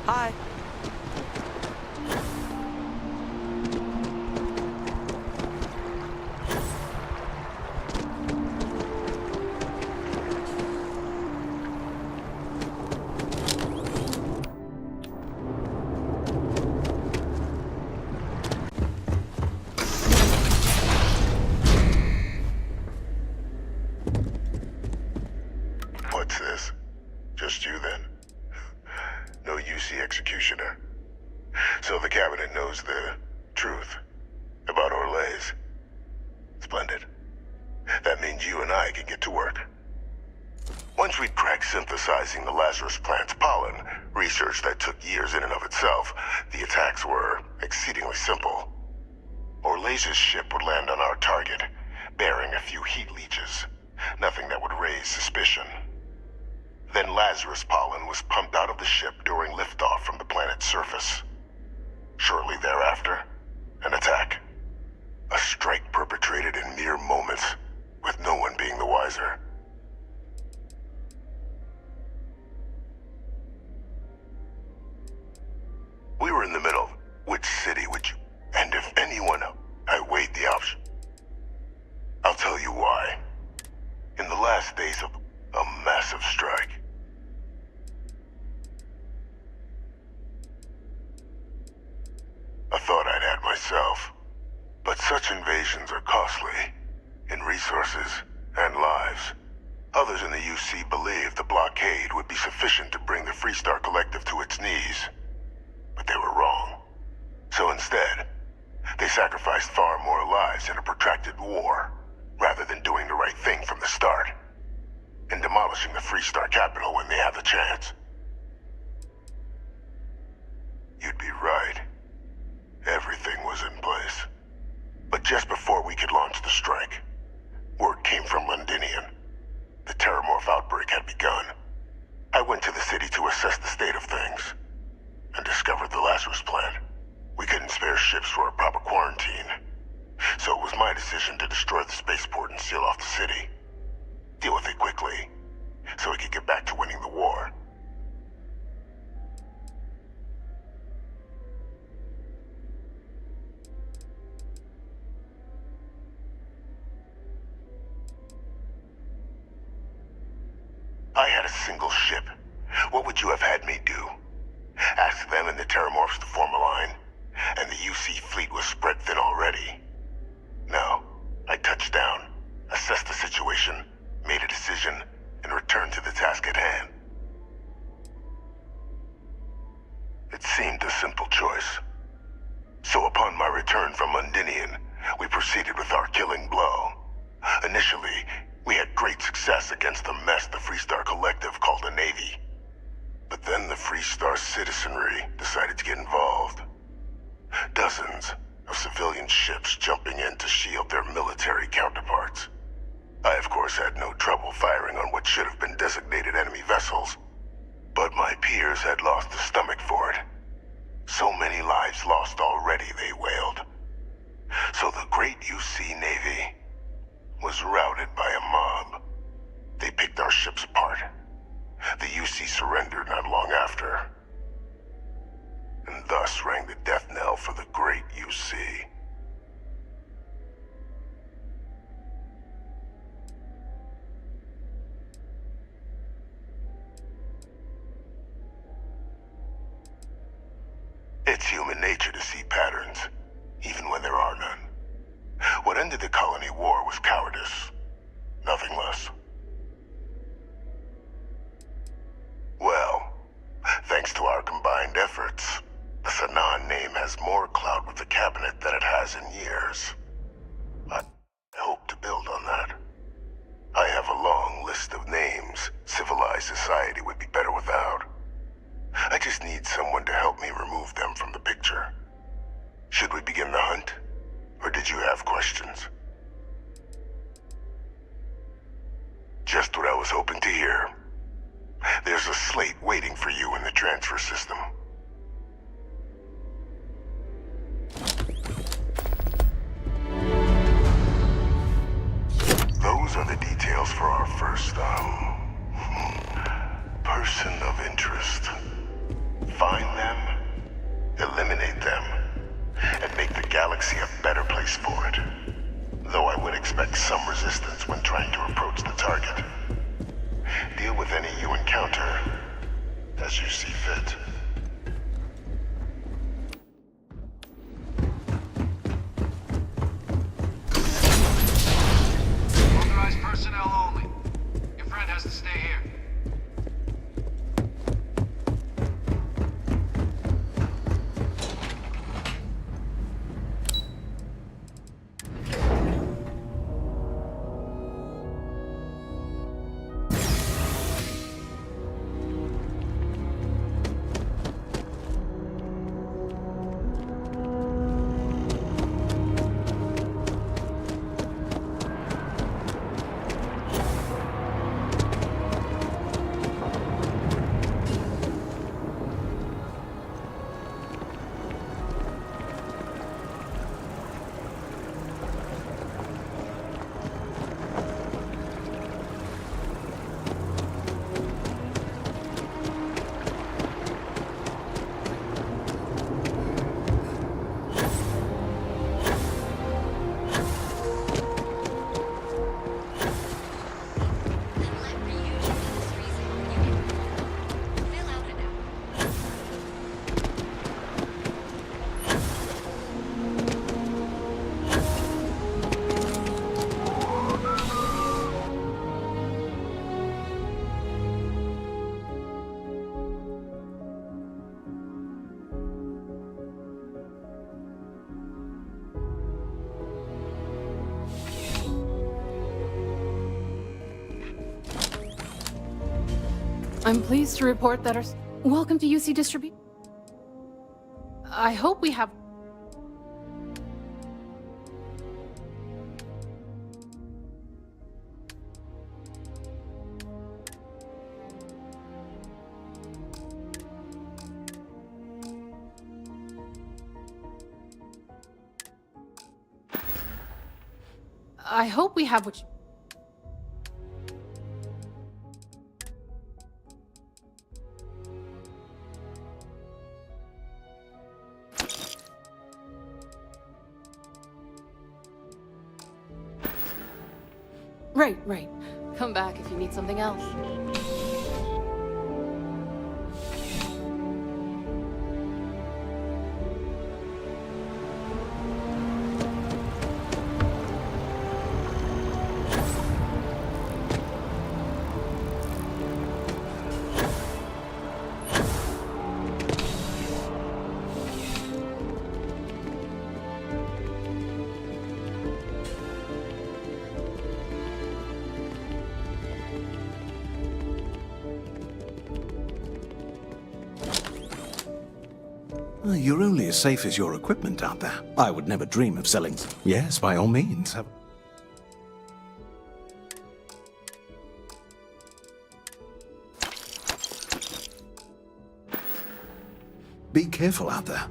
Hi. What's this? Just you then? No UC executioner. So the cabinet knows the truth about Orlays. Splendid. That means you and I can get to work. Once we'd cracked synthesizing the Lazarus plant's pollen, research that took years in and of itself, the attacks were exceedingly simple. Orlays' ship would land on our target, bearing a few heat leeches. Nothing that would raise suspicion. Then Lazarus pollen was pumped out of the ship during liftoff from the planet's surface. Shortly thereafter, an attack. A strike perpetrated in mere moments, with no one being the wiser. We were in the middle. Which city would you... And if anyone... I weighed the option. I'll tell you why. In the last days of a massive strike, I thought I'd had myself. But such invasions are costly, in resources and lives. Others in the UC believed the blockade would be sufficient to bring the Freestar Collective to its knees. But they were wrong. So instead, they sacrificed far more lives in a protracted war, rather than doing the right thing from the start, and demolishing the Freestar capital when they have the chance. You'd be right. Everything was in place. But just before we could launch the strike, word came from Londinian. The Terramorph outbreak had begun. I went to the city to assess the state of things, and discovered the Lazarus plant. We couldn't spare ships for a proper quarantine, so it was my decision to destroy the spaceport and seal off the city. Deal with it quickly, so we could get back to winning the war. I had a single ship. What would you have had me do? Ask them and the Terramorphs to form a line, and the UC fleet was spread thin already. No, I touched down, assessed the situation, made a decision, and returned to the task at hand. It seemed a simple choice. So upon my return from Londinian, we proceeded with our killing blow. Initially, we had great success against the mess the Freestar Collective called a Navy. But then the Freestar citizenry decided to get involved. Dozens of civilian ships jumping in to shield their military counterparts. I, of course, had no trouble firing on what should have been designated enemy vessels. But my peers had lost the stomach for it. So many lives lost already, they wailed. So the great UC Navy was routed by a mob. They picked our ships apart. The UC surrendered not long after. And thus rang the death knell for the great UC. It's human nature to see patterns, even when there are none. What ended the colony war was cowardice, nothing less. Well, thanks to our combined efforts, the Sanan name has more clout with the cabinet than it has in years. I hope to build on that. I have a long list of names civilized society would be better without. I just need someone to help me remove them from the picture. Should we begin the hunt? Or did you have questions? Just what I was hoping to hear. There's a slate waiting for you in the transfer system. Those are the details for our first, person of interest. Find them, eliminate them, and make the galaxy a better place for it. Though I would expect some resistance when trying to approach the target. Deal with any you encounter as you see fit. Authorized personnel only. Your friend has to stay here. I'm pleased to report that our... Welcome to UC Distribution. I hope we have... I hope we have what you... Right. Come back if you need something else. You're only as safe as your equipment out there. I would never dream of selling. Yes, by all means. Be careful out there.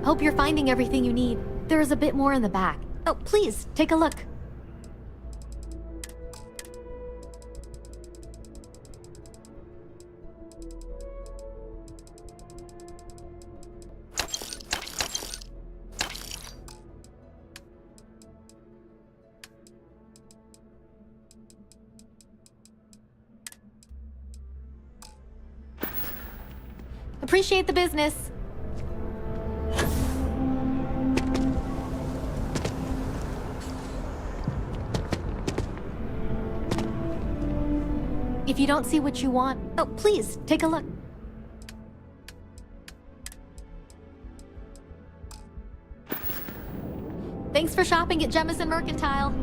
Hope you're finding everything you need. There is a bit more in the back. Oh, please, take a look. Appreciate the business. If you don't see what you want, oh, please, take a look. Thanks for shopping at Jemison Mercantile.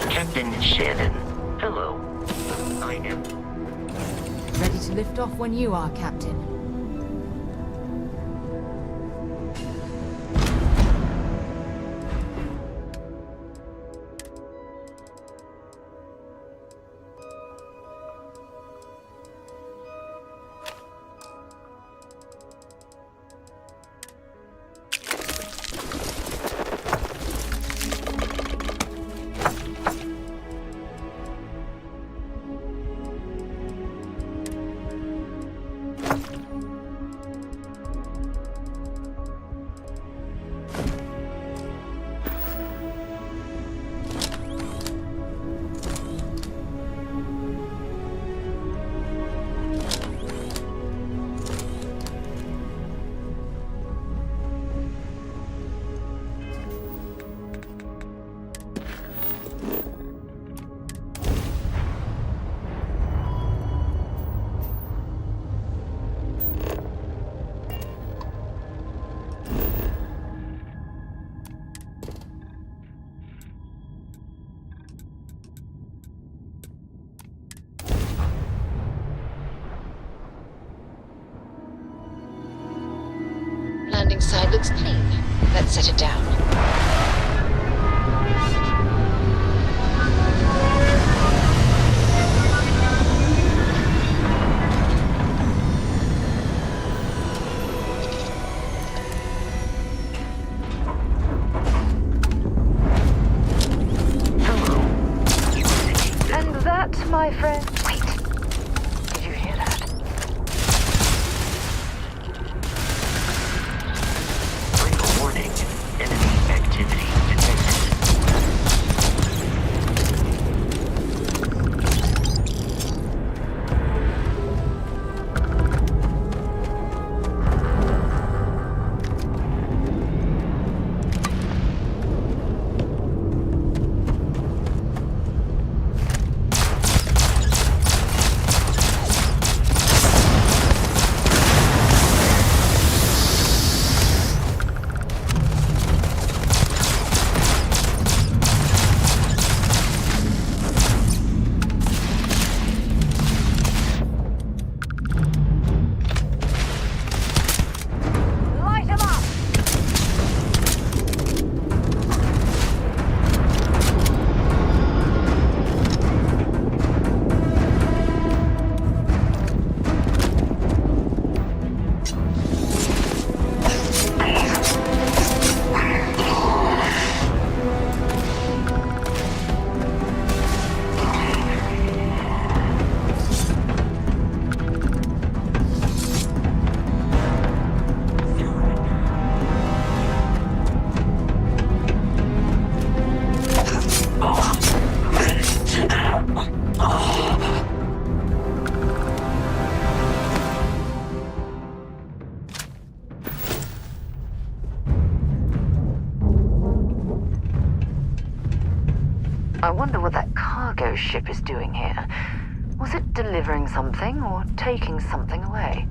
Captain Shannon. Hello. I am. Ready to lift off when you are, Captain. Landing side looks clean. Let's set it down. And that, my friend... Wait. Did you hear that? Warning. Enemy activity detected. Light 'em up! I wonder what that cargo ship is doing here. Was it delivering something or taking something away?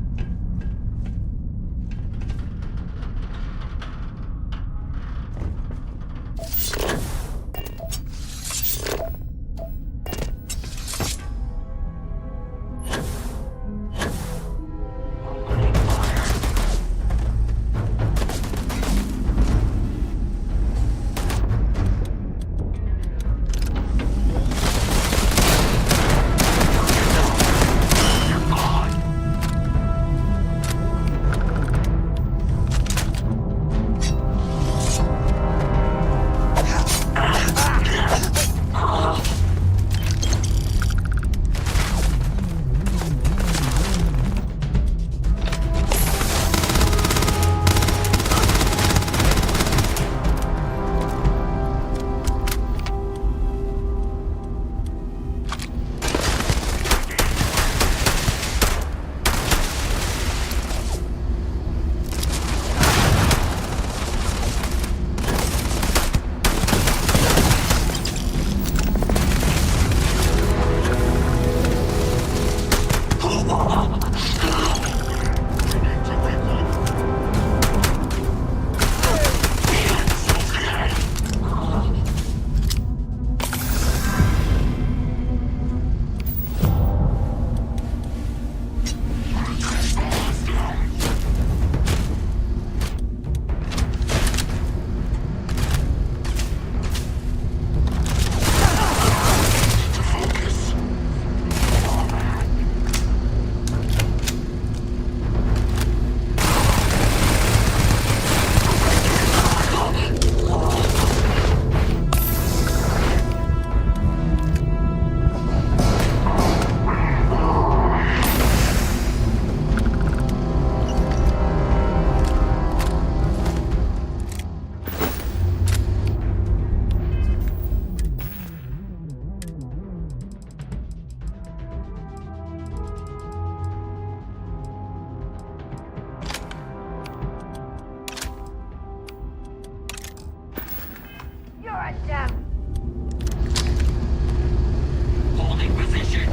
Holding position.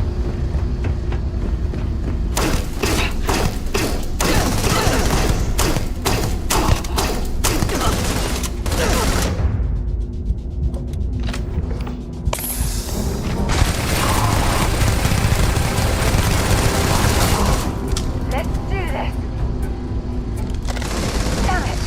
Let's do this. Damn it.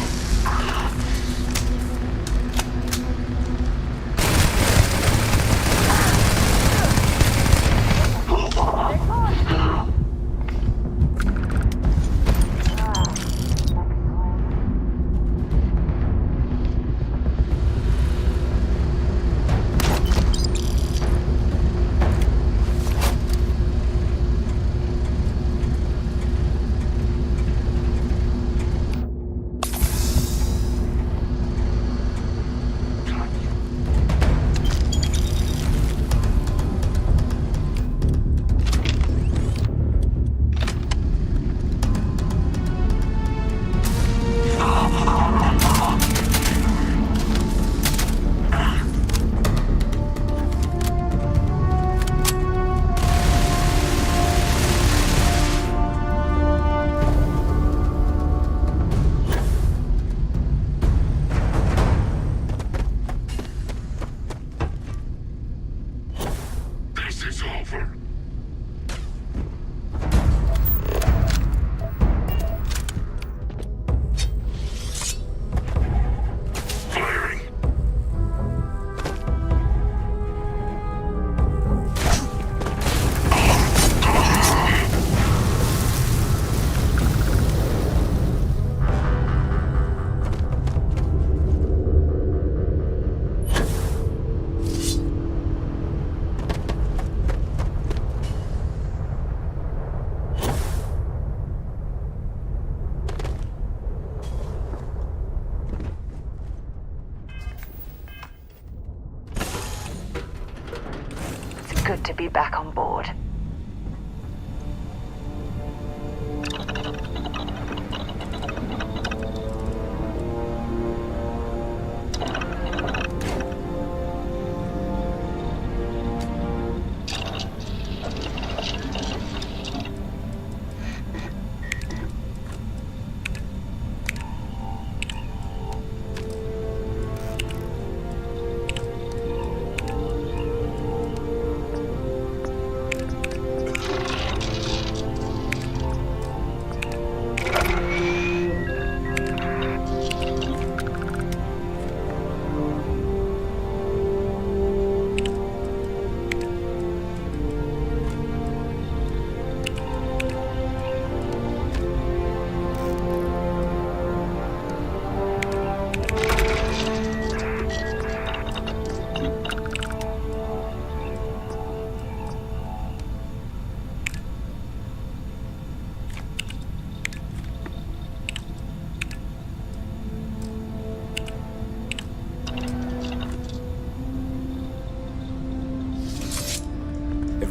This is over. Firing. It's good to be back on board.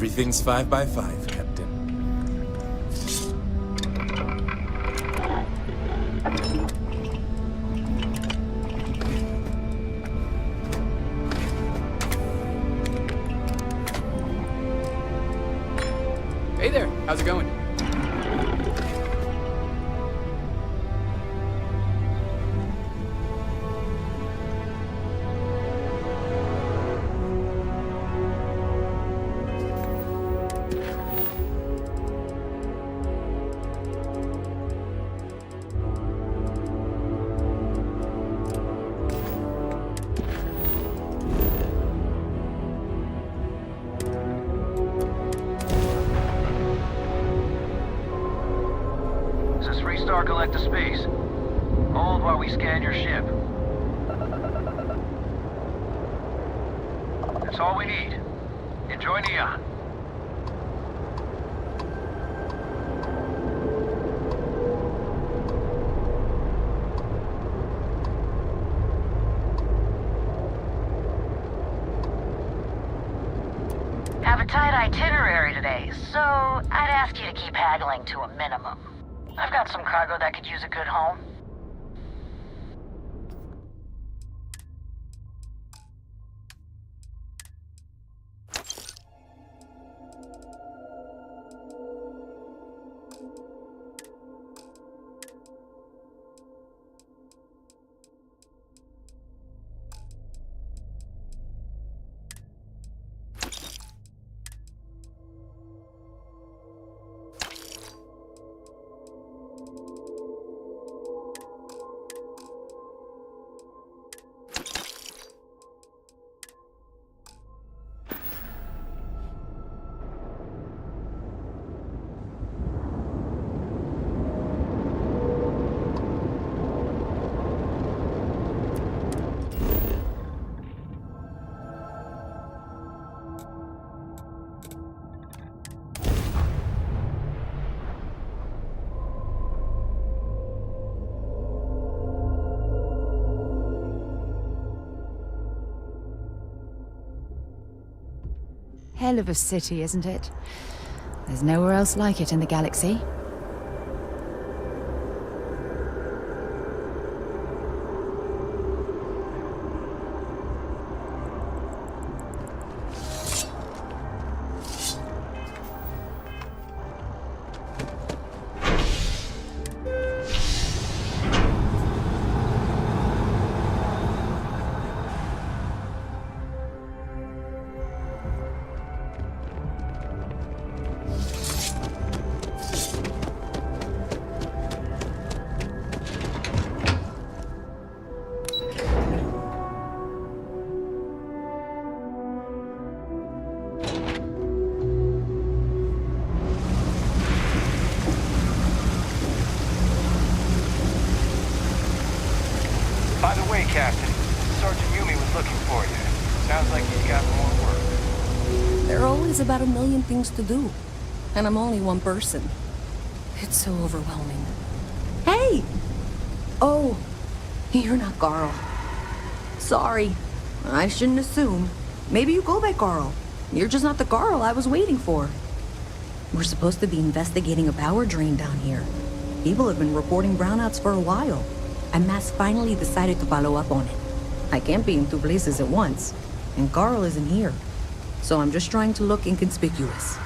Everything's 5 by 5, Captain. Hey there, how's it going? This is Freestar Collector Space. Hold while we scan your ship. That's all we need. Enjoy Neon. Have a tight itinerary today, so I'd ask you to keep haggling to a minimum. I've got some cargo that could use a good home. Hell of a city, isn't it? There's nowhere else like it in the galaxy. By the way, Captain, Sergeant Yumi was looking for you. Sounds like he's got more work. There are always about a million things to do. And I'm only one person. It's so overwhelming. Hey! Oh, you're not Carl. Sorry. I shouldn't assume. Maybe you go by Carl. You're just not the Carl I was waiting for. We're supposed to be investigating a power drain down here. People have been reporting brownouts for a while. And Mass finally decided to follow up on it. I can't be in two places at once. And Carl isn't here. So I'm just trying to look inconspicuous.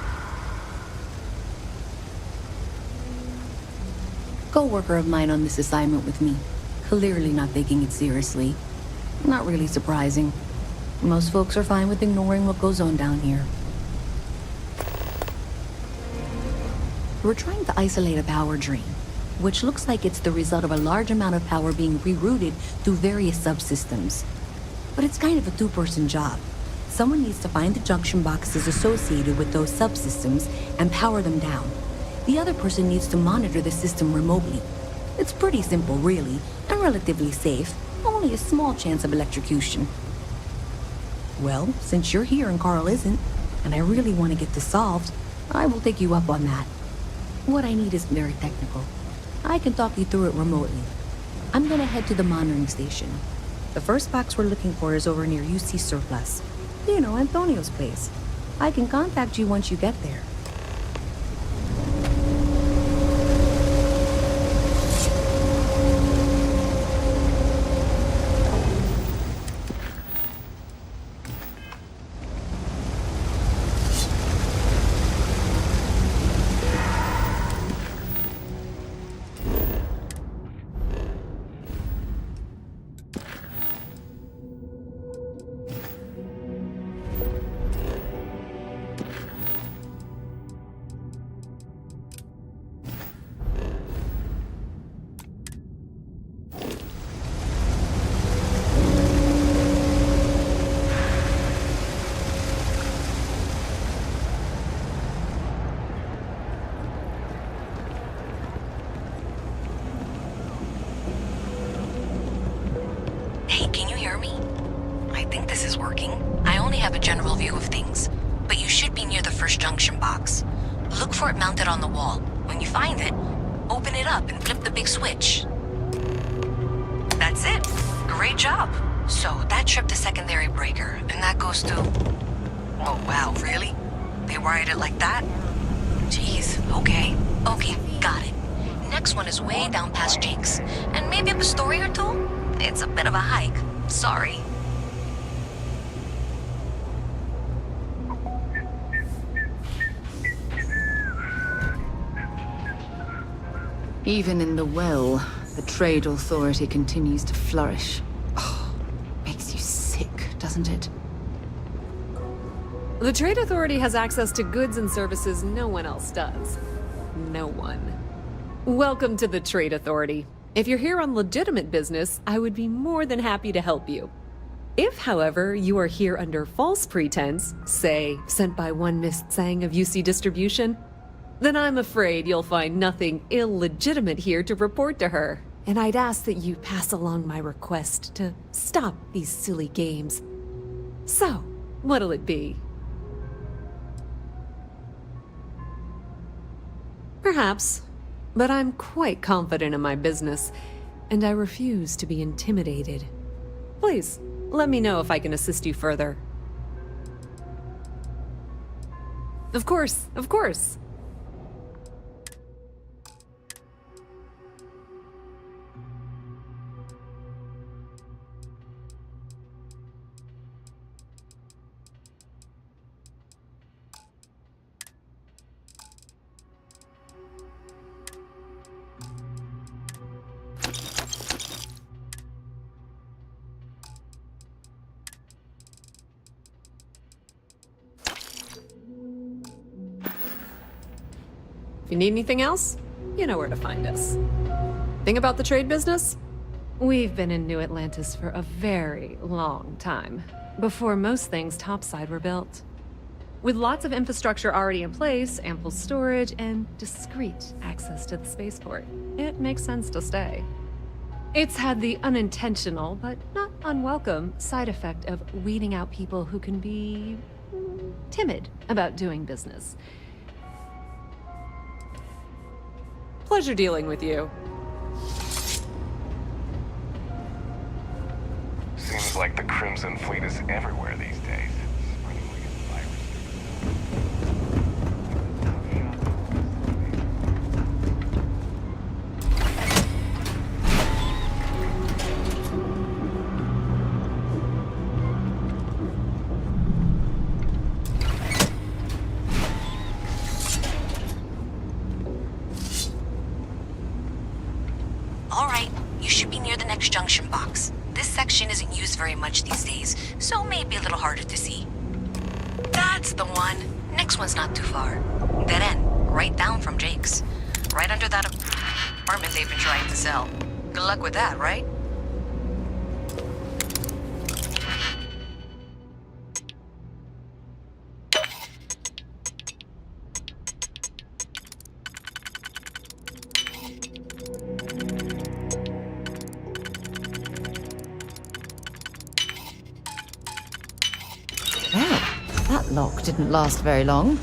Co-worker of mine on this assignment with me. Clearly not taking it seriously. Not really surprising. Most folks are fine with ignoring what goes on down here. We're trying to isolate a power drain, which looks like it's the result of a large amount of power being rerouted through various subsystems. But it's kind of a two-person job. Someone needs to find the junction boxes associated with those subsystems and power them down. The other person needs to monitor the system remotely. It's pretty simple, really, and relatively safe. Only a small chance of electrocution. Well, since you're here and Carl isn't, and I really want to get this solved, I will take you up on that. What I need isn't very technical. I can talk you through it remotely. I'm gonna head to the monitoring station. The first box we're looking for is over near UC Surplus. You know, Antonio's place. I can contact you once you get there. Hey, can you hear me? I think this is working. I only have a general view of things, but you should be near the first junction box. Look for it mounted on the wall. When you find it, open it up and flip the big switch. That's it. Great job. So that tripped the secondary breaker, and that goes to... Oh, wow, really? They wired it like that? Jeez, okay. Okay, got it. Next one is way down past Jake's, and maybe up a story or two? It's a bit of a hike. Sorry. Even in the well, the trade authority continues to flourish. Oh, makes you sick, doesn't it? The Trade Authority has access to goods and services no one else does. No one. Welcome to the Trade Authority. If you're here on legitimate business, I would be more than happy to help you. If, however, you are here under false pretense, say, sent by one Miss Tsang of UC Distribution, then I'm afraid you'll find nothing illegitimate here to report to her. And I'd ask that you pass along my request to stop these silly games. So, what'll it be? Perhaps. But I'm quite confident in my business, and I refuse to be intimidated. Please, let me know if I can assist you further. Of course, of course. If you need anything else, you know where to find us. Thing about the trade business? We've been in New Atlantis for a very long time, before most things topside were built. With lots of infrastructure already in place, ample storage, and discreet access to the spaceport, it makes sense to stay. It's had the unintentional, but not unwelcome, side effect of weeding out people who can be timid about doing business. Pleasure dealing with you. Seems like the Crimson Fleet is everywhere these days. Spreading like a All right, you should be near the next junction box. This section isn't used very much these days, so maybe a little harder to see. That's the one. Next one's not too far. Dead end, right down from Jake's. Right under that apartment they've been trying to sell. Good luck with that, right? Well, that lock didn't last very long.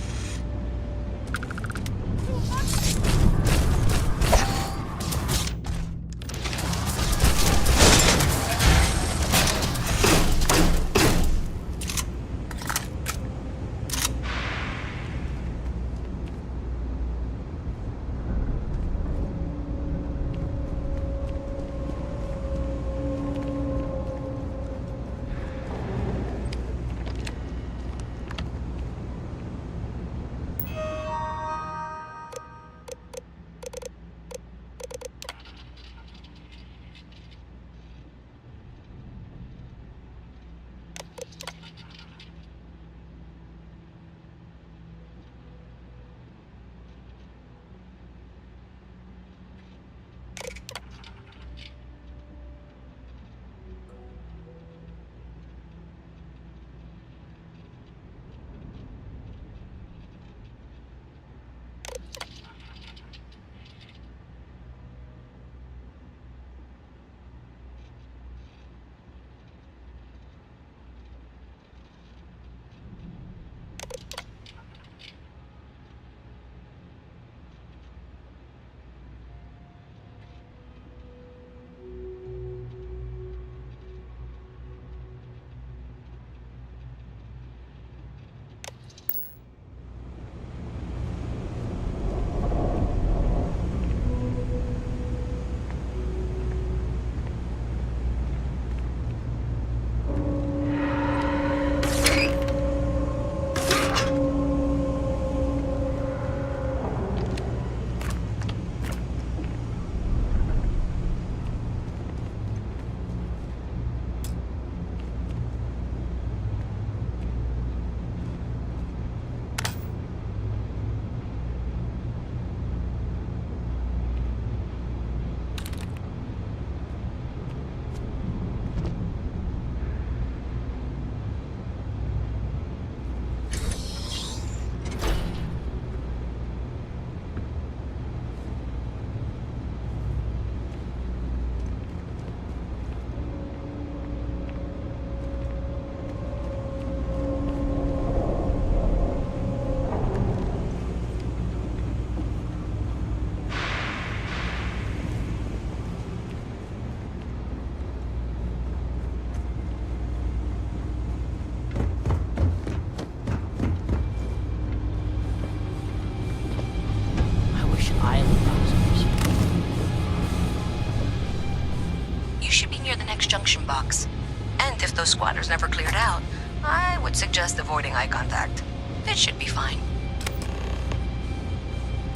And if those squatters never cleared out, I would suggest avoiding eye contact. It should be fine.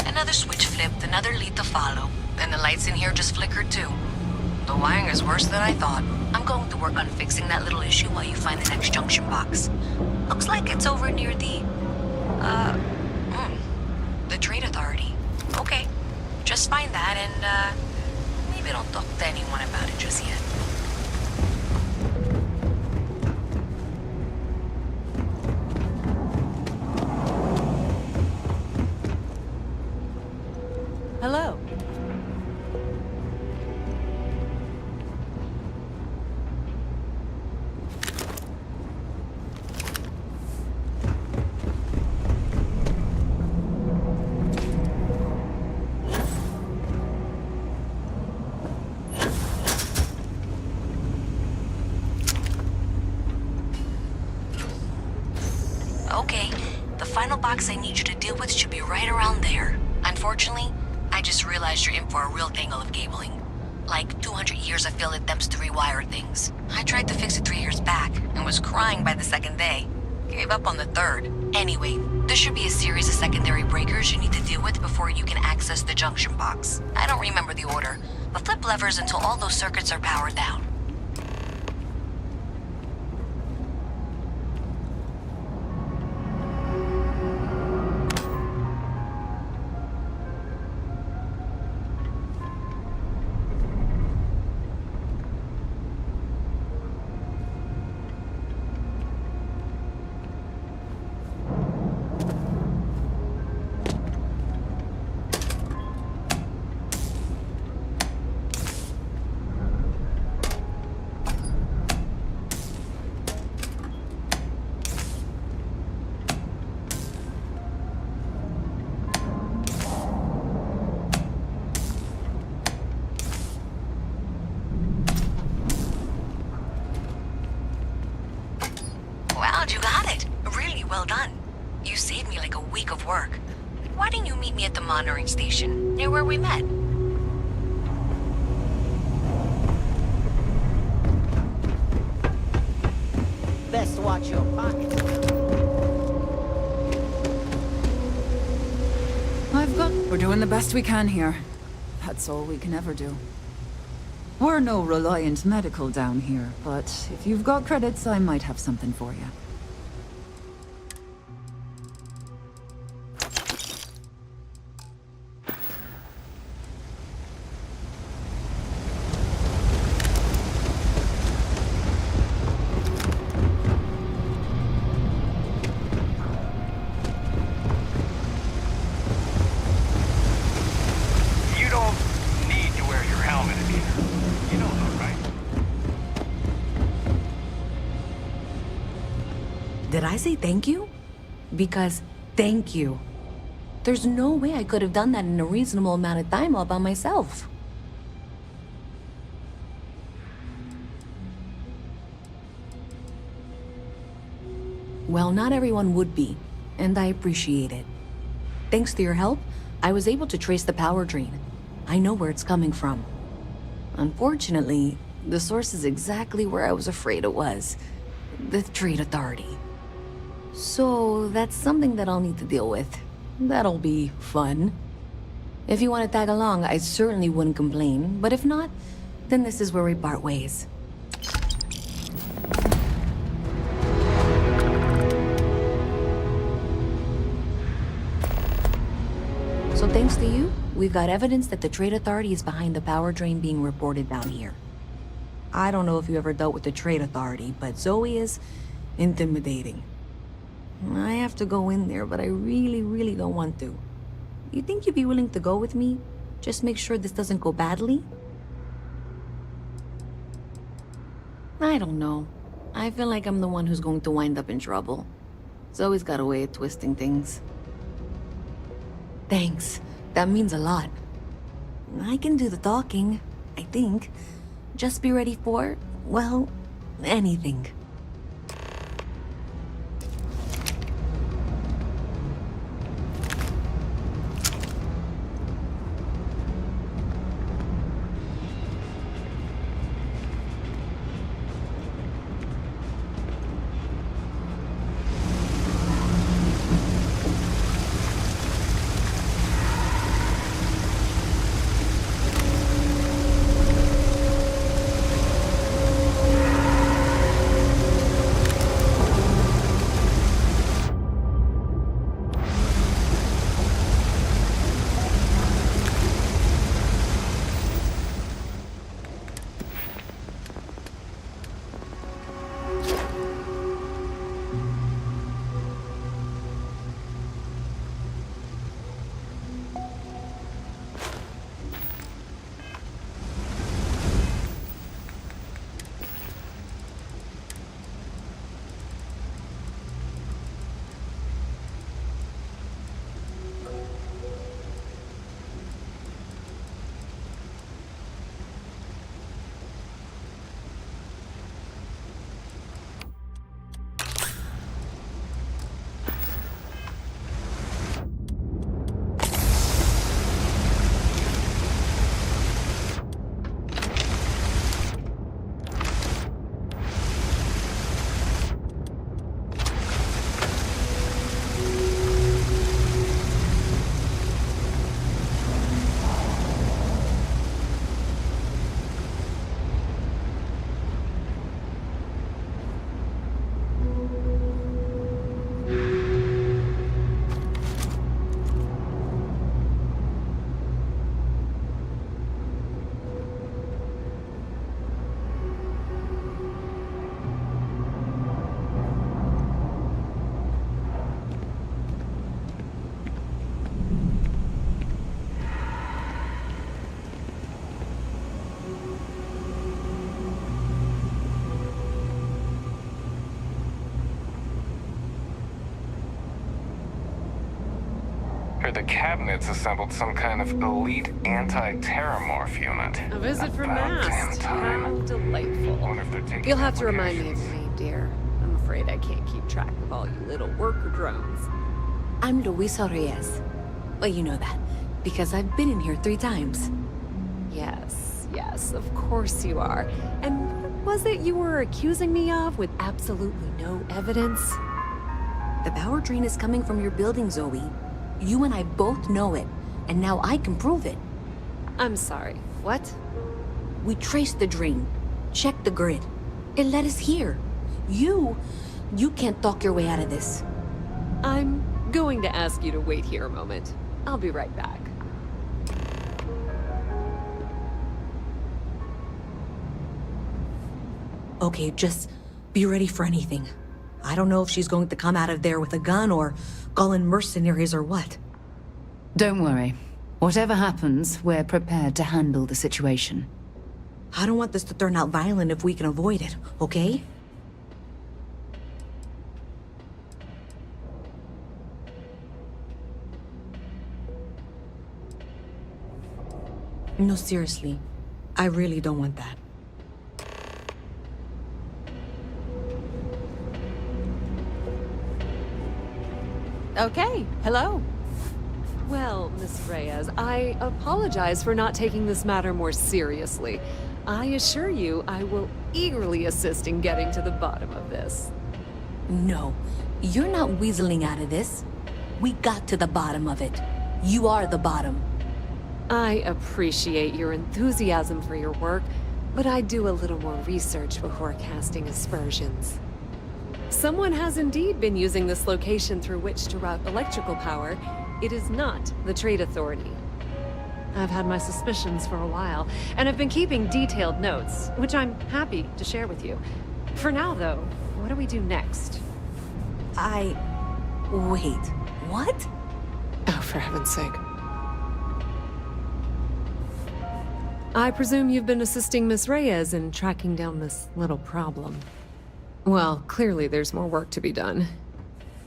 Another switch flipped, another lead to follow, and the lights in here just flickered too. The wiring is worse than I thought. I'm going to work on fixing that little issue while you find the next junction box. Looks like it's over near the Trade Authority. Okay, just find that and, maybe don't talk to anyone about it just yet. Hello. Okay, the final box I need you to deal with should be right around there. Unfortunately, I just realized you're in for a real tangle of cabling. Like 200 years of field attempts to rewire things. I tried to fix it 3 years back and was crying by the second day. Gave up on the third. Anyway, there should be a series of secondary breakers you need to deal with before you can access the junction box. I don't remember the order, but flip levers until all those circuits are powered down. Wow, you got it. Really well done. You saved me like a week of work. Why didn't you meet me at the monitoring station, near where we met? Best watch your pockets. We're doing the best we can here. That's all we can ever do. We're no Reliant Medical down here, but if you've got credits, I might have something for you. You don't need to wear your helmet in here. You know that, right? Did I say thank you? Because thank you. There's no way I could have done that in a reasonable amount of time all by myself. Well, not everyone would be, and I appreciate it. Thanks to your help, I was able to trace the power drain. I know where it's coming from. Unfortunately, the source is exactly where I was afraid it was. The Trade Authority. So, that's something that I'll need to deal with. That'll be fun. If you want to tag along, I certainly wouldn't complain, but if not, then this is where we part ways. So thanks to you, we've got evidence that the Trade Authority is behind the power drain being reported down here. I don't know if you ever dealt with the Trade Authority, but Zoe is intimidating. I have to go in there, but I really don't want to. You think you'd be willing to go with me? Just make sure this doesn't go badly? I don't know. I feel like I'm the one who's going to wind up in trouble. Zoe's got a way of twisting things. Thanks. That means a lot. I can do the talking, I think. Just be ready for, well, anything. Heard the cabinet's assembled some kind of elite anti-terramorph unit. A visit from About damn Mast. time. How delightful. Wonder if they're taking You'll have to remind me of applications. your name, dear. I'm afraid I can't keep track of all you little worker drones. I'm Luisa Reyes. Well, you know that, because I've been in here 3 times. Yes, of course you are. And what was it you were accusing me of with absolutely no evidence? The power drain is coming from your building, Zoe. You and I both know it, and now I can prove it. I'm sorry, what? We traced the drain, checked the grid. It led us here. You can't talk your way out of this. I'm going to ask you to wait here a moment. I'll be right back. Okay, just be ready for anything. I don't know if she's going to come out of there with a gun or call in mercenaries or what. Don't worry. Whatever happens, we're prepared to handle the situation. I don't want this to turn out violent if we can avoid it, okay? No, seriously. I really don't want that. Okay, hello. Well, Miss Reyes, I apologize for not taking this matter more seriously. I assure you I will eagerly assist in getting to the bottom of this. No, you're not weaseling out of this. We got to the bottom of it. You are the bottom. I appreciate your enthusiasm for your work, but I do a little more research before casting aspersions. Someone has indeed been using this location through which to route electrical power. It is not the Trade Authority. I've had my suspicions for a while, and have been keeping detailed notes, which I'm happy to share with you. For now, though, what do we do next? Wait, what? Oh, for heaven's sake. I presume you've been assisting Miss Reyes in tracking down this little problem. Well, clearly there's more work to be done.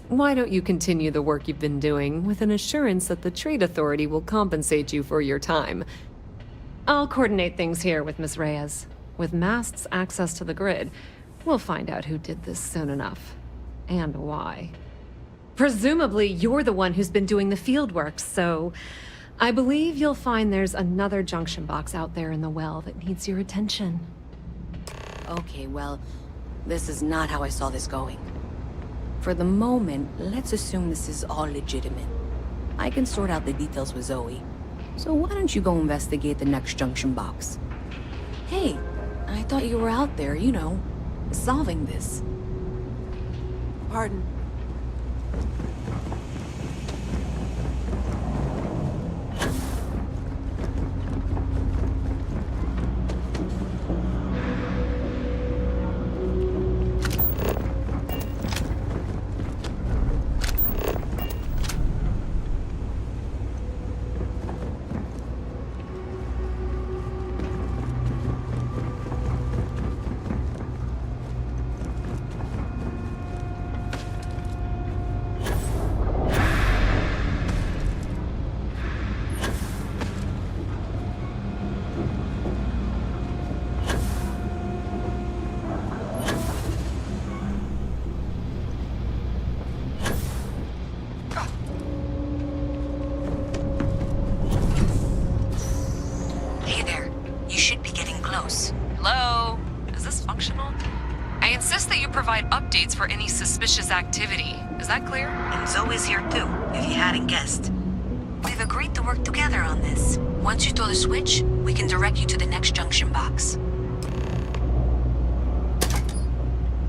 Why don't you continue the work you've been doing with an assurance that the Trade Authority will compensate you for your time? I'll coordinate things here with Miss Reyes. With Mast's access to the grid, we'll find out who did this soon enough. And why. Presumably, you're the one who's been doing the field work, so I believe you'll find there's another junction box out there in the well that needs your attention. Okay, well, this is not how I saw this going. For the moment, let's assume this is all legitimate. I can sort out the details with Zoe. So why don't you go investigate the next junction box? Hey, I thought you were out there, you know, solving this. Pardon. Updates for any suspicious activity. Is that clear? And Zoe's here too, if you hadn't guessed. We've agreed to work together on this. Once you throw the switch, we can direct you to the next junction box.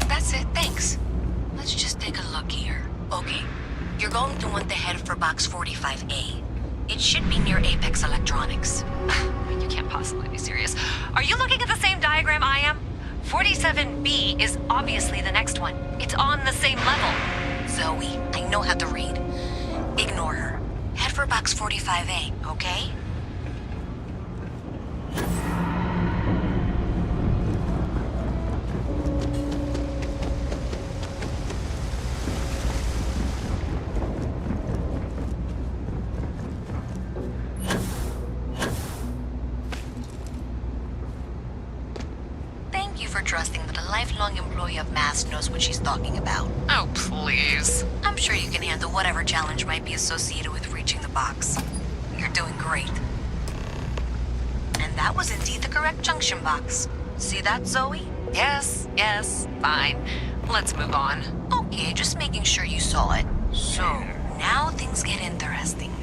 That's it, thanks. Let's just take a look here. Okay, you're going to want to head for box 45A. It should be near Apex Electronics. You can't possibly be serious. Are you looking at the same diagram I am? 47B is obviously the next one. It's on the same level. Zoe, I know how to read. Ignore her. Head for box 45A, okay? Mask knows what she's talking about. Oh, please. I'm sure you can handle whatever challenge might be associated with reaching the box. You're doing great. And that was indeed the correct junction box. See that, Zoe? Yes, fine. Let's move on. Okay, just making sure you saw it. So, now things get interesting.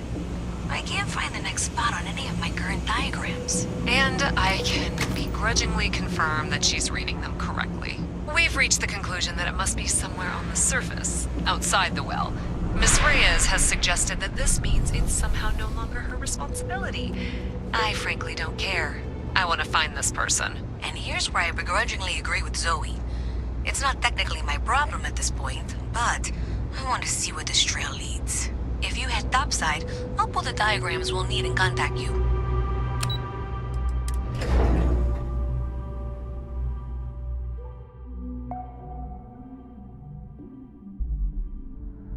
I can't find the next spot on any of my current diagrams. And I can begrudgingly confirm that she's reading them correctly. We've reached the conclusion that it must be somewhere on the surface, outside the well. Miss Reyes has suggested that this means it's somehow no longer her responsibility. I frankly don't care. I want to find this person. And here's where I begrudgingly agree with Zoe. It's not technically my problem at this point, but I want to see where this trail leads. If you head topside, I'll pull the diagrams we'll need and contact you.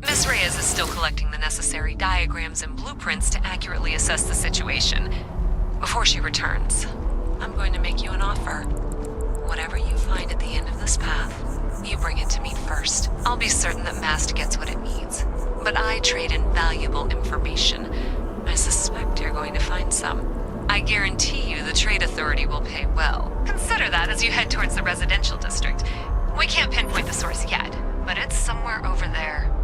Miss Reyes is still collecting the necessary diagrams and blueprints to accurately assess the situation. Before she returns, I'm going to make you an offer. Whatever you find at the end of this path, you bring it to me first. I'll be certain that Mast gets what it needs. But I trade in valuable information. I suspect you're going to find some. I guarantee you the Trade Authority will pay well. Consider that as you head towards the residential district. We can't pinpoint the source yet, but it's somewhere over there.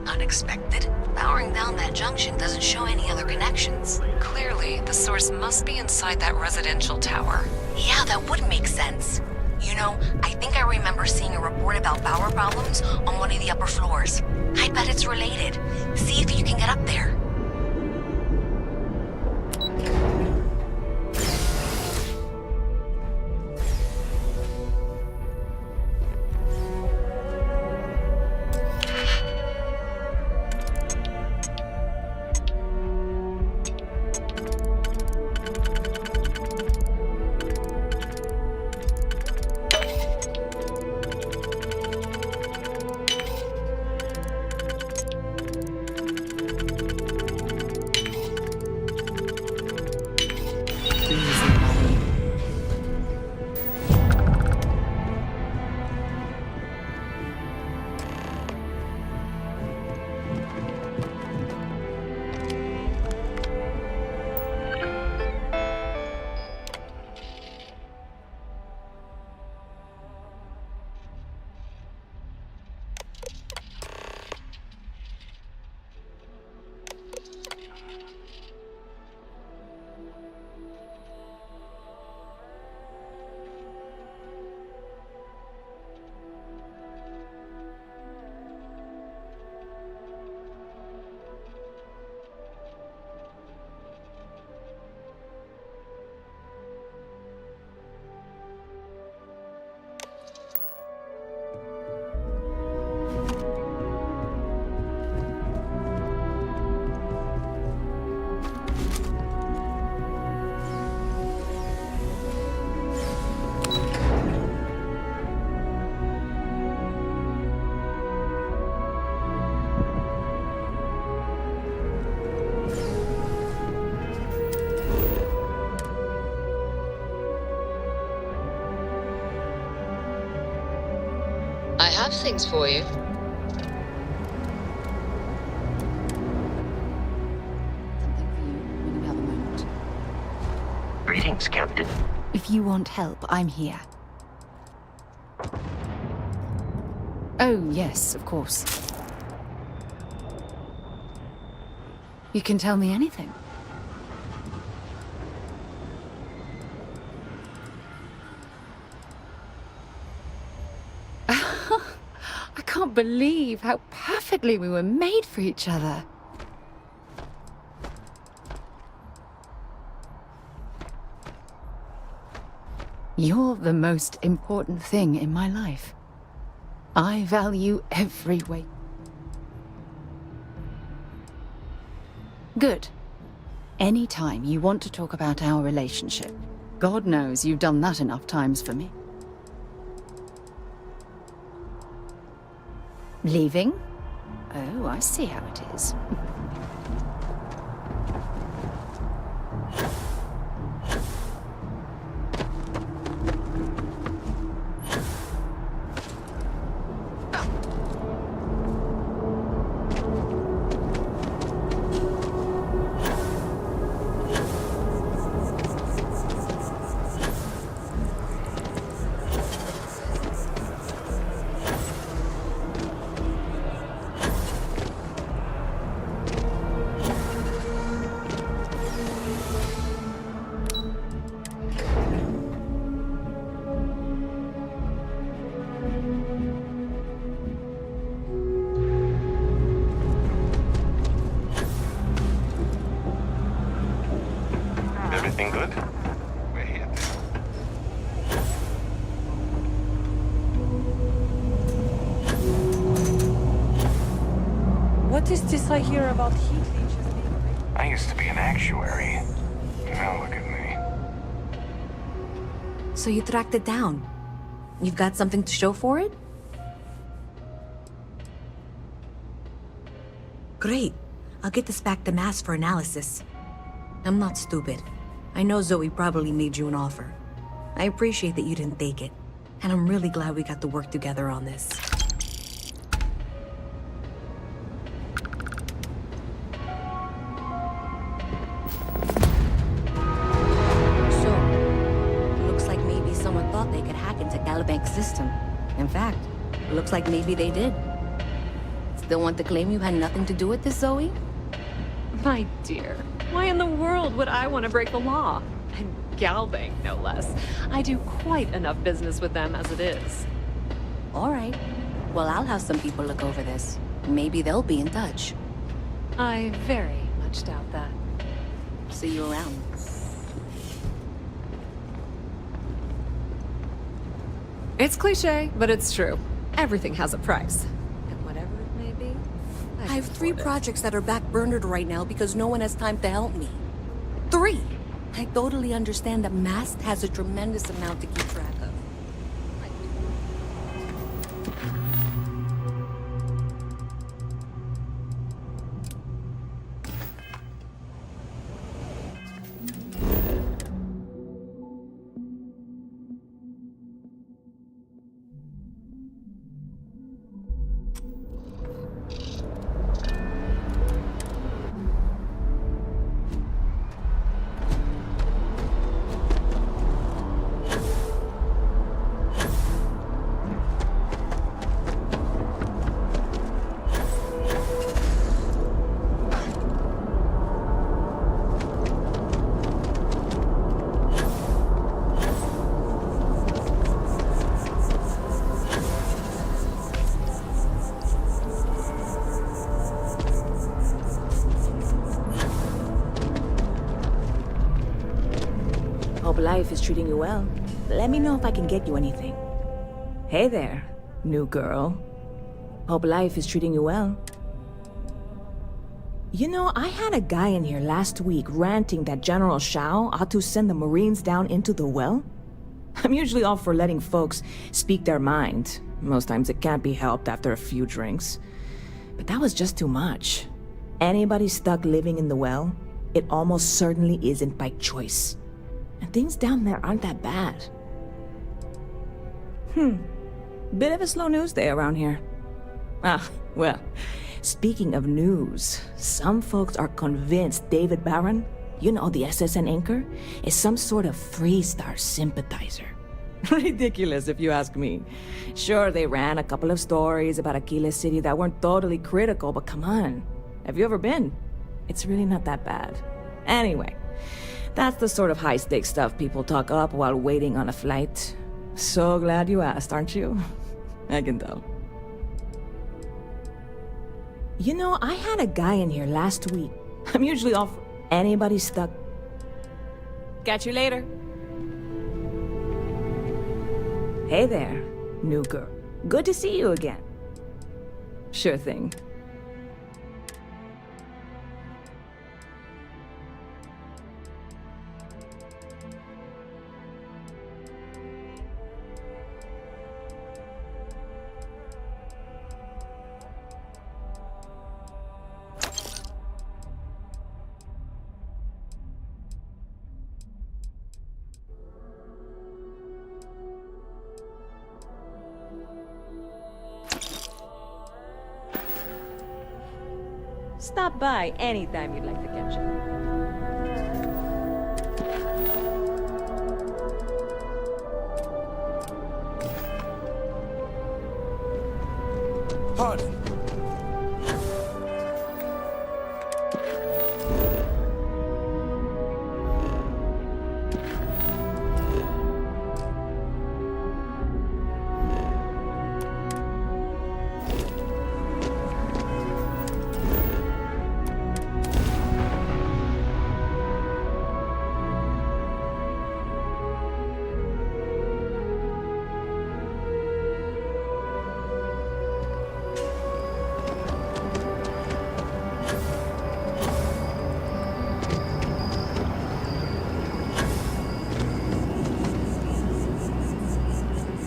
Unexpected. Powering down that junction doesn't show any other connections. Clearly, the source must be inside that residential tower. Yeah, that would make sense. You know, I think I remember seeing a report about power problems on one of the upper floors. I bet it's related. See if you can get up there. I have things for you. Something for you when you have a moment. Greetings, Captain. If you want help, I'm here. Oh, yes, of course. You can tell me anything. I can't believe how perfectly we were made for each other. You're the most important thing in my life. I value every way. Good. Anytime you want to talk about our relationship, God knows you've done that enough times for me. Leaving? Oh, I see how it is. Everything good? We're here. What is this I hear about heat leeches being... I used to be an actuary. Now look at me. So you tracked it down. You've got something to show for it? Great. I'll get this back to Mass for analysis. I'm not stupid. I know Zoe probably made you an offer. I appreciate that you didn't take it. And I'm really glad we got to work together on this. So, looks like maybe someone thought they could hack into Calibank's system. In fact, looks like maybe they did. Still want to claim you had nothing to do with this, Zoe? My dear, why in the world would I want to break the law? And Galbank, no less. I do quite enough business with them as it is. All right. Well, I'll have some people look over this. Maybe they'll be in touch. I very much doubt that. See you around. It's cliche, but it's true. Everything has a price. And whatever it may be, I have 3 projects that are backburnered right now because no one has time to help me. 3! I totally understand that Mast has a tremendous amount to keep track of. Hope life is treating you well. Let me know if I can get you anything. Hey there, new girl. Hope life is treating you well. You know, I had a guy in here last week ranting that General Shao ought to send the Marines down into the well. I'm usually all for letting folks speak their mind. Most times it can't be helped after a few drinks. But that was just too much. Anybody stuck living in the well, it almost certainly isn't by choice. And things down there aren't that bad. Bit of a slow news day around here. Ah, well, speaking of news, some folks are convinced David Barron, you know, the SSN anchor, is some sort of 3-star sympathizer. Ridiculous, if you ask me. Sure, they ran a couple of stories about Aquila City that weren't totally critical, but come on. Have you ever been? It's really not that bad. Anyway, that's the sort of high-stakes stuff people talk up while waiting on a flight. So glad you asked, aren't you? I can tell. You know, I had a guy in here last week. I'm usually off anybody stuck. Catch you later. Hey there, new girl. Good to see you again. Sure thing. Stop by anytime you'd like to catch up. Pardon.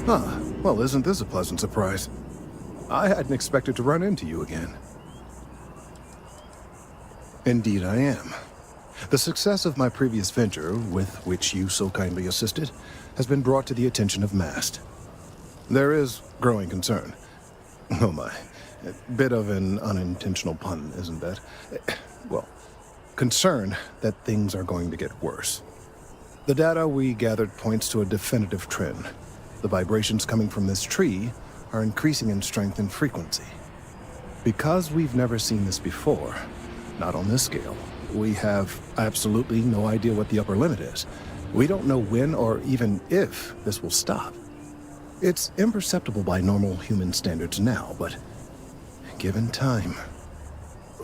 Huh. Well, isn't this a pleasant surprise? I hadn't expected to run into you again. Indeed I am. The success of my previous venture, with which you so kindly assisted, has been brought to the attention of Mast. There is growing concern. Oh my. A bit of an unintentional pun, isn't that? Well, concern that things are going to get worse. The data we gathered points to a definitive trend. The vibrations coming from this tree are increasing in strength and frequency. Because we've never seen this before, not on this scale, we have absolutely no idea what the upper limit is. We don't know when or even if this will stop. It's imperceptible by normal human standards now, but given time.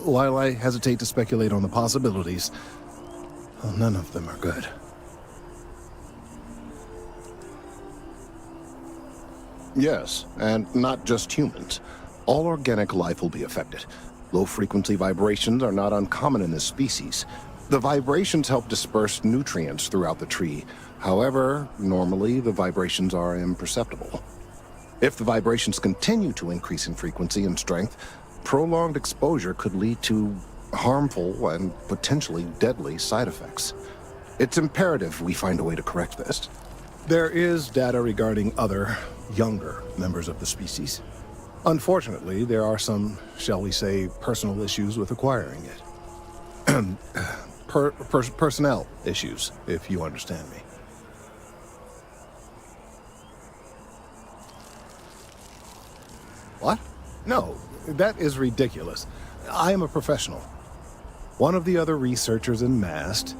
While I hesitate to speculate on the possibilities, well, none of them are good. Yes, and not just humans. All organic life will be affected. Low-frequency vibrations are not uncommon in this species. The vibrations help disperse nutrients throughout the tree. However, normally the vibrations are imperceptible. If the vibrations continue to increase in frequency and strength, prolonged exposure could lead to harmful and potentially deadly side effects. It's imperative we find a way to correct this. There is data regarding other, younger members of the species. Unfortunately, there are some, shall we say, personal issues with acquiring it. Personnel issues, if you understand me. What? No, that is ridiculous. I am a professional. One of the other researchers in Mast,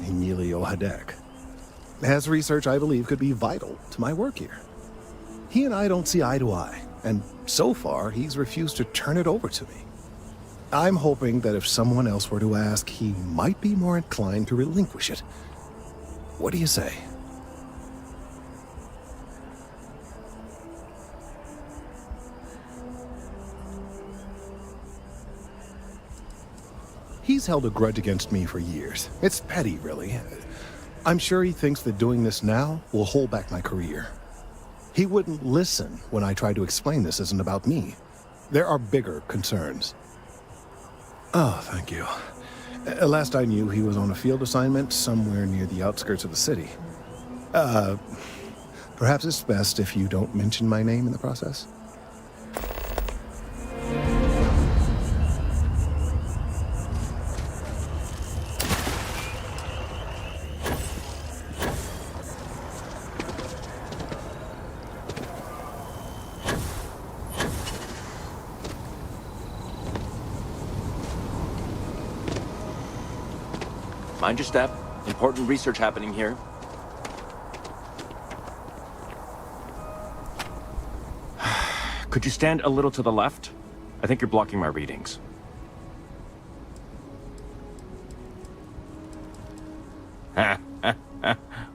Emilio Hadek, has research I believe could be vital to my work here. He and I don't see eye to eye, and so far he's refused to turn it over to me. I'm hoping that if someone else were to ask, he might be more inclined to relinquish it. What do you say? He's held a grudge against me for years. It's petty, really. I'm sure he thinks that doing this now will hold back my career. He wouldn't listen when I tried to explain this isn't about me. There are bigger concerns. Oh, thank you. Last I knew, he was on a field assignment somewhere near the outskirts of the city. Perhaps it's best if you don't mention my name in the process? Mind your step. Important research happening here. Could you stand a little to the left? I think you're blocking my readings.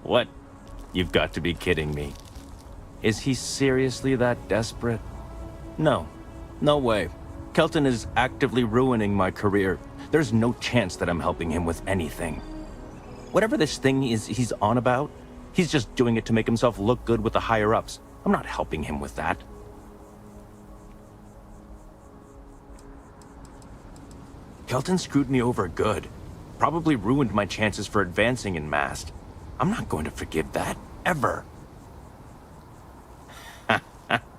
What? You've got to be kidding me. Is he seriously that desperate? No. No way. Kelton is actively ruining my career. There's no chance that I'm helping him with anything. Whatever this thing is he's on about, he's just doing it to make himself look good with the higher-ups. I'm not helping him with that. Kelton screwed me over good. Probably ruined my chances for advancing in Mast. I'm not going to forgive that, ever.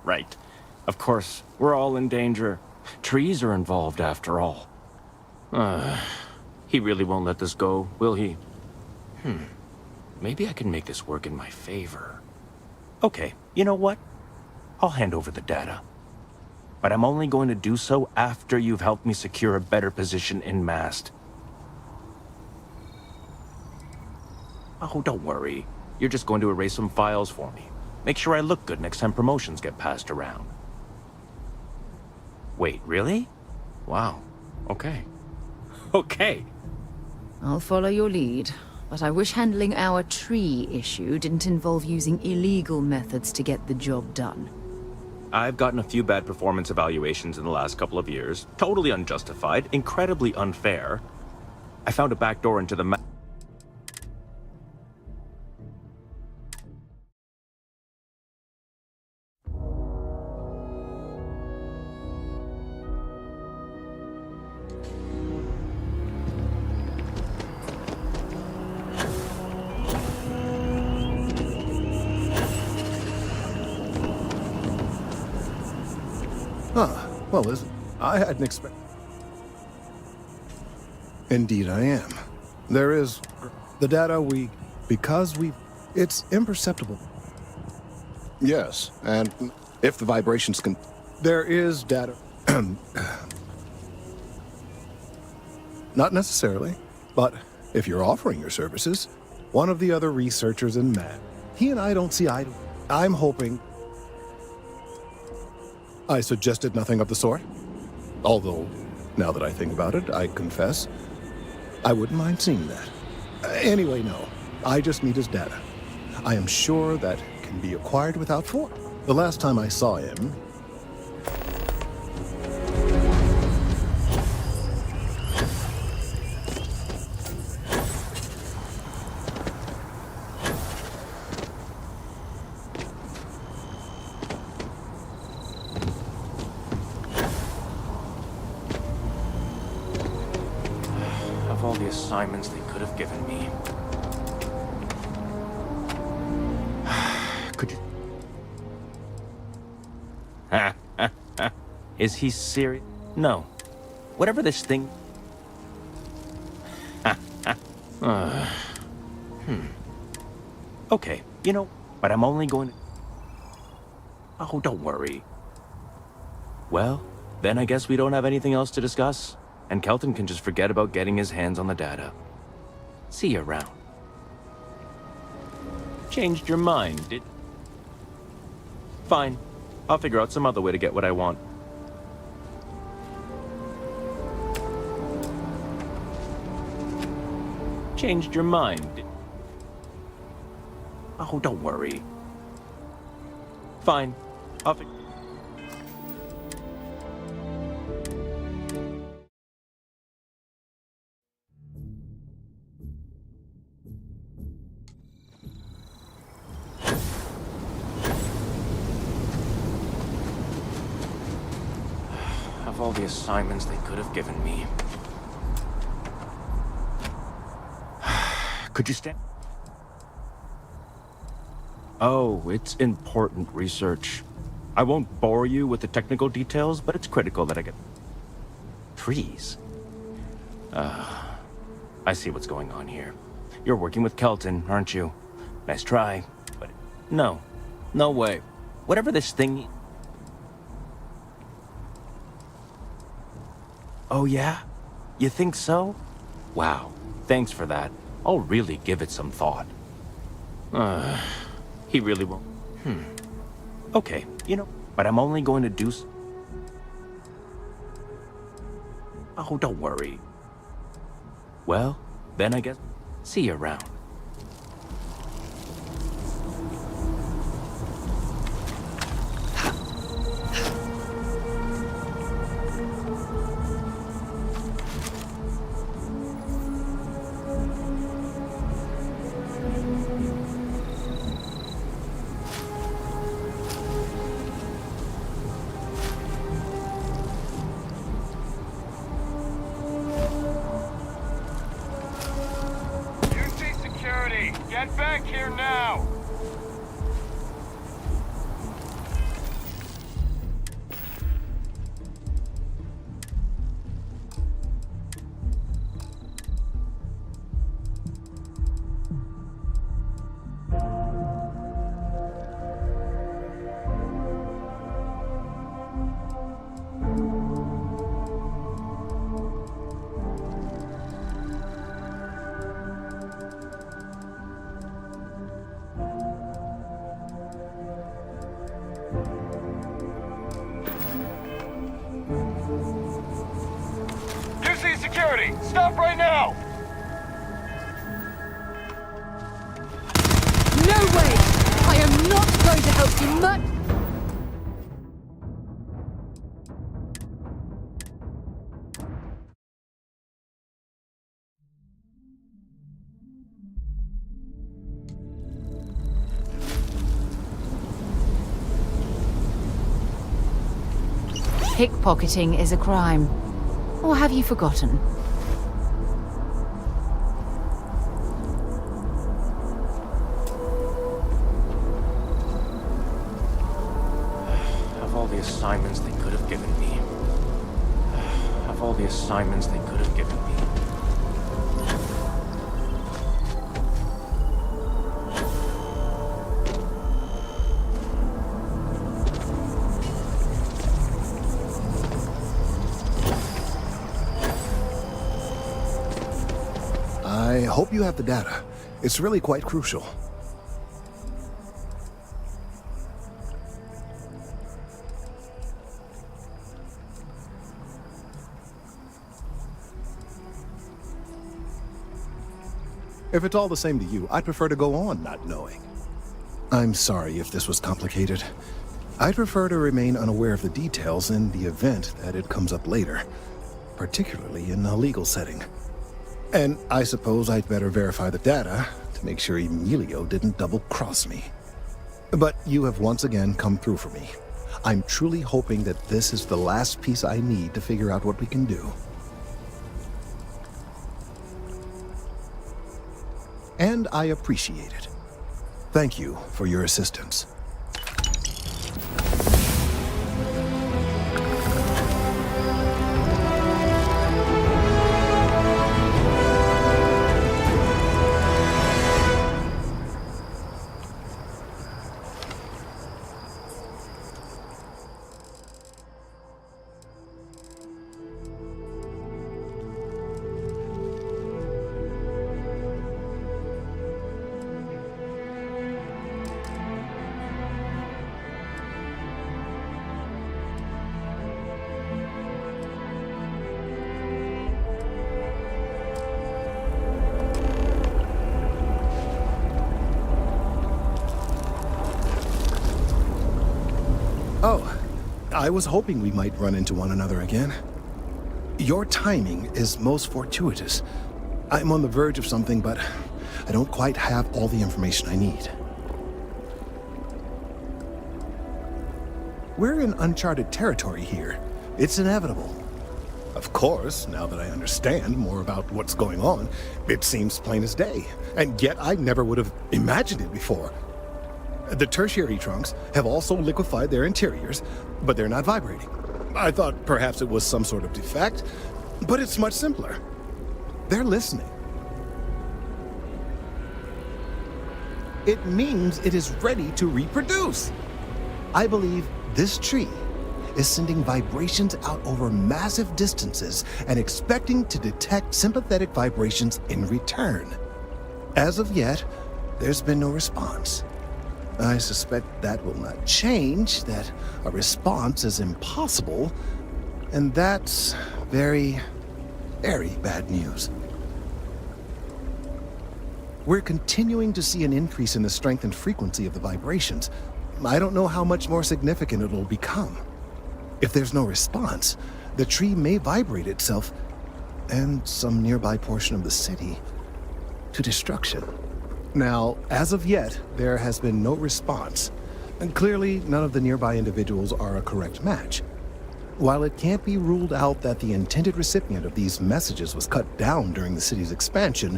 Right. Of course, we're all in danger. Trees are involved after all. He really won't let this go, will he? Maybe I can make this work in my favor. Okay, you know what? I'll hand over the data. But I'm only going to do so after you've helped me secure a better position in Mast. Oh, don't worry. You're just going to erase some files for me. Make sure I look good next time promotions get passed around. Wait, really? Wow. Okay. Okay. I'll follow your lead, but I wish handling our tree issue didn't involve using illegal methods to get the job done. I've gotten a few bad performance evaluations in the last couple of years. Totally unjustified, incredibly unfair. I found a backdoor into the Well, listen, I hadn't expected... Indeed I am. There is... the data because it's imperceptible. Yes, and if the vibrations can... There is data... Not necessarily, but if you're offering your services, one of the other researchers in Matt, he and I don't see eye to... I'm hoping... I suggested nothing of the sort. Although, now that I think about it, I confess, I wouldn't mind seeing that. Anyway, no. I just need his data. I am sure that can be acquired without force. The last time I saw him... all the assignments they could have given me. Could you... Is he serious? No. Whatever this thing... Okay, you know, but I'm only going to... Oh, don't worry. Well, then I guess we don't have anything else to discuss. And Kelton can just forget about getting his hands on the data. See you around. Changed your mind, did... Fine. I'll figure out some other way to get what I want. Changed your mind, did... Oh, don't worry. Fine. I'll figure... all the assignments they could have given me. Could you stand? Oh, it's important research. I won't bore you with the technical details, but it's critical that I get... Trees? I see what's going on here. You're working with Kelton, aren't you? Nice try, but no. No way. Whatever this thing... Oh, yeah? You think so? Wow. Thanks for that. I'll really give it some thought. He really won't. Okay, you know, but I'm only going to do... Oh, don't worry. Well, then I guess... See you around. Get back here now! Security! Stop right now! No way! I am not going to help you much. Pickpocketing is a crime. Or have you forgotten? Of all the assignments they could have given me. Of all the assignments they could have given me. I hope you have the data. It's really quite crucial. If it's all the same to you, I'd prefer to go on not knowing. I'm sorry if this was complicated. I'd prefer to remain unaware of the details in the event that it comes up later, particularly in a legal setting. And I suppose I'd better verify the data to make sure Emilio didn't double-cross me. But you have once again come through for me. I'm truly hoping that this is the last piece I need to figure out what we can do. And I appreciate it. Thank you for your assistance. Oh, I was hoping we might run into one another again. Your timing is most fortuitous. I'm on the verge of something, but I don't quite have all the information I need. We're in uncharted territory here. It's inevitable. Of course, now that I understand more about what's going on, it seems plain as day. And yet I never would have imagined it before. The tertiary trunks have also liquefied their interiors, but they're not vibrating. I thought perhaps it was some sort of defect, but it's much simpler. They're listening. It means it is ready to reproduce. I believe this tree is sending vibrations out over massive distances and expecting to detect sympathetic vibrations in return. As of yet, there's been no response. I suspect that will not change, that a response is impossible, and that's very, very bad news. We're continuing to see an increase in the strength and frequency of the vibrations. I don't know how much more significant it'll become. If there's no response, the tree may vibrate itself and some nearby portion of the city to destruction. Now, as of yet, there has been no response, and clearly none of the nearby individuals are a correct match. While it can't be ruled out that the intended recipient of these messages was cut down during the city's expansion,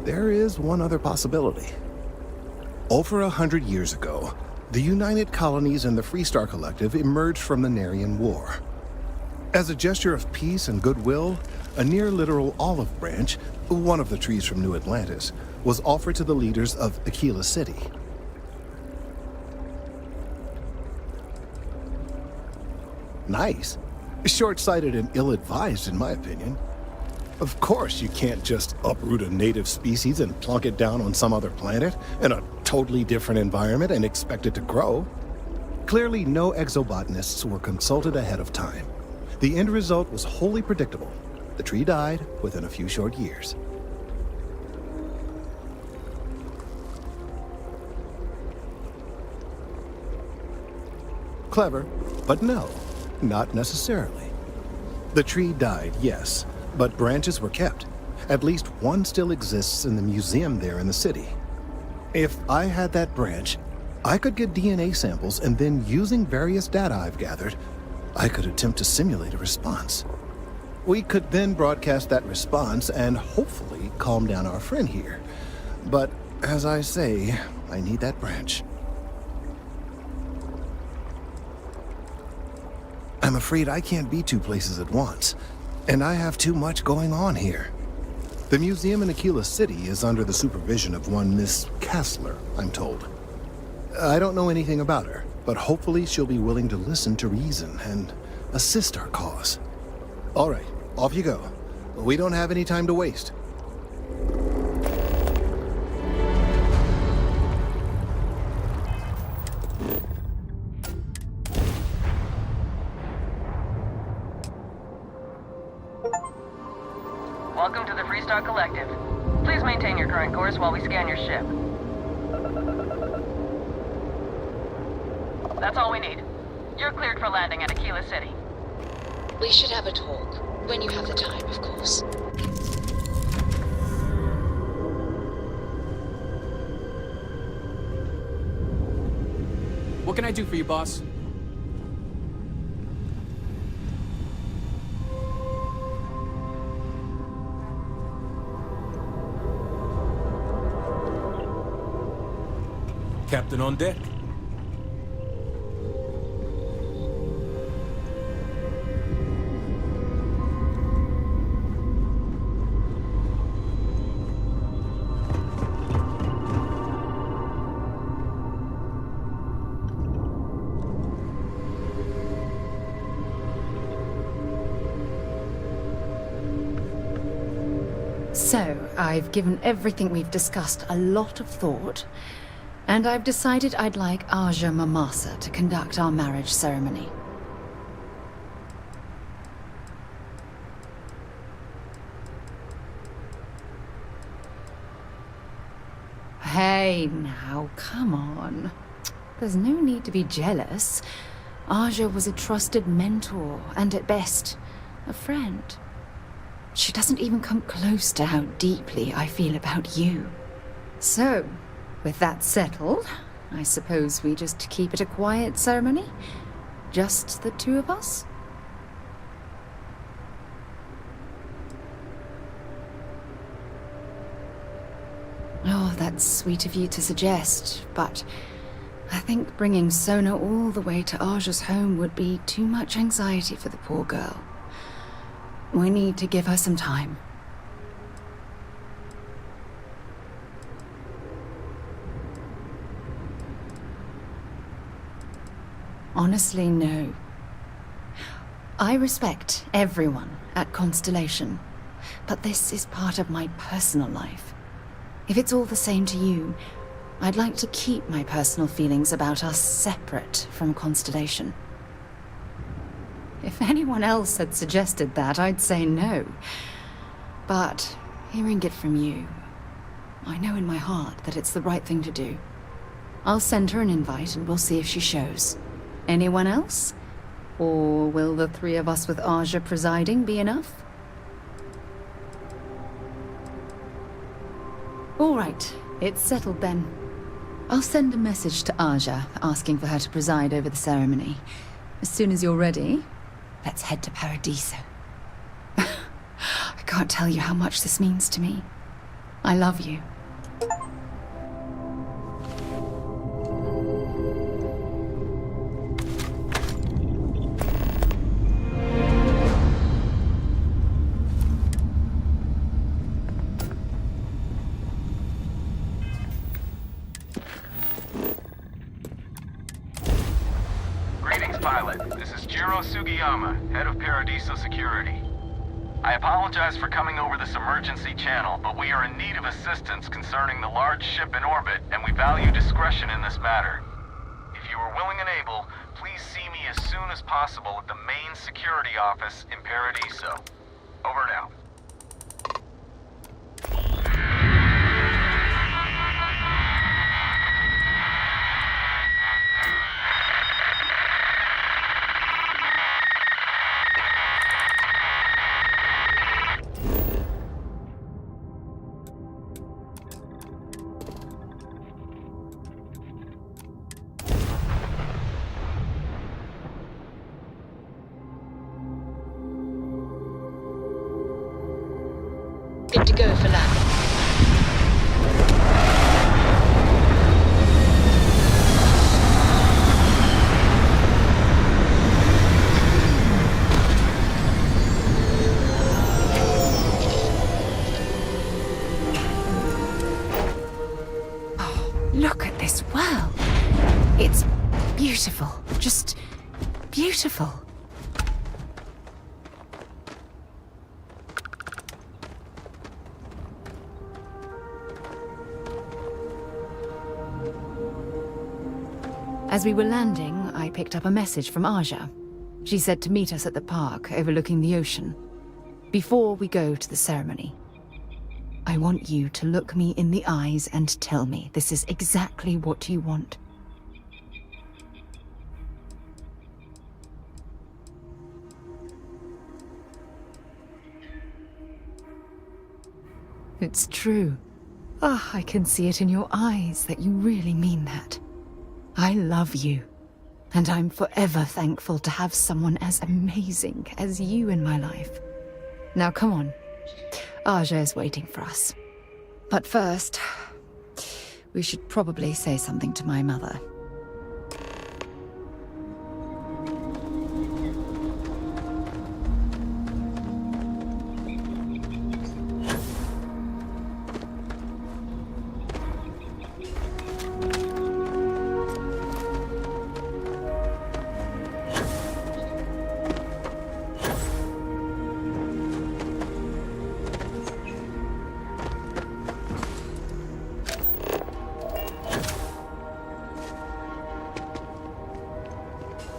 there is one other possibility. Over 100 years ago, the United Colonies and the Freestar Collective emerged from the Narian War. As a gesture of peace and goodwill, a near-literal olive branch, one of the trees from New Atlantis, was offered to the leaders of Aquila City. Nice. Short-sighted and ill-advised, in my opinion. Of course, you can't just uproot a native species and plunk it down on some other planet in a totally different environment and expect it to grow. Clearly, no exobotanists were consulted ahead of time. The end result was wholly predictable. The tree died within a few short years. Clever, but no, not necessarily. The tree died, yes, but branches were kept. At least one still exists in the museum there in the city. If I had that branch, I could get DNA samples, and then using various data I've gathered, I could attempt to simulate a response. We could then broadcast that response and hopefully calm down our friend here. But as I say, I need that branch. I'm afraid I can't be two places at once, and I have too much going on here. The museum in Aquila City is under the supervision of one Miss Kassler, I'm told. I don't know anything about her, but hopefully she'll be willing to listen to reason and assist our cause. All right, off you go. We don't have any time to waste. Welcome to the Freestar Collective. Please maintain your current course while we scan your ship. That's all we need. You're cleared for landing at Aquila City. We should have a talk. When you have the time, of course. What can I do for you, boss? Captain on deck. So, I've given everything we've discussed a lot of thought, and I've decided I'd like Aja Mamasa to conduct our marriage ceremony. Hey, now, come on. There's no need to be jealous. Aja was a trusted mentor, and at best, a friend. She doesn't even come close to how deeply I feel about you. So, with that settled, I suppose we just keep it a quiet ceremony? Just the two of us? Oh, that's sweet of you to suggest, but I think bringing Sona all the way to Aja's home would be too much anxiety for the poor girl. We need to give her some time. Honestly, no. I respect everyone at Constellation, but this is part of my personal life. If it's all the same to you, I'd like to keep my personal feelings about us separate from Constellation. If anyone else had suggested that, I'd say no. But hearing it from you, I know in my heart that it's the right thing to do. I'll send her an invite and we'll see if she shows. Anyone else? Or will the three of us with Aja presiding be enough? All right, it's settled then. I'll send a message to Aja asking for her to preside over the ceremony. As soon as you're ready, let's head to Paradiso. I can't tell you how much this means to me. I love you. Greetings, pilot. This is Jiro Sugiyama, head of Paradiso Security. I apologize for coming over this emergency channel, but we are in need of assistance concerning the large ship in orbit, and we value discretion in this matter. If you are willing and able, please see me as soon as possible at the main security office in Paradiso. Over and out. Good to go for landing. Oh, look at this world. It's beautiful. Just beautiful. As we were landing, I picked up a message from Aja. She said to meet us at the park overlooking the ocean. Before we go to the ceremony, I want you to look me in the eyes and tell me this is exactly what you want. It's true. Ah, I can see it in your eyes that you really mean that. I love you, and I'm forever thankful to have someone as amazing as you in my life. Now come on, Aja is waiting for us. But first, we should probably say something to my mother.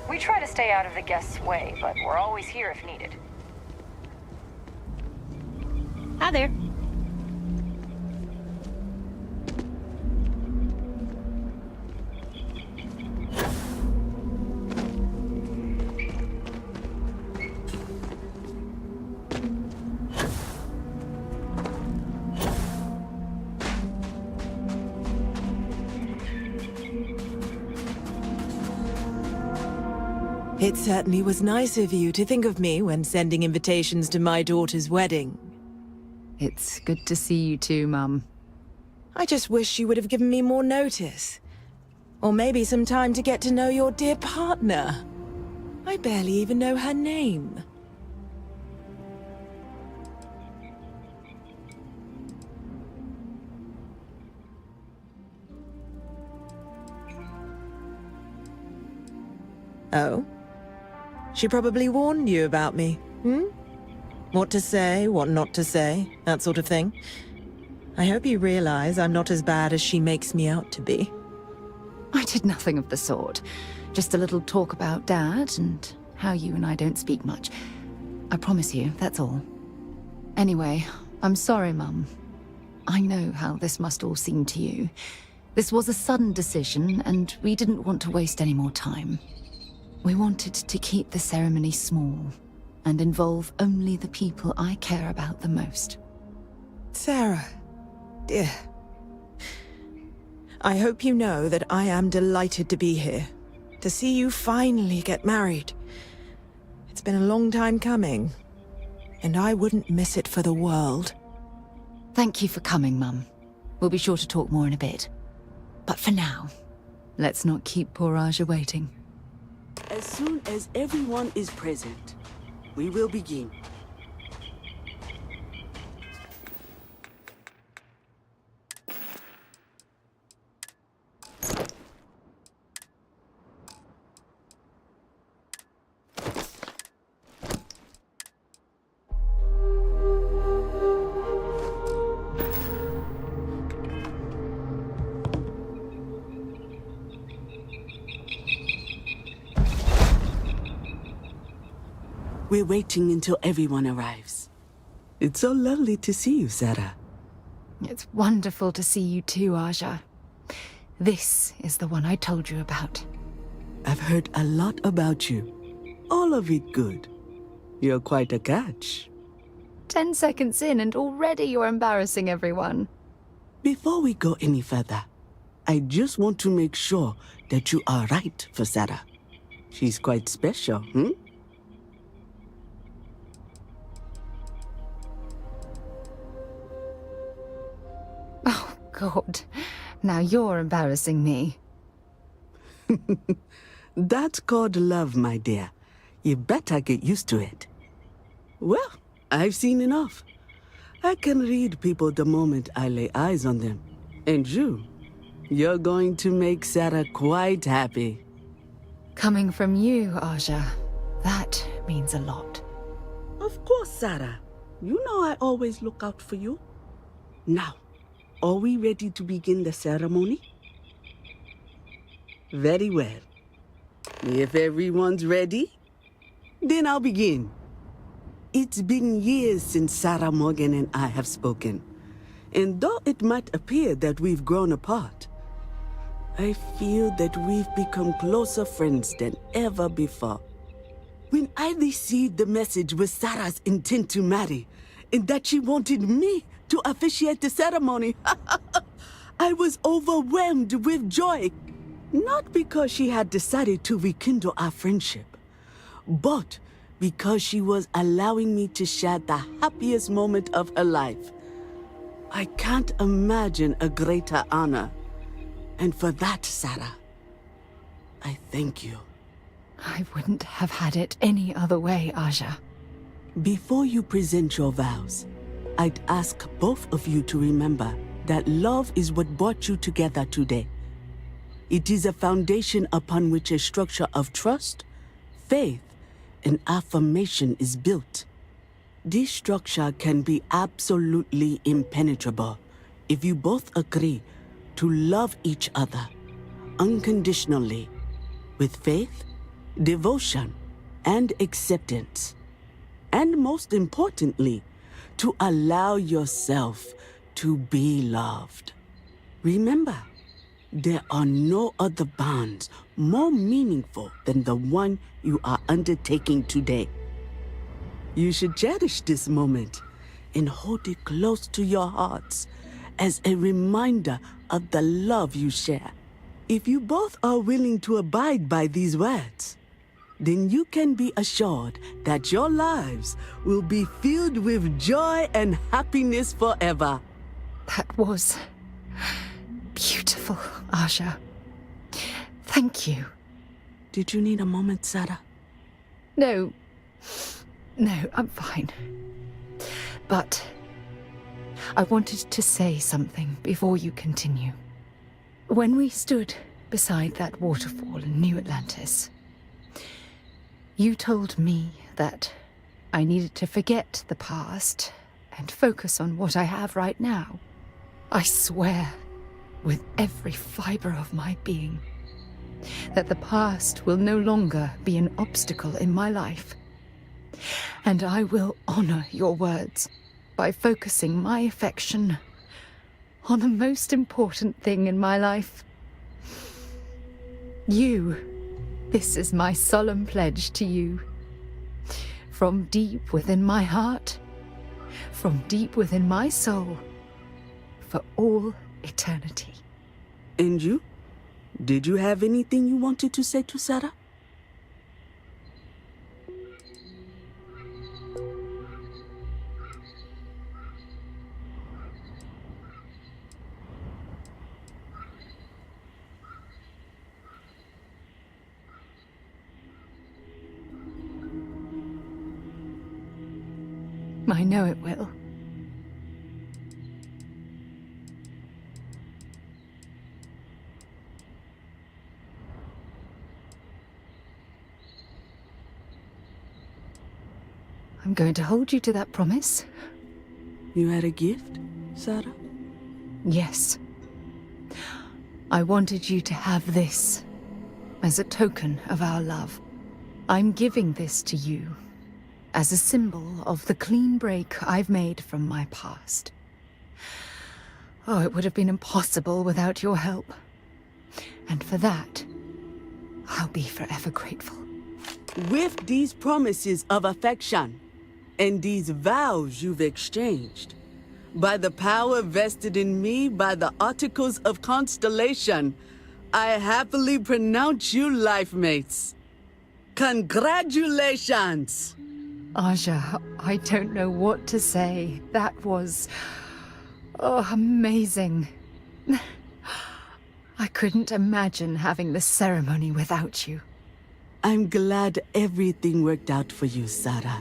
We try to stay out of the guests' way, but we're always here if needed. Hi there. It certainly was nice of you to think of me when sending invitations to my daughter's wedding. It's good to see you too, Mum. I just wish you would have given me more notice. Or maybe some time to get to know your dear partner. I barely even know her name. Oh? She probably warned you about me, hmm? What to say, what not to say, that sort of thing. I hope you realize I'm not as bad as she makes me out to be. I did nothing of the sort. Just a little talk about Dad and how you and I don't speak much. I promise you, that's all. Anyway, I'm sorry, Mum. I know how this must all seem to you. This was a sudden decision, and we didn't want to waste any more time. We wanted to keep the ceremony small and involve only the people I care about the most. Sarah, dear. I hope you know that I am delighted to be here, to see you finally get married. It's been a long time coming, and I wouldn't miss it for the world. Thank you for coming, Mum. We'll be sure to talk more in a bit. But for now, let's not keep poor Aja waiting. As soon as everyone is present, we will begin. We're waiting until everyone arrives. It's so lovely to see you, Sarah. It's wonderful to see you too, Aja. This is the one I told you about. I've heard a lot about you. All of it good. You're quite a catch. 10 seconds in and already you're embarrassing everyone. Before we go any further, I just want to make sure that you are right for Sarah. She's quite special, hmm? Oh, God. Now you're embarrassing me. That's called love, my dear. You better get used to it. Well, I've seen enough. I can read people the moment I lay eyes on them. And you're going to make Sarah quite happy. Coming from you, Aja, that means a lot. Of course, Sarah. You know I always look out for you. Now, are we ready to begin the ceremony? Very well. If everyone's ready, then I'll begin. It's been years since Sarah Morgan and I have spoken. And though it might appear that we've grown apart, I feel that we've become closer friends than ever before. When I received the message with Sarah's intent to marry, and that she wanted me to officiate the ceremony, I was overwhelmed with joy. Not because she had decided to rekindle our friendship, but because she was allowing me to share the happiest moment of her life. I can't imagine a greater honor. And for that, Sarah, I thank you. I wouldn't have had it any other way, Aja. Before you present your vows, I'd ask both of you to remember that love is what brought you together today. It is a foundation upon which a structure of trust, faith, and affirmation is built. This structure can be absolutely impenetrable if you both agree to love each other unconditionally with faith, devotion, and acceptance. And most importantly, to allow yourself to be loved. Remember, there are no other bonds more meaningful than the one you are undertaking today. You should cherish this moment and hold it close to your hearts as a reminder of the love you share. If you both are willing to abide by these words, then you can be assured that your lives will be filled with joy and happiness forever. That was beautiful, Aja. Thank you. Did you need a moment, Sarah? No, I'm fine. But I wanted to say something before you continue. When we stood beside that waterfall in New Atlantis, you told me that I needed to forget the past and focus on what I have right now. I swear, with every fiber of my being, that the past will no longer be an obstacle in my life. And I will honor your words by focusing my affection on the most important thing in my life. You This is my solemn pledge to you. From deep within my heart, from deep within my soul, for all eternity. And you? Did you have anything you wanted to say to Sarah? I know it will. I'm going to hold you to that promise. You had a gift, Sarah? Yes. I wanted you to have this as a token of our love. I'm giving this to you as a symbol of the clean break I've made from my past. Oh, it would have been impossible without your help. And for that, I'll be forever grateful. With these promises of affection and these vows you've exchanged, by the power vested in me by the Articles of Constellation, I happily pronounce you life mates. Congratulations! Aja, I don't know what to say. That was... oh, amazing. I couldn't imagine having the ceremony without you. I'm glad everything worked out for you, Sarah.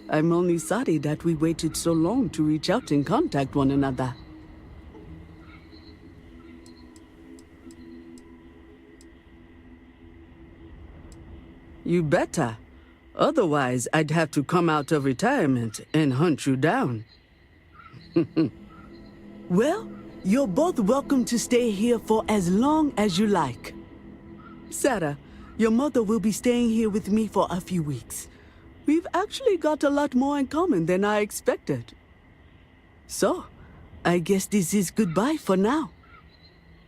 I'm only sorry that we waited so long to reach out and contact one another. You better. Otherwise, I'd have to come out of retirement and hunt you down. Well, you're both welcome to stay here for as long as you like. Sarah, your mother will be staying here with me for a few weeks. We've actually got a lot more in common than I expected. So, I guess this is goodbye for now.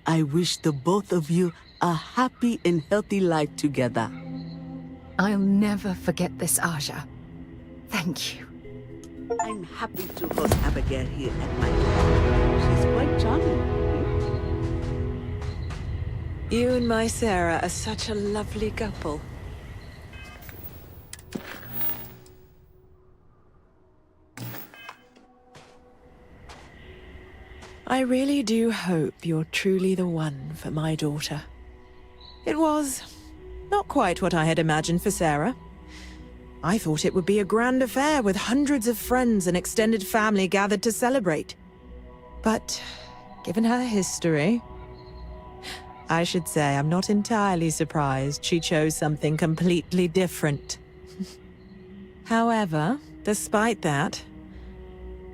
I wish the both of you a happy and healthy life together. I'll never forget this, Aja. Thank you. I'm happy to host Abigail here at my home. She's quite charming. You and my Sarah are such a lovely couple. I really do hope you're truly the one for my daughter. It was not quite what I had imagined for Sarah. I thought it would be a grand affair with hundreds of friends and extended family gathered to celebrate. But given her history, I should say I'm not entirely surprised she chose something completely different. However, despite that,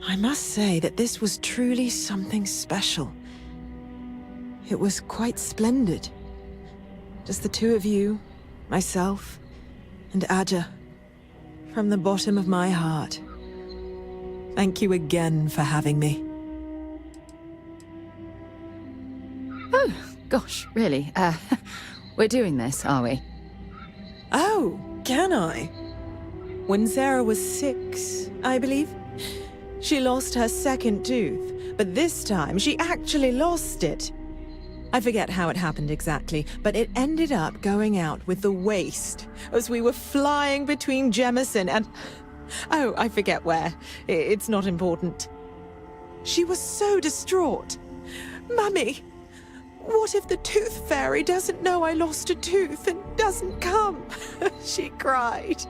I must say that this was truly something special. It was quite splendid. Just the two of you, myself, and Aja. From the bottom of my heart. Thank you again for having me. Oh, gosh, really? We're doing this, are we? Oh, can I? When Sarah was 6, I believe, she lost her second tooth, but this time she actually lost it. I forget how it happened exactly, but it ended up going out with the waste as we were flying between Jemison and... oh, I forget where. It's not important. She was so distraught. Mummy, what if the tooth fairy doesn't know I lost a tooth and doesn't come? She cried.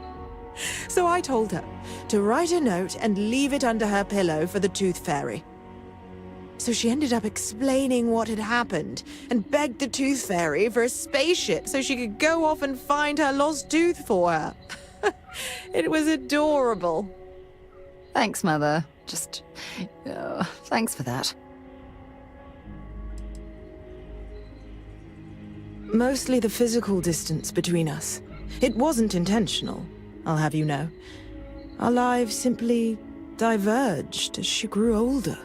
So I told her to write a note and leave it under her pillow for the tooth fairy. So she ended up explaining what had happened and begged the tooth fairy for a spaceship so she could go off and find her lost tooth for her. It was adorable. Thanks, Mother. Thanks for that. Mostly the physical distance between us. It wasn't intentional, I'll have you know. Our lives simply diverged as she grew older.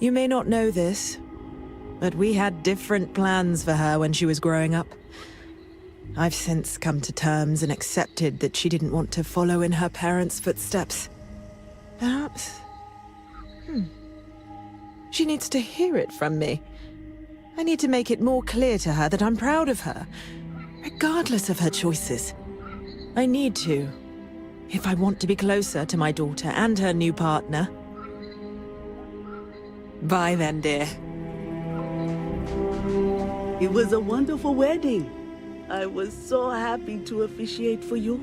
You may not know this, but we had different plans for her when she was growing up. I've since come to terms and accepted that she didn't want to follow in her parents' footsteps. Perhaps... She needs to hear it from me. I need to make it more clear to her that I'm proud of her, regardless of her choices. I need to, if I want to be closer to my daughter and her new partner. Bye then, dear. It was a wonderful wedding. I was so happy to officiate for you.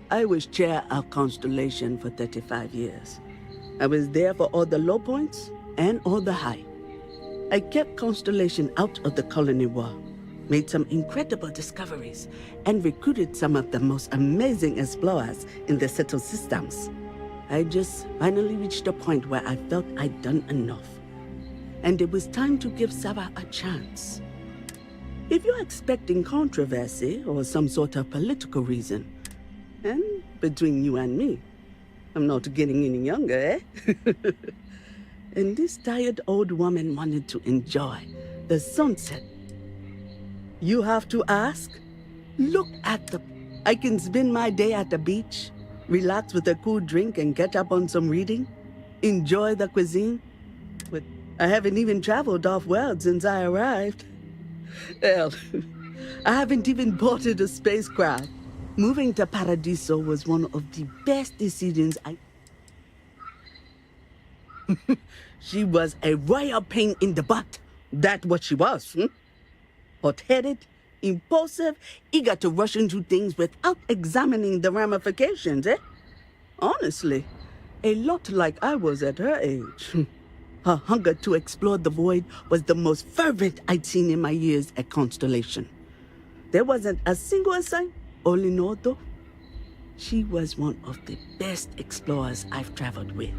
I was chair of Constellation for 35 years. I was there for all the low points and all the high. I kept Constellation out of the colony war, made some incredible discoveries, and recruited some of the most amazing explorers in the settled systems. I just finally reached a point where I felt I'd done enough. And it was time to give Sarah a chance. If you're expecting controversy or some sort of political reason, and between you and me, I'm not getting any younger, eh? And this tired old woman wanted to enjoy the sunset. You have to ask? Look at the... I can spend my day at the beach, relax with a cool drink and catch up on some reading, enjoy the cuisine. But I haven't even traveled off-world since I arrived. Hell, I haven't even boarded a spacecraft. Moving to Paradiso was one of the best decisions I... She was a royal pain in the butt. That's what she was, Hot-headed, impulsive, eager to rush into things without examining the ramifications, eh? Honestly, a lot like I was at her age. Her hunger to explore the void was the most fervent I'd seen in my years at Constellation. There wasn't a single sign. All in all, though, she was one of the best explorers I've traveled with.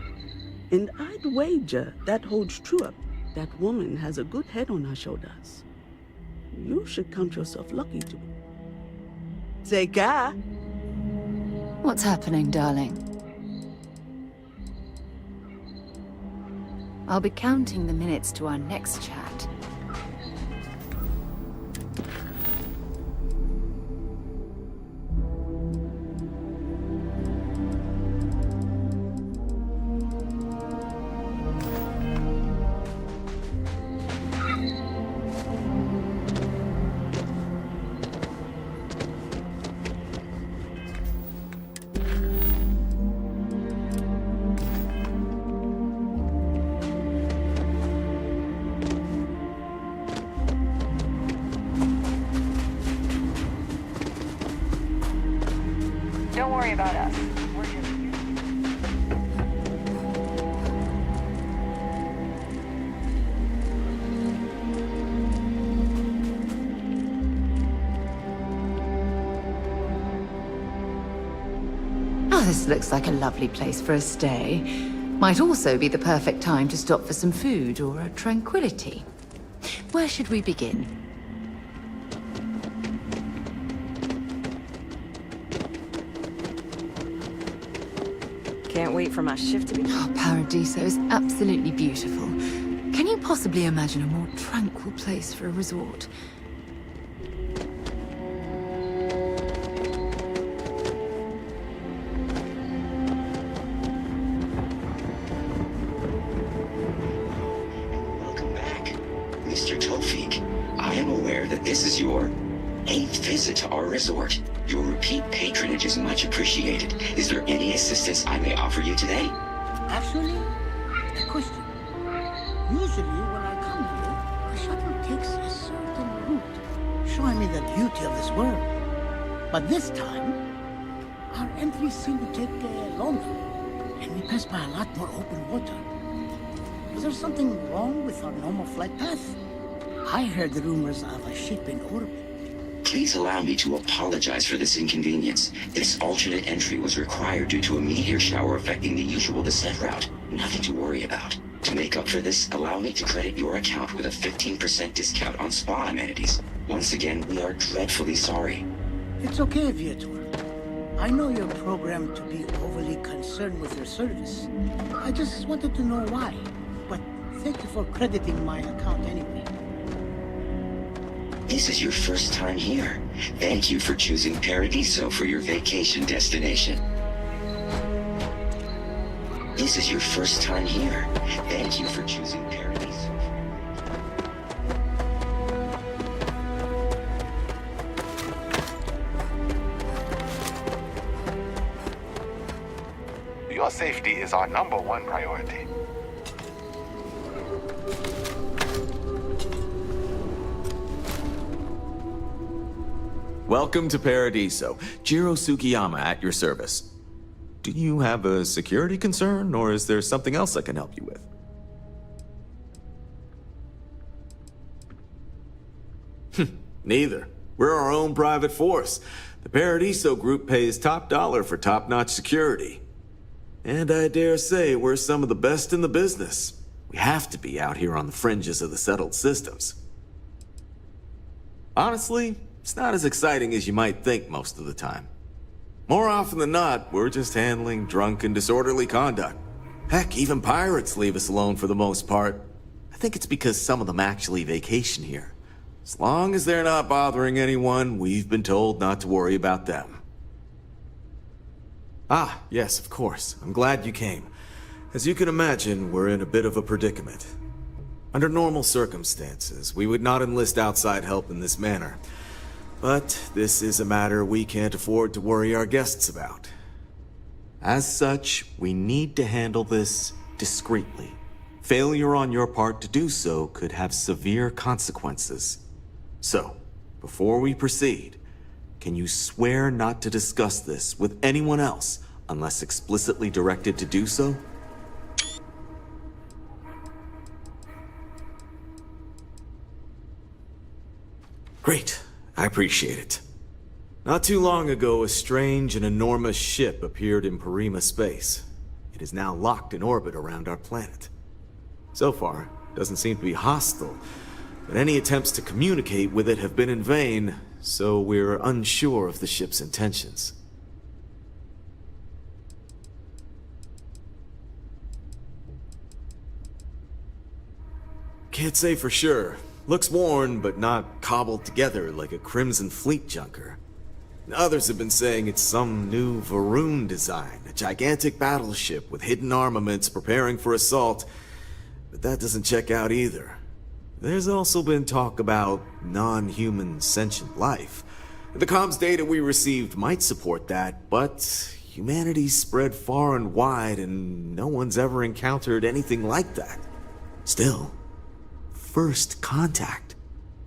And I'd wager that holds true. That woman has a good head on her shoulders. You should count yourself lucky to be. Say, Ka. What's happening, darling? I'll be counting the minutes to our next chat. Don't worry about us. We're just... Oh, this looks like a lovely place for a stay. Might also be the perfect time to stop for some food or a tranquility. Where should we begin? Can't wait for my shift to be... Oh, Paradiso is absolutely beautiful. Can you possibly imagine a more tranquil place for a resort? Welcome back, Mr. Tofik. I am aware that this is your 8th visit to our resort. Your repeat patronage is much appreciated. Is there any assistance I may offer you today? Actually, a question. Usually when I come here, the shuttle takes a certain route, showing me the beauty of this world. But this time, our entries seem to take longer, and we pass by a lot more open water. Is there something wrong with our normal flight path? I heard the rumors of a ship in orbit. Please allow me to apologize for this inconvenience. This alternate entry was required due to a meteor shower affecting the usual descent route. Nothing to worry about. To make up for this, allow me to credit your account with a 15% discount on spa amenities. Once again, we are dreadfully sorry. It's okay, Viator. I know you're programmed to be overly concerned with your service. I just wanted to know why. But thank you for crediting my account anyway. This is your first time here. Thank you for choosing Paradiso for your vacation destination. This is your first time here. Thank you for choosing Paradiso. Your safety is our #1 priority. Welcome to Paradiso. Jiro Sugiyama at your service. Do you have a security concern, or is there something else I can help you with? Neither. We're our own private force. The Paradiso group pays top dollar for top-notch security. And I dare say we're some of the best in the business. We have to be out here on the fringes of the settled systems. Honestly, it's not as exciting as you might think most of the time. More often than not, we're just handling drunk and disorderly conduct. Heck, even pirates leave us alone for the most part. I think it's because some of them actually vacation here. As long as they're not bothering anyone, we've been told not to worry about them. Ah, yes, of course. I'm glad you came. As you can imagine, we're in a bit of a predicament. Under normal circumstances, we would not enlist outside help in this manner. But this is a matter we can't afford to worry our guests about. As such, we need to handle this discreetly. Failure on your part to do so could have severe consequences. So, before we proceed, can you swear not to discuss this with anyone else unless explicitly directed to do so? Great. I appreciate it. Not too long ago, a strange and enormous ship appeared in Parima space. It is now locked in orbit around our planet. So far, it doesn't seem to be hostile, but any attempts to communicate with it have been in vain, so we're unsure of the ship's intentions. Can't say for sure. Looks worn, but not cobbled together like a Crimson Fleet junker. Others have been saying it's some new Varun design, a gigantic battleship with hidden armaments preparing for assault, but that doesn't check out either. There's also been talk about non-human sentient life. The comms data we received might support that, but humanity's spread far and wide and no one's ever encountered anything like that. Still, first contact.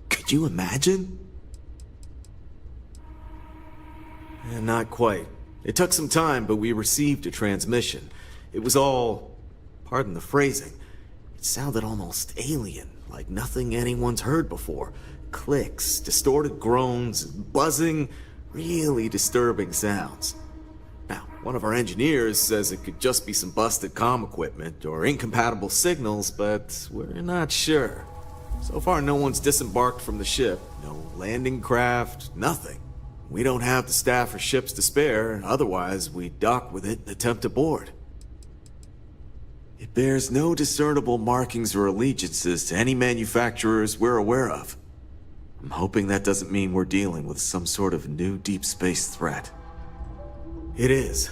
Could you imagine? Not quite. It took some time, but we received a transmission. It was all, pardon the phrasing, it sounded almost alien, like nothing anyone's heard before. Clicks, distorted groans, buzzing, really disturbing sounds. Now, one of our engineers says it could just be some busted comm equipment or incompatible signals, but we're not sure. So far, no one's disembarked from the ship. No landing craft, nothing. We don't have the staff or ships to spare, otherwise we'd dock with it and attempt to board. It bears no discernible markings or allegiances to any manufacturers we're aware of. I'm hoping that doesn't mean we're dealing with some sort of new deep space threat. It is.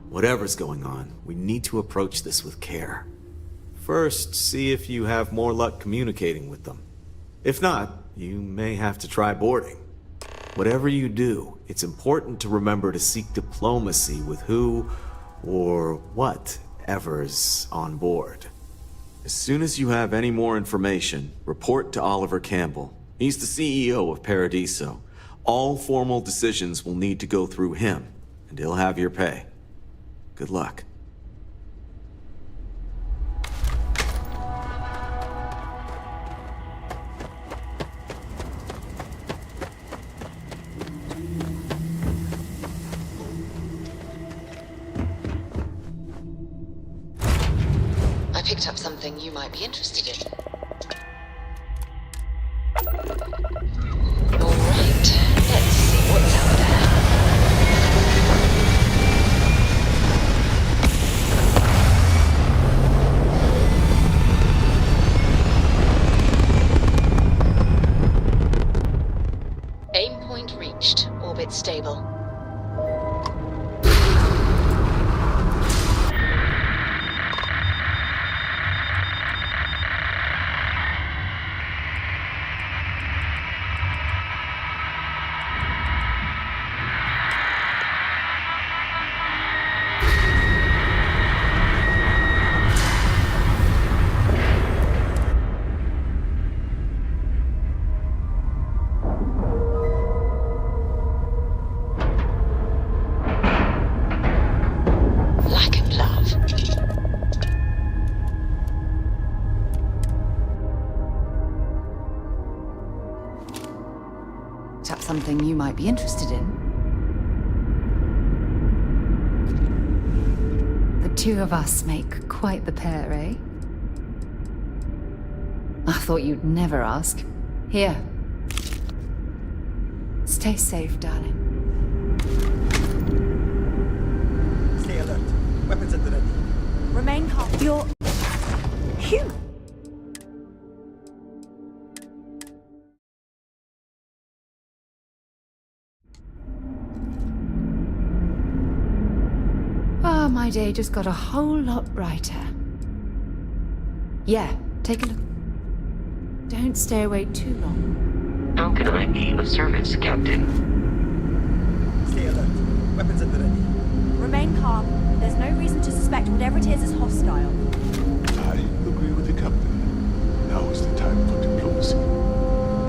Whatever's going on, we need to approach this with care. First, see if you have more luck communicating with them. If not, you may have to try boarding. Whatever you do, it's important to remember to seek diplomacy with who or whatever's on board. As soon as you have any more information, report to Oliver Campbell. He's the CEO of Paradiso. All formal decisions will need to go through him, and he'll have your pay. Good luck. I picked up something you might be interested in. All right, let's see what's out there. stable. Perhaps something you might be interested in. The two of us make quite the pair, eh? I thought you'd never ask. Here. Stay safe, darling. Stay alert. Weapons at the ready. Remain calm. You're... human. Ah, my day just got a whole lot brighter. Yeah, take a look. Don't stay away too long. How can I be of service, Captain? Stay alert. Weapons at the ready. Remain calm. There's no reason to suspect whatever it is hostile. I agree with the captain. Now is the time for diplomacy.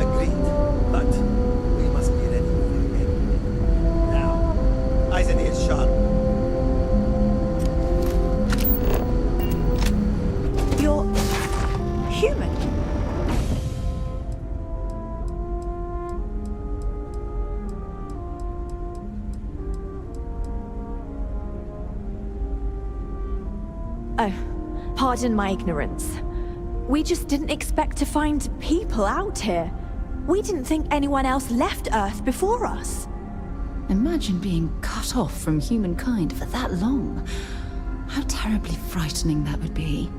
Agreed. But we must be ready for anything. Now, eyes and ears sharp. You're... human. Oh, pardon my ignorance. We just didn't expect to find people out here. We didn't think anyone else left Earth before us. Imagine being cut off from humankind for that long. How terribly frightening that would be.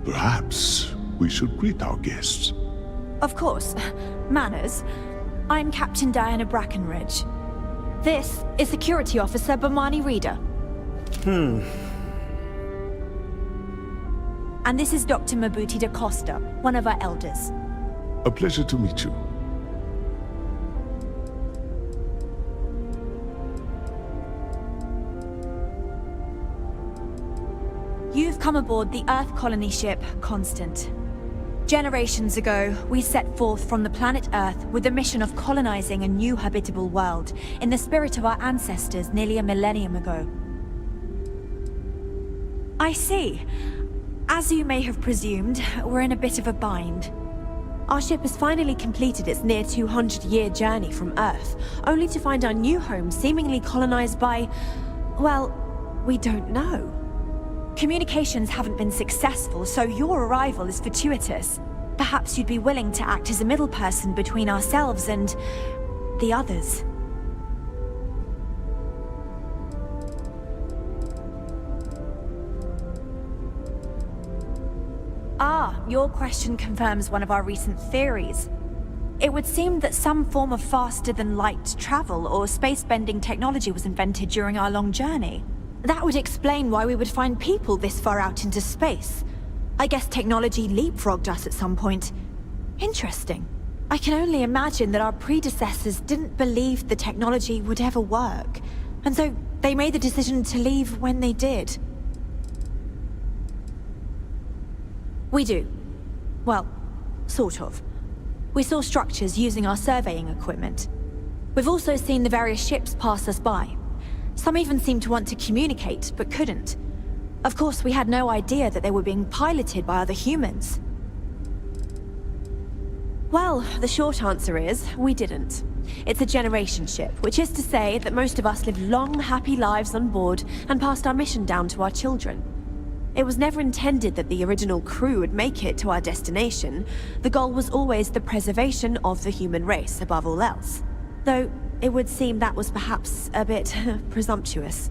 Perhaps we should greet our guests. Of course. Manners. I'm Captain Diana Brackenridge. This is Security Officer Bomani Reader. And this is Dr. Mabuti da Costa, one of our elders. A pleasure to meet you. You've come aboard the Earth colony ship Constant. Generations ago, we set forth from the planet Earth with the mission of colonizing a new habitable world in the spirit of our ancestors nearly a millennium ago. I see. As you may have presumed, we're in a bit of a bind. Our ship has finally completed its near 200-year journey from Earth, only to find our new home seemingly colonized by... well, we don't know. Communications haven't been successful, so your arrival is fortuitous. Perhaps you'd be willing to act as a middle person between ourselves and... the others. Ah, your question confirms one of our recent theories. It would seem that some form of faster-than-light travel or space-bending technology was invented during our long journey. That would explain why we would find people this far out into space. I guess technology leapfrogged us at some point. Interesting. I can only imagine that our predecessors didn't believe the technology would ever work, and so they made the decision to leave when they did. We do. Well, sort of. We saw structures using our surveying equipment. We've also seen the various ships pass us by. Some even seemed to want to communicate, but couldn't. Of course, we had no idea that they were being piloted by other humans. Well, the short answer is, we didn't. It's a generation ship, which is to say that most of us lived long, happy lives on board and passed our mission down to our children. It was never intended that the original crew would make it to our destination. The goal was always the preservation of the human race above all else. Though, it would seem that was perhaps a bit presumptuous.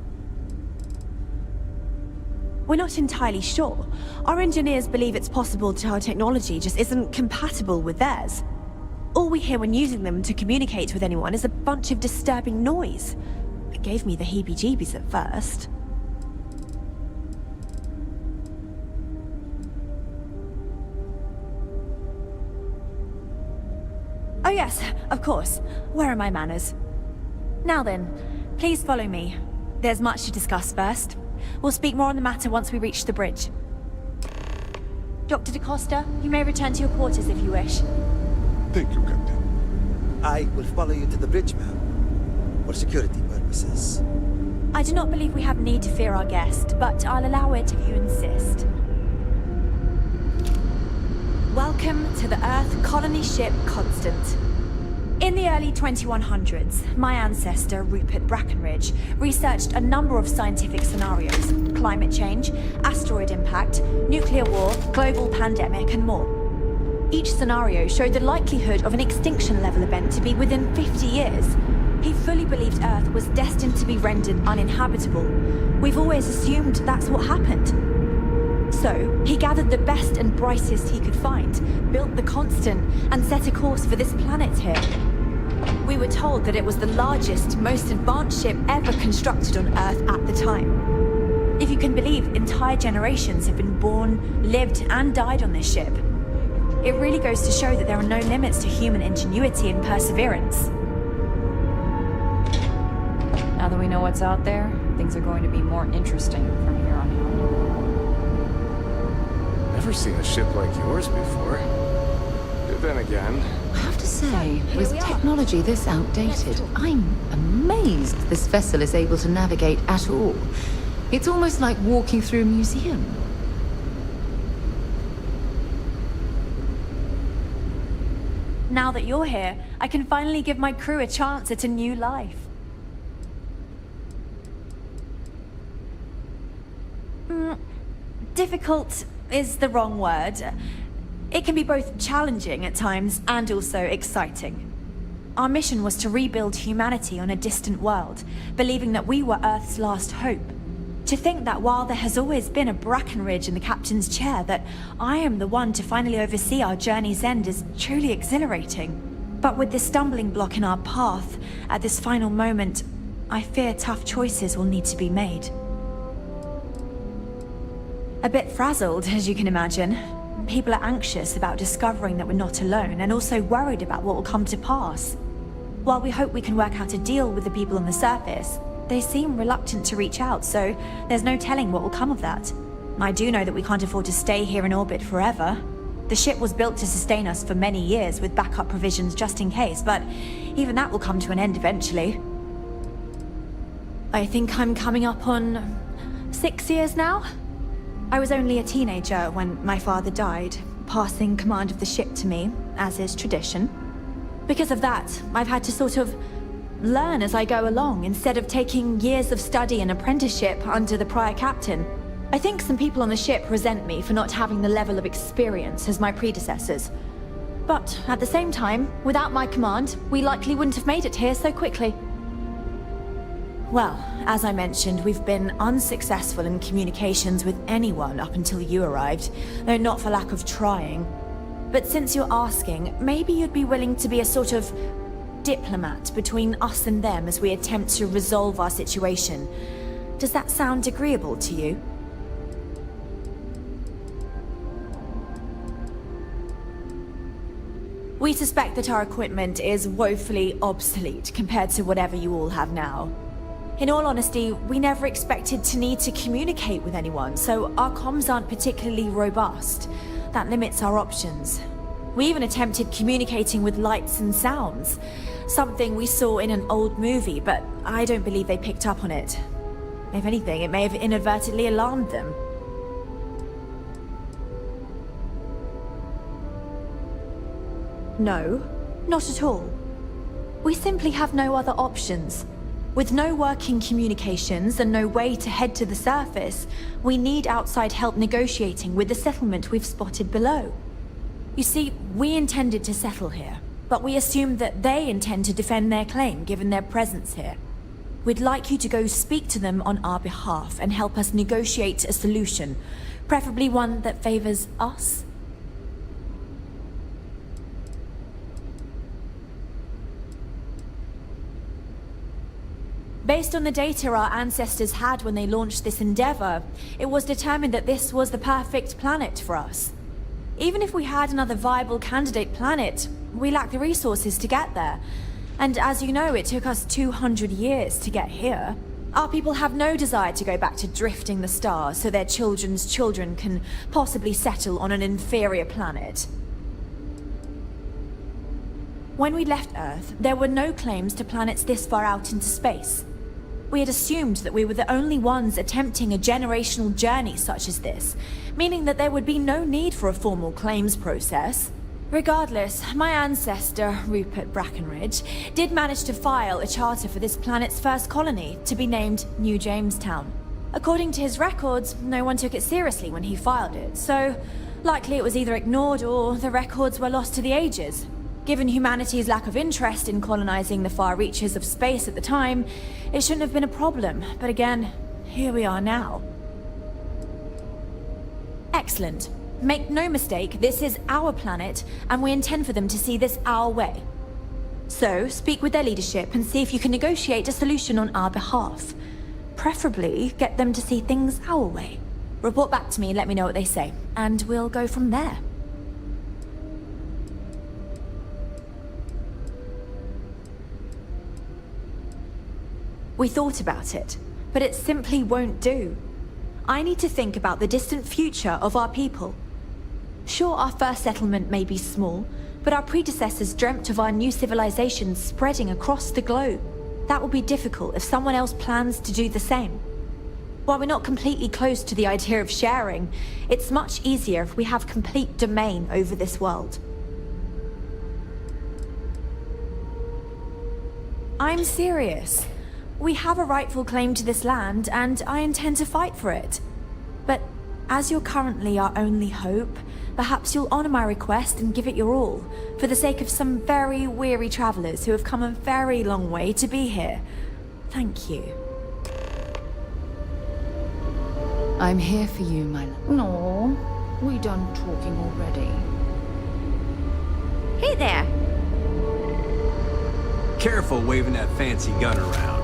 We're not entirely sure. Our engineers believe it's possible that our technology just isn't compatible with theirs. All we hear when using them to communicate with anyone is a bunch of disturbing noise. It gave me the heebie-jeebies at first. Oh yes, of course. Where are my manners? Now then, please follow me. There's much to discuss first. We'll speak more on the matter once we reach the bridge. Dr. DaCosta, you may return to your quarters if you wish. Thank you, Captain. I will follow you to the bridge, ma'am, for security purposes. I do not believe we have need to fear our guest, but I'll allow it if you insist. Welcome to the Earth colony ship Constant. In the early 2100s, my ancestor, Rupert Brackenridge, researched a number of scientific scenarios: climate change, asteroid impact, nuclear war, global pandemic, and more. Each scenario showed the likelihood of an extinction-level event to be within 50 years. He fully believed Earth was destined to be rendered uninhabitable. We've always assumed that's what happened. So, he gathered the best and brightest he could find, built the Constant, and set a course for this planet here. We were told that it was the largest, most advanced ship ever constructed on Earth at the time. If you can believe, entire generations have been born, lived, and died on this ship. It really goes to show that there are no limits to human ingenuity and perseverance. Now that we know what's out there, things are going to be more interesting from here on out. Never seen a ship like yours before. Then again... I have to say, with technology this outdated, I'm amazed this vessel is able to navigate at all. It's almost like walking through a museum. Now that you're here, I can finally give my crew a chance at a new life. Difficult is the wrong word. It can be both challenging at times and also exciting. Our mission was to rebuild humanity on a distant world, believing that we were Earth's last hope. To think that while there has always been a Brackenridge in the captain's chair, that I am the one to finally oversee our journey's end is truly exhilarating. But with this stumbling block in our path, at this final moment, I fear tough choices will need to be made. A bit frazzled, as you can imagine. People are anxious about discovering that we're not alone, and also worried about what will come to pass. While we hope we can work out a deal with the people on the surface, they seem reluctant to reach out, so there's no telling what will come of that. I do know that we can't afford to stay here in orbit forever. The ship was built to sustain us for many years with backup provisions just in case, but even that will come to an end eventually. I think I'm coming up on 6 years now? I was only a teenager when my father died, passing command of the ship to me, as is tradition. Because of that, I've had to sort of learn as I go along, instead of taking years of study and apprenticeship under the prior captain. I think some people on the ship resent me for not having the level of experience as my predecessors. But at the same time, without my command, we likely wouldn't have made it here so quickly. Well, as I mentioned, we've been unsuccessful in communications with anyone up until you arrived, though not for lack of trying. But since you're asking, maybe you'd be willing to be a sort of diplomat between us and them as we attempt to resolve our situation. Does that sound agreeable to you? We suspect that our equipment is woefully obsolete compared to whatever you all have now. In all honesty, we never expected to need to communicate with anyone, so our comms aren't particularly robust. That limits our options. We even attempted communicating with lights and sounds, something we saw in an old movie, but I don't believe they picked up on it. If anything, it may have inadvertently alarmed them. No, not at all. We simply have no other options. With no working communications and no way to head to the surface, we need outside help negotiating with the settlement we've spotted below. You see, we intended to settle here, but we assumed that they intend to defend their claim given their presence here. We'd like you to go speak to them on our behalf and help us negotiate a solution, preferably one that favors us. Based on the data our ancestors had when they launched this endeavor, it was determined that this was the perfect planet for us. Even if we had another viable candidate planet, we lack the resources to get there. And as you know, it took us 200 years to get here. Our people have no desire to go back to drifting the stars so their children's children can possibly settle on an inferior planet. When we left Earth, there were no claims to planets this far out into space. We had assumed that we were the only ones attempting a generational journey such as this, meaning that there would be no need for a formal claims process. Regardless, my ancestor, Rupert Brackenridge, did manage to file a charter for this planet's first colony, to be named New Jamestown. According to his records, no one took it seriously when he filed it, so likely it was either ignored or the records were lost to the ages. Given humanity's lack of interest in colonizing the far reaches of space at the time, it shouldn't have been a problem, but again, here we are now. Excellent. Make no mistake, this is our planet, and we intend for them to see this our way. So, speak with their leadership and see if you can negotiate a solution on our behalf. Preferably, get them to see things our way. Report back to me and let me know what they say, and we'll go from there. We thought about it, but it simply won't do. I need to think about the distant future of our people. Sure, our first settlement may be small, but our predecessors dreamt of our new civilization spreading across the globe. That will be difficult if someone else plans to do the same. While we're not completely close to the idea of sharing, it's much easier if we have complete domain over this world. I'm serious. We have a rightful claim to this land, and I intend to fight for it. But as you're currently our only hope, perhaps you'll honor my request and give it your all, for the sake of some very weary travelers who have come a very long way to be here. Thank you. I'm here for you, my love. No, we done talking already. Hey there. Careful waving that fancy gun around.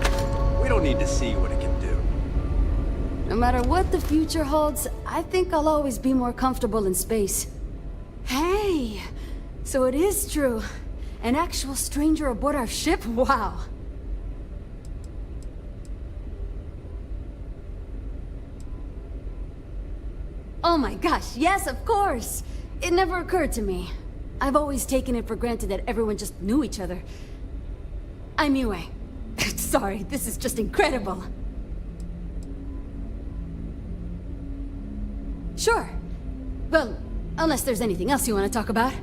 We don't need to see what it can do. No matter what the future holds, I think I'll always be more comfortable in space. Hey! So it is true. An actual stranger aboard our ship? Wow. Oh my gosh, yes, of course! It never occurred to me. I've always taken it for granted that everyone just knew each other. I'm Yue. Sorry, this is just incredible. Sure. Well, unless there's anything else you want to talk about.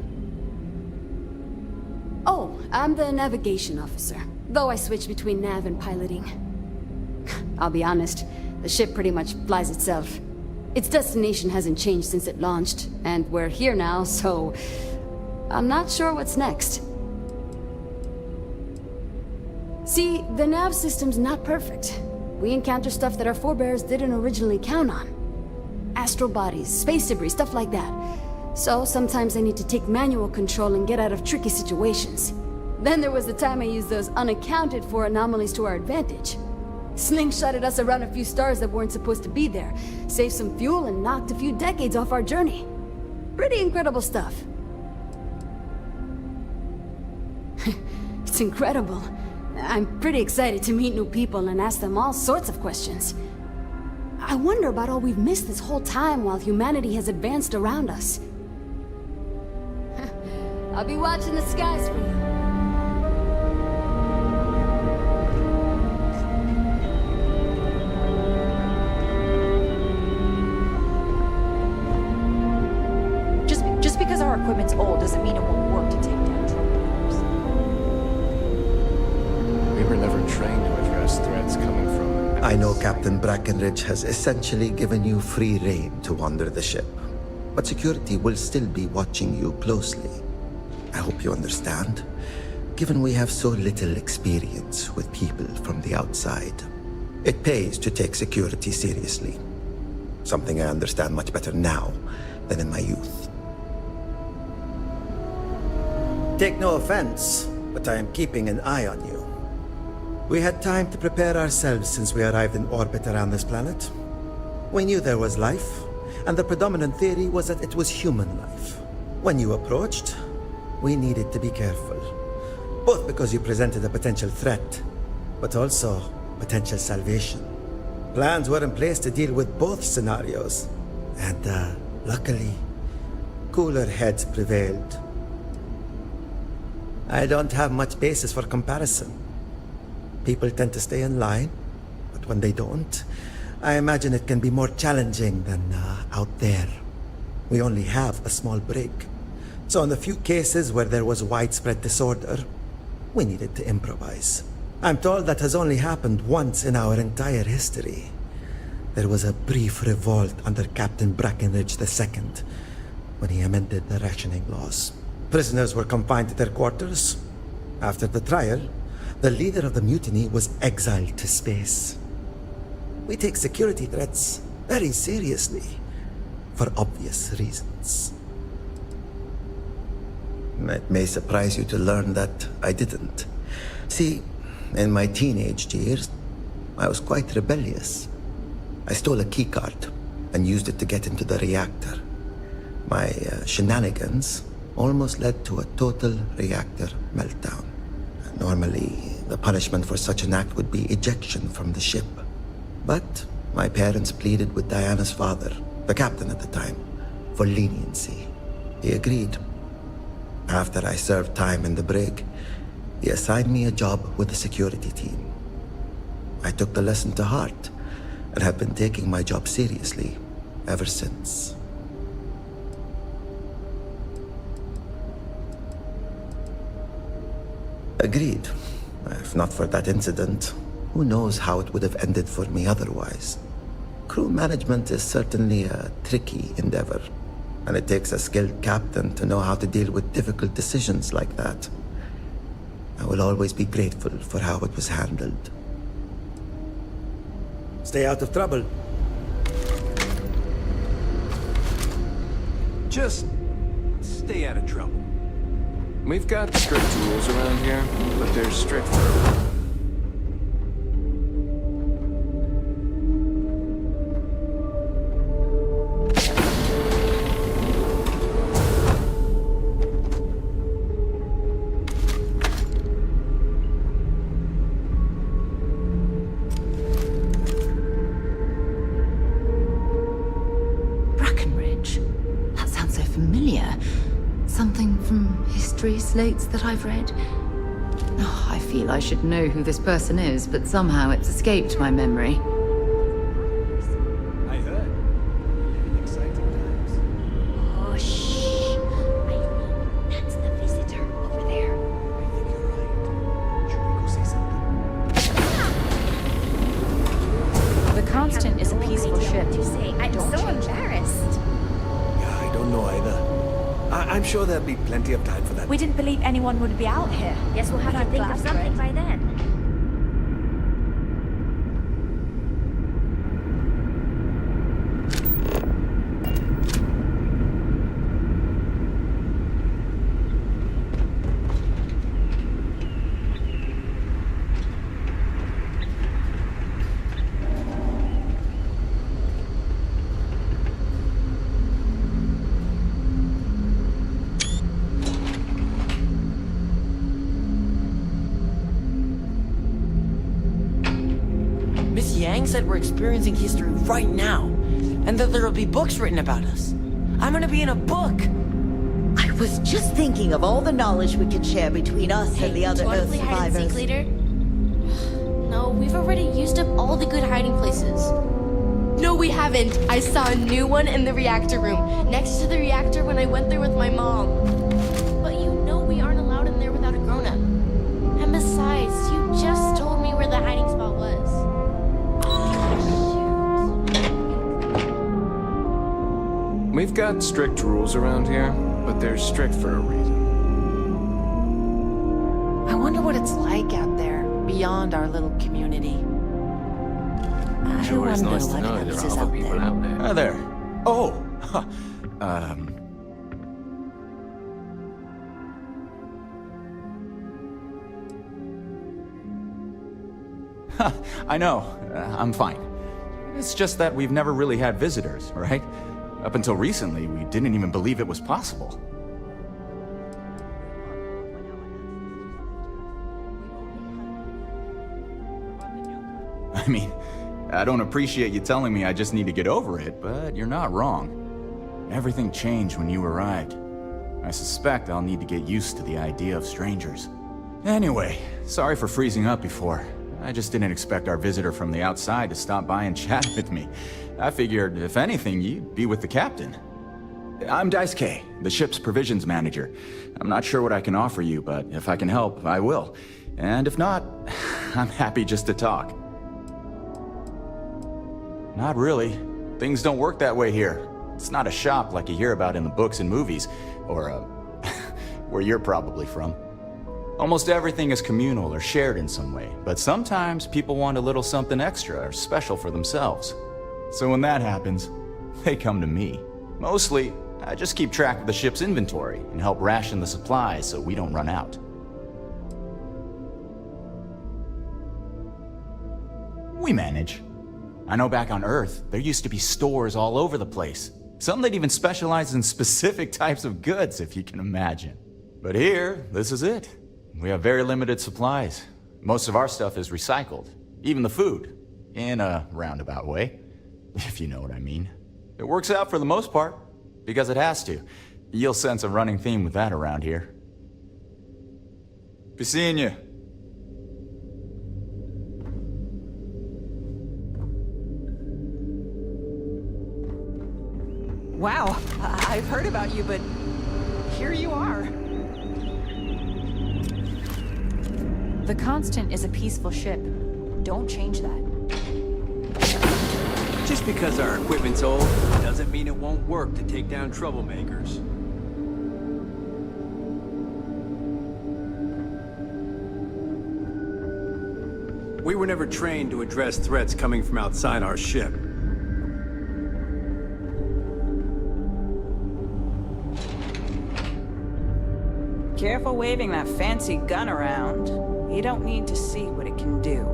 Oh, I'm the navigation officer, though I switch between nav and piloting. I'll be honest, the ship pretty much flies itself. Its destination hasn't changed since it launched, and we're here now, so I'm not sure what's next. See, the nav system's not perfect. We encounter stuff that our forebears didn't originally count on. Astral bodies, space debris, stuff like that. So sometimes I need to take manual control and get out of tricky situations. Then there was the time I used those unaccounted for anomalies to our advantage. Slingshotted us around a few stars that weren't supposed to be there, saved some fuel and knocked a few decades off our journey. Pretty incredible stuff. It's incredible. I'm pretty excited to meet new people and ask them all sorts of questions. I wonder about all we've missed this whole time while humanity has advanced around us. I'll be watching the skies for you. Just because our equipment's old doesn't mean it won't work to take down troopers. We were never trained to address threats coming from... I know Captain Brackenridge has essentially given you free rein to wander the ship, but security will still be watching you closely. I hope you understand, given we have so little experience with people from the outside. It pays to take security seriously, something I understand much better now than in my youth. Take no offense, but I am keeping an eye on you. We had time to prepare ourselves since we arrived in orbit around this planet. We knew there was life, and the predominant theory was that it was human life. When you approached, we needed to be careful. Both because you presented a potential threat, but also potential salvation. Plans were in place to deal with both scenarios, and luckily, cooler heads prevailed. I don't have much basis for comparison. People tend to stay in line, but when they don't, I imagine it can be more challenging than out there. We only have a small break. So in the few cases where there was widespread disorder, we needed to improvise. I'm told that has only happened once in our entire history. There was a brief revolt under Captain Breckenridge II when he amended the rationing laws. Prisoners were confined to their quarters. After the trial, the leader of the mutiny was exiled to space. We take security threats very seriously, for obvious reasons. It may surprise you to learn that I didn't. See, in my teenage years, I was quite rebellious. I stole a keycard and used it to get into the reactor. My shenanigans almost led to a total reactor meltdown. Normally, the punishment for such an act would be ejection from the ship. But my parents pleaded with Diana's father, the captain at the time, for leniency. He agreed. After I served time in the brig, he assigned me a job with the security team. I took the lesson to heart and have been taking my job seriously ever since. Agreed. If not for that incident, who knows how it would have ended for me otherwise. Crew management is certainly a tricky endeavor, and it takes a skilled captain to know how to deal with difficult decisions like that. I will always be grateful for how it was handled. Stay out of trouble. Just stay out of trouble. We've got strict rules around here, but they're strict for slates that I've read. Oh, I feel I should know who this person is, but somehow it's escaped my memory. I heard. Living exciting times. Oh, shh. I think that's the visitor over there. I think you're right. Should we go say something? The Constant is a peaceful ship. I'm so embarrassed. Yeah, I don't know either. I'm sure there'll be plenty of time for that. We didn't believe anyone would be out here. Guess we'll have to think of something by then. Said we're experiencing history right now, and that there'll be books written about us. I'm gonna be in a book. I was just thinking of all the knowledge we could share between us and the other Earth hide and survivors. seek later? No, we've already used up all the good hiding places. No, we haven't. I saw a new one in the reactor room, next to the reactor when I went there with my mom. But you know we aren't allowed in there without a grown-up. And besides, you just told me where the hiding spot was. We've got strict rules around here, but they're strict for a reason. I wonder what it's like out there, beyond our little community. I Sure, it's wonder nice to what know else there are is other out people there. out there. Hi there. Oh, I know. I'm fine. It's just that we've never really had visitors, right? Up until recently, we didn't even believe it was possible. I mean, I don't appreciate you telling me I just need to get over it, but you're not wrong. Everything changed when you arrived. I suspect I'll need to get used to the idea of strangers. Anyway, sorry for freezing up before. I just didn't expect our visitor from the outside to stop by and chat with me. I figured, if anything, you'd be with the captain. I'm Daisuke, the ship's provisions manager. I'm not sure what I can offer you, but if I can help, I will. And if not, I'm happy just to talk. Not really. Things don't work that way here. It's not a shop like you hear about in the books and movies, or, where you're probably from. Almost everything is communal or shared in some way, but sometimes people want a little something extra or special for themselves. So when that happens, they come to me. Mostly, I just keep track of the ship's inventory and help ration the supplies so we don't run out. We manage. I know back on Earth, there used to be stores all over the place. Some that even specialize in specific types of goods, if you can imagine. But here, this is it. We have very limited supplies. Most of our stuff is recycled. Even the food. In a roundabout way, if you know what I mean. It works out for the most part, because it has to. You'll sense a running theme with that around here. Be seeing you. Wow, I've heard about you, but here you are. The Constant is a peaceful ship. Don't change that. Just because our equipment's old doesn't mean it won't work to take down troublemakers. We were never trained to address threats coming from outside our ship. Careful waving that fancy gun around. You don't need to see what it can do.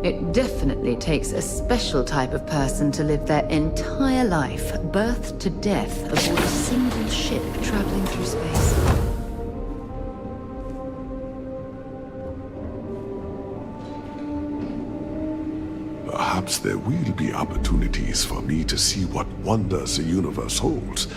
It definitely takes a special type of person to live their entire life, birth to death, aboard a single ship traveling through space. Perhaps there will be opportunities for me to see what wonders the universe holds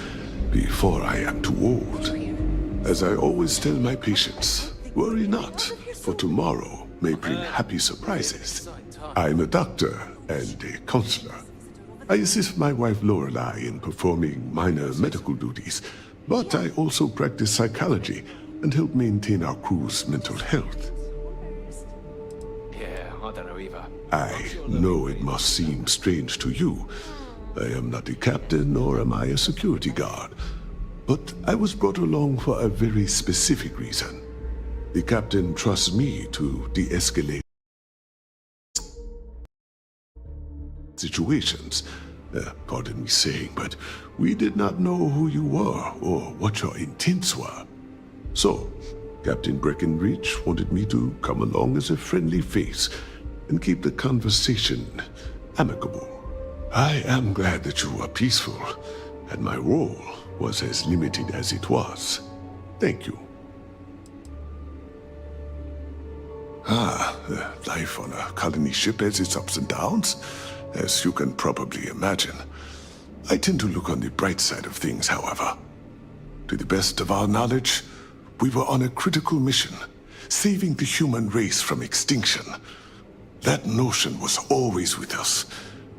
before I am too old. As I always tell my patients, worry not, for tomorrow may bring happy surprises. I'm a doctor and a counselor. I assist my wife Lorelei in performing minor medical duties, but I also practice psychology and help maintain our crew's mental health. I know it must seem strange to you. I am not a captain, nor am I a security guard. But I was brought along for a very specific reason. The captain trusts me to de-escalate situations. Pardon me saying, but we did not know who you were or what your intents were. So, Captain Breckenridge wanted me to come along as a friendly face and keep the conversation amicable. I am glad that you were peaceful, and my role was as limited as it was. Thank you. Life on a colony ship has its ups and downs, as you can probably imagine. I tend to look on the bright side of things, however. To the best of our knowledge, we were on a critical mission, saving the human race from extinction. That notion was always with us,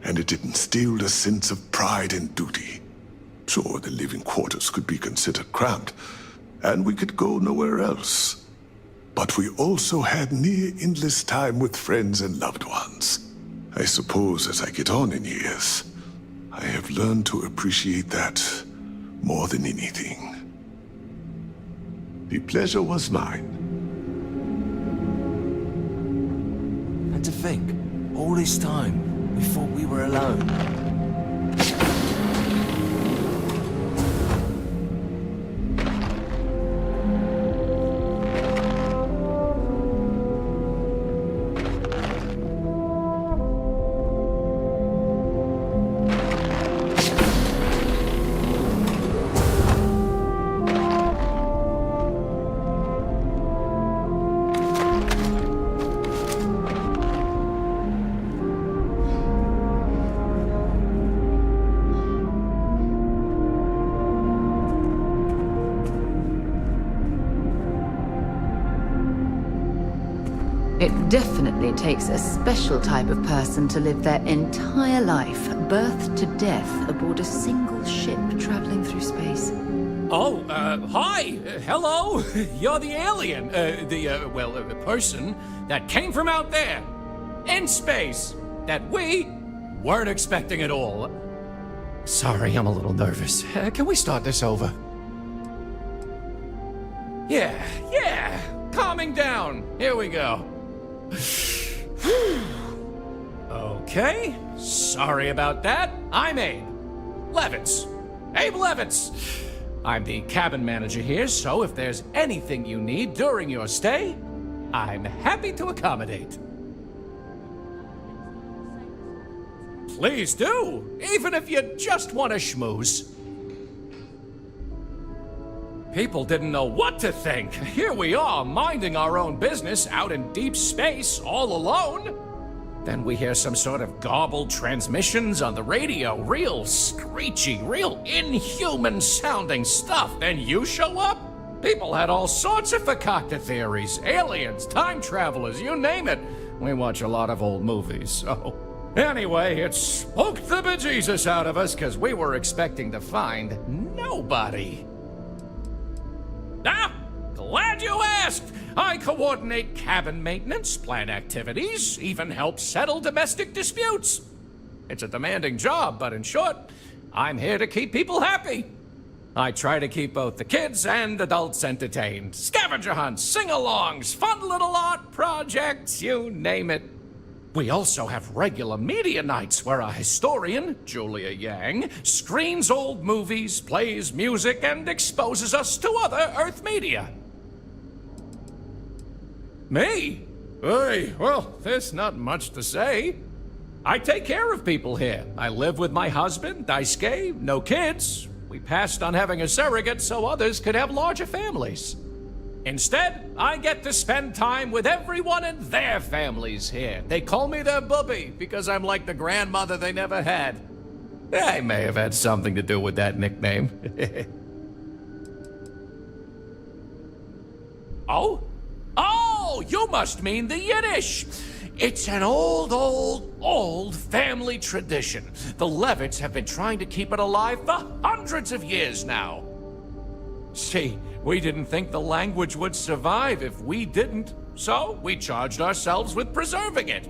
and it instilled a sense of pride and duty. Sure, the living quarters could be considered cramped, and we could go nowhere else. But we also had near endless time with friends and loved ones. I suppose as I get on in years, I have learned to appreciate that more than anything. The pleasure was mine. And to think, All this time, we thought we were alone. It definitely takes a special type of person to live their entire life, birth to death, aboard a single ship traveling through space. Oh, hi! Hello! You're the alien, the person that came from out there, in space, that we weren't expecting at all. Sorry, I'm a little nervous. Can we start this over? Yeah, calming down. Here we go. Okay, sorry about that. I'm Abe Levitz. Abe Levitz. I'm the cabin manager here, so if there's anything you need during your stay, I'm happy to accommodate. Please do, even if you just want to schmooze. People didn't know what to think. Here we are, minding our own business out in deep space, all alone. Then we hear some sort of garbled transmissions on the radio, real screechy, real inhuman sounding stuff. Then you show up? People had all sorts of fakakta theories, aliens, time travelers, you name it. We watch a lot of old movies, so... Anyway, it spooked the bejesus out of us, because we were expecting to find nobody. Ah, glad you asked! I coordinate cabin maintenance, plan activities, even help settle domestic disputes. It's a demanding job, but in short, I'm here to keep people happy. I try to keep both the kids and adults entertained. Scavenger hunts, sing-alongs, fun little art projects, you name it. We also have regular media nights where a historian, Julia Yang, screens old movies, plays music, and exposes us to other Earth media. Me? Hey, well, there's not much to say. I take care of people here. I live with my husband, Daisuke, no kids. We passed on having a surrogate so others could have larger families. Instead, I get to spend time with everyone and their families here. They call me their bubby because I'm like the grandmother they never had. I may have had something to do with that nickname. Oh? Oh, you must mean the Yiddish. It's an old family tradition. The Levitts have been trying to keep it alive for hundreds of years now. See, we didn't think the language would survive if we didn't, so we charged ourselves with preserving it.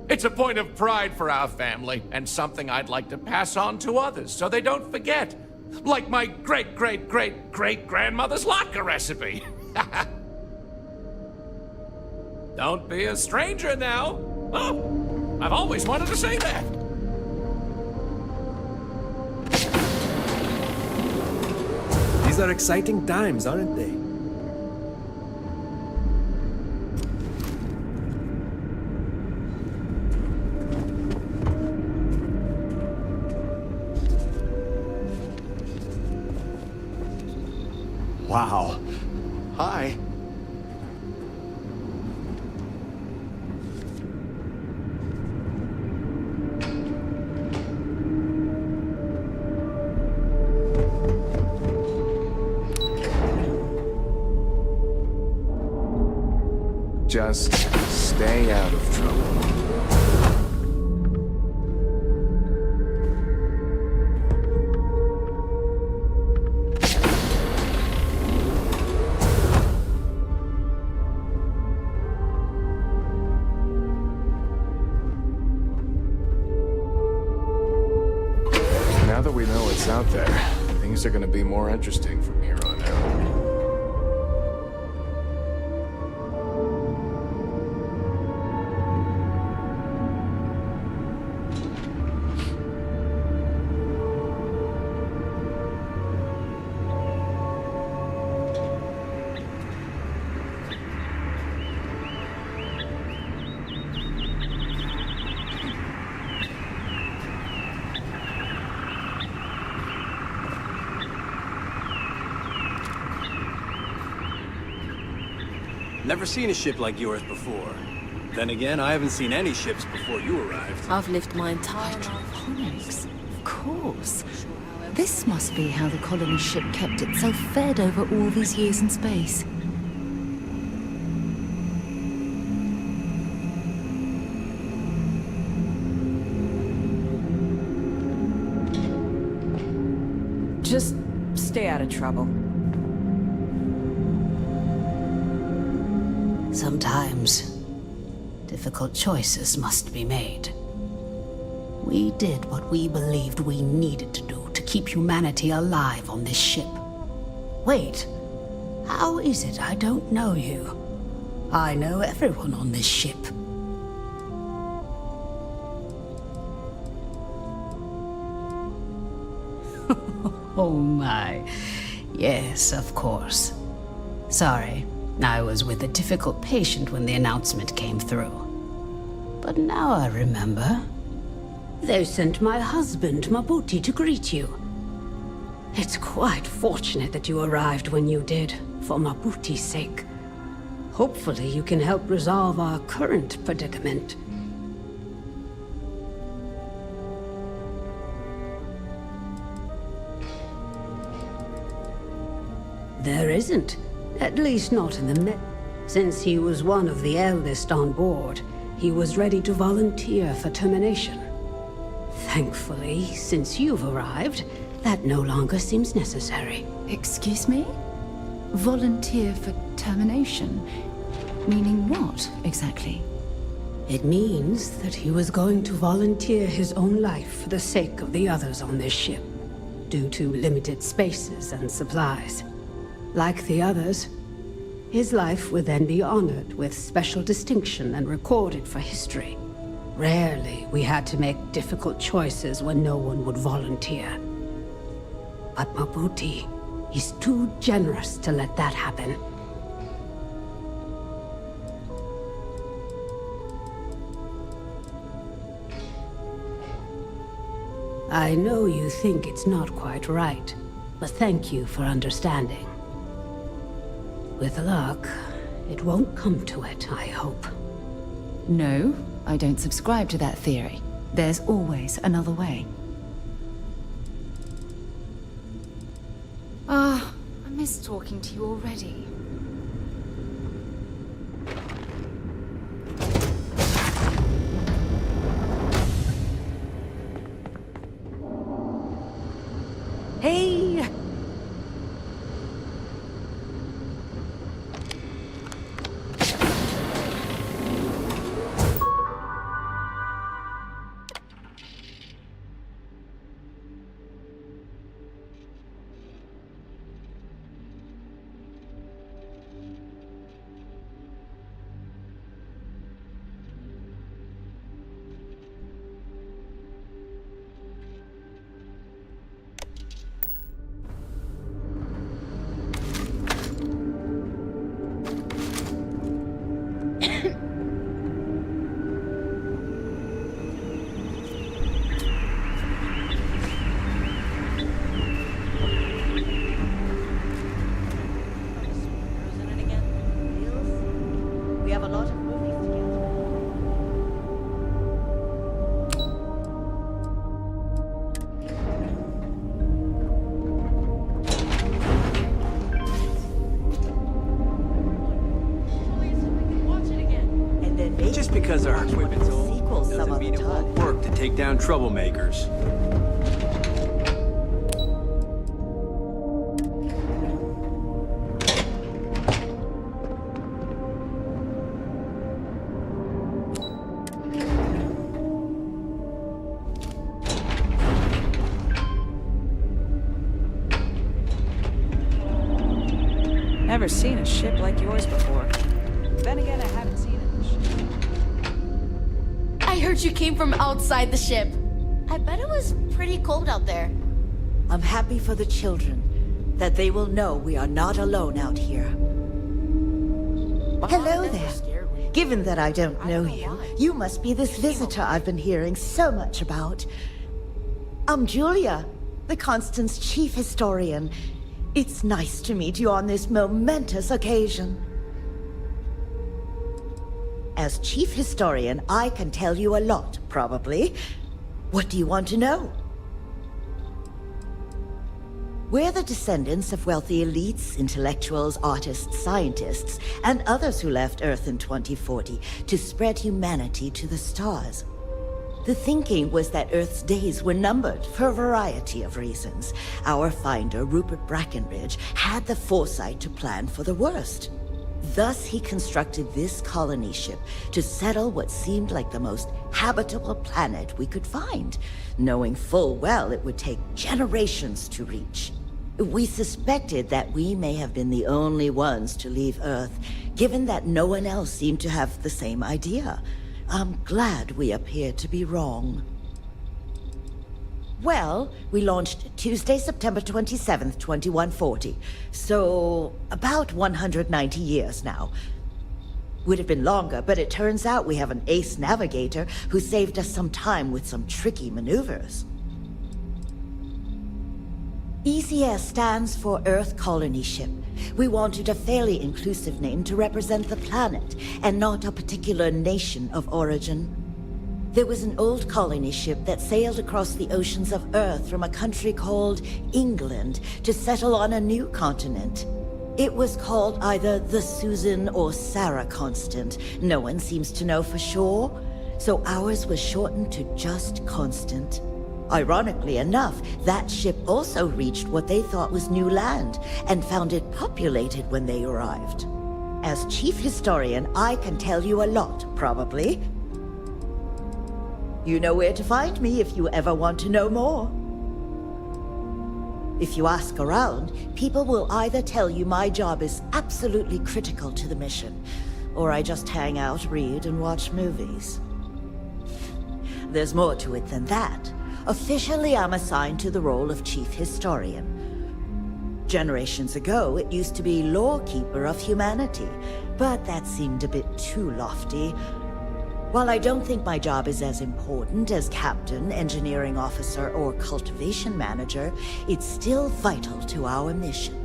It's a point of pride for our family, and something I'd like to pass on to others so they don't forget. Like my great-great-great-great-grandmother's latke recipe. Don't be a stranger now. Oh, I've always wanted to say that. These are exciting times, aren't they? Wow. Hi. Just stay out of trouble. Now that we know what's out there, things are gonna be more interesting from here on out. Never seen a ship like yours before. Then again, I haven't seen any ships before you arrived. I've lived my entire life. Hydroponics, of course. This must be how the colony ship kept itself fed over all these years in space. Just stay out of trouble. Sometimes, difficult choices must be made. We did what we believed we needed to do to keep humanity alive on this ship. Wait, how is it I don't know you? I know everyone on this ship. Oh my. Yes, of course. Sorry, I was with a difficult patient when the announcement came through. But now I remember. They sent my husband, Mabuti, to greet you. It's quite fortunate that you arrived when you did, for Mabuti's sake. Hopefully you can help resolve our current predicament. There isn't. At least not in the Since he was one of the eldest on board, he was ready to volunteer for termination. Thankfully, since you've arrived, that no longer seems necessary. Excuse me? Volunteer for termination? Meaning what, exactly? It means that he was going to volunteer his own life for the sake of the others on this ship, due to limited spaces and supplies. Like the others, his life would then be honored with special distinction and recorded for history. Rarely we had to make difficult choices when no one would volunteer. But Mabuti, he's too generous to let that happen. I know you think it's not quite right, but thank you for understanding. With luck, it won't come to it, I hope. No, I don't subscribe to that theory. There's always another way. Ah, I miss talking to you already. Hey! Just because our equipment's old doesn't mean it won't work to take down troublemakers. Never seen a ship like yours before. Then again, I haven't seen it. I heard you came from outside the ship. I bet it was pretty cold out there. I'm happy for the children, that they will know we are not alone out here. Hello there. Given that I don't know you, you must be this visitor I've been hearing so much about. I'm Julia, the Constant's chief historian. It's nice to meet you on this momentous occasion. As chief historian, I can tell you a lot, probably. What do you want to know? We're the descendants of wealthy elites, intellectuals, artists, scientists, and others who left Earth in 2040 to spread humanity to the stars. The thinking was that Earth's days were numbered for a variety of reasons. Our finder, Rupert Brackenridge, had the foresight to plan for the worst. Thus, he constructed this colony ship to settle what seemed like the most habitable planet we could find, knowing full well it would take generations to reach. We suspected that we may have been the only ones to leave Earth, given that no one else seemed to have the same idea. I'm glad we appear to be wrong. Well, we launched Tuesday, September 27th, 2140. So, about 190 years now. Would have been longer, but it turns out we have an ace navigator who saved us some time with some tricky maneuvers. ECS stands for Earth Colony Ship. We wanted a fairly inclusive name to represent the planet, and not a particular nation of origin. There was an old colony ship that sailed across the oceans of Earth from a country called England to settle on a new continent. It was called either the Susan or Sarah Constant. No one seems to know for sure, so ours was shortened to just Constant. Ironically enough, that ship also reached what they thought was new land, and found it populated when they arrived. As chief historian, I can tell you a lot, probably. You know where to find me if you ever want to know more. If you ask around, people will either tell you my job is absolutely critical to the mission, or I just hang out, read, and watch movies. There's more to it than that. Officially, I'm assigned to the role of chief historian. Generations ago, it used to be lawkeeper of humanity, but that seemed a bit too lofty. While I don't think my job is as important as captain, engineering officer, or cultivation manager, it's still vital to our mission.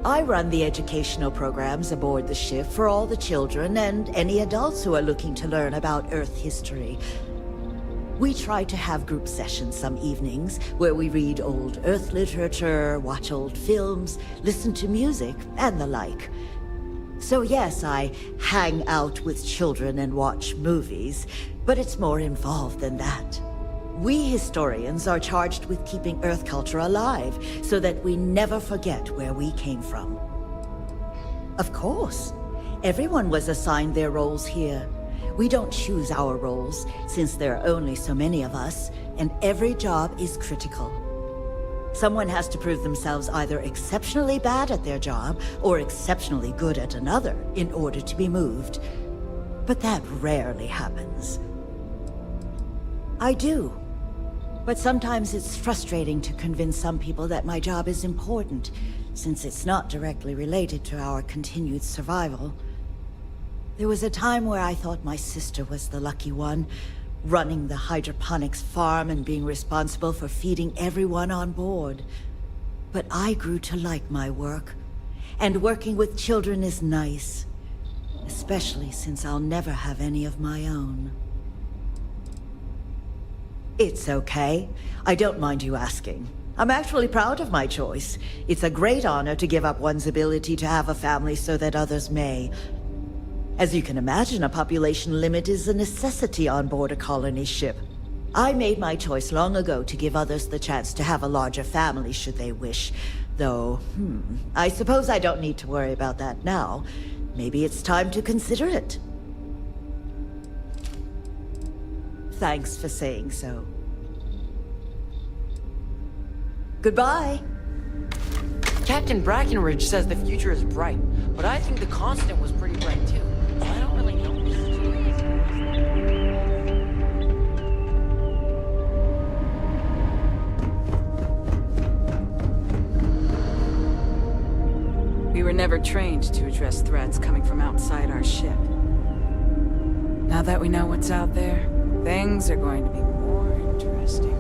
I run the educational programs aboard the ship for all the children and any adults who are looking to learn about Earth history. We try to have group sessions some evenings where we read old Earth literature, watch old films, listen to music, and the like. So yes, I hang out with children and watch movies, but it's more involved than that. We historians are charged with keeping Earth culture alive so that we never forget where we came from. Of course, everyone was assigned their roles here. We don't choose our roles, since there are only so many of us, and every job is critical. Someone has to prove themselves either exceptionally bad at their job or exceptionally good at another in order to be moved. But that rarely happens. I do. But sometimes it's frustrating to convince some people that my job is important, since it's not directly related to our continued survival. There was a time where I thought my sister was the lucky one, running the hydroponics farm and being responsible for feeding everyone on board. But I grew to like my work, and working with children is nice, especially since I'll never have any of my own. It's okay. I don't mind you asking. I'm actually proud of my choice. It's a great honor to give up one's ability to have a family so that others may. As you can imagine, a population limit is a necessity on board a colony ship. I made my choice long ago to give others the chance to have a larger family should they wish. Though, I suppose I don't need to worry about that now. Maybe it's time to consider it. Thanks for saying so. Goodbye. Captain Brackenridge says the future is bright, but I think the Constant was pretty bright too. So I don't really know. We were never trained to address threats coming from outside our ship. Now that we know what's out there, things are going to be more interesting.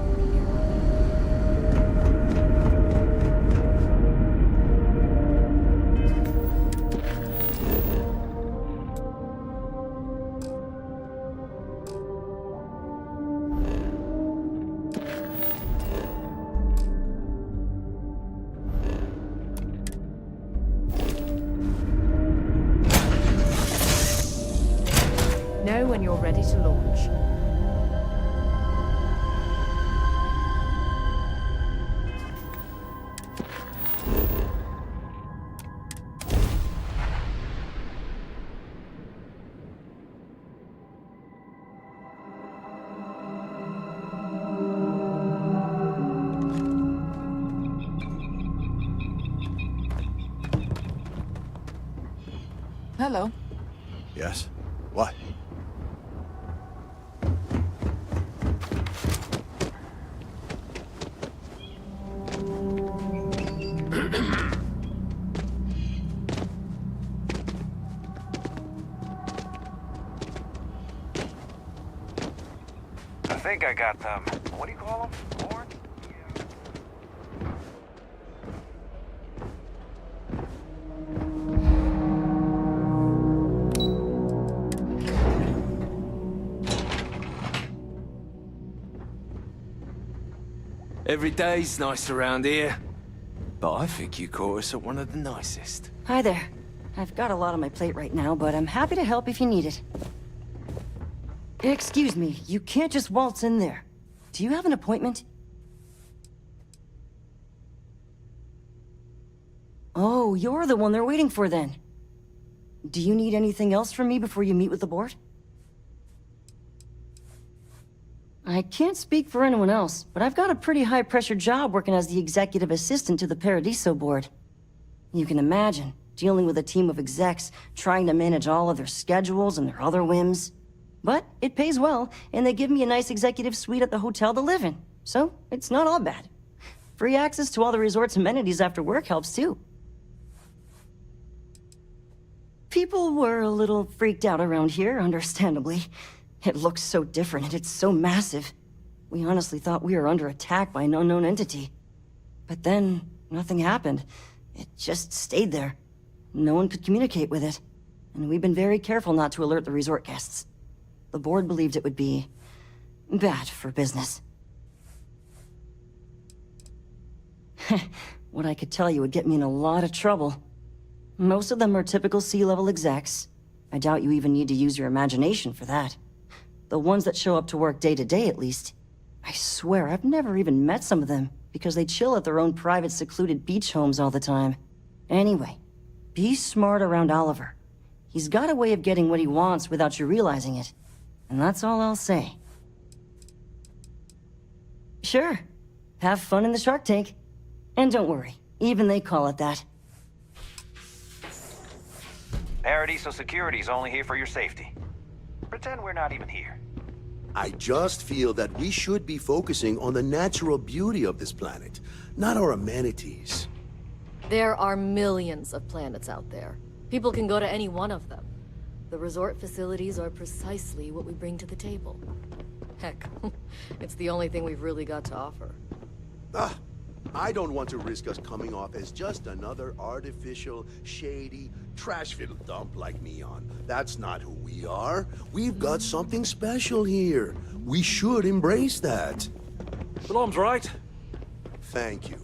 to launch. Hello. Yes? What? I think I got them. What do you call them? Horn? Every day's nice around here. But I think you caught us at one of the nicest. Hi there. I've got a lot on my plate right now, but I'm happy to help if you need it. Excuse me, you can't just waltz in there. Do you have an appointment? Oh, you're the one they're waiting for then. Do you need anything else from me before you meet with the board? I can't speak for anyone else, but I've got a pretty high-pressure job working as the executive assistant to the Paradiso board. You can imagine, dealing with a team of execs, trying to manage all of their schedules and their other whims. But it pays well, and they give me a nice executive suite at the hotel to live in, so it's not all bad. Free access to all the resort's amenities after work helps too. People were a little freaked out around here, understandably. It looks so different and it's so massive. We honestly thought we were under attack by an unknown entity. But then, nothing happened. It just stayed there. No one could communicate with it. And we've been very careful not to alert the resort guests. The board believed it would be bad for business. What I could tell you would get me in a lot of trouble. Most of them are typical C-level execs. I doubt you even need to use your imagination for that. The ones that show up to work day to day, at least. I swear, I've never even met some of them, because they chill at their own private secluded beach homes all the time. Anyway, be smart around Oliver. He's got a way of getting what he wants without you realizing it. And that's all I'll say. Sure. Have fun in the shark tank. And don't worry, even they call it that. Paradiso Security's only here for your safety. Pretend we're not even here. I just feel that we should be focusing on the natural beauty of this planet, not our amenities. There are millions of planets out there. People can go to any one of them. The resort facilities are precisely what we bring to the table. Heck, it's the only thing we've really got to offer. I don't want to risk us coming off as just another artificial, shady, trash-filled dump like Neon. That's not who we are. We've got something special here. We should embrace that. Salam's right. Thank you.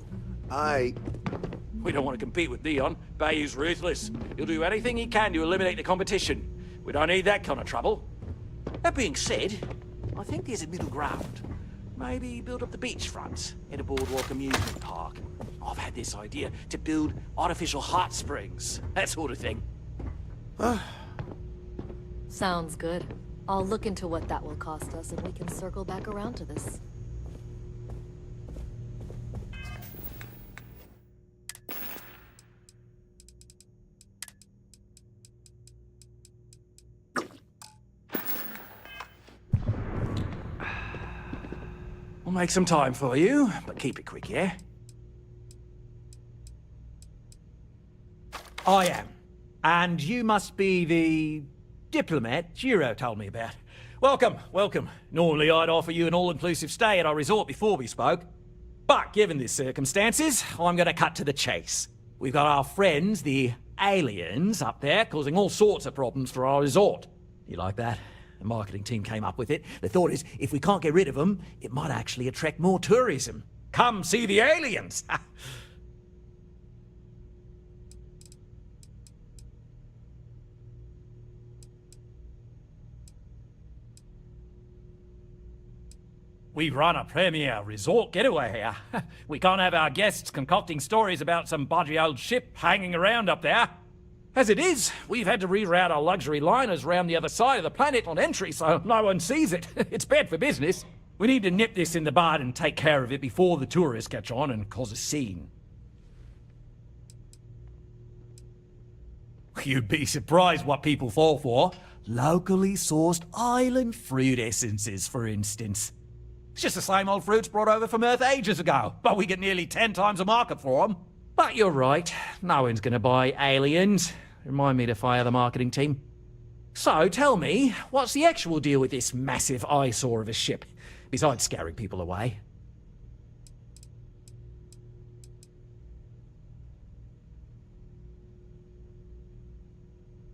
We don't want to compete with Neon. Bayou's ruthless. He'll do anything he can to eliminate the competition. We don't need that kind of trouble. That being said, I think there's a middle ground. Maybe build up the beachfront in a boardwalk amusement park. I've had this idea to build artificial hot springs, that sort of thing. Sounds good. I'll look into what that will cost us and we can circle back around to this. We'll make some time for you, but keep it quick, yeah? I am. And you must be the diplomat Jiro told me about. Welcome, welcome. Normally I'd offer you an all-inclusive stay at our resort before we spoke. But given the circumstances, I'm gonna cut to the chase. We've got our friends, the aliens, up there causing all sorts of problems for our resort. You like that? The marketing team came up with it. The thought is, if we can't get rid of them, it might actually attract more tourism. Come see the aliens! We run a premier resort getaway here. We can't have our guests concocting stories about some bodgy old ship hanging around up there. As it is, we've had to reroute our luxury liners round the other side of the planet on entry so no one sees it. It's bad for business. We need to nip this in the bud and take care of it before the tourists catch on and cause a scene. You'd be surprised what people fall for. Locally sourced island fruit essences, for instance. It's just the same old fruits brought over from Earth ages ago, but we get nearly 10 times the market for them. But you're right, no one's gonna buy aliens. Remind me to fire the marketing team. So tell me, what's the actual deal with this massive eyesore of a ship, besides scaring people away?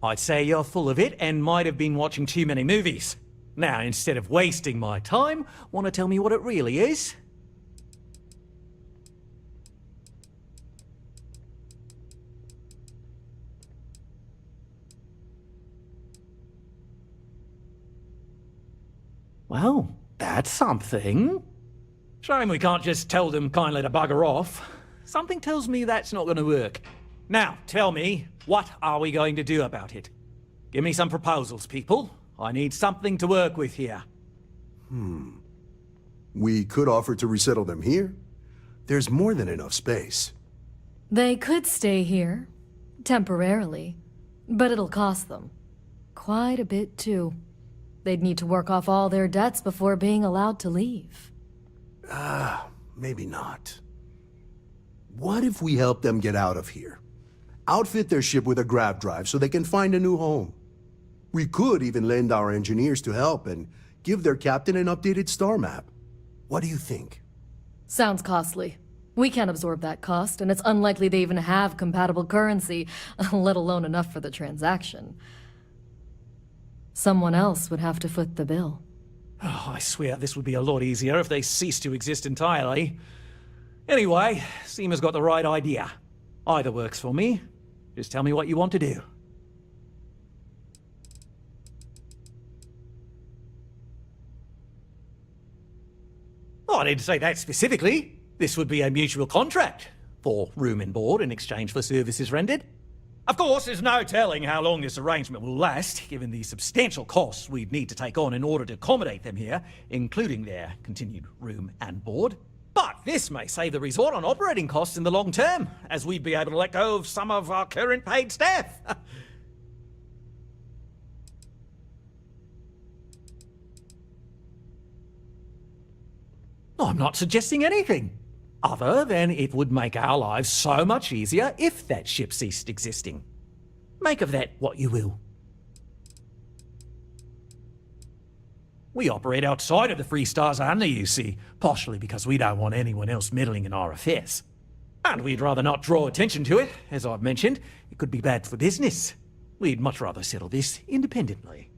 I'd say you're full of it and might have been watching too many movies. Now, instead of wasting my time, want to tell me what it really is? Well, that's something. Shame we can't just tell them kindly to bugger off. Something tells me that's not going to work. Now, tell me, what are we going to do about it? Give me some proposals, people. I need something to work with here. We could offer to resettle them here. There's more than enough space. They could stay here, temporarily, but it'll cost them. Quite a bit, too. They'd need to work off all their debts before being allowed to leave. Maybe not. What if we help them get out of here? Outfit their ship with a grav drive so they can find a new home. We could even lend our engineers to help and give their captain an updated star map. What do you think? Sounds costly. We can't absorb that cost, and it's unlikely they even have compatible currency, let alone enough for the transaction. Someone else would have to foot the bill. Oh, I swear this would be a lot easier if they ceased to exist entirely. Anyway, Seema's got the right idea. Either works for me. Just tell me what you want to do. Oh, I didn't say that specifically. This would be a mutual contract for room and board in exchange for services rendered. Of course, there's no telling how long this arrangement will last, given the substantial costs we'd need to take on in order to accommodate them here, including their continued room and board. But this may save the resort on operating costs in the long term, as we'd be able to let go of some of our current paid staff. I'm not suggesting anything, other than it would make our lives so much easier if that ship ceased existing. Make of that what you will. We operate outside of the Free Stars only, you see, partially because we don't want anyone else meddling in our affairs. And we'd rather not draw attention to it, as I've mentioned. It could be bad for business. We'd much rather settle this independently.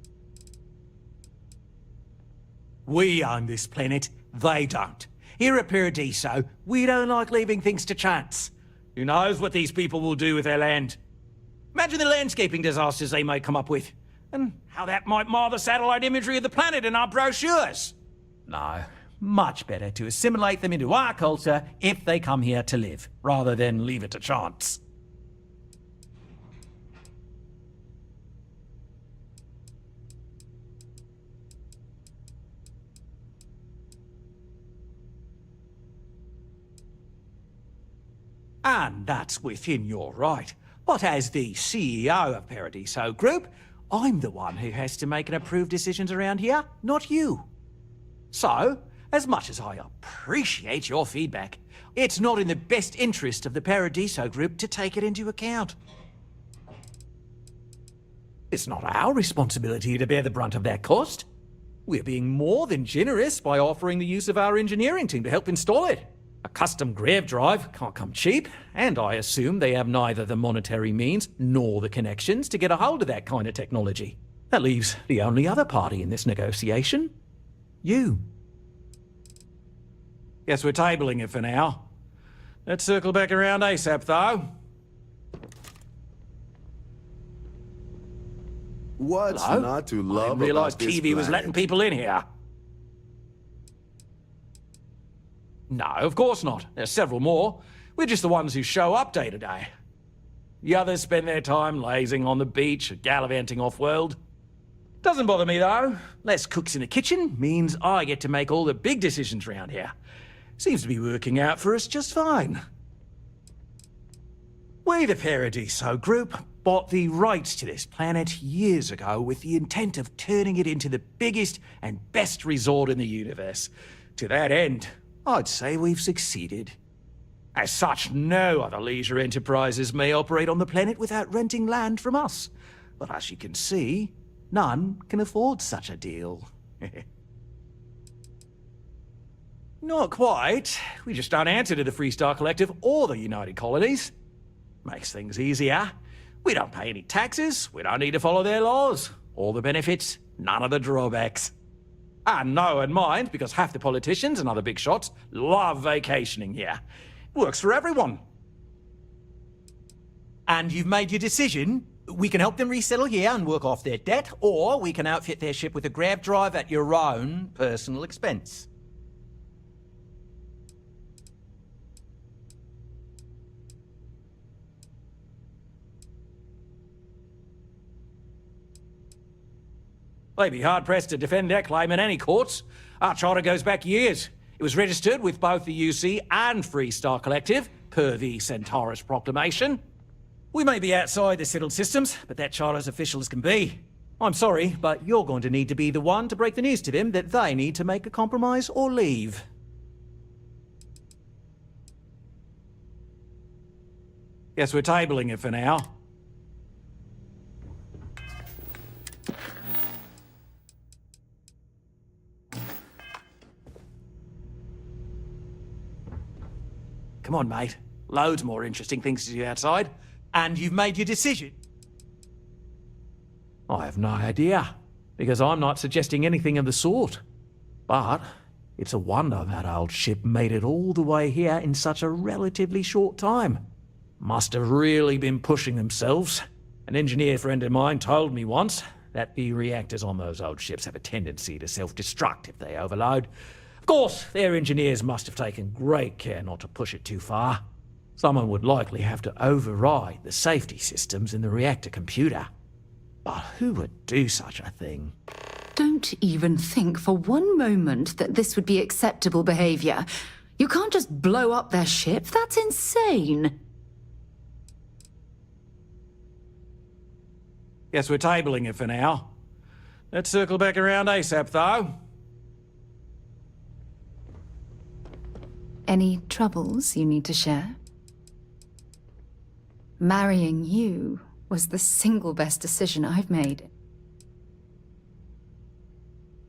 We own this planet, they don't. Here at Paradiso, we don't like leaving things to chance. Who knows what these people will do with their land? Imagine the landscaping disasters they might come up with, and how that might mar the satellite imagery of the planet in our brochures. No, much better to assimilate them into our culture if they come here to live, rather than leave it to chance. And that's within your right. But as the CEO of Paradiso Group, I'm the one who has to make and approve decisions around here, not you. So, as much as I appreciate your feedback, it's not in the best interest of the Paradiso Group to take it into account. It's not our responsibility to bear the brunt of that cost. We're being more than generous by offering the use of our engineering team to help install it. A custom grav drive can't come cheap, and I assume they have neither the monetary means nor the connections to get a hold of that kind of technology. That leaves the only other party in this negotiation. You. Guess we're tabling it for now. Let's circle back around ASAP, though. What's Hello? not to I love didn't realise about this TV was planet? letting people in here. No, of course not. There's several more. We're just the ones who show up day to day. The others spend their time lazing on the beach or gallivanting off-world. Doesn't bother me, though. Less cooks in the kitchen means I get to make all the big decisions round here. Seems to be working out for us just fine. We, the Paradiso Group, bought the rights to this planet years ago with the intent of turning it into the biggest and best resort in the universe. To that end, I'd say we've succeeded. As such, no other leisure enterprises may operate on the planet without renting land from us. But as you can see, none can afford such a deal. Not quite. We just don't answer to the Freestar Collective or the United Colonies. Makes things easier. We don't pay any taxes, we don't need to follow their laws. All the benefits, none of the drawbacks. And no one mind, because half the politicians and other big shots love vacationing here. Works for everyone. And you've made your decision? We can help them resettle here and work off their debt, or we can outfit their ship with a grav drive at your own personal expense. They'd be hard-pressed to defend their claim in any courts. Our charter goes back years. It was registered with both the UC and Freestar Collective, per the Centaurus Proclamation. We may be outside the settled systems, but that charter's official as can be. I'm sorry, but you're going to need to be the one to break the news to them that they need to make a compromise or leave. Guess we're tabling it for now. Come on, mate. Loads more interesting things to do outside. And you've made your decision? I have no idea, because I'm not suggesting anything of the sort. But it's a wonder that old ship made it all the way here in such a relatively short time. Must have really been pushing themselves. An engineer friend of mine told me once that the reactors on those old ships have a tendency to self-destruct if they overload. Of course, their engineers must have taken great care not to push it too far. Someone would likely have to override the safety systems in the reactor computer. But who would do such a thing? Don't even think for one moment that this would be acceptable behavior. You can't just blow up their ship. That's insane. Guess we're tabling it for now. Let's circle back around ASAP, though. Any troubles you need to share? Marrying you was the single best decision I've made.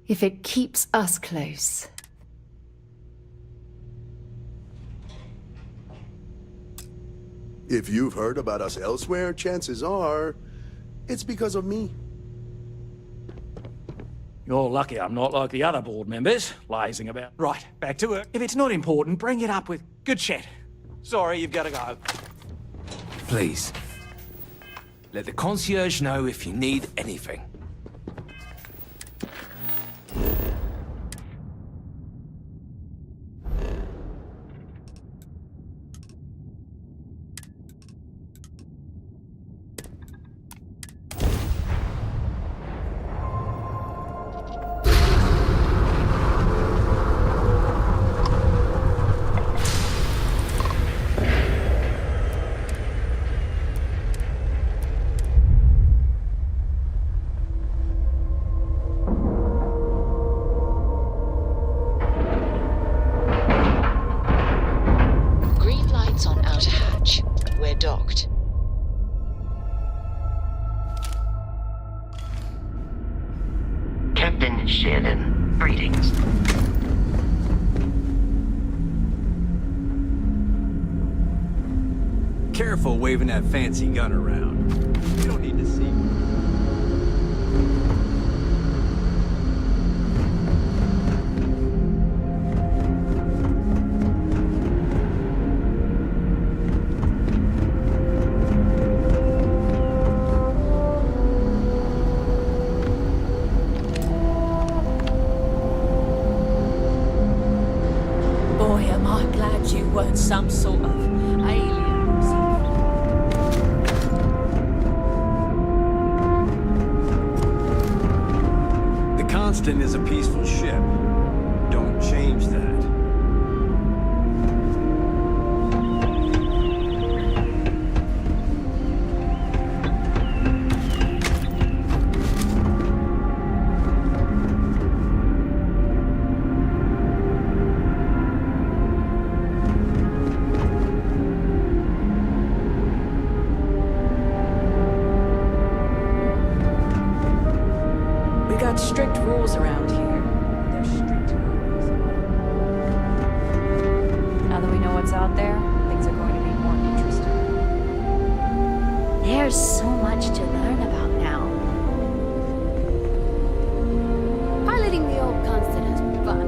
If it keeps us close. If you've heard about us elsewhere, chances are it's because of me. You're lucky I'm not like the other board members, lazing about. Right, back to work. If it's not important, bring it up with good chat. Sorry, you've got to go. Please. Let the concierge know if you need anything. Docked. Captain Shannon, greetings. Careful waving that fancy gun around. We don't need to see. Boy, am I some sort of alien or something. The Constant is a peaceful ship. Don't change that. Strict rules around here. There's strict rules. Now that we know what's out there, things are going to be more interesting. There's so much to learn about now. Piloting the old Constant has been fun.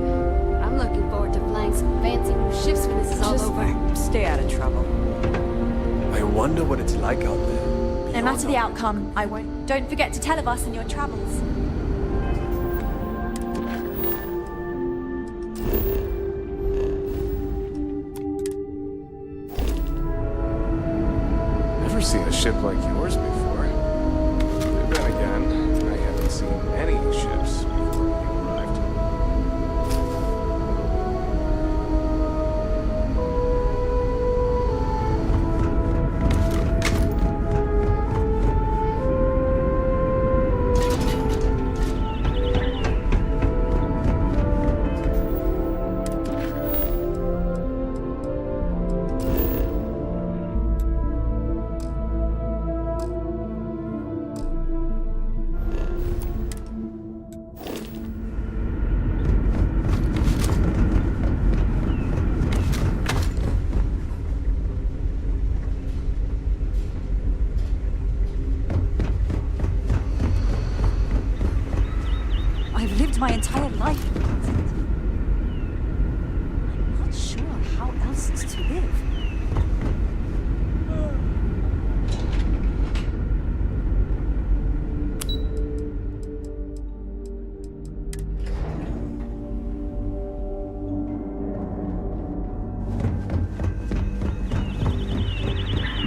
I'm looking forward to flying some fancy new ships when this is all over. Stay out of trouble. I wonder what it's like out there. No matter the outcome, I won't. Don't forget to tell of us in your travels. Never seen a ship like yours before. But then again, I haven't seen any ships before you arrived. I've lived my entire life in Constant. I'm not sure how else to live.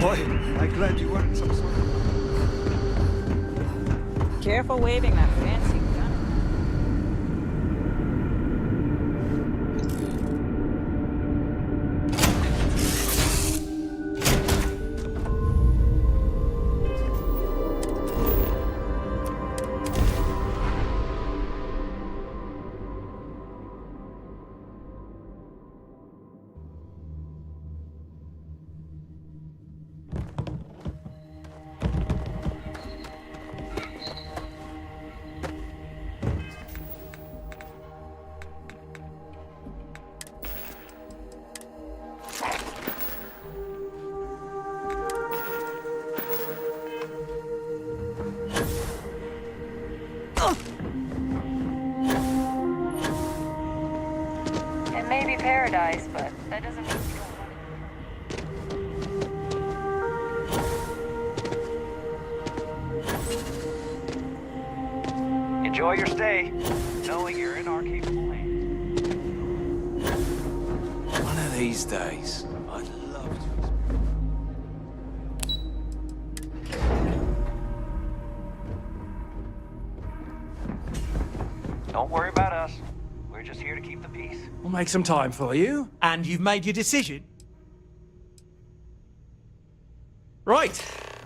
Boy, I'm glad you weren't some sort of... Careful waving that fancy gun. It may be paradise, but that doesn't mean you don't. Enjoy your stay, knowing you're in our capable hands. One of these days, I'd love to. Don't worry about us. We're just here to keep the peace. We'll make some time for you. And you've made your decision? Right.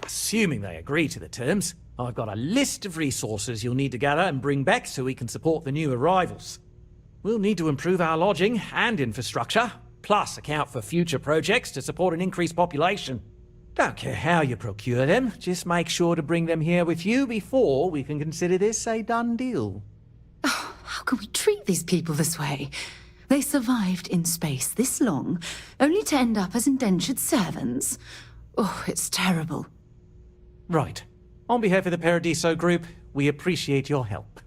Assuming they agree to the terms, I've got a list of resources you'll need to gather and bring back so we can support the new arrivals. We'll need to improve our lodging and infrastructure, plus account for future projects to support an increased population. Don't care how you procure them, just make sure to bring them here with you before we can consider this a done deal. How can we treat these people this way? They survived in space this long, only to end up as indentured servants. Oh, it's terrible. Right. On behalf of the Paradiso Group, we appreciate your help.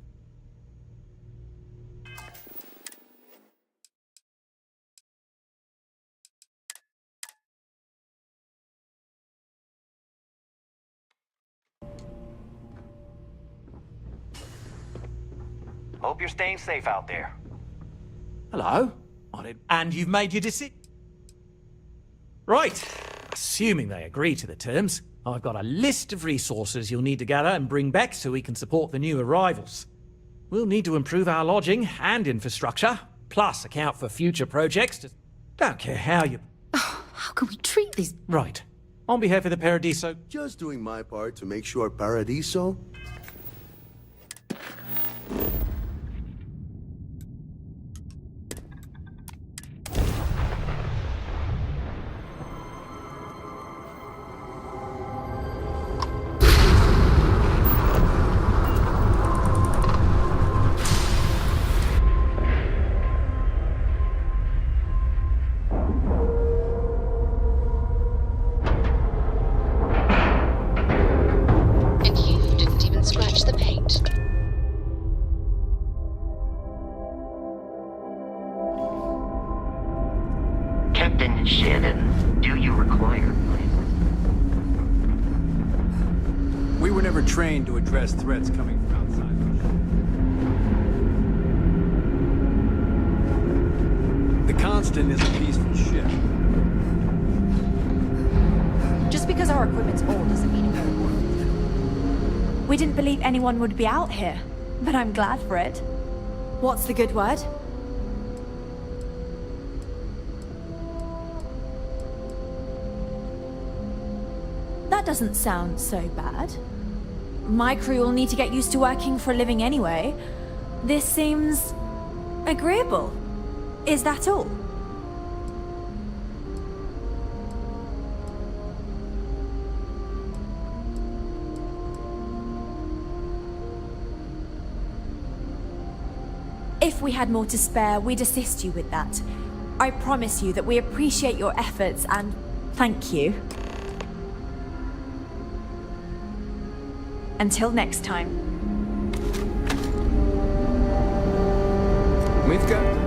Hope you're staying safe out there. Hello? And you've made your decision? Right. Assuming they agree to the terms, I've got a list of resources you'll need to gather and bring back so we can support the new arrivals. We'll need to improve our lodging and infrastructure, plus account for future projects. Don't care how you... How can we treat these... Right. On behalf of the Paradiso... Just doing my part to make sure Paradiso... And you didn't even scratch the paint. Captain Shannon, do you require... We were never trained to address threats coming from outside our ship. The Constant is a peaceful ship. Just because our equipment's old doesn't mean it won't work. We didn't believe anyone would be out here, but I'm glad for it. What's the good word? That doesn't sound so bad. My crew will need to get used to working for a living anyway. This seems... agreeable. Is that all? If we had more to spare, we'd assist you with that. I promise you that we appreciate your efforts and thank you. Until next time. We've got...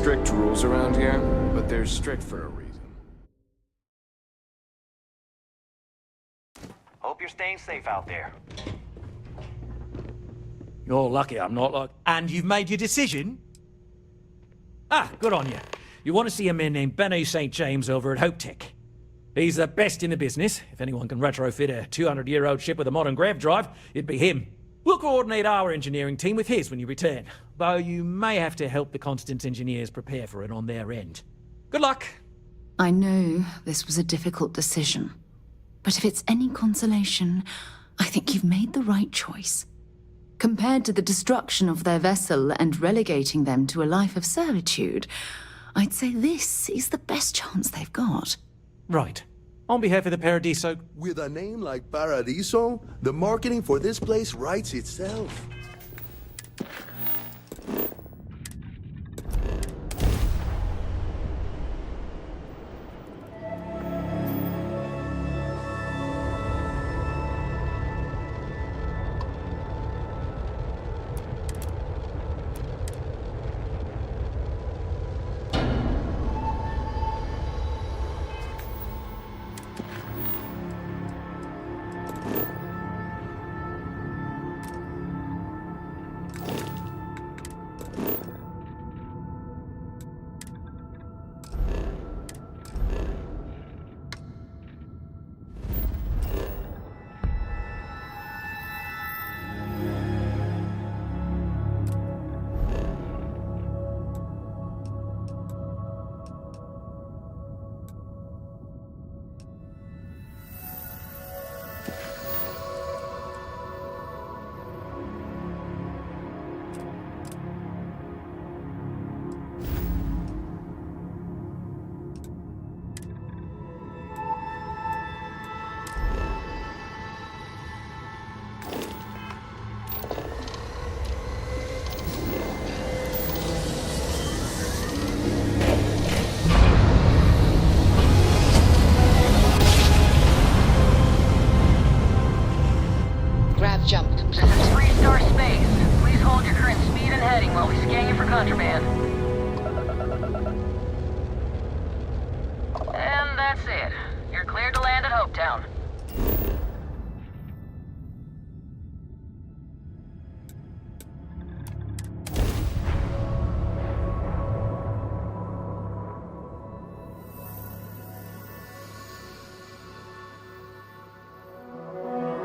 strict rules around here, but they're strict for a reason. Hope you're staying safe out there. You're lucky I'm not like... And you've made your decision? Ah, good on you. You want to see a man named Benny St. James over at Hope Tech. He's the best in the business. If anyone can retrofit a 200-year-old ship with a modern grav drive, it'd be him. We'll coordinate our engineering team with his when you return, though you may have to help the Constance engineers prepare for it on their end. Good luck! I know this was a difficult decision, but if it's any consolation, I think you've made the right choice. Compared to the destruction of their vessel and relegating them to a life of servitude, I'd say this is the best chance they've got. Right. On behalf of the Paradiso... With a name like Paradiso, the marketing for this place writes itself. Jump complete. This is 3-star space. Please hold your current speed and heading while we scan you for contraband. And that's it. You're cleared to land at Hopetown.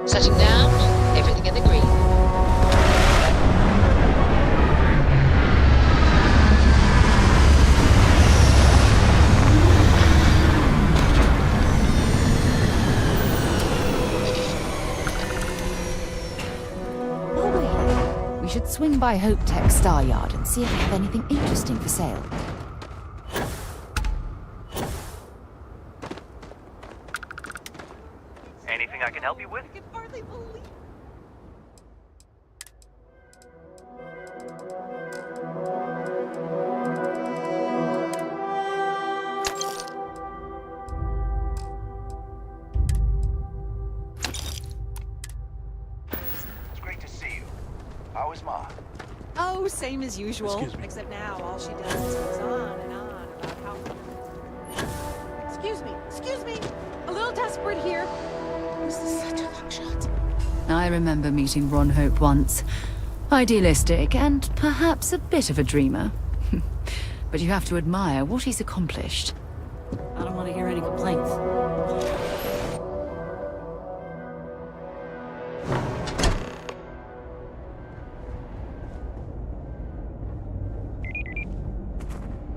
Setting down. Everything in the green. Oh wait, we should swing by Hope Tech Star Yard and see if they have anything interesting for sale. Anything I can help you with? I can hardly believe. It's great to see you. How is Ma? Oh, same as usual. Excuse me. Except now all she does is goes on and on about how... Excuse me. A little desperate here. This is such a long shot. I remember meeting Ron Hope once. Idealistic and perhaps a bit of a dreamer. But you have to admire what he's accomplished. I don't want to hear any complaints.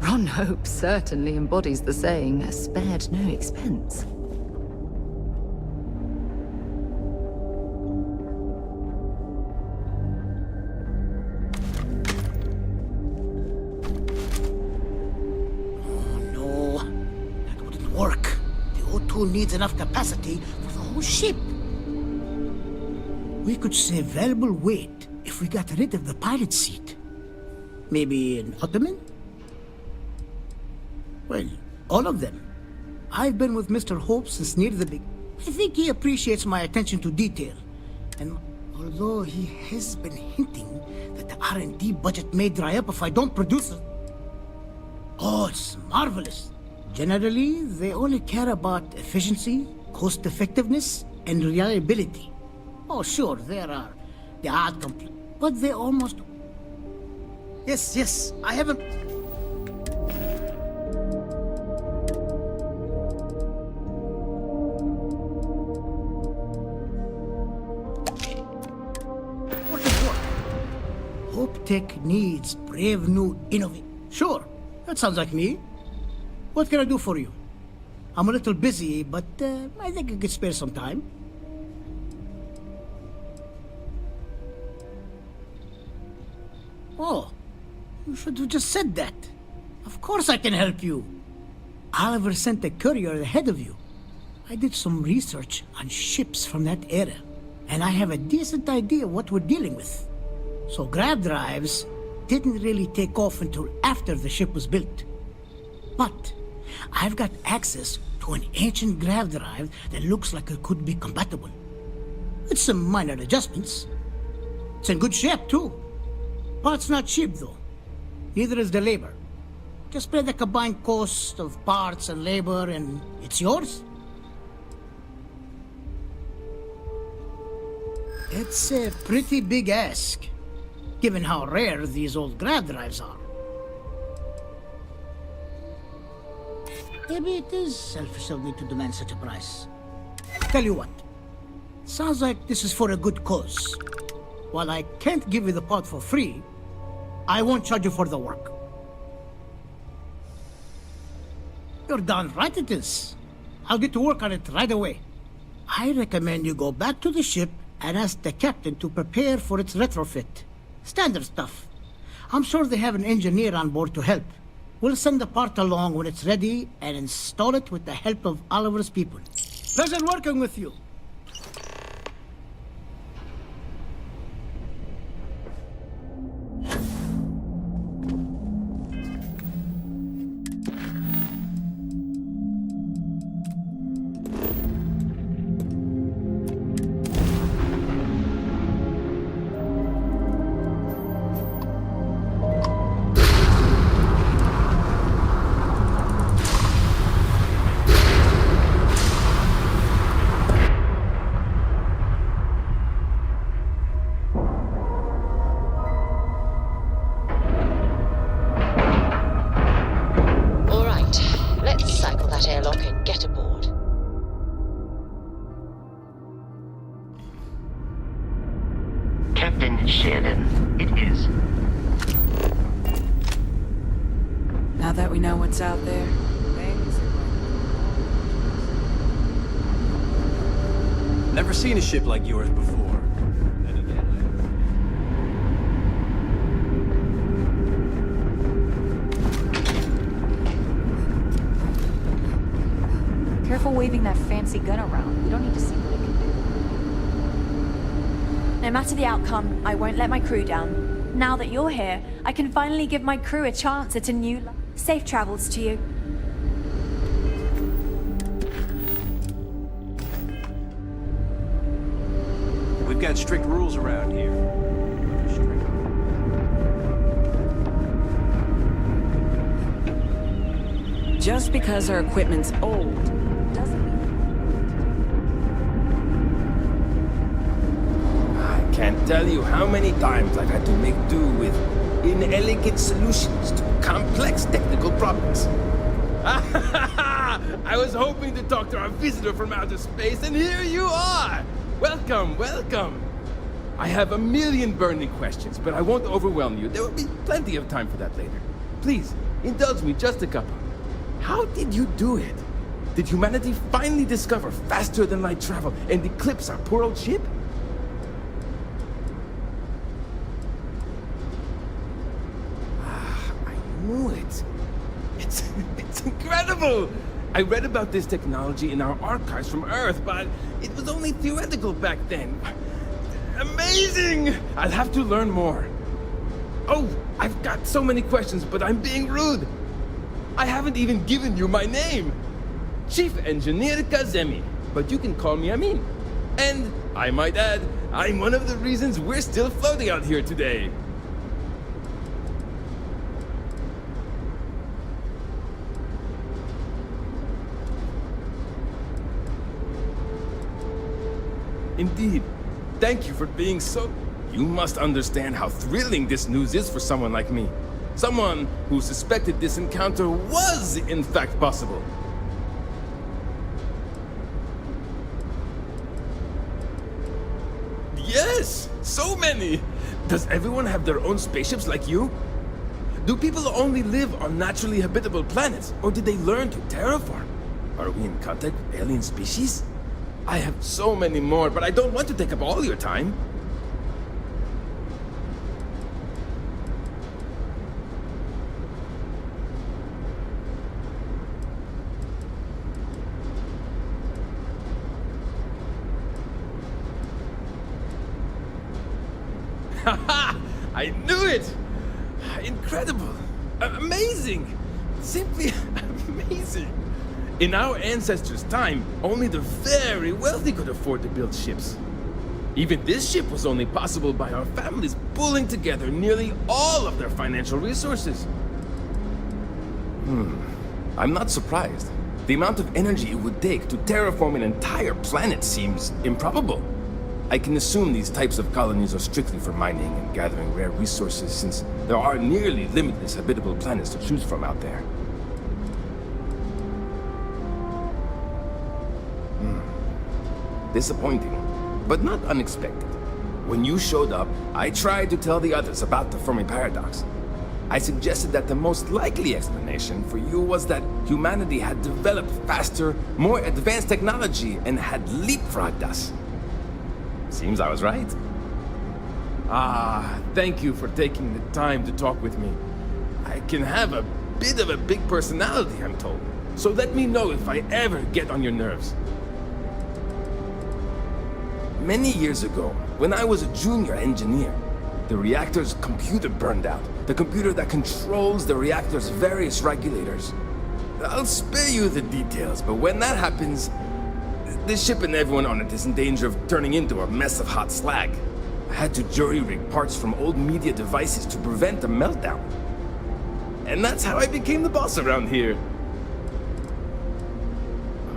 Ron Hope certainly embodies the saying, spared no expense. Work. The O2 needs enough capacity for the whole ship. We could save valuable weight if we got rid of the pilot seat. Maybe an ottoman? Well, all of them. I've been with Mr. Hope since near the beginning. I think he appreciates my attention to detail. And although he has been hinting that the R&D budget may dry up if I don't produce it, Oh, it's marvelous. Generally, they only care about efficiency, cost effectiveness, and reliability. Oh, sure, there are the odd complaints, but they almost... Yes, I haven't... What is work? Hope Tech needs brave new innovators. Sure, that sounds like me. What can I do for you? I'm a little busy, but I think I could spare some time. Oh, you should have just said that. Of course I can help you. Oliver sent a courier ahead of you. I did some research on ships from that era, and I have a decent idea what we're dealing with. So grav drives didn't really take off until after the ship was built. But I've got access to an ancient grav drive that looks like it could be compatible. It's some minor adjustments. It's in good shape, too. Parts not cheap, though. Neither is the labor. Just pay the combined cost of parts and labor, and it's yours. It's a pretty big ask, given how rare these old grav drives are. Maybe it is selfish of me to demand such a price. Tell you what, sounds like this is for a good cause. While I can't give you the part for free, I won't charge you for the work. You're darn right it is. I'll get to work on it right away. I recommend you go back to the ship and ask the captain to prepare for its retrofit. Standard stuff. I'm sure they have an engineer on board to help. We'll send the part along when it's ready and install it with the help of Oliver's people. Pleasure working with you. Now that we know what's out there, things are going. Never seen a ship like yours before. Then again, Careful waving that fancy gun around. We don't need to see what it can do. No matter the outcome, I won't let my crew down. Now that you're here, I can finally give my crew a chance at a new life. Safe travels to you. we've got strict rules around here. Just because our equipment's old doesn't mean... I can't tell you how many times I've had to make do with inelegant solutions to complex technical problems. I was hoping to talk to our visitor from outer space, and here you are! Welcome, welcome! I have a million burning questions, but I won't overwhelm you. There will be plenty of time for that later. Please, indulge me just a couple. How did you do it? Did humanity finally discover faster-than-light travel and eclipse our poor old ship? I knew it. It's incredible! I read about this technology in our archives from Earth, but it was only theoretical back then. Amazing! I'll have to learn more. Oh, I've got so many questions, but I'm being rude. I haven't even given you my name. Chief Engineer Kazemi, but you can call me Amin. And, I might add, I'm one of the reasons we're still floating out here today. Indeed. Thank you for being so... You must understand how thrilling this news is for someone like me. Someone who suspected this encounter was, in fact, possible. Yes! So many! Does everyone have their own spaceships like you? Do people only live on naturally habitable planets, or did they learn to terraform? Are we in contact with alien species? I have so many more, but I don't want to take up all your time. Haha! I knew it! Incredible! Amazing! Simply amazing! In our ancestors' time, only the very wealthy could afford to build ships. Even this ship was only possible by our families pulling together nearly all of their financial resources. I'm not surprised. The amount of energy it would take to terraform an entire planet seems improbable. I can assume these types of colonies are strictly for mining and gathering rare resources, since there are nearly limitless habitable planets to choose from out there. Disappointing, but not unexpected. When you showed up, I tried to tell the others about the Fermi paradox. I suggested that the most likely explanation for you was that humanity had developed faster, more advanced technology and had leapfrogged us. Seems I was right. Thank you for taking the time to talk with me. I can have a bit of a big personality, I'm told. So let me know if I ever get on your nerves. Many years ago, when I was a junior engineer, the reactor's computer burned out. The computer that controls the reactor's various regulators. I'll spare you the details, but when that happens, the ship and everyone on it is in danger of turning into a mess of hot slag. I had to jury-rig parts from old media devices to prevent a meltdown. And that's how I became the boss around here.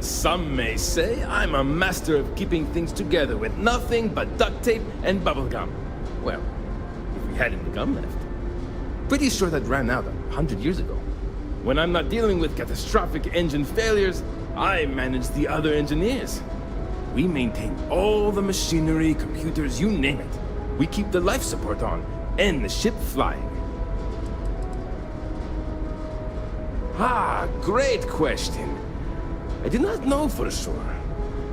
Some may say I'm a master of keeping things together with nothing but duct tape and bubblegum. Well, if we had any gum left. Pretty sure that ran out 100 years ago. When I'm not dealing with catastrophic engine failures, I manage the other engineers. We maintain all the machinery, computers, you name it. We keep the life support on, and the ship flying. Great question. I do not know for sure,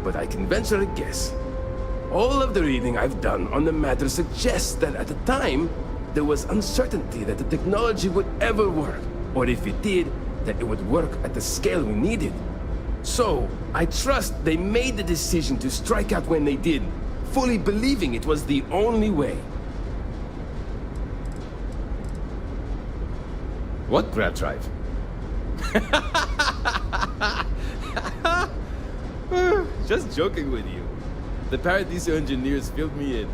but I can venture a guess. All of the reading I've done on the matter suggests that at the time, there was uncertainty that the technology would ever work, or if it did, that it would work at the scale we needed. So, I trust they made the decision to strike out when they did, fully believing it was the only way. What grab drive? Just joking with you. The Paradiso engineers filled me in.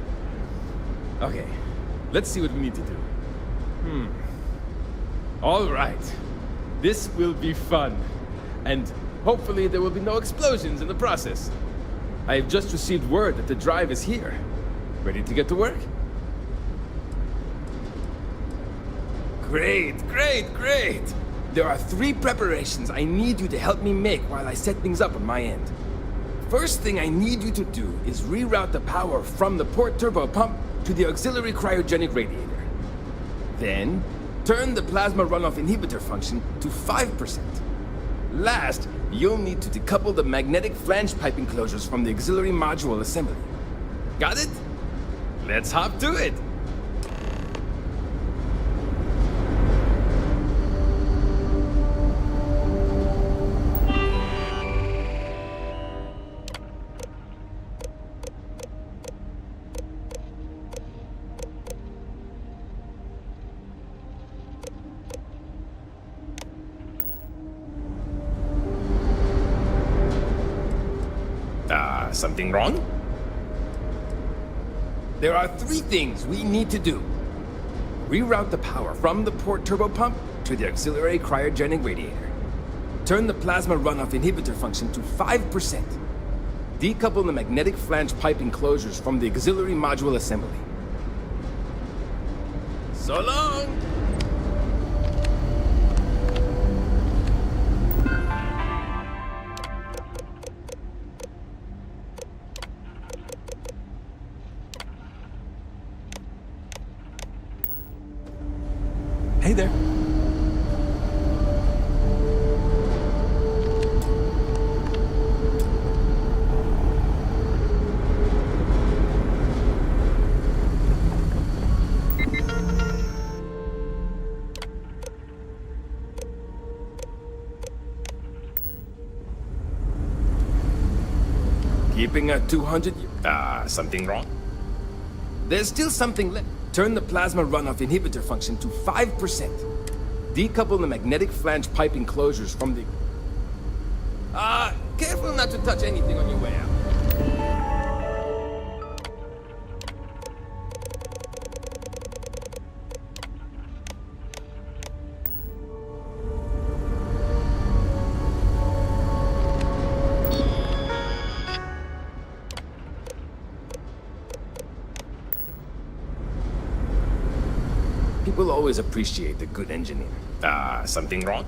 Okay, let's see what we need to do. All right. This will be fun. And hopefully there will be no explosions in the process. I have just received word that the drive is here. Ready to get to work? Great, great, great! There are 3 preparations I need you to help me make while I set things up on my end. First thing I need you to do is reroute the power from the port turbo pump to the auxiliary cryogenic radiator. Then, turn the plasma runoff inhibitor function to 5%. Last, you'll need to decouple the magnetic flange pipe enclosures from the auxiliary module assembly. Got it? Let's hop to it! Something wrong? There are 3 things we need to do. Reroute the power from the port turbo pump to the auxiliary cryogenic radiator. Turn the plasma runoff inhibitor function to 5%. Decouple the magnetic flange pipe enclosures from the auxiliary module assembly. So long! Hey there. Keeping at 200. Something wrong? There's still something left. Turn the plasma runoff inhibitor function to 5%. Decouple the magnetic flange pipe enclosures from the... careful not to touch anything on your way out. People always appreciate the good engineer. Something wrong?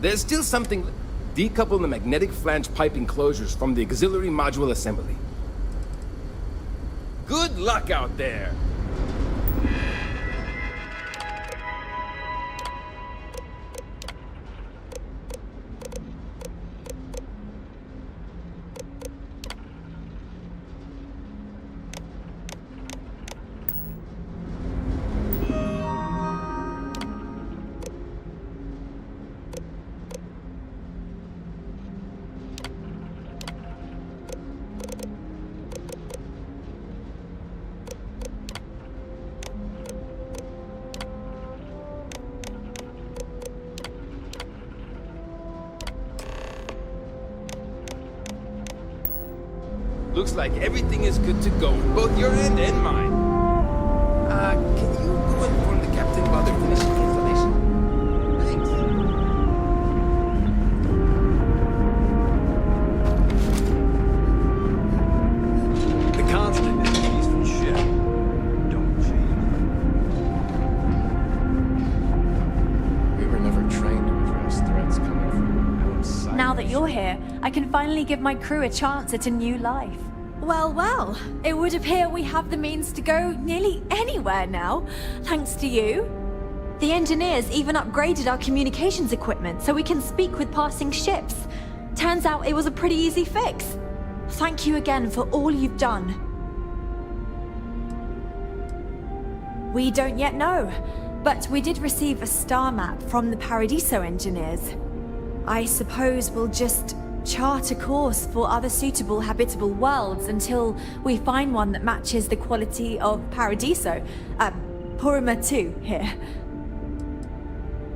There's still something... Decouple the magnetic flange pipe enclosures from the auxiliary module assembly. Good luck out there! Looks like everything is good to go, both your end and mine. Can you go and inform the captain while they're finishing the installation? Thanks. The constant is a peaceful ship. Don't change. We were never trained to address threats coming from outside. Now that you're here, I can finally give my crew a chance at a new life. Well, well, it would appear we have the means to go nearly anywhere now, thanks to you. The engineers even upgraded our communications equipment so we can speak with passing ships. Turns out it was a pretty easy fix. Thank you again for all you've done. We don't yet know, but we did receive a star map from the Paradiso engineers. I suppose we'll just chart a course for other suitable habitable worlds until we find one that matches the quality of Paradiso. Purima 2 here.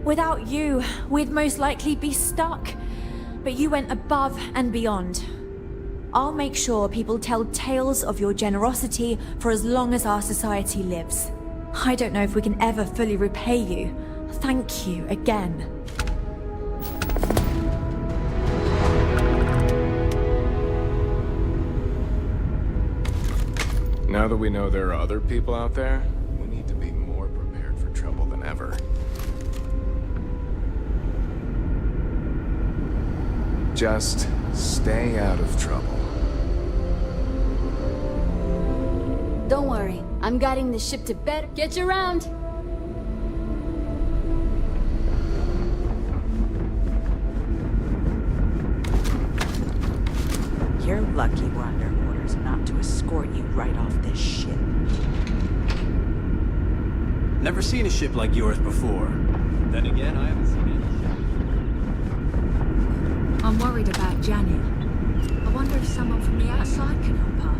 Without you, we'd most likely be stuck. But you went above and beyond. I'll make sure people tell tales of your generosity for as long as our society lives. I don't know if we can ever fully repay you. Thank you again. Now that we know there are other people out there, we need to be more prepared for trouble than ever. Just stay out of trouble. Don't worry, I'm guiding the ship to better get you around. You're lucky we're under orders not to escort you right off this ship. Never seen a ship like yours before. Then again, I haven't seen any. I'm worried about Janet. I wonder if someone from the outside can help her.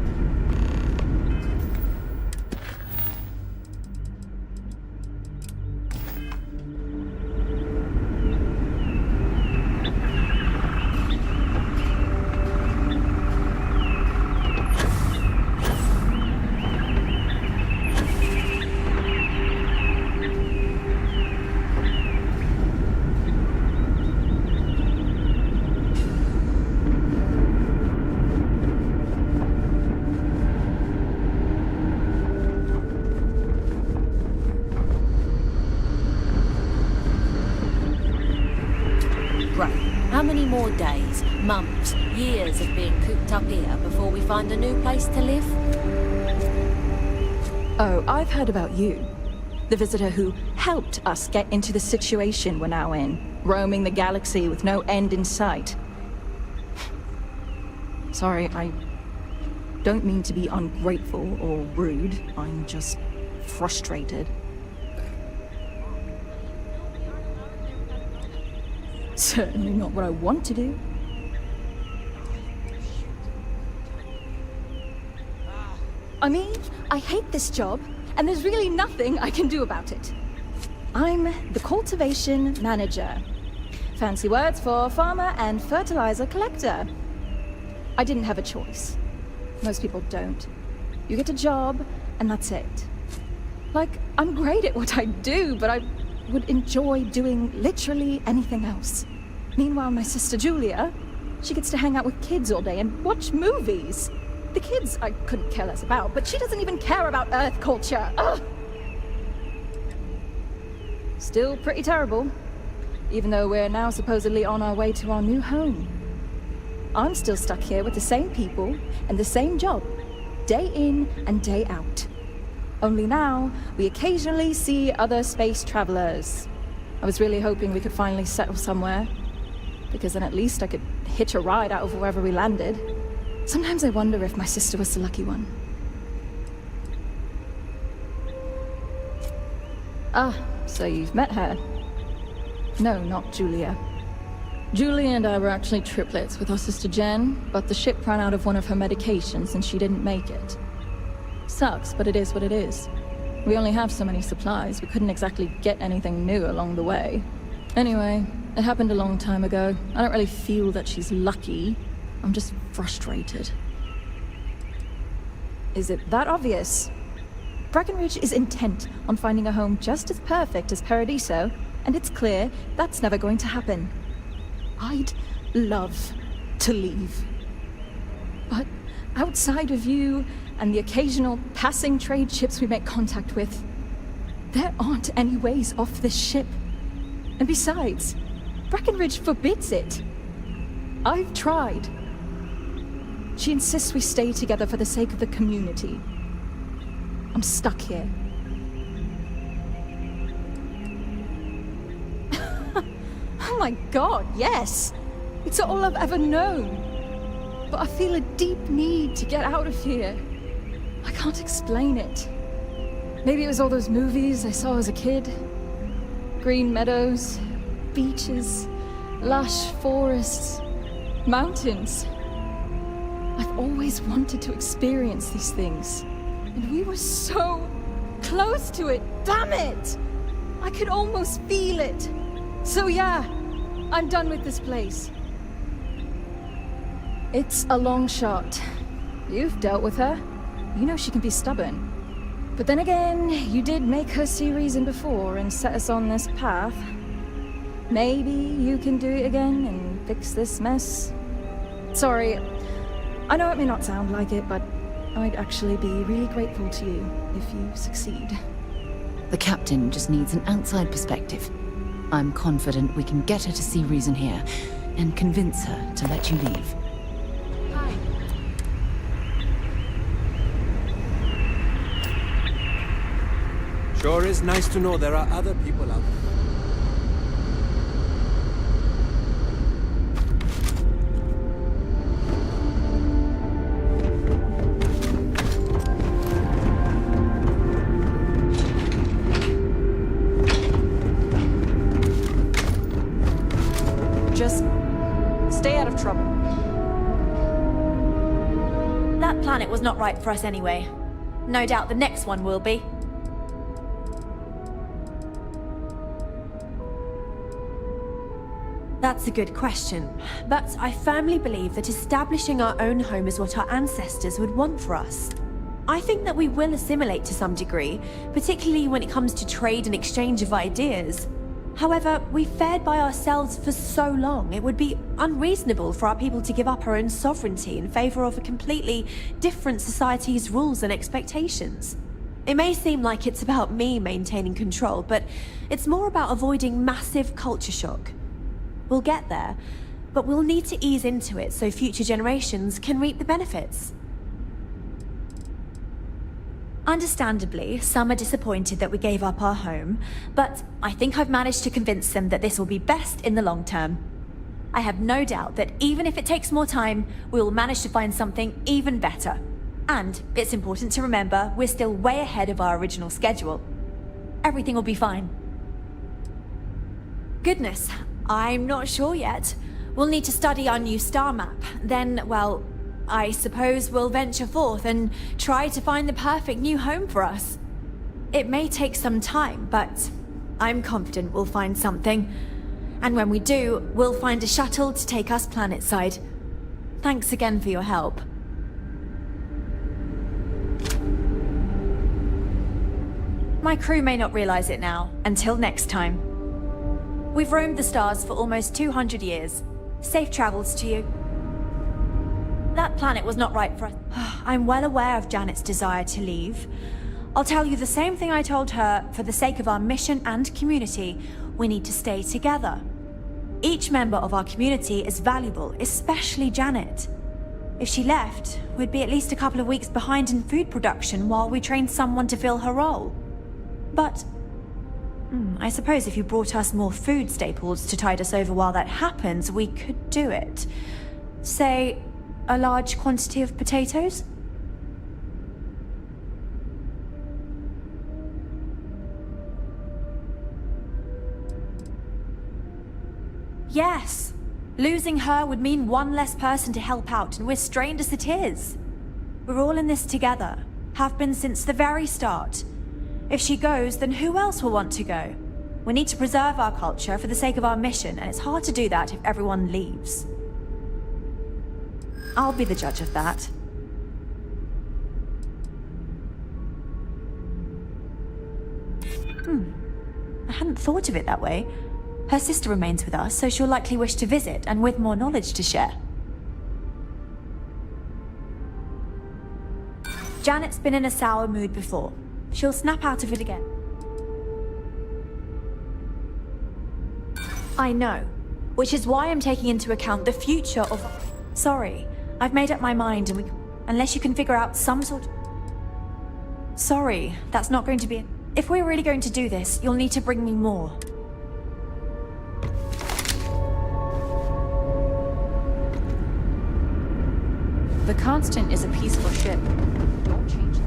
many more days, months, years of being cooped up here before we find a new place to live? Oh, I've heard about you. The visitor who helped us get into the situation we're now in, roaming the galaxy with no end in sight. Sorry, I don't mean to be ungrateful or rude. I'm just frustrated. Certainly not what I want to do. I mean, I hate this job, and there's really nothing I can do about it. I'm the cultivation manager. Fancy words for farmer and fertilizer collector. I didn't have a choice. Most people don't. You get a job, and that's it. Like, I'm great at what I do, but I would enjoy doing literally anything else. Meanwhile, my sister Julia, she gets to hang out with kids all day and watch movies. The kids I couldn't care less about, but she doesn't even care about Earth culture. Ugh! Still pretty terrible, even though we're now supposedly on our way to our new home. I'm still stuck here with the same people and the same job, day in and day out. Only now, we occasionally see other space travelers. I was really hoping we could finally settle somewhere, because then at least I could hitch a ride out of wherever we landed. Sometimes I wonder if my sister was the lucky one. Ah, so you've met her. No, not Julia. Julia and I were actually triplets with our sister Jen, but the ship ran out of one of her medications and she didn't make it. Sucks, but it is what it is. We only have so many supplies, we couldn't exactly get anything new along the way. Anyway, it happened a long time ago. I don't really feel that she's lucky. I'm just frustrated. Is it that obvious? Breckenridge is intent on finding a home just as perfect as Paradiso, and it's clear that's never going to happen. I'd love to leave. But outside of you and the occasional passing trade ships we make contact with, there aren't any ways off this ship. And besides, Breckenridge forbids it. I've tried. She insists we stay together for the sake of the community. I'm stuck here. Oh my god, yes! It's all I've ever known. But I feel a deep need to get out of here. I can't explain it. Maybe it was all those movies I saw as a kid. Green meadows, beaches, lush forests, mountains. I've always wanted to experience these things. And we were so close to it, damn it! I could almost feel it. So yeah, I'm done with this place. It's a long shot. You've dealt with her. You know she can be stubborn. But then again, you did make her see reason before and set us on this path. Maybe you can do it again and fix this mess. Sorry, I know it may not sound like it, but I'd actually be really grateful to you if you succeed. The captain just needs an outside perspective. I'm confident we can get her to see reason here and convince her to let you leave. Hi. Sure is nice to know there are other people out there. Just stay out of trouble. That planet was not right for us anyway. No doubt the next one will be. That's a good question, but I firmly believe that establishing our own home is what our ancestors would want for us. I think that we will assimilate to some degree, particularly when it comes to trade and exchange of ideas. However, we've fared by ourselves for so long, it would be unreasonable for our people to give up our own sovereignty in favor of a completely different society's rules and expectations. It may seem like it's about me maintaining control, but it's more about avoiding massive culture shock. We'll get there, but we'll need to ease into it so future generations can reap the benefits. Understandably, some are disappointed that we gave up our home, but I think I've managed to convince them that this will be best in the long term. I have no doubt that even if it takes more time, we will manage to find something even better. And it's important to remember we're still way ahead of our original schedule. Everything will be fine. Goodness, I'm not sure yet. We'll need to study our new star map. Then, well, I suppose we'll venture forth and try to find the perfect new home for us. It may take some time, but I'm confident we'll find something. And when we do, we'll find a shuttle to take us planetside. Thanks again for your help. My crew may not realize it now. Until next time. We've roamed the stars for almost 200 years. Safe travels to you. That planet was not right for us. I'm well aware of Janet's desire to leave. I'll tell you the same thing I told her. For the sake of our mission and community, we need to stay together. Each member of our community is valuable, especially Janet. If she left, we'd be at least a couple of weeks behind in food production while we trained someone to fill her role. But I suppose if you brought us more food staples to tide us over while that happens, we could do it. Say, a large quantity of potatoes? Yes. Losing her would mean one less person to help out, and we're strained as it is. We're all in this together. Have been since the very start. If she goes, then who else will want to go? We need to preserve our culture for the sake of our mission, and it's hard to do that if everyone leaves. I'll be the judge of that. I hadn't thought of it that way. Her sister remains with us, so she'll likely wish to visit, and with more knowledge to share. Janet's been in a sour mood before. She'll snap out of it again. I know, which is why I'm taking into account the future of... Sorry, I've made up my mind and unless you can figure out some sort... Sorry, that's not going to be... If we're really going to do this, you'll need to bring me more. The Constant is a peaceful ship. Don't change that.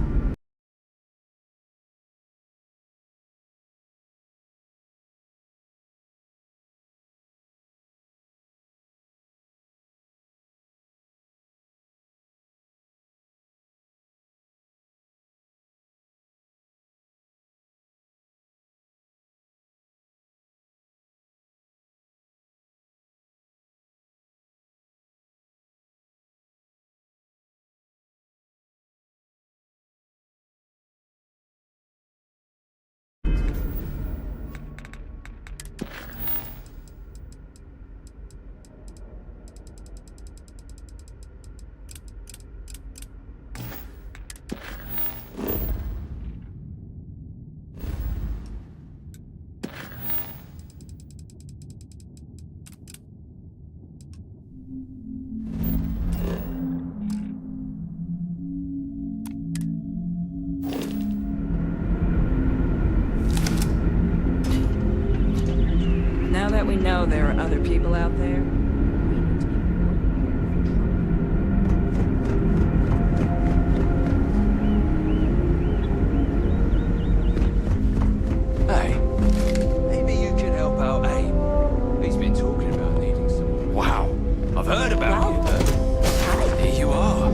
Now that we know there are other people out there, Hey, maybe you could help out Abe. He's been talking about needing someone. Wow, I've heard about you, but here you are.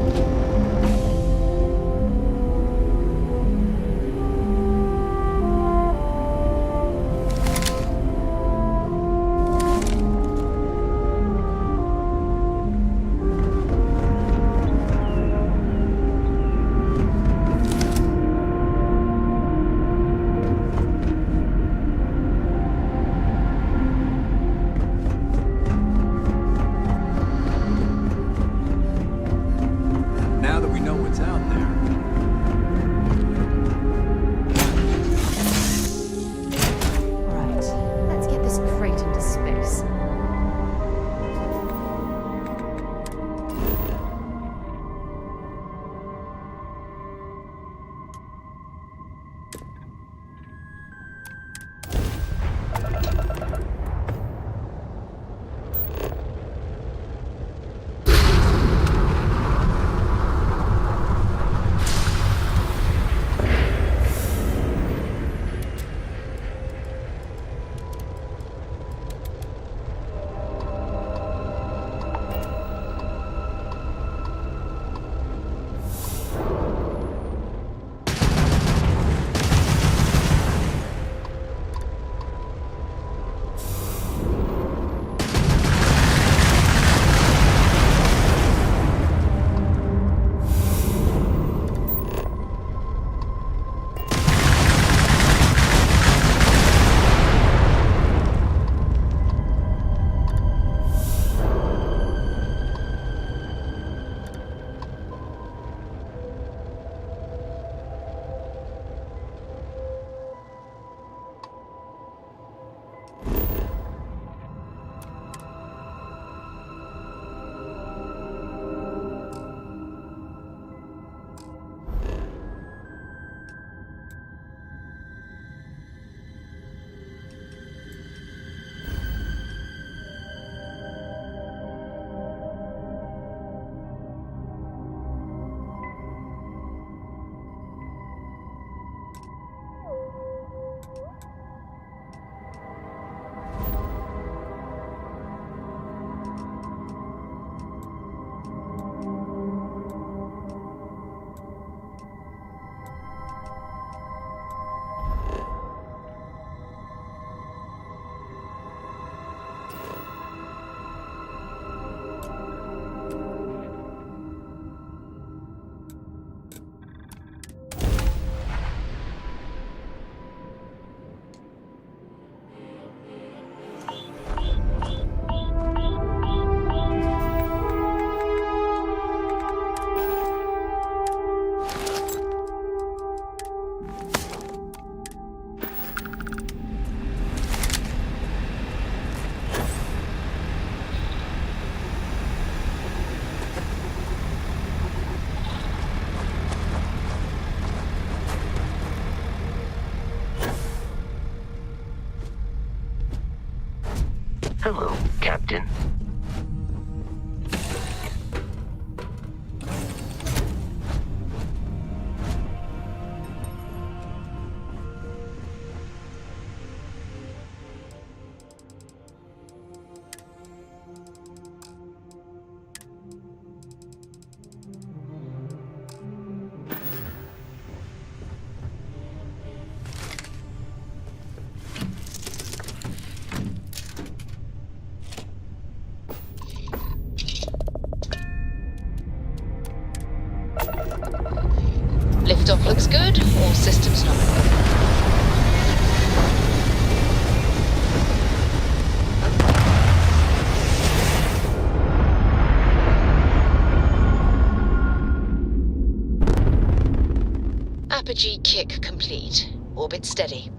Hello, Captain. Liftoff looks good, all systems nominal. Apogee kick complete. Orbit steady.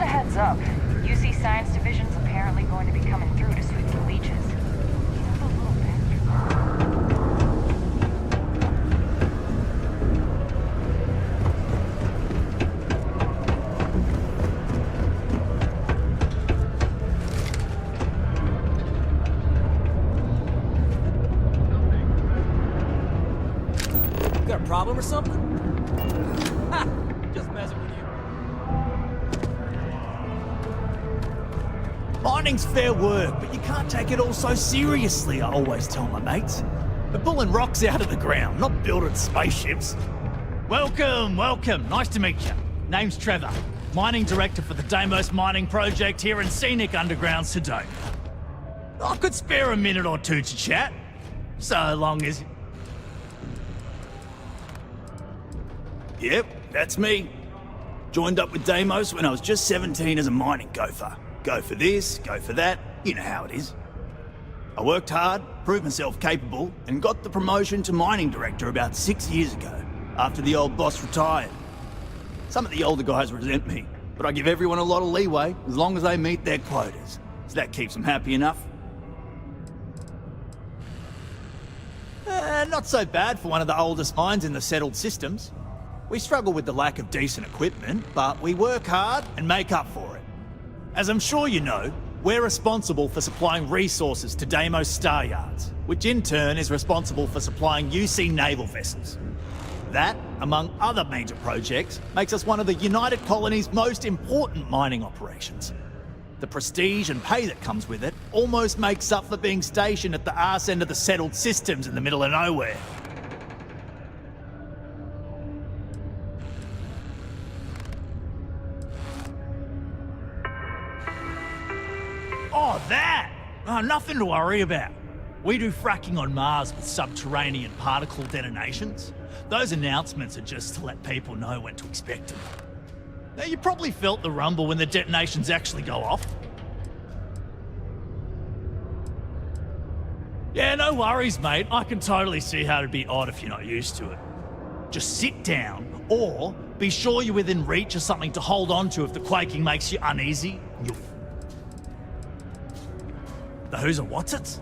Just a heads up. UC Science Division's apparently going to be coming through to sweep the leeches. Just a little bit. Got a problem or something? Ha! Just messing with you. Mining's fair work, but you can't take it all so seriously, I always tell my mates. We're pulling rocks out of the ground, not building spaceships. Welcome, welcome. Nice to meet you. Name's Trevor, mining director for the Deimos mining project here in scenic underground Sedona. I could spare a minute or two to chat, so long as... Yep, that's me. Joined up with Deimos when I was just 17 as a mining gopher. Go for this, go for that, you know how it is. I worked hard, proved myself capable, and got the promotion to mining director about 6 years ago, after the old boss retired. Some of the older guys resent me, but I give everyone a lot of leeway as long as they meet their quotas. So that keeps them happy enough. Not so bad for one of the oldest mines in the settled systems. We struggle with the lack of decent equipment, but we work hard and make up for it. As I'm sure you know, we're responsible for supplying resources to Deimos Star Yards, which in turn is responsible for supplying UC naval vessels. That, among other major projects, makes us one of the United Colony's most important mining operations. The prestige and pay that comes with it almost makes up for being stationed at the arse end of the settled systems in the middle of nowhere. Oh, that! Oh, nothing to worry about. We do fracking on Mars with subterranean particle detonations. Those announcements are just to let people know when to expect them. Now, you probably felt the rumble when the detonations actually go off. Yeah, no worries, mate. I can totally see how it'd be odd if you're not used to it. Just sit down, or be sure you're within reach of something to hold on to if the quaking makes you uneasy. The who's and what's it?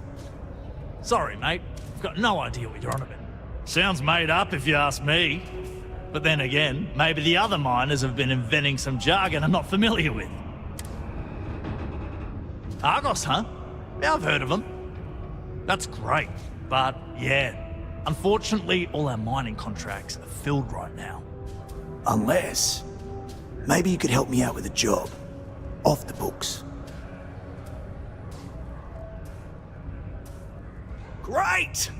Sorry, mate. I've got no idea what you're on about. Sounds made up if you ask me. But then again, maybe the other miners have been inventing some jargon I'm not familiar with. Argos, huh? Yeah, I've heard of them. That's great, but yeah. Unfortunately, all our mining contracts are filled right now. Unless... maybe you could help me out with a job. Off the books. Great!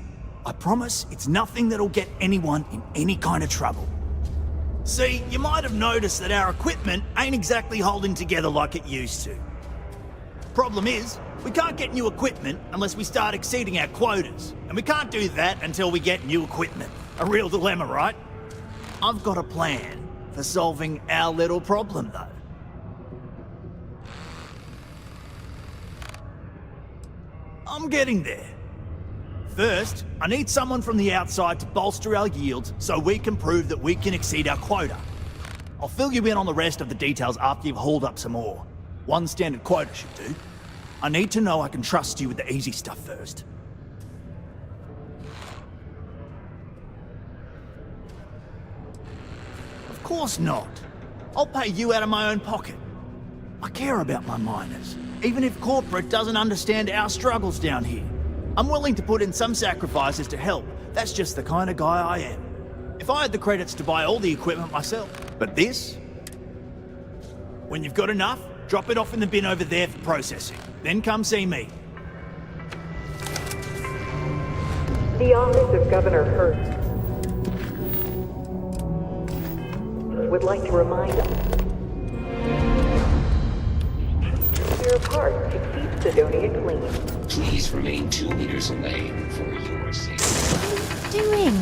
I promise it's nothing that'll get anyone in any kind of trouble. See, you might have noticed that our equipment ain't exactly holding together like it used to. Problem is, we can't get new equipment unless we start exceeding our quotas, and we can't do that until we get new equipment. A real dilemma, right? I've got a plan for solving our little problem, though. I'm getting there. First, I need someone from the outside to bolster our yields so we can prove that we can exceed our quota. I'll fill you in on the rest of the details after you've hauled up some more. One standard quota should do. I need to know I can trust you with the easy stuff first. Of course not. I'll pay you out of my own pocket. I care about my miners, even if corporate doesn't understand our struggles down here. I'm willing to put in some sacrifices to help. That's just the kind of guy I am. If I had the credits to buy all the equipment myself. But this? When you've got enough, drop it off in the bin over there for processing. Then come see me. The Office of Governor Hurst would like to remind us your part to keep Sidonia clean. Please remain 2 meters away for your safety. What are you doing?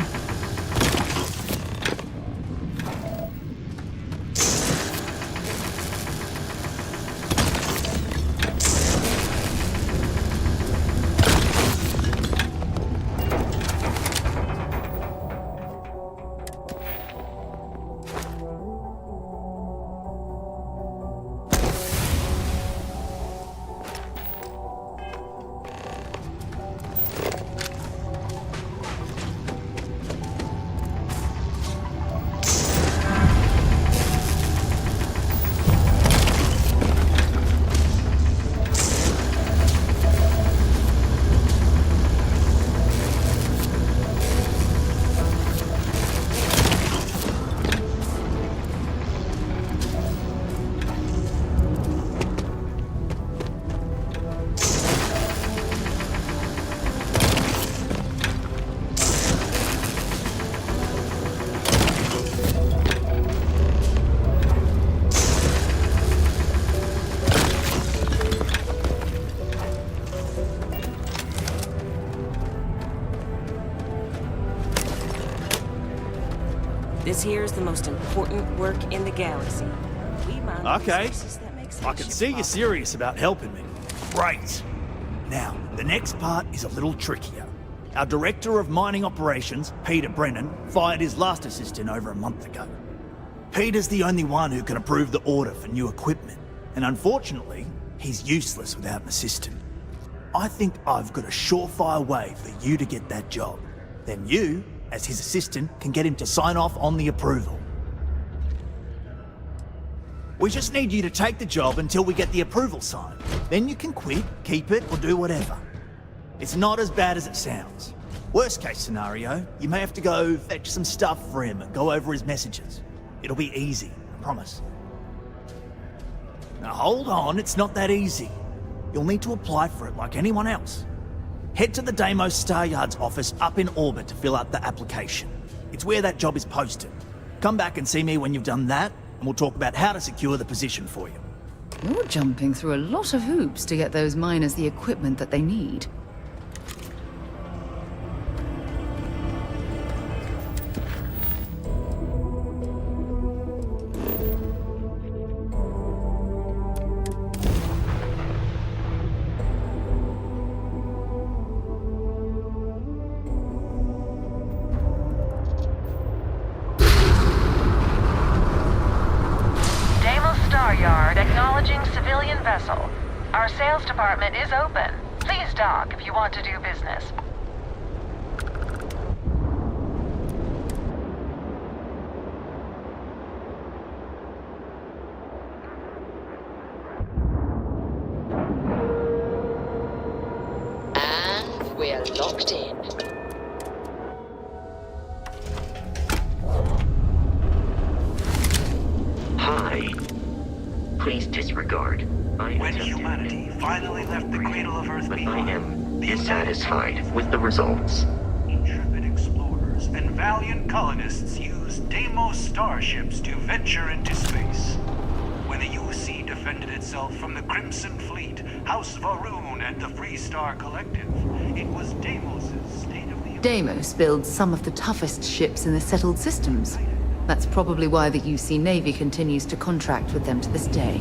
This here is the most important work in the galaxy. We mine the Okay. resources that make I can spaceships see you're possible. serious about helping me. Great. Now, the next part is a little trickier. Our Director of Mining Operations, Peter Brennan, fired his last assistant over a month ago. Peter's the only one who can approve the order for new equipment, and unfortunately, he's useless without an assistant. I think I've got a surefire way for you to get that job. Then you, as his assistant, can get him to sign off on the approval. We just need you to take the job until we get the approval signed. Then you can quit, keep it, or do whatever. It's not as bad as it sounds. Worst case scenario, you may have to go fetch some stuff for him and go over his messages. It'll be easy, I promise. Now hold on, it's not that easy. You'll need to apply for it like anyone else. Head to the Deimos Star Yard's office up in orbit to fill out the application. It's where that job is posted. Come back and see me when you've done that, and we'll talk about how to secure the position for you. You're jumping through a lot of hoops to get those miners the equipment that they need. Star Yard, acknowledging civilian vessel. Our sales department is open. Please dock if you want to do business. And we're locked in. Hi. Please disregard. When humanity finally left the cradle of Earth But I behind, am the United dissatisfied with the results. intrepid explorers and valiant colonists used Deimos starships to venture into space. When the UC defended itself from the Crimson Fleet, House Varoon, and the Free Star Collective, it was Deimos' state-of-the-art... Deimos builds some of the toughest ships in the settled systems. That's probably why the UC Navy continues to contract with them to this day.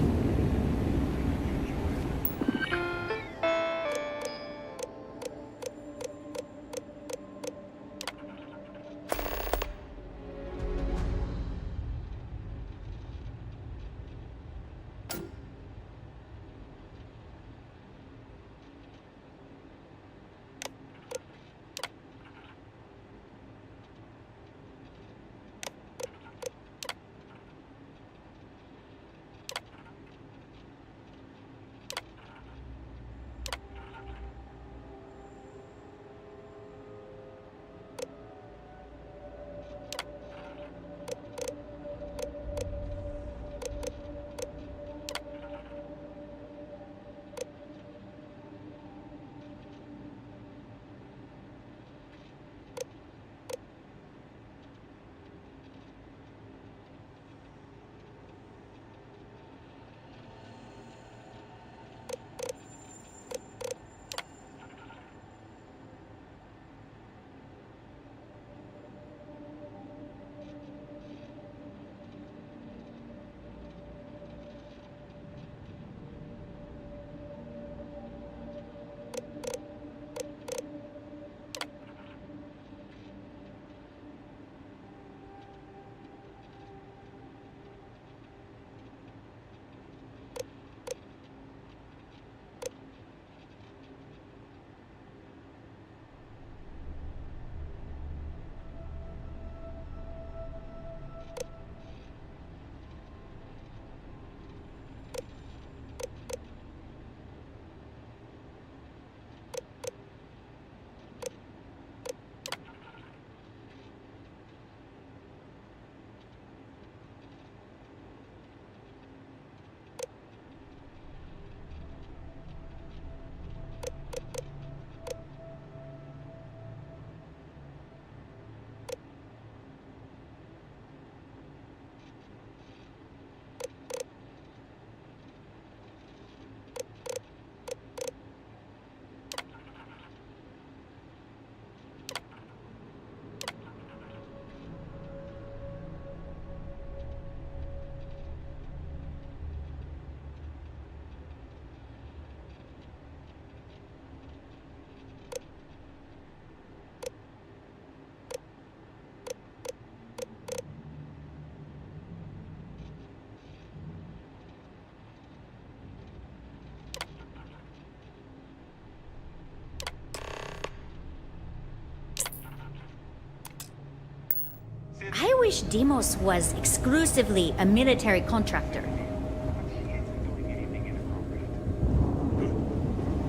wish Deimos was exclusively a military contractor.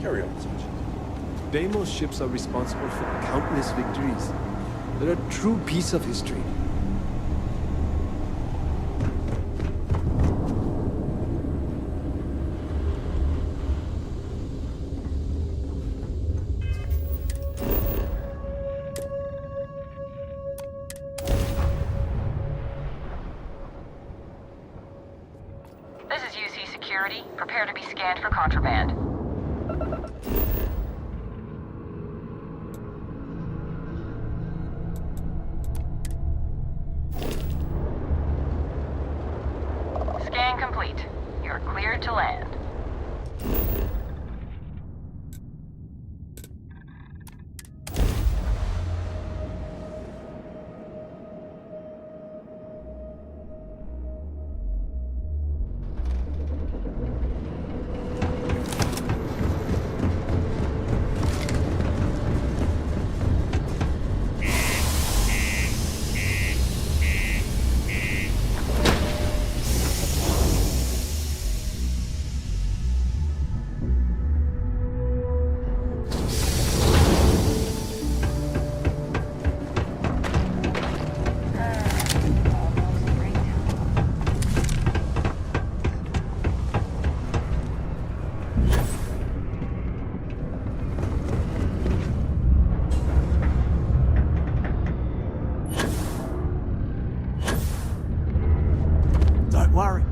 Carry on, Sergeant. Deimos ships are responsible for countless victories. They're a true piece of history. This is UC Security. Prepare to be scanned for contraband. Scan complete. You're cleared to land.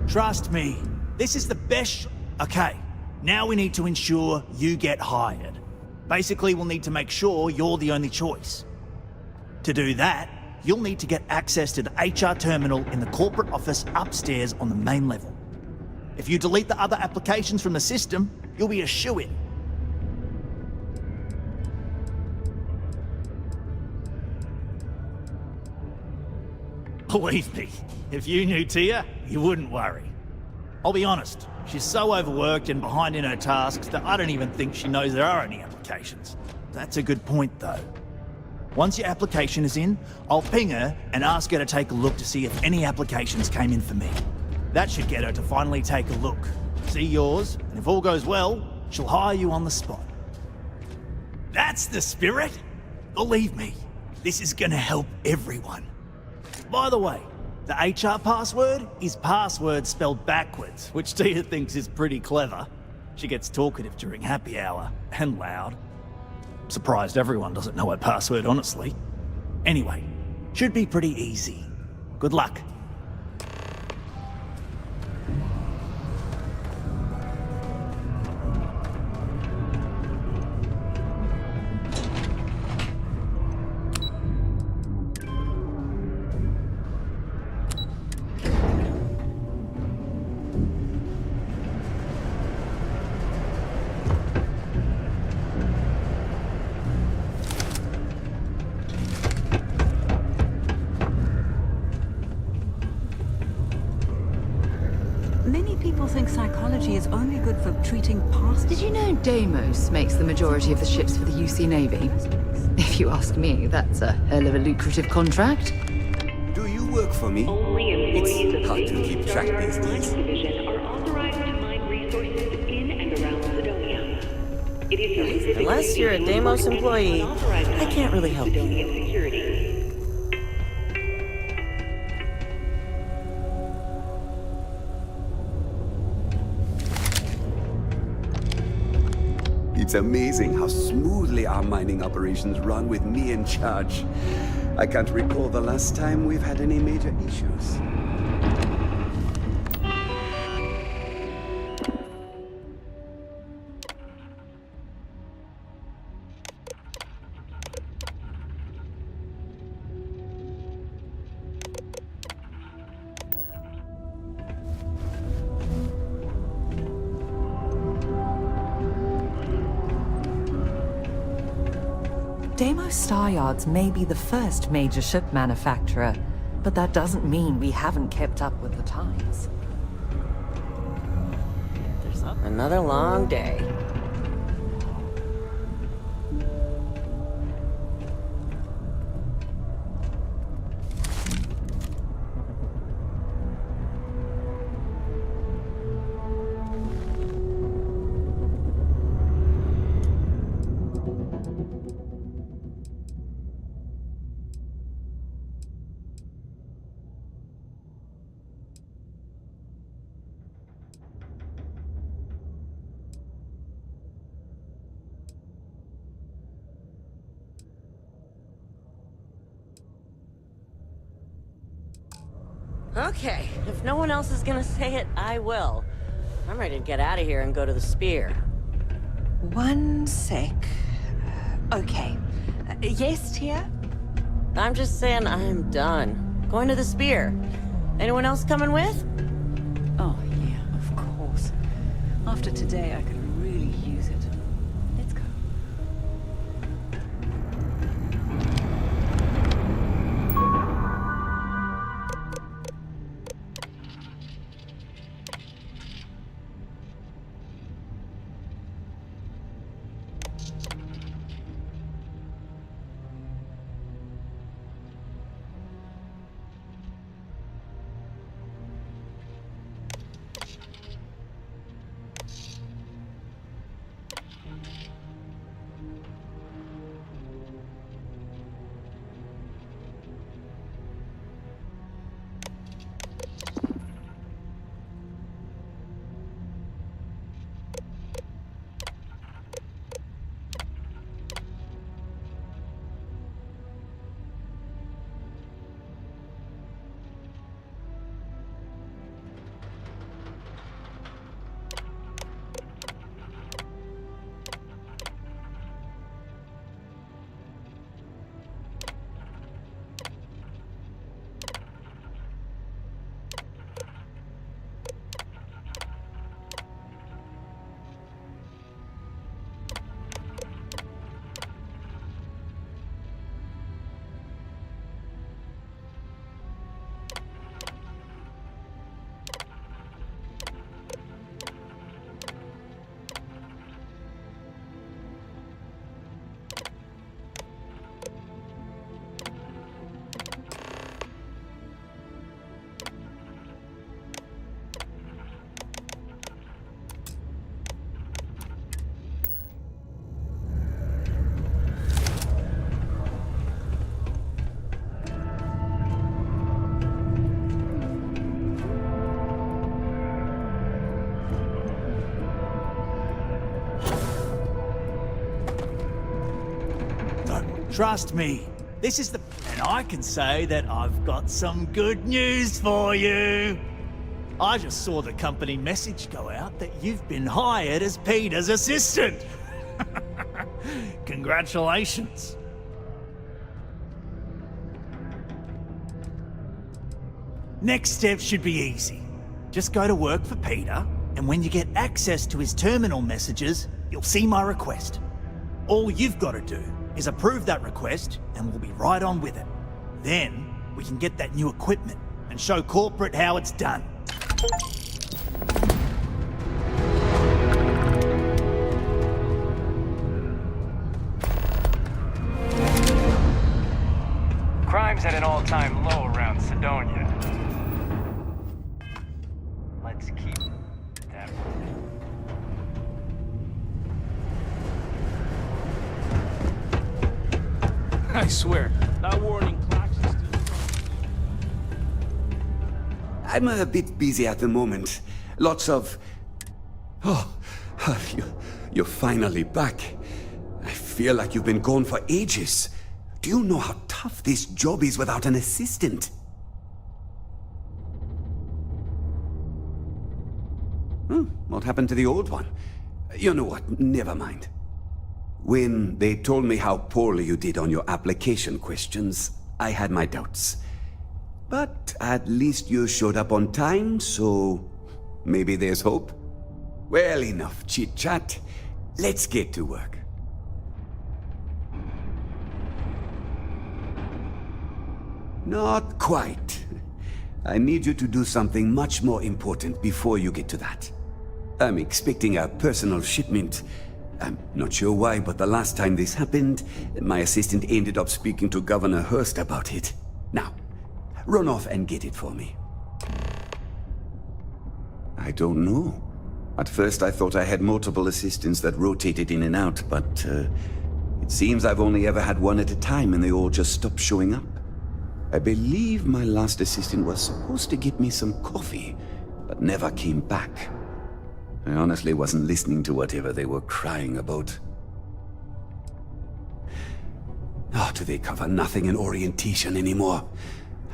Trust me, this is the best. Okay, now we need to ensure you get hired. Basically, we'll need to make sure you're the only choice. To do that, you'll need to get access to the HR terminal in the corporate office upstairs on the main level. If you delete the other applications from the system, you'll be a shoo-in. Believe me, if you knew Tia, you wouldn't worry. I'll be honest, she's so overworked and behind in her tasks that I don't even think she knows there are any applications. That's a good point, though. Once your application is in, I'll ping her and ask her to take a look to see if any applications came in for me. That should get her to finally take a look, see yours, and if all goes well, she'll hire you on the spot. That's the spirit! Believe me, this is gonna help everyone. By the way, the HR password is password spelled backwards, which Tia thinks is pretty clever. She gets talkative during happy hour, and loud. Surprised everyone doesn't know her password, honestly. Anyway, should be pretty easy. Good luck. Many people think psychology is only good for treating past... Did you know Deimos makes the majority of the ships for the UC Navy? If you ask me, that's a hell of a lucrative contract. Do you work for me? It's hard to keep track these days. Unless you're a Deimos employee, I can't really help you. It's amazing how smoothly our mining operations run with me in charge. I can't recall the last time we've had any major issues. Deimos Star Yards may be the first major ship manufacturer, but that doesn't mean we haven't kept up with the times. Another long day. Okay, if no one else is gonna say it, I will. I'm ready to get out of here and go to the Spear. One sec. Okay. Yes, Tia? I'm just saying I'm done. Going to the Spear. Anyone else coming with? Oh, yeah, of course. After today, I could really use it. Let's go. Trust me, this is the... And I can say that I've got some good news for you. I just saw the company message go out that you've been hired as Peter's assistant. Congratulations. Next step should be easy. Just go to work for Peter, and when you get access to his terminal messages, you'll see my request. All you've got to do is approve that request, and we'll be right on with it. Then, we can get that new equipment and show corporate how it's done. Crime's at an all-time low around Sidonia. Let's keep that. I swear, that warning clock is still... I'm a bit busy at the moment. Lots of... Oh, you're finally back. I feel like you've been gone for ages. Do you know how tough this job is without an assistant? What happened to the old one? You know what, never mind. When they told me how poorly you did on your application questions, I had my doubts. But at least you showed up on time, so maybe there's hope. Well, enough chit-chat. Let's get to work. Not quite. I need you to do something much more important before you get to that. I'm expecting a personal shipment. I'm not sure why, but the last time this happened, my assistant ended up speaking to Governor Hurst about it. Now, run off and get it for me. I don't know. At first I thought I had multiple assistants that rotated in and out, but it seems I've only ever had one at a time and they all just stopped showing up. I believe my last assistant was supposed to get me some coffee, but never came back. I honestly wasn't listening to whatever they were crying about. Oh, do they cover nothing in orientation anymore?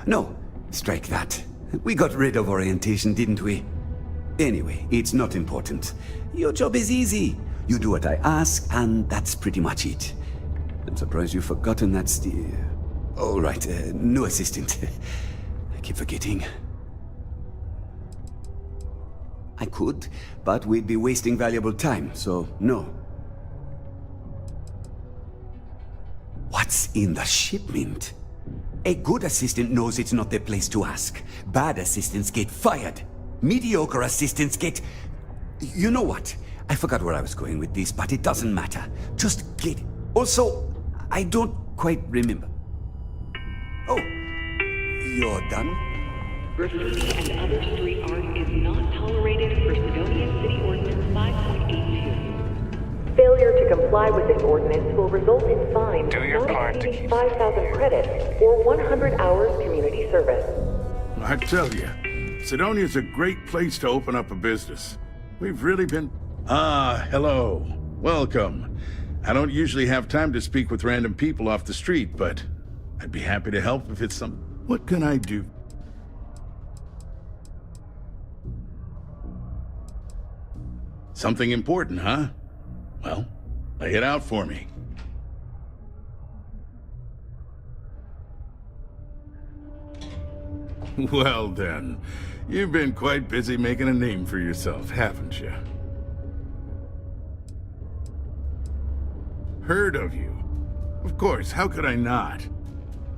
No, strike that. We got rid of orientation, didn't we? Anyway, it's not important. Your job is easy. You do what I ask, and that's pretty much it. I'm surprised you've forgotten that's the... All right, no assistant. I keep forgetting. I could, but we'd be wasting valuable time, so no. What's in the shipment? A good assistant knows it's not their place to ask. Bad assistants get fired. Mediocre assistants get... You know what? I forgot where I was going with this, but it doesn't matter. Just get it. Also, I don't quite remember. Oh, you're done? Graffiti and other street art is not tolerated per Sidonian City Ordinance 5.82. Failure to comply with this ordinance will result in fines not exceeding 5,000 credits or 100 hours community service. I tell you, Sidonia's a great place to open up a business. We've really been... Ah, hello. Welcome. I don't usually have time to speak with random people off the street, but I'd be happy to help if it's some... What can I do? Something important, huh? Well, lay it out for me. Well then, you've been quite busy making a name for yourself, haven't you? Heard of you. Of course, how could I not?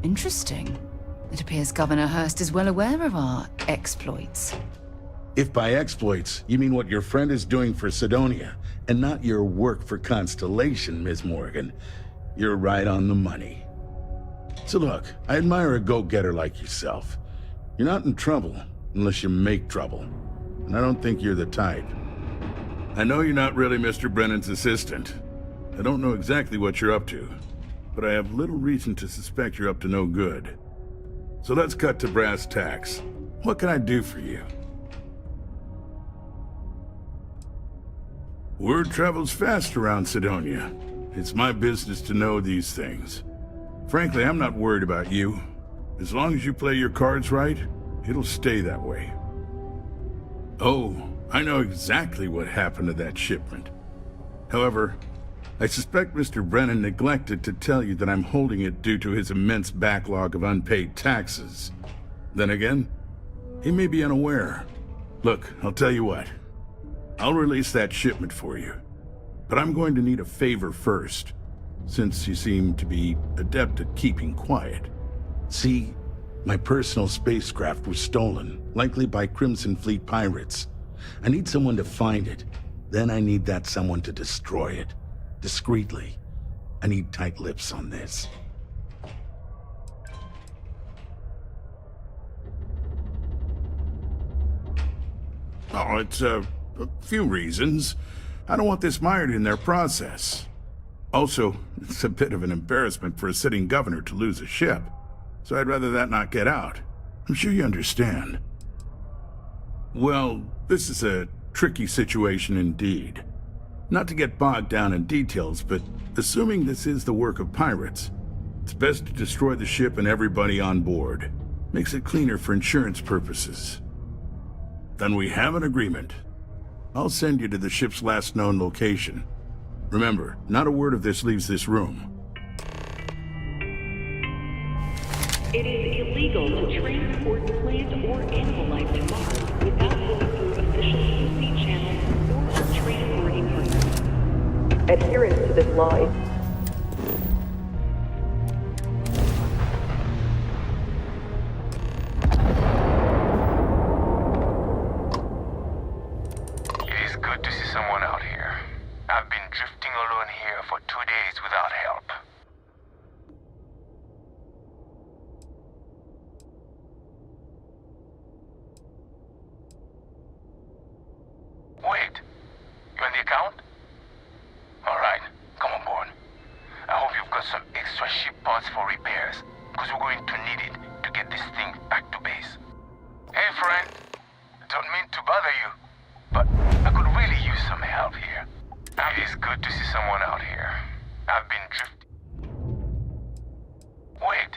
Interesting. It appears Governor Hurst is well aware of our exploits. If by exploits, you mean what your friend is doing for Sidonia, and not your work for Constellation, Ms. Morgan, you're right on the money. So look, I admire a go-getter like yourself. You're not in trouble unless you make trouble, and I don't think you're the type. I know you're not really Mr. Brennan's assistant. I don't know exactly what you're up to, but I have little reason to suspect you're up to no good. So let's cut to brass tacks. What can I do for you? Word travels fast around Sidonia. It's my business to know these things. Frankly, I'm not worried about you. As long as you play your cards right, it'll stay that way. Oh, I know exactly what happened to that shipment. However, I suspect Mr. Brennan neglected to tell you that I'm holding it due to his immense backlog of unpaid taxes. Then again, he may be unaware. Look, I'll tell you what. I'll release that shipment for you. But I'm going to need a favor first, since you seem to be adept at keeping quiet. See, my personal spacecraft was stolen, likely by Crimson Fleet pirates. I need someone to find it. Then I need that someone to destroy it. Discreetly. I need tight lips on this. Oh, it's a few reasons. I don't want this mired in their process. Also, it's a bit of an embarrassment for a sitting governor to lose a ship. So I'd rather that not get out. I'm sure you understand. Well, this is a tricky situation indeed. Not to get bogged down in details, but assuming this is the work of pirates, it's best to destroy the ship and everybody on board. Makes it cleaner for insurance purposes. Then we have an agreement. I'll send you to the ship's last known location. Remember, not a word of this leaves this room. It is illegal to transport plant or animal life to Mars without going through official UC channels or transporting partners. Adherence to this law is... It is good to see someone out here. I've been drifting alone here for 2 days without help. Wait, you on the account? Alright, come on board. I hope you've got some extra ship parts for repairs, because we're going to need it to get this thing back to base. Hey friend, don't mean to bother you, but I could really use some help here. It is good to see someone out here. I've been drifting. Wait.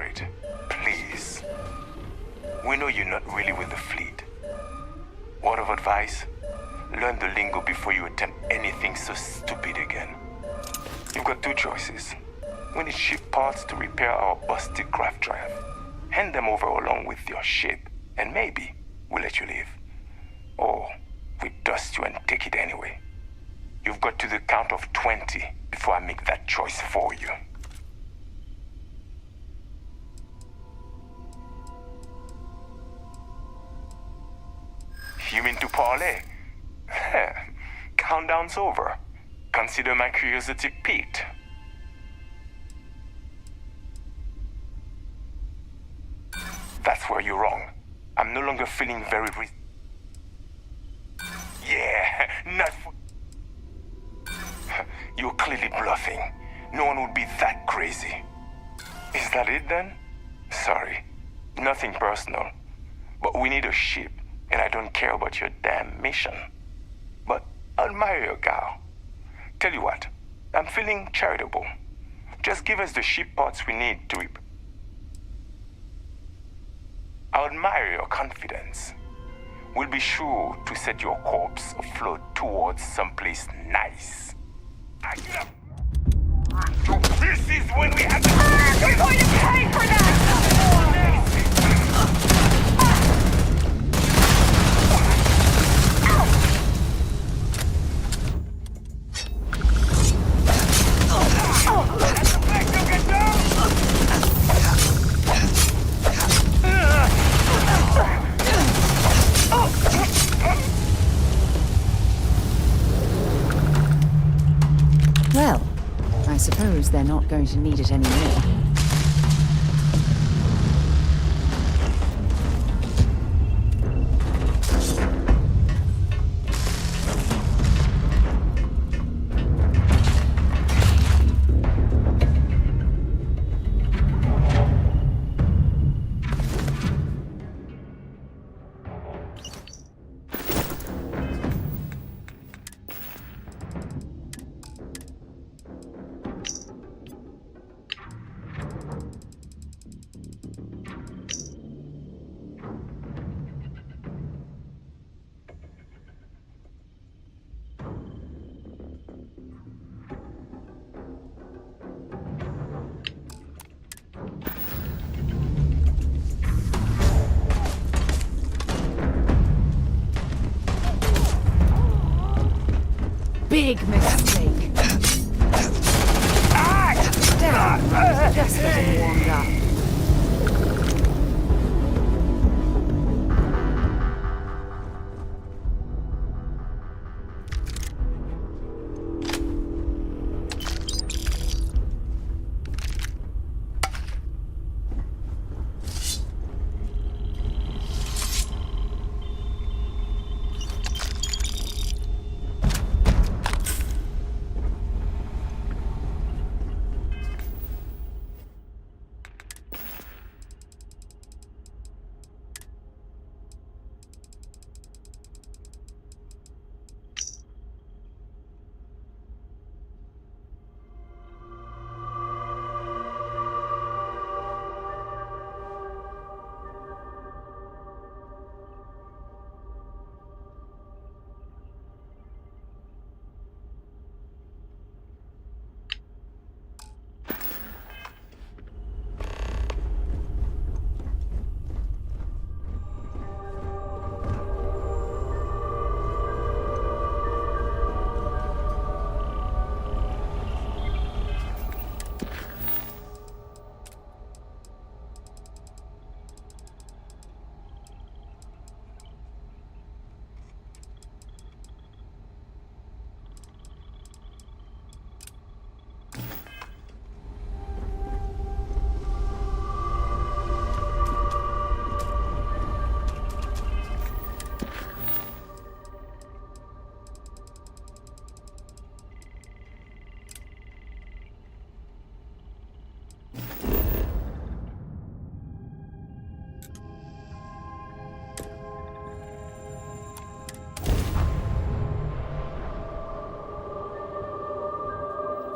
Concentrate, please. We know you're not really with the fleet. Word of advice? Learn the lingo before you attempt anything so stupid again. You've got two choices. We need ship parts to repair our busted craft drive. Hand them over along with your ship, and maybe we'll let you leave. Or we dust you and take it anyway. You've got to the count of 20 before I make that choice for you. You mean to parlay? Countdown's over. Consider my curiosity piqued. That's where you're wrong. I'm no longer feeling very Yeah, not for... You're clearly bluffing. No one would be that crazy. Is that it then? Sorry. Nothing personal. But we need a ship, and I don't care about your damn mission. But I admire your gal. Tell you what, I'm feeling charitable. Just give us the ship parts we need to I admire your confidence. We'll be sure to set your corpse afloat towards someplace nice. This is when we have to... You're going to pay for that! Well, I suppose they're not going to need it anymore. Big mistake. Damn, just getting warmed up.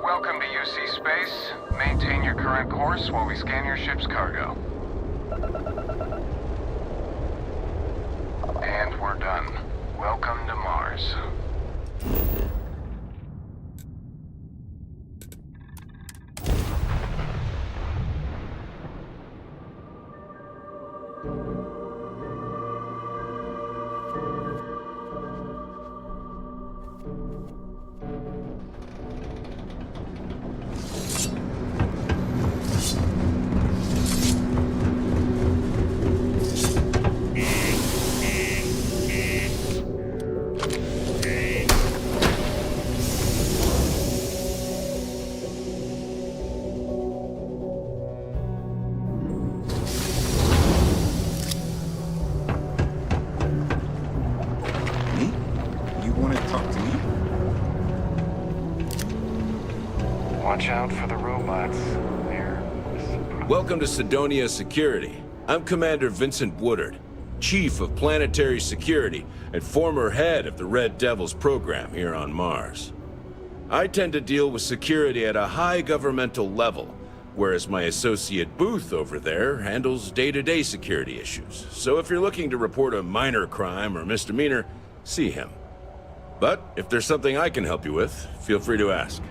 Welcome to UC Space. Maintain your current course while we scan your ship's cargo. And we're done. Welcome to Mars. Watch out for the robots. Welcome to Sidonia Security. I'm Commander Vincent Woodard, Chief of Planetary Security and former head of the Red Devils program here on Mars. I tend to deal with security at a high governmental level, whereas my associate Booth over there handles day-to-day security issues. So if you're looking to report a minor crime or misdemeanor, see him. But if there's something I can help you with, feel free to ask.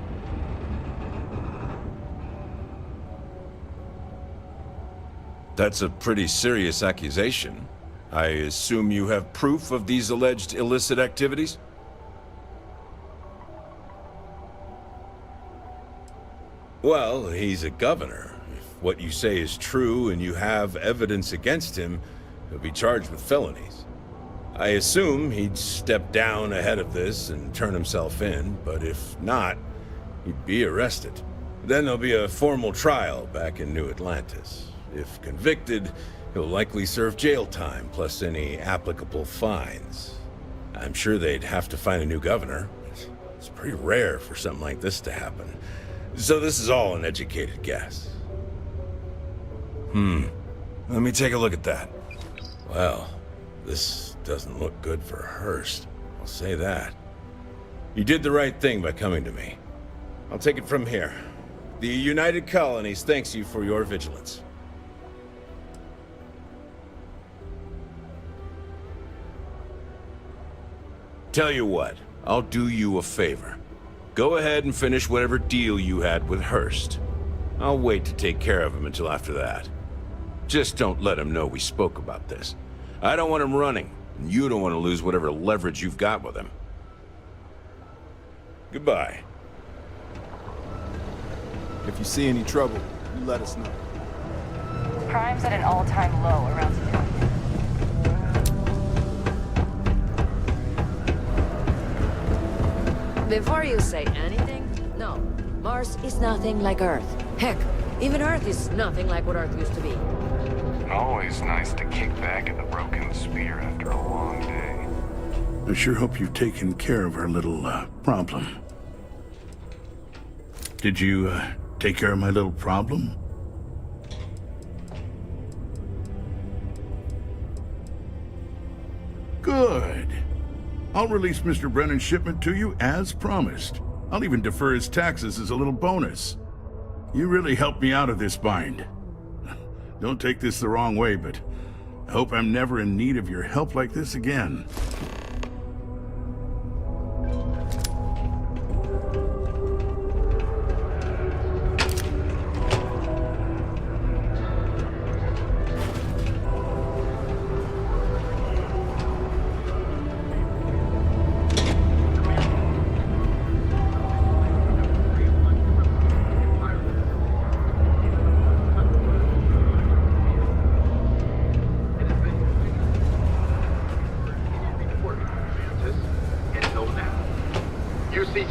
That's a pretty serious accusation. I assume you have proof of these alleged illicit activities? Well, he's a governor. If what you say is true and you have evidence against him, he'll be charged with felonies. I assume he'd step down ahead of this and turn himself in, but if not, he'd be arrested. Then there'll be a formal trial back in New Atlantis. If convicted, he'll likely serve jail time, plus any applicable fines. I'm sure they'd have to find a new governor. It's pretty rare for something like this to happen. So this is all an educated guess. Let me take a look at that. Well, this doesn't look good for Hurst. I'll say that. You did the right thing by coming to me. I'll take it from here. The United Colonies thanks you for your vigilance. Tell you what, I'll do you a favor. Go ahead and finish whatever deal you had with Hurst. I'll wait to take care of him until after that. Just don't let him know we spoke about this. I don't want him running, and you don't want to lose whatever leverage you've got with him. Goodbye. If you see any trouble, you let us know. Crime's at an all-time low around Sidonia. Before you say anything, no. Mars is nothing like Earth. Heck, even Earth is nothing like what Earth used to be. Always nice to kick back at the broken spear after a long day. I sure hope you've taken care of our little, problem. Did you, take care of my little problem? Good. I'll release Mr. Brennan's shipment to you as promised. I'll even defer his taxes as a little bonus. You really helped me out of this bind. Don't take this the wrong way, but I hope I'm never in need of your help like this again.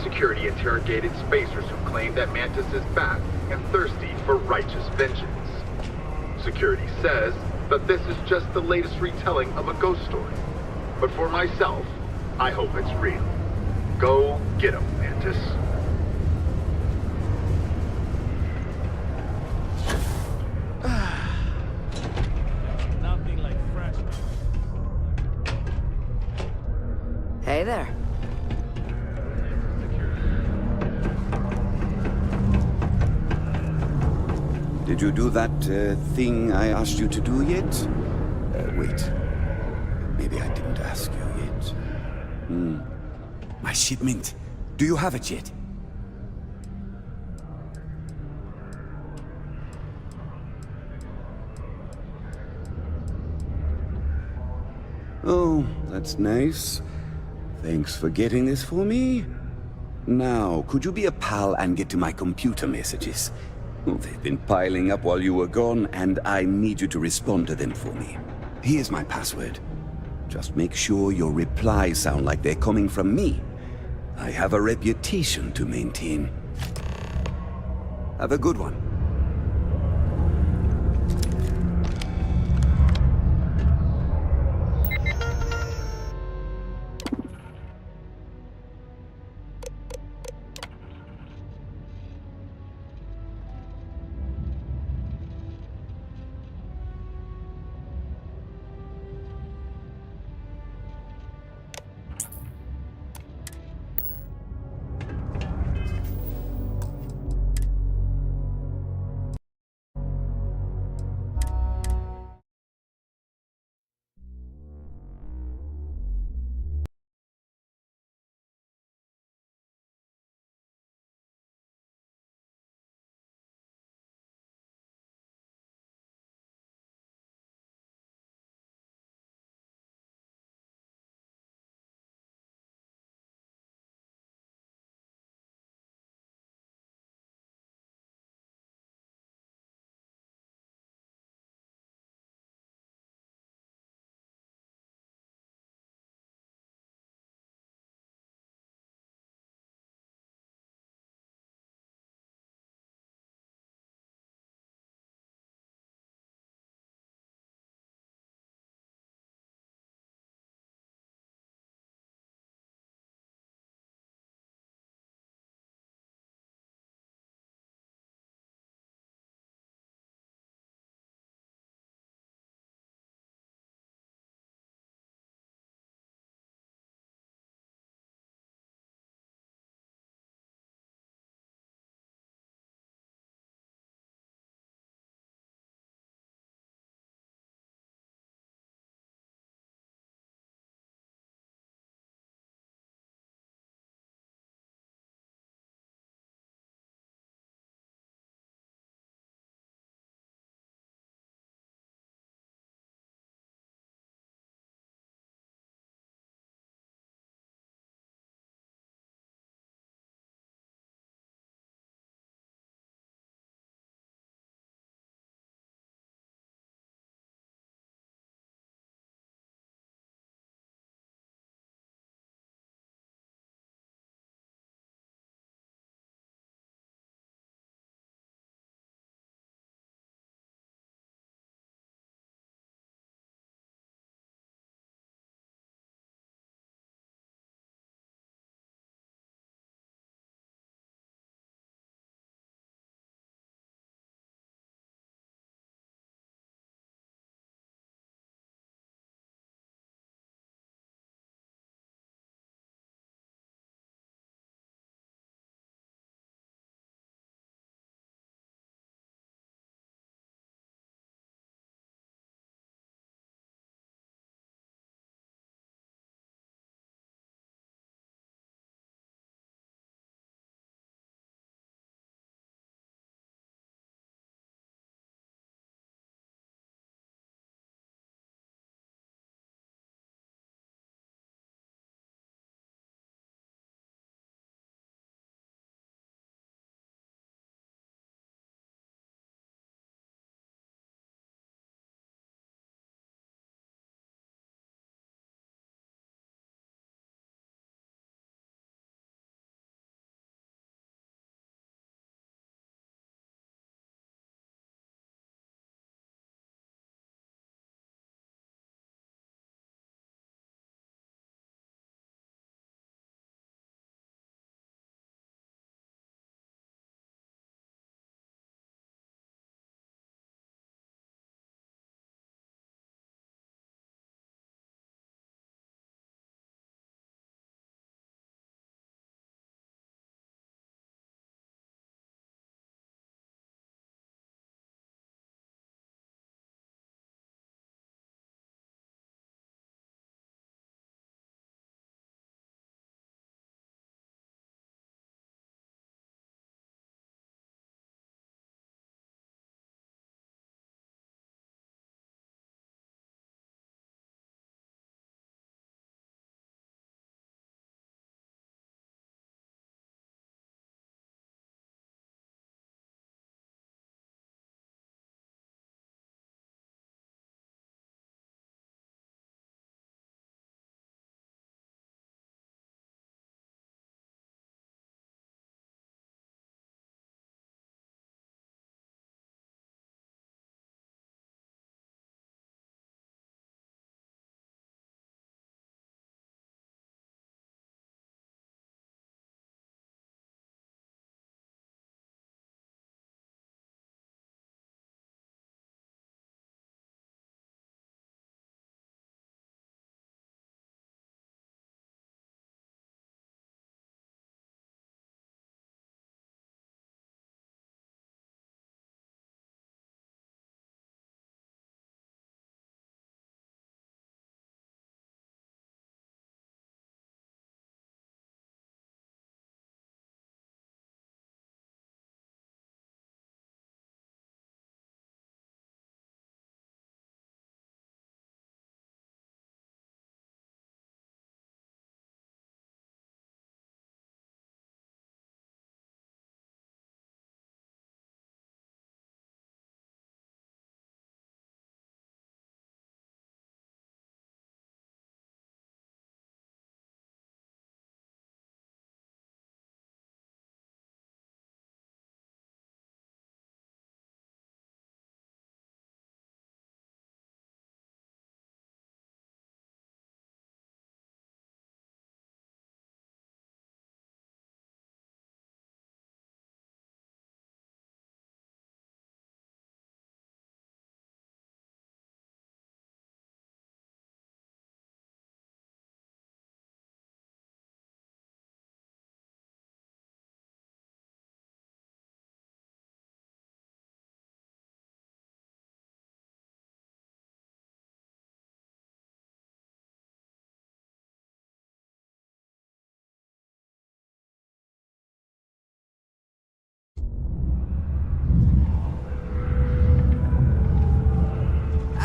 Security interrogated spacers who claim that Mantis is back and thirsty for righteous vengeance. Security says that this is just the latest retelling of a ghost story. But for myself, I hope it's real. Go get 'em, Mantis. Nothing like fresh. Hey there. Did you do that thing I asked you to do yet? Wait. Maybe I didn't ask you yet. My shipment. Do you have it yet? Oh, that's nice. Thanks for getting this for me. Now, could you be a pal and get to my computer messages? Oh, they've been piling up while you were gone, and I need you to respond to them for me. Here's my password. Just make sure your replies sound like they're coming from me. I have a reputation to maintain. Have a good one.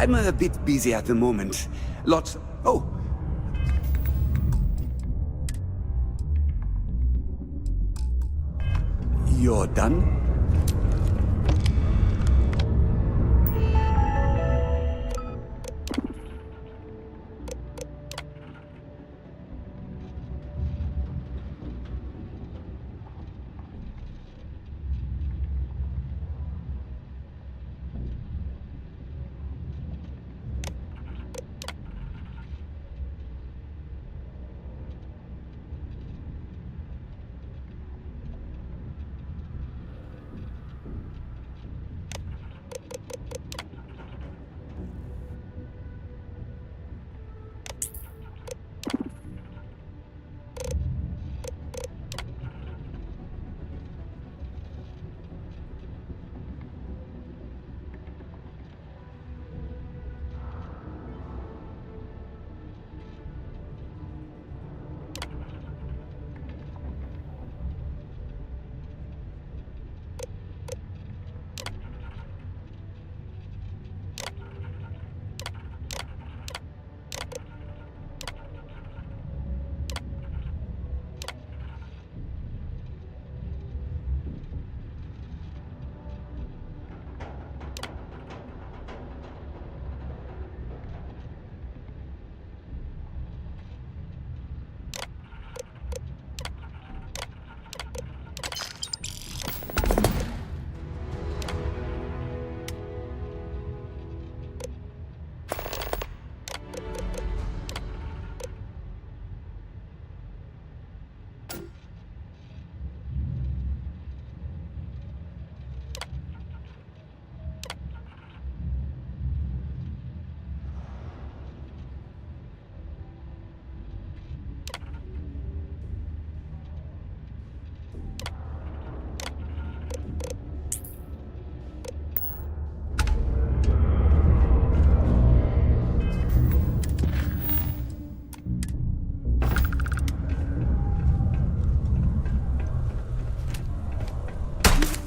I'm a bit busy at the moment. Lots... Oh! You're done?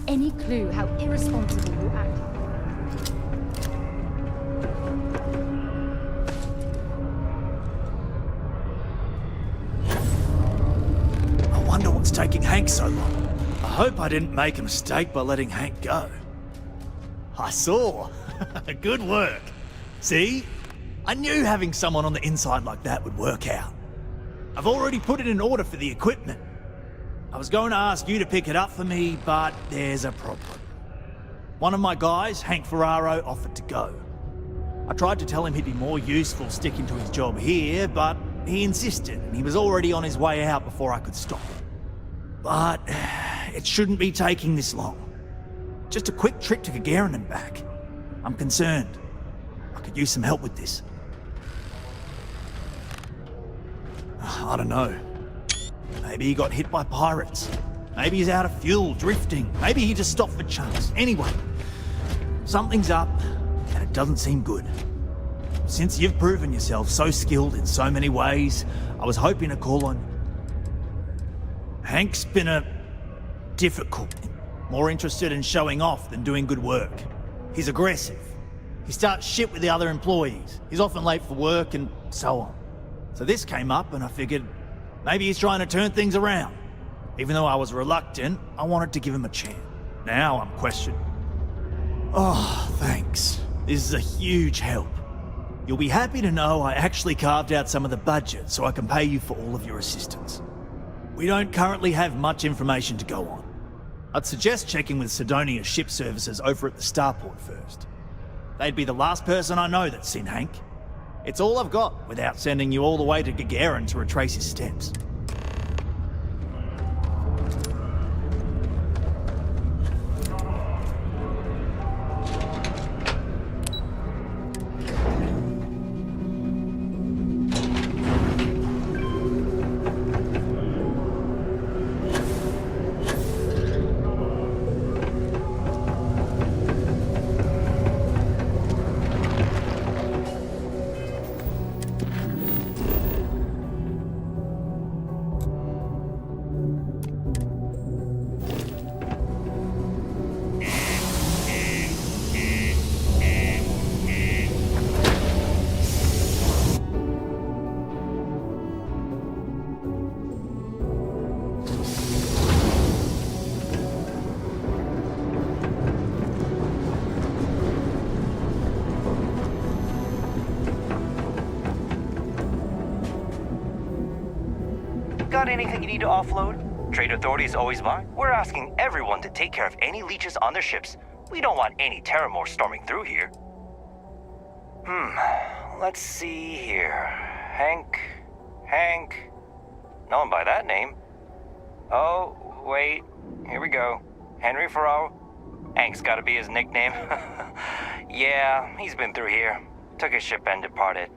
Any clue how irresponsible you act? I wonder what's taking Hank so long. I hope I didn't make a mistake by letting Hank go. I saw. Good work. See? I knew having someone on the inside like that would work out. I've already put it in order for the equipment. I was going to ask you to pick it up for me, but there's a problem. One of my guys, Hank Ferraro, offered to go. I tried to tell him he'd be more useful sticking to his job here, but he insisted, and he was already on his way out before I could stop him. But it shouldn't be taking this long. Just a quick trip to Gagarin and back. I'm concerned. I could use some help with this. I don't know. Maybe he got hit by pirates. Maybe he's out of fuel, drifting. Maybe he just stopped for chunks. Anyway, something's up, and it doesn't seem good. Since you've proven yourself so skilled in so many ways, I was hoping to call on you. Hank's been difficult, more interested in showing off than doing good work. He's aggressive. He starts shit with the other employees. He's often late for work and so on. So this came up, and I figured maybe he's trying to turn things around. Even though I was reluctant, I wanted to give him a chance. Now I'm questioned. Oh, thanks. This is a huge help. You'll be happy to know I actually carved out some of the budget so I can pay you for all of your assistance. We don't currently have much information to go on. I'd suggest checking with Sidonia's ship services over at the starport first. They'd be the last person I know that's seen Hank. It's all I've got without sending you all the way to Gagarin to retrace his steps. Got anything you need to offload? Trade authorities always mind. We're asking everyone to take care of any leeches on their ships. We don't want any Terramore storming through here. Let's see here. Hank. No one by that name. Oh, wait. Here we go. Henry Farrell. Hank's gotta be his nickname. Yeah, he's been through here. Took his ship and departed.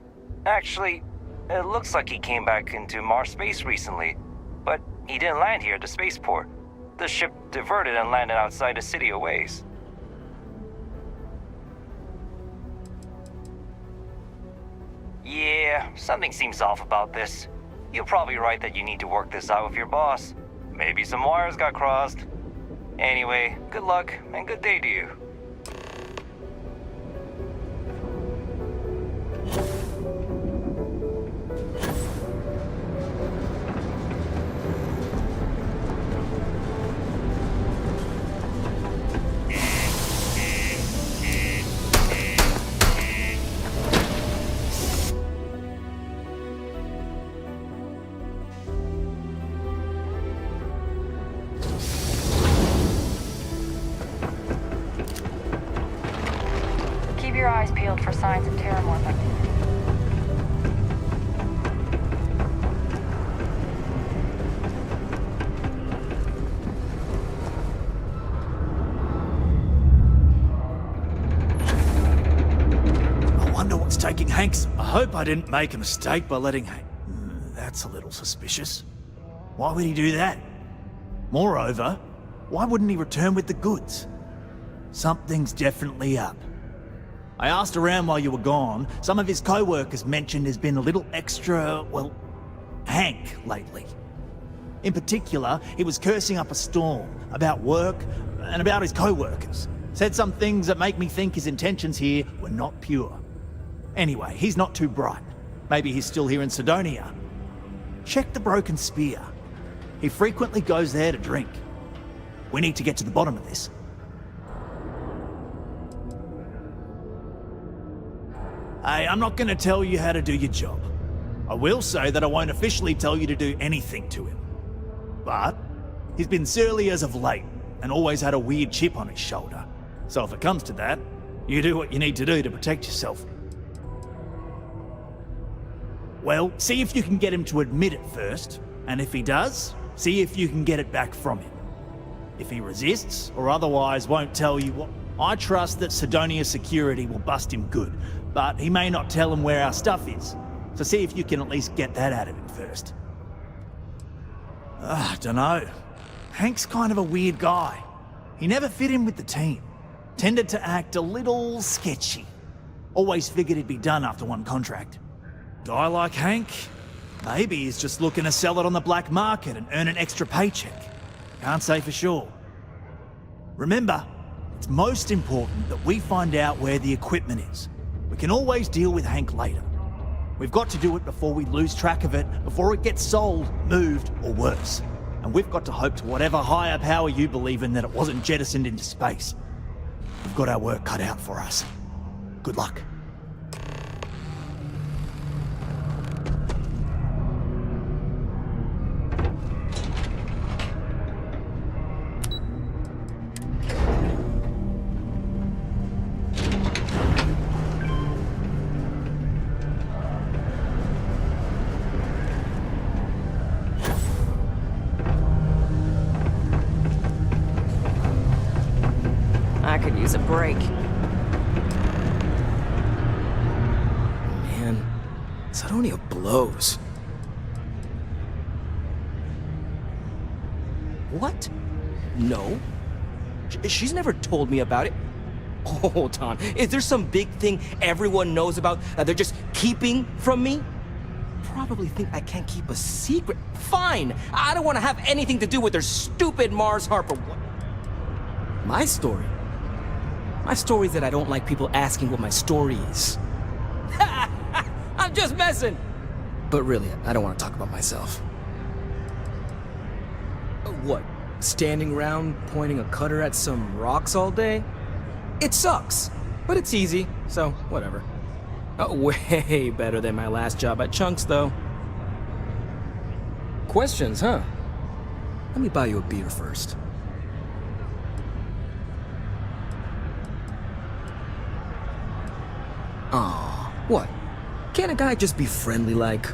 Actually, it looks like he came back into Mars space recently, but he didn't land here at the spaceport. The ship diverted and landed outside the city a ways. Yeah, something seems off about this. You're probably right that you need to work this out with your boss. Maybe some wires got crossed. Anyway, good luck and good day to you. Keep your eyes peeled for signs of Terramorph activity. I wonder what's taking Hank's... I hope I didn't make a mistake by letting Hank... That's a little suspicious. Why would he do that? Moreover, why wouldn't he return with the goods? Something's definitely up. I asked around while you were gone. Some of his co-workers mentioned there's been a little extra, well, Hank lately. In particular, he was cursing up a storm about work and about his co-workers. Said some things that make me think his intentions here were not pure. Anyway, he's not too bright. Maybe he's still here in Sidonia. Check the Broken Spear. He frequently goes there to drink. We need to get to the bottom of this. Hey, I'm not going to tell you how to do your job. I will say that I won't officially tell you to do anything to him. But he's been surly as of late and always had a weird chip on his shoulder. So if it comes to that, you do what you need to do to protect yourself. Well, see if you can get him to admit it first, and if he does, see if you can get it back from him. If he resists, or otherwise won't tell you what... I trust that Sidonia security will bust him good, but he may not tell him where our stuff is. So see if you can at least get that out of him first. Dunno. Hank's kind of a weird guy. He never fit in with the team. Tended to act a little sketchy. Always figured he'd be done after one contract. Guy like Hank? Maybe he's just looking to sell it on the black market and earn an extra paycheck. Can't say for sure. Remember, it's most important that we find out where the equipment is. We can always deal with Hank later. We've got to do it before we lose track of it, before it gets sold, moved, or worse. And we've got to hope to whatever higher power you believe in that it wasn't jettisoned into space. We've got our work cut out for us. Good luck. I could use a break. Man, Sidonia blows. What? No. She's never told me about it. Hold on. Is there some big thing everyone knows about that they're just keeping from me? Probably think I can't keep a secret. Fine. I don't want to have anything to do with their stupid Mars Harper. What? My story? My story is that I don't like people asking what my story is. I'm just messing! But really, I don't want to talk about myself. What? Standing around pointing a cutter at some rocks all day? It sucks, but it's easy, so whatever. Way better than my last job at Chunks, though. questions, huh? Let me buy you a beer first. Aw, what? Can't a guy just be friendly like?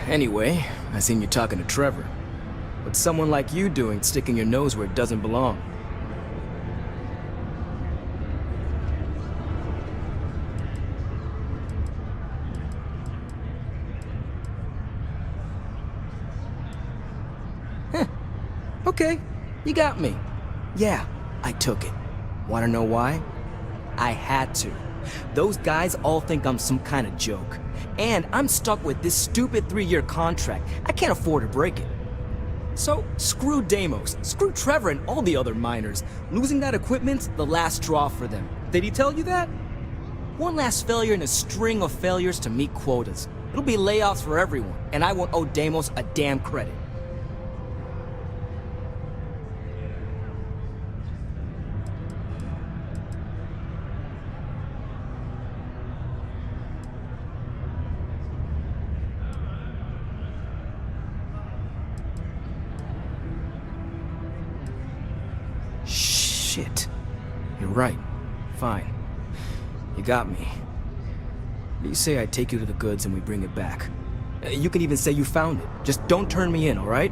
Anyway, I seen you talking to Trevor. What's someone like you doing sticking your nose where it doesn't belong? Okay, you got me. Yeah, I took it. Wanna know why? I had to. Those guys all think I'm some kind of joke. And I'm stuck with this stupid 3-year contract. I can't afford to break it. So, screw Deimos, screw Trevor and all the other miners. Losing that equipment's the last straw for them. Did he tell you that? One last failure in a string of failures to meet quotas. It'll be layoffs for everyone, and I won't owe Deimos a damn credit. Shit. You're right. Fine. You got me. You say I take you to the goods and we bring it back. You can even say you found it. Just don't turn me in, alright?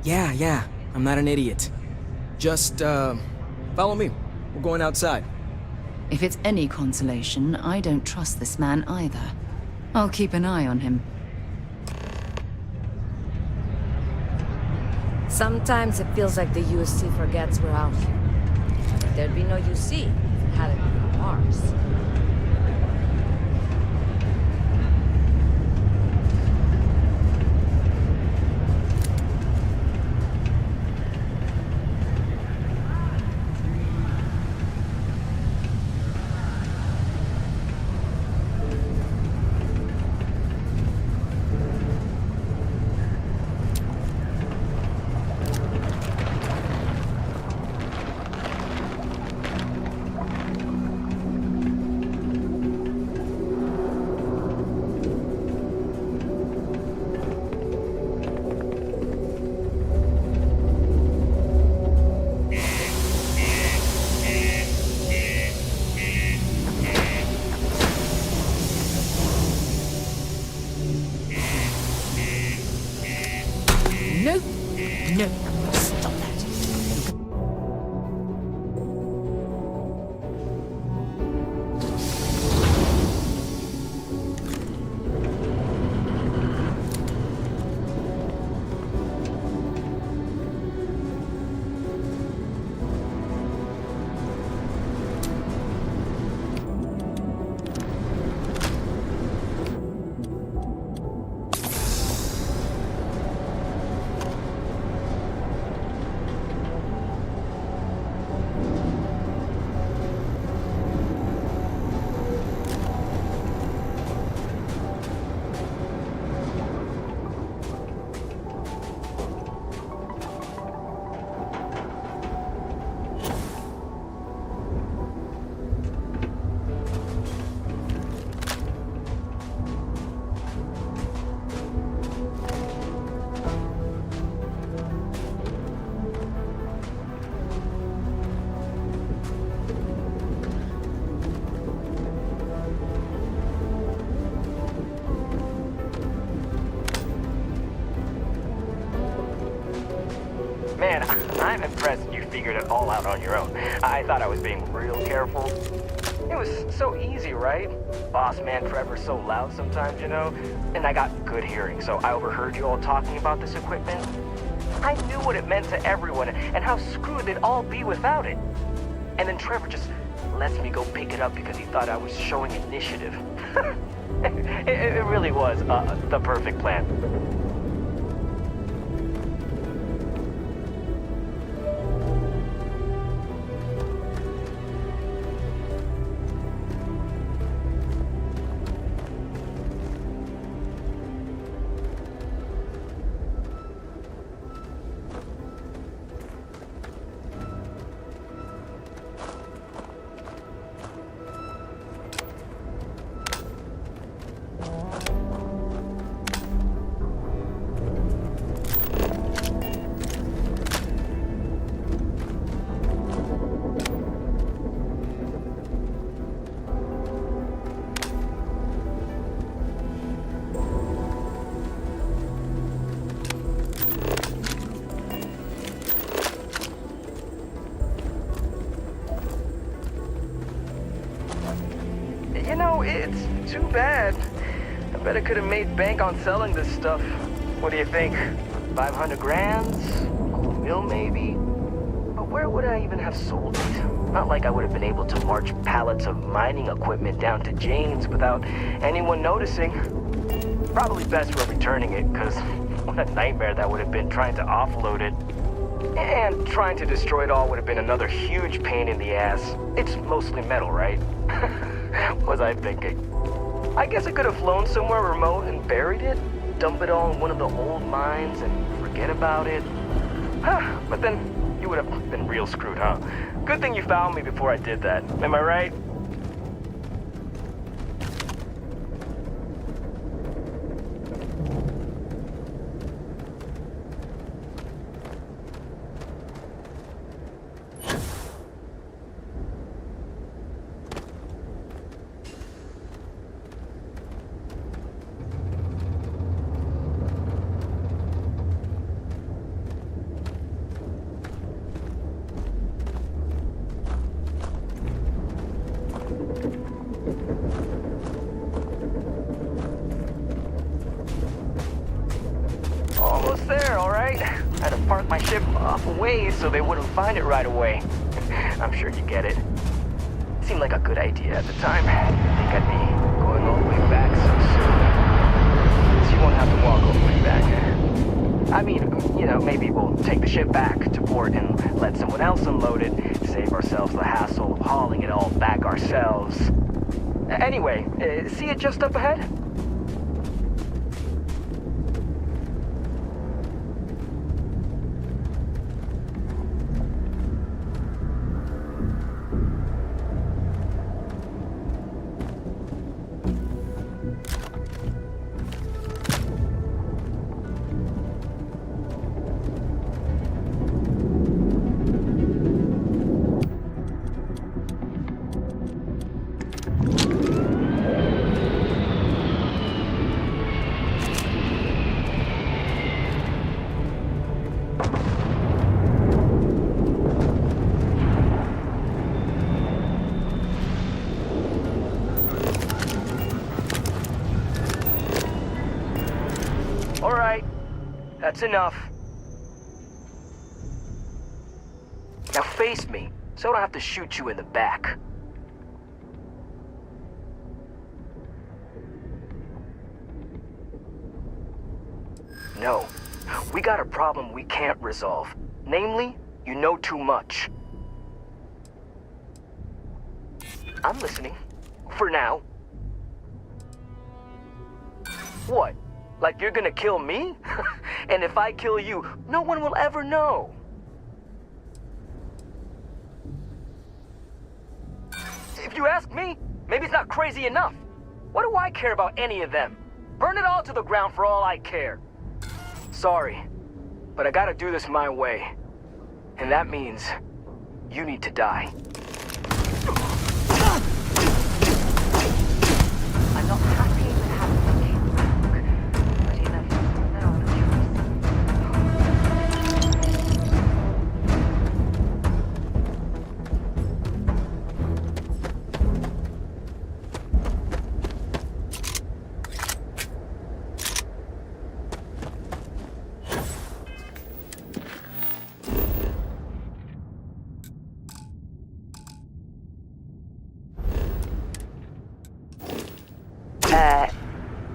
Yeah. I'm not an idiot. Just, follow me. We're going outside. If it's any consolation, I don't trust this man either. I'll keep an eye on him. Sometimes it feels like the USC forgets we're out here. But there'd be no UC if it hadn't been for Mars. No, stop that. Man, I'm impressed you figured it all out on your own. I thought I was being real careful. It was so easy, right? Boss man Trevor's so loud sometimes, you know? And I got good hearing, so I overheard you all talking about this equipment. I knew what it meant to everyone and how screwed they'd all be without it. And then Trevor just lets me go pick it up because he thought I was showing initiative. It really was the perfect plan. too bad. I bet I could have made bank on selling this stuff. What do you think? 500 grand? $2 million maybe? But where would I even have sold it? Not like I would have been able to march pallets of mining equipment down to Jane's without anyone noticing. Probably best we're returning it, because what a nightmare that would have been trying to offload it. And trying to destroy it all would have been another huge pain in the ass. It's mostly metal, right? Was I thinking? I guess I could have flown somewhere remote and buried it, dump it all in one of the old mines and forget about it. Huh, but then you would have been real screwed, huh? Good thing you found me before I did that. Am I right? Almost there, all right? I had to park my ship off a ways so they wouldn't find it right away. I'm sure you get it. Seemed like a good idea at the time. Didn't think I'd be going all the way back so soon. So you won't have to walk all the way back. I mean, you know, maybe we'll take the ship back to port and let someone else unload it, save ourselves the hassle of hauling it all back ourselves. Anyway, see it just up ahead? All right, that's enough. Now face me, so I don't have to shoot you in the back. No, we got a problem we can't resolve. Namely, you know too much. I'm listening. For now. What? Like you're gonna kill me? And if I kill you, no one will ever know. If you ask me, maybe it's not crazy enough. What do I care about any of them? Burn it all to the ground for all I care. Sorry, but I gotta do this my way. And that means you need to die. I'm not happy with having the game back, but you know, now I'm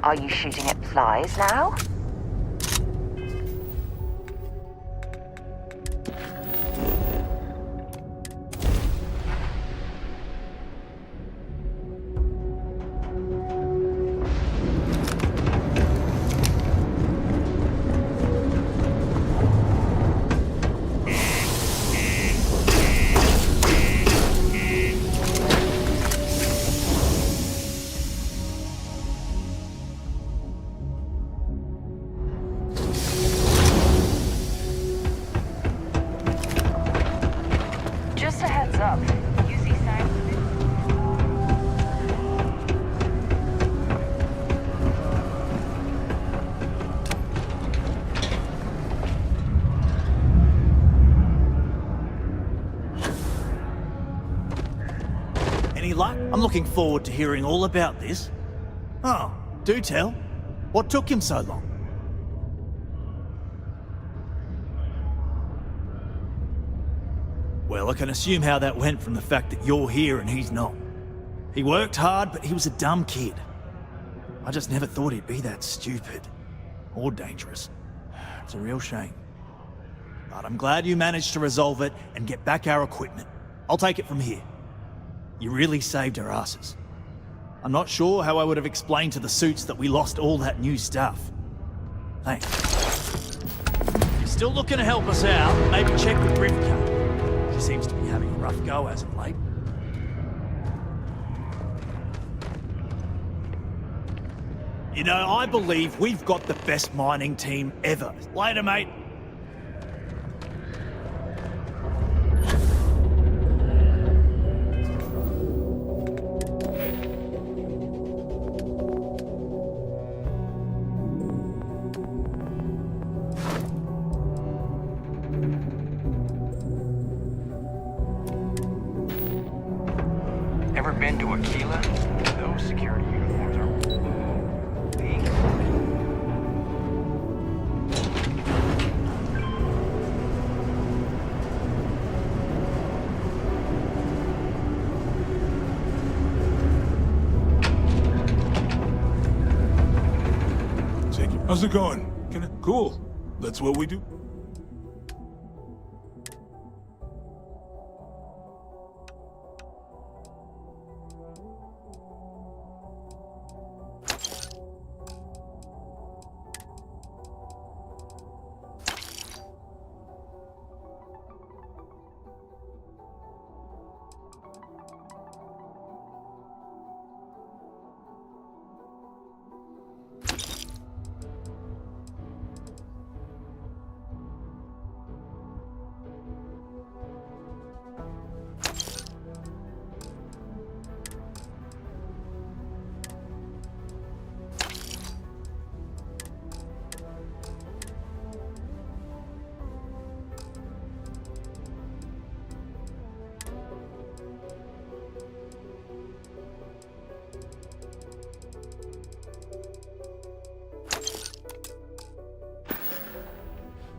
Are you shooting at flies now? Just a heads up. You see signs of it? Any luck? I'm looking forward to hearing all about this. Oh, do tell. What took him so long? Well, I can assume how that went from the fact that you're here and he's not. He worked hard, but he was a dumb kid. I just never thought he'd be that stupid. Or dangerous. It's a real shame. But I'm glad you managed to resolve it and get back our equipment. I'll take it from here. You really saved our asses. I'm not sure how I would have explained to the suits that we lost all that new stuff. Thanks. If you're still looking to help us out, maybe check with Rivka. She seems to be having a rough go as of late. You know, I believe we've got the best mining team ever. Later, mate. Ever been to Aquila? Those security uniforms are weak. Take it. How's it going? Cool. That's what we do.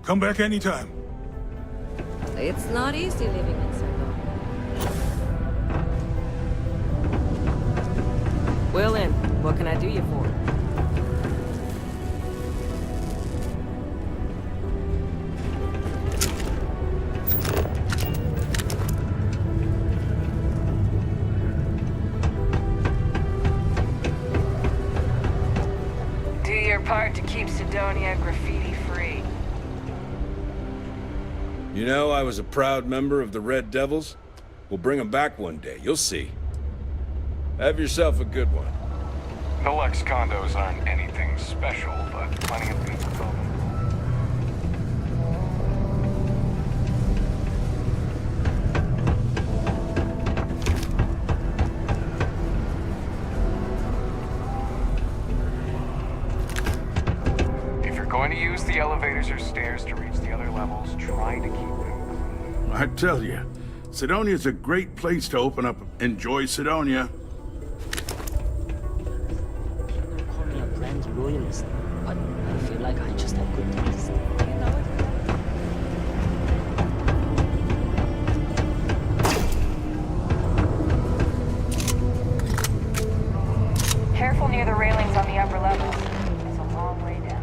Come back anytime. It's not easy living in Sidonia. Will in. What can I do you for? Do your part to keep Sidonia graffiti-free. You know, I was a proud member of the Red Devils. We'll bring them back one day, you'll see. Have yourself a good one. The Lex condos aren't anything special, but plenty of people call them. If you're going to use the elevators or stairs to reach the other levels, try to keep them clean. I tell you, Sidonia's a great place to open up. Enjoy Sidonia. People call me a brand royalist, but I feel like I just have good taste. You know it? Careful near the railings on the upper levels. It's a long way down.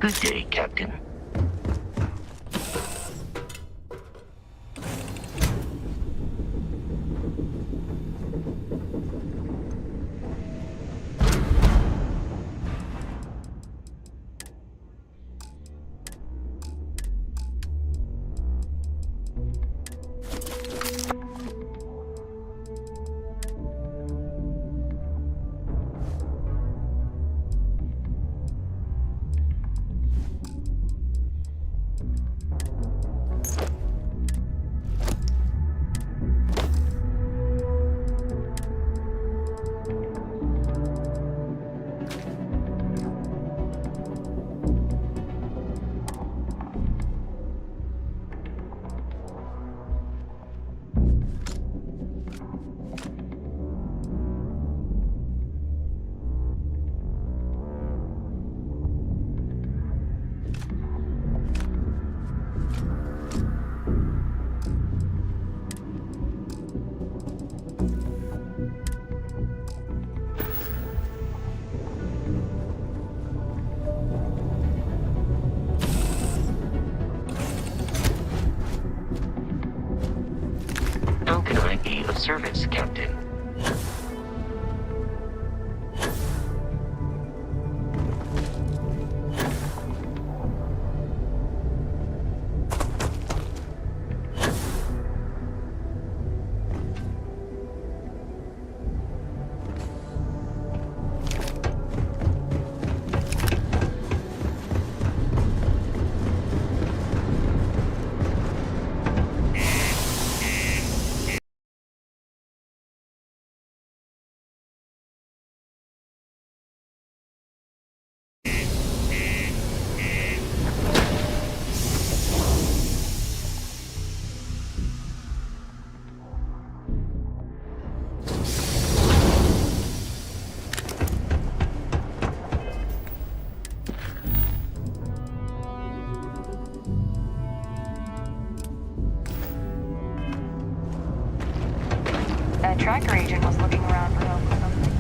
Good day, Captain. service, Captain. That tracker agent was looking around for help with something.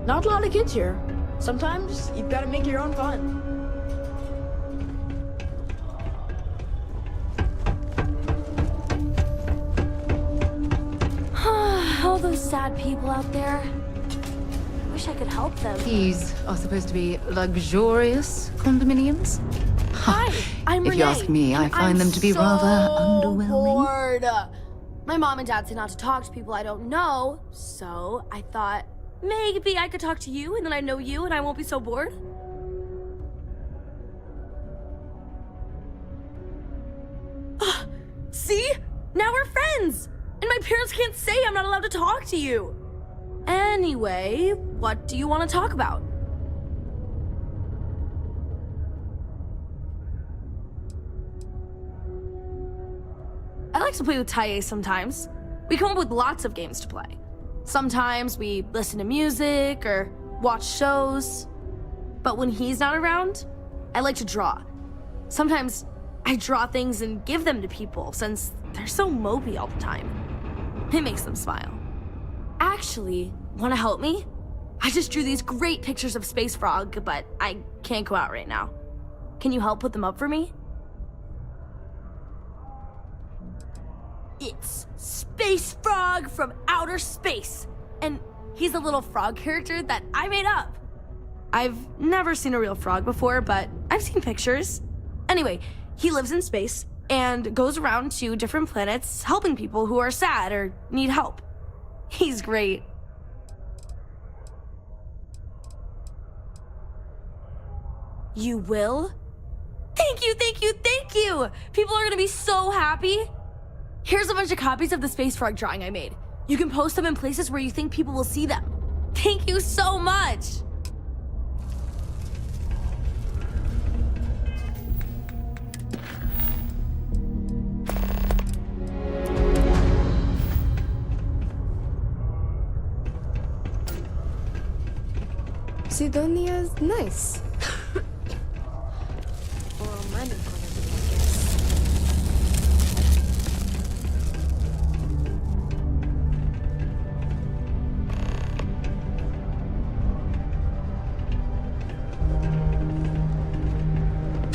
Not a lot of kids here. Sometimes you've got to make your own fun. All those sad people out there. Wish I could help them. These are supposed to be luxurious condominiums? Hi, I'm If Renee. you ask me, I and find I'm them to be so rather underwhelming. Bored. My mom and dad say not to talk to people I don't know, so I thought maybe I could talk to you and then I know you and I won't be so bored. See? Now we're friends! And my parents can't say I'm not allowed to talk to you. Anyway, what do you want to talk about? I like to play with Taye sometimes. We come up with lots of games to play. Sometimes we listen to music or watch shows. But when he's not around, I like to draw. Sometimes I draw things and give them to people since they're so mopey all the time. It makes them smile. Actually, want to help me? I just drew these great pictures of Space Frog, but I can't go out right now. Can you help put them up for me? It's Space Frog from outer space. And he's a little frog character that I made up. I've never seen a real frog before, but I've seen pictures. Anyway, he lives in space and goes around to different planets helping people who are sad or need help. He's great. You will? Thank you, thank you, thank you! People are gonna be so happy. Here's a bunch of copies of the Space Frog drawing I made. You can post them in places where you think people will see them. Thank you so much! Sidonia's nice.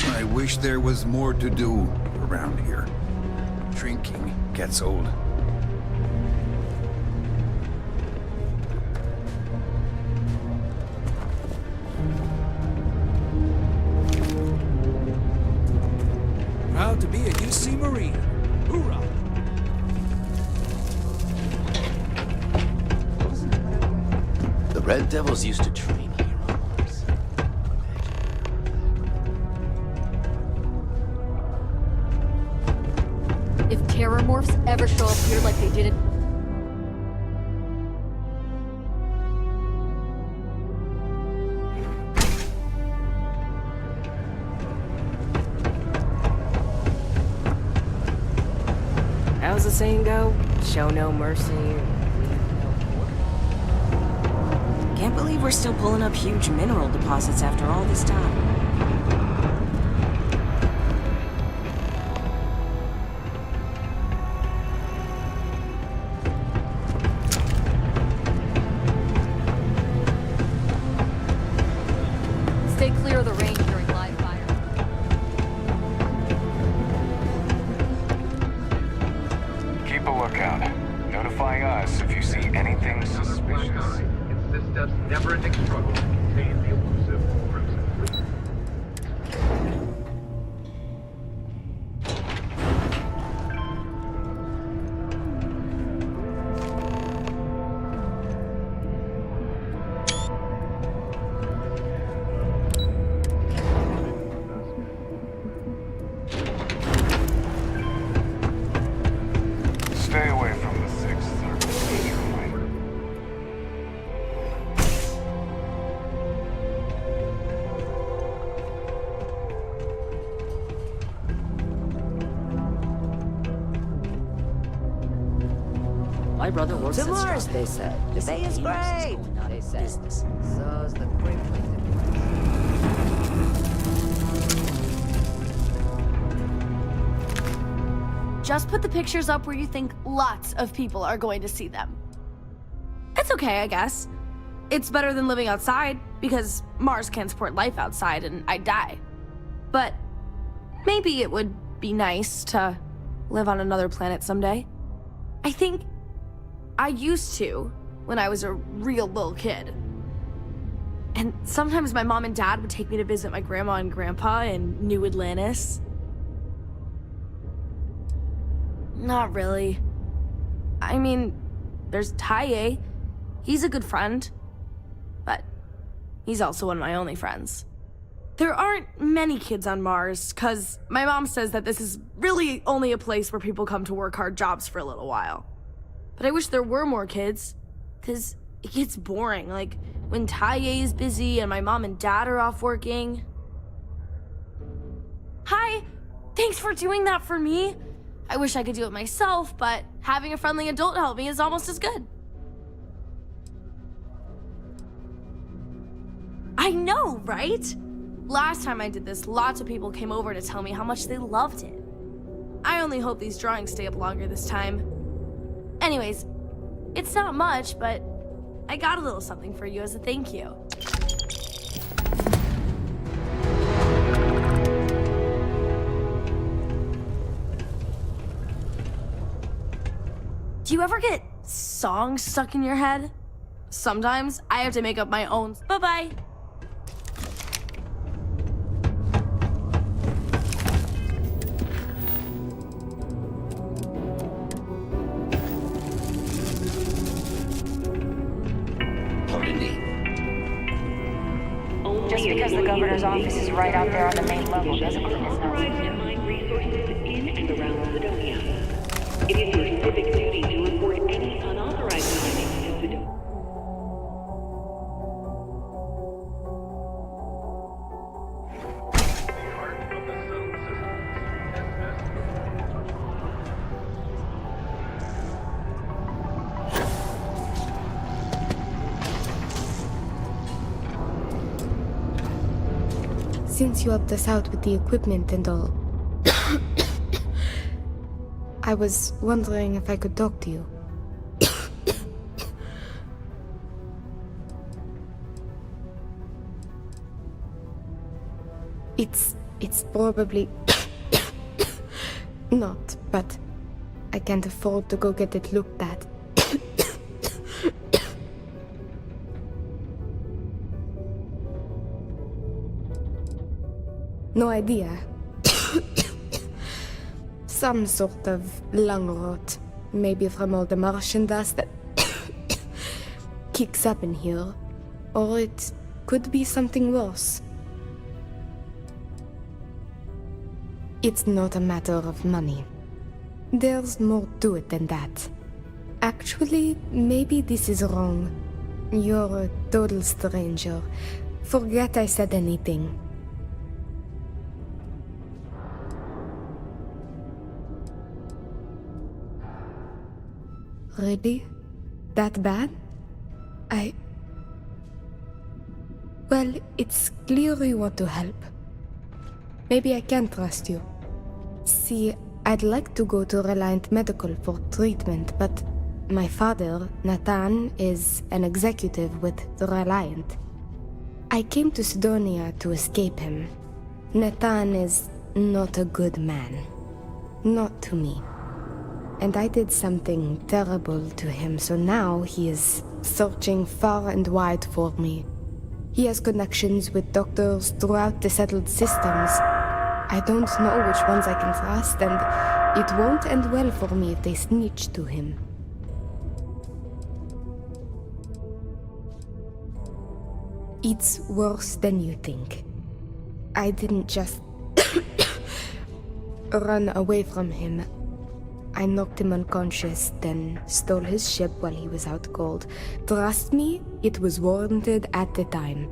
I wish there was more to do around here. Drinking gets old. Proud to be a UC Marine. Hoorah! The Red Devils used to train here on Mars. If terrormorphs ever show up here like they did in... How's the saying go? Show no mercy, leave no quarter. Can't believe we're still pulling up huge mineral deposits after all this time. Stay clear of the range during live fire. Keep a lookout. Notify us if you see anything suspicious. This step's never-ending struggle to contain the elusive Crimson Fleet. Stay away from the 6th or major flight. My brother works To at Mars, Star. they said. The bay is great. They said. Business. So's the great place to be. Just put the pictures up where you think lots of people are going to see them. It's okay, I guess. It's better than living outside, because Mars can't support life outside and I'd die. But maybe it would be nice to live on another planet someday. I think I used to when I was a real little kid. And sometimes my mom and dad would take me to visit my grandma and grandpa in New Atlantis. Not really. I mean, there's Taye. He's a good friend. But he's also one of my only friends. There aren't many kids on Mars, because my mom says that this is really only a place where people come to work hard jobs for a little while. But I wish there were more kids, because it gets boring, like when Taye is busy and my mom and dad are off working. Hi! Thanks for doing that for me. I wish I could do it myself, but having a friendly adult help me is almost as good. I know, right? Last time I did this, lots of people came over to tell me how much they loved it. I only hope these drawings stay up longer this time. Anyways, it's not much, but I got a little something for you as a thank you. Do you ever get songs stuck in your head? Sometimes I have to make up my own. Bye-bye. Just because the governor's office is right out there on the main level doesn't mean it's not. To mine resources in and around Sidonia. It is your civic duty to report any unauthorized mining to Sidonia. Since you helped us out with the equipment and all, I was wondering if I could talk to you. It's probably not, but I can't afford to go get it looked at. No idea. Some sort of lung rot. Maybe from all the Martian dust that kicks up in here. Or it could be something worse. It's not a matter of money. There's more to it than that. Actually, maybe this is wrong. You're a total stranger. Forget I said anything. Really? That bad? Well, it's clear you want to help. Maybe I can trust you. See, I'd like to go to Reliant Medical for treatment, but my father, Nathan, is an executive with the Reliant. I came to Sidonia to escape him. Nathan is not a good man. Not to me. And I did something terrible to him, so now he is searching far and wide for me. He has connections with doctors throughout the settled systems. I don't know which ones I can trust, and it won't end well for me if they snitch to him. It's worse than you think. I didn't just run away from him. I knocked him unconscious, then stole his ship while he was out cold. Trust me, it was warranted at the time.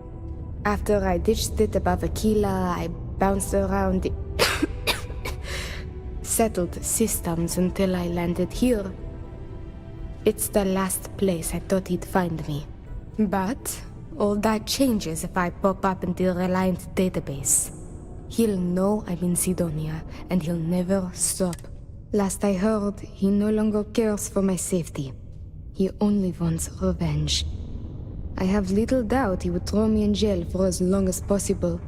After I ditched it above Aquila, I bounced around the settled systems until I landed here. It's the last place I thought he'd find me. But all that changes if I pop up in the Reliant database. He'll know I'm in Sidonia, and he'll never stop. Last I heard, he no longer cares for my safety. He only wants revenge. I have little doubt he would throw me in jail for as long as possible.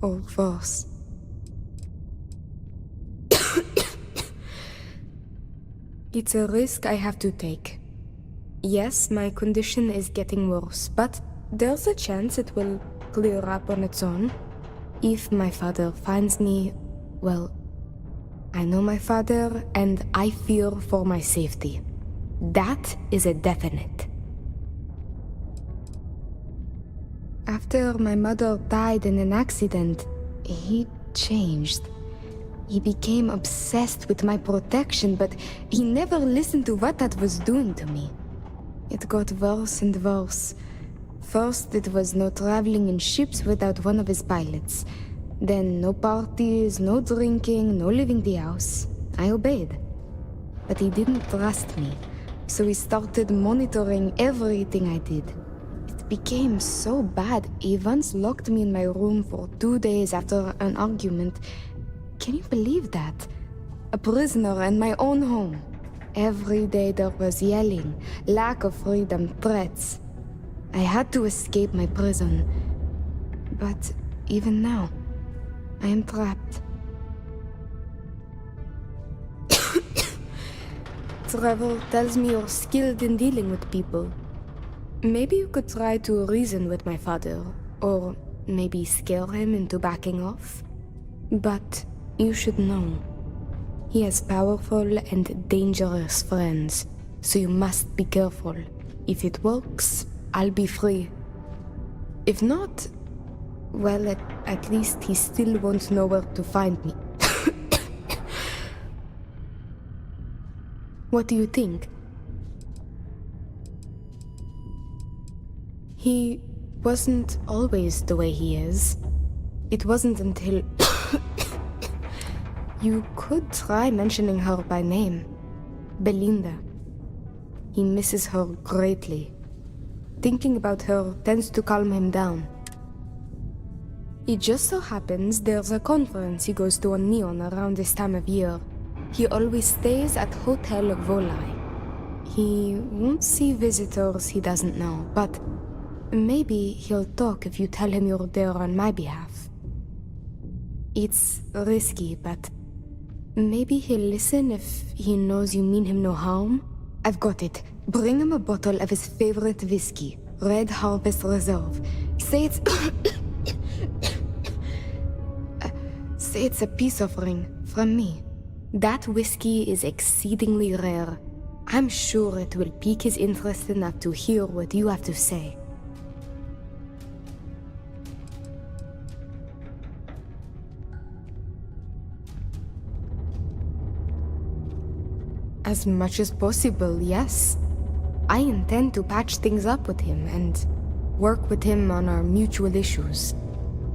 Or worse. It's a risk I have to take. Yes, my condition is getting worse, but there's a chance it will clear up on its own. If my father finds me, well, I know my father, and I fear for my safety. That is a definite. After my mother died in an accident, he changed. He became obsessed with my protection, but he never listened to what that was doing to me. It got worse and worse. First, it was no traveling in ships without one of his pilots. Then no parties, no drinking, no leaving the house. I obeyed. But he didn't trust me, so he started monitoring everything I did. It became so bad, he once locked me in my room for 2 days after an argument. Can you believe that? A prisoner in my own home. Every day there was yelling, lack of freedom, threats. I had to escape my prison. But even now, I am trapped. Trevor tells me you're skilled in dealing with people. Maybe you could try to reason with my father, or maybe scare him into backing off. But you should know, he has powerful and dangerous friends, so you must be careful. If it works, I'll be free. If not, well, at least he still won't know where to find me. What do you think? He wasn't always the way he is. It wasn't until... You could try mentioning her by name. Belinda. He misses her greatly. Thinking about her tends to calm him down. It just so happens there's a conference he goes to on Neon around this time of year. He always stays at Hotel Volai. He won't see visitors he doesn't know, but maybe he'll talk if you tell him you're there on my behalf. It's risky, but maybe he'll listen if he knows you mean him no harm. I've got it. Bring him a bottle of his favorite whiskey, Red Harvest Reserve. Say it's... Say it's a peace offering from me. That whiskey is exceedingly rare. I'm sure it will pique his interest enough to hear what you have to say. As much as possible, yes. I intend to patch things up with him and work with him on our mutual issues.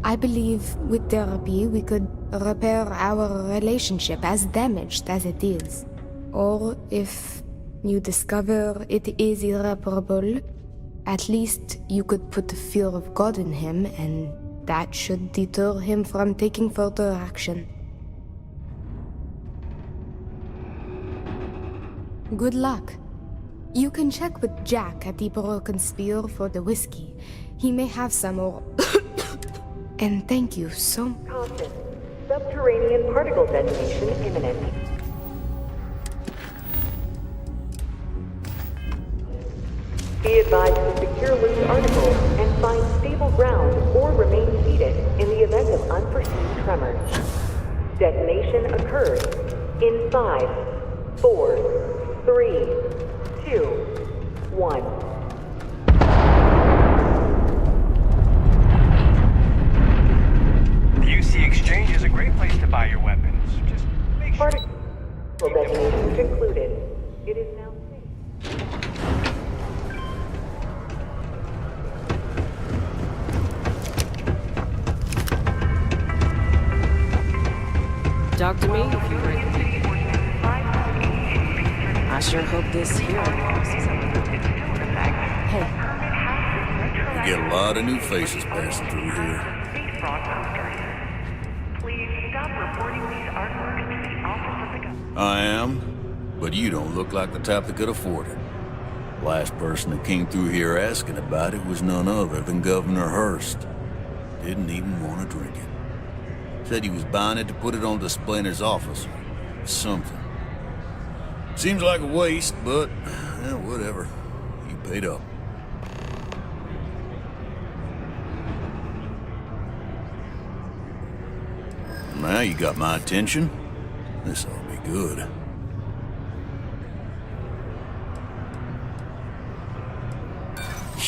I believe with therapy we could repair our relationship as damaged as it is. Or if you discover it is irreparable, at least you could put the fear of God in him, and that should deter him from taking further action. Good luck. You can check with Jack at the Broken Spear for the whiskey. He may have some or... And thank you so much. Caution. Subterranean particle detonation imminent. Be advised to secure loose articles and find stable ground or remain seated in the event of unforeseen tremors. Detonation occurs in 5, 4, 3, 2, 1. The UC Exchange is a great place to buy your weapons. Just make sure... Particle detonation concluded. It is now safe. Talk to me if you're ready. I sure hope this hearing loss is Hey. We get a lot of new faces passing through here. I am, but you don't look like the type that could afford it. Last person that came through here asking about it was none other than Governor Hurst. Didn't even want to drink it. Said he was buying it to put it on display in his office or something. Seems like a waste, but whatever. You paid up. Now you got my attention. This ought to be good.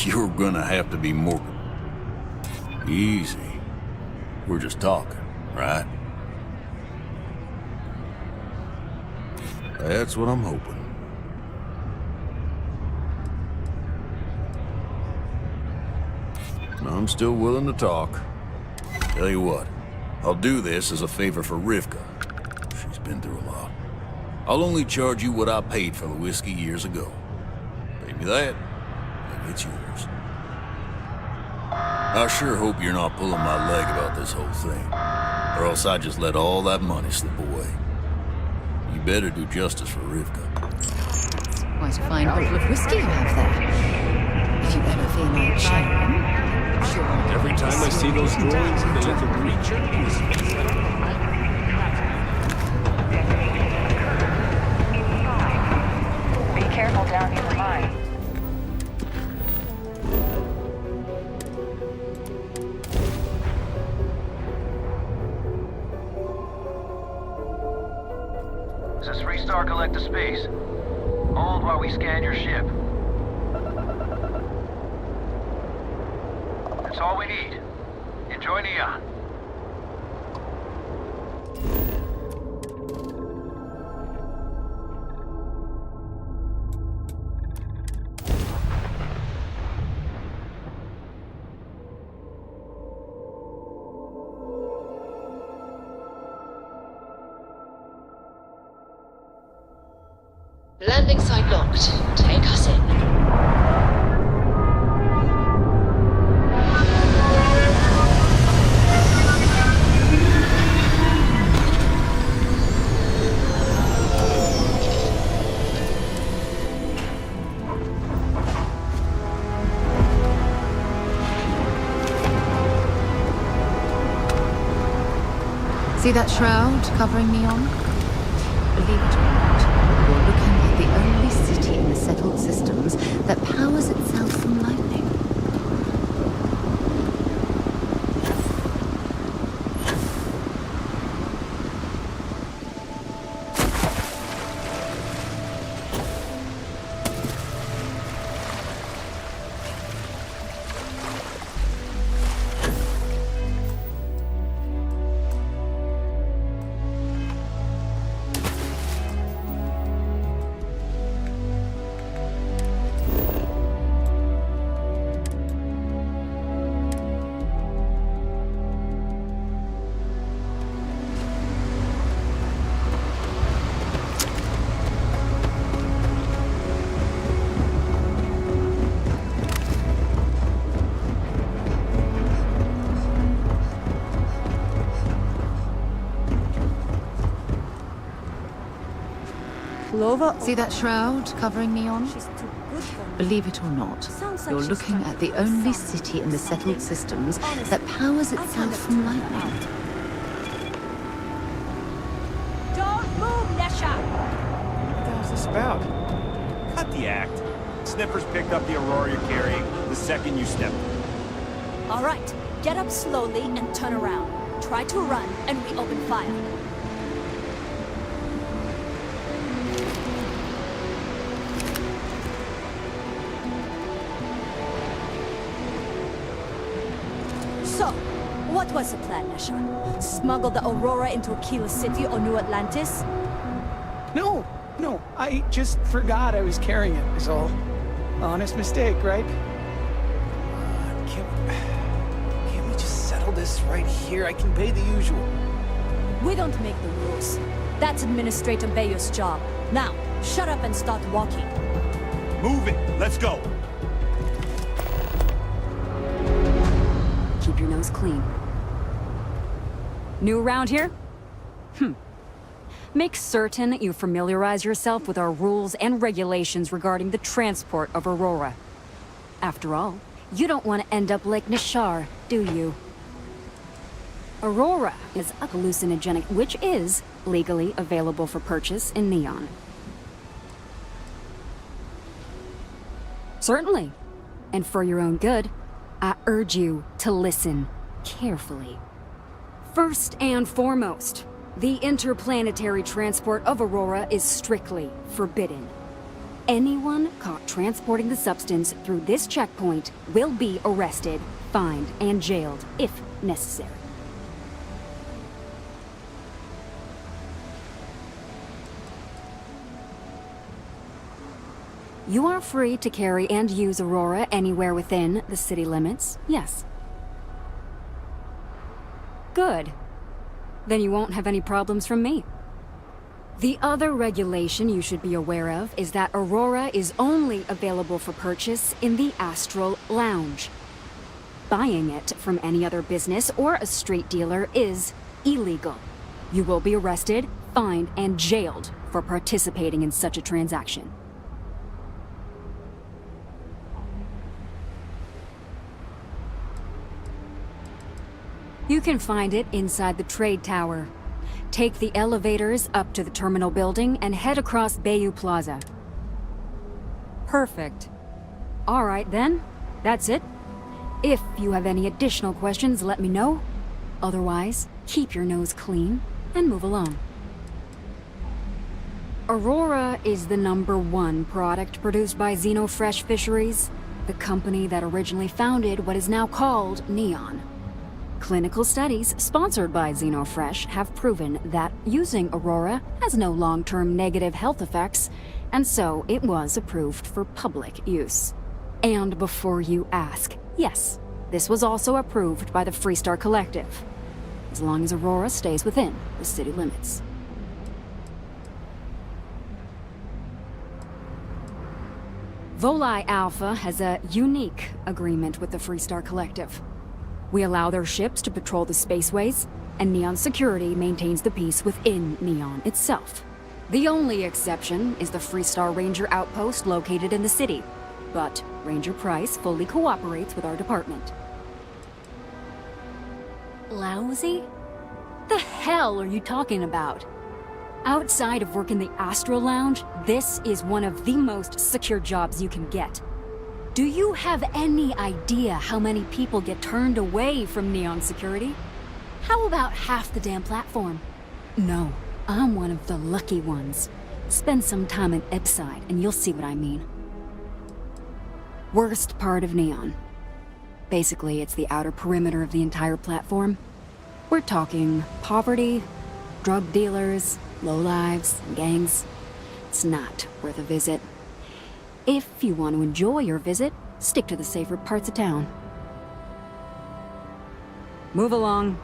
You're gonna have to be more... Easy. We're just talking, right? That's what I'm hoping. I'm still willing to talk. Tell you what, I'll do this as a favor for Rivka. She's been through a lot. I'll only charge you what I paid for the whiskey years ago. Pay me that, and it's yours. I sure hope you're not pulling my leg about this whole thing, or else I just let all that money slip away. You better do justice for Rivka. Quite a fine bottle of whiskey you have there. If you ever feel like sharing, sure. Every time I see those drawings of the little creature, Be careful down near the mine. This is 3-star collector space. Hold while we scan your ship. That's all we need. Enjoy Neon. Landing site locked. Take us in. See that shroud covering Neon? Believe it or not, you're looking at the only city in the settled systems that powers itself from lightning. Clover. See that shroud covering Neon? Believe it or not, you're looking at the only city in the settled systems that powers itself from lightning. Don't move, Nesha! What the hell's this about? Cut the act. Sniffers picked up the Aurora you're carrying the second you stepped. All right, get up slowly and turn around. Try to run, and we open fire. So, what was the plan, Nesha? Smuggle the Aurora into Aquila City or New Atlantis? No, I just forgot I was carrying it, is all. Honest mistake, right? Can't we just settle this right here? I can pay the usual. We don't make the rules. That's Administrator Bayer's job. Now, shut up and start walking. Move it! Let's go! Keep your nose clean. New around here? Make certain you familiarize yourself with our rules and regulations regarding the transport of Aurora. After all, you don't want to end up like Nishar, do you? Aurora is a hallucinogenic, which is legally available for purchase in Neon. Certainly. And for your own good, I urge you to listen carefully. First and foremost, the interplanetary transport of Aurora is strictly forbidden. Anyone caught transporting the substance through this checkpoint will be arrested, fined, and jailed, if necessary. You are free to carry and use Aurora anywhere within the city limits, yes. Good. Then you won't have any problems from me. The other regulation you should be aware of is that Aurora is only available for purchase in the Astral Lounge. Buying it from any other business or a street dealer is illegal. You will be arrested, fined, and jailed for participating in such a transaction. You can find it inside the trade tower. Take the elevators up to the terminal building and head across Bayou Plaza. Perfect. All right then, that's it. If you have any additional questions, let me know. Otherwise, keep your nose clean and move along. Aurora is the #1 product produced by Xenofresh Fisheries, the company that originally founded what is now called Neon. Clinical studies sponsored by Xenofresh have proven that using Aurora has no long-term negative health effects, and so it was approved for public use. And before you ask, yes, this was also approved by the Freestar Collective, as long as Aurora stays within the city limits. Volii Alpha has a unique agreement with the Freestar Collective. We allow their ships to patrol the spaceways, and Neon Security maintains the peace within Neon itself. The only exception is the Freestar Ranger outpost located in the city, but Ranger Price fully cooperates with our department. Lousy? The hell are you talking about? Outside of work in the Astral Lounge, this is one of the most secure jobs you can get. Do you have any idea how many people get turned away from Neon Security? How about half the damn platform? No, I'm one of the lucky ones. Spend some time in Epside and you'll see what I mean. Worst part of Neon. Basically, it's the outer perimeter of the entire platform. We're talking poverty, drug dealers, lowlives, and gangs. It's not worth a visit. If you want to enjoy your visit, stick to the safer parts of town. Move along.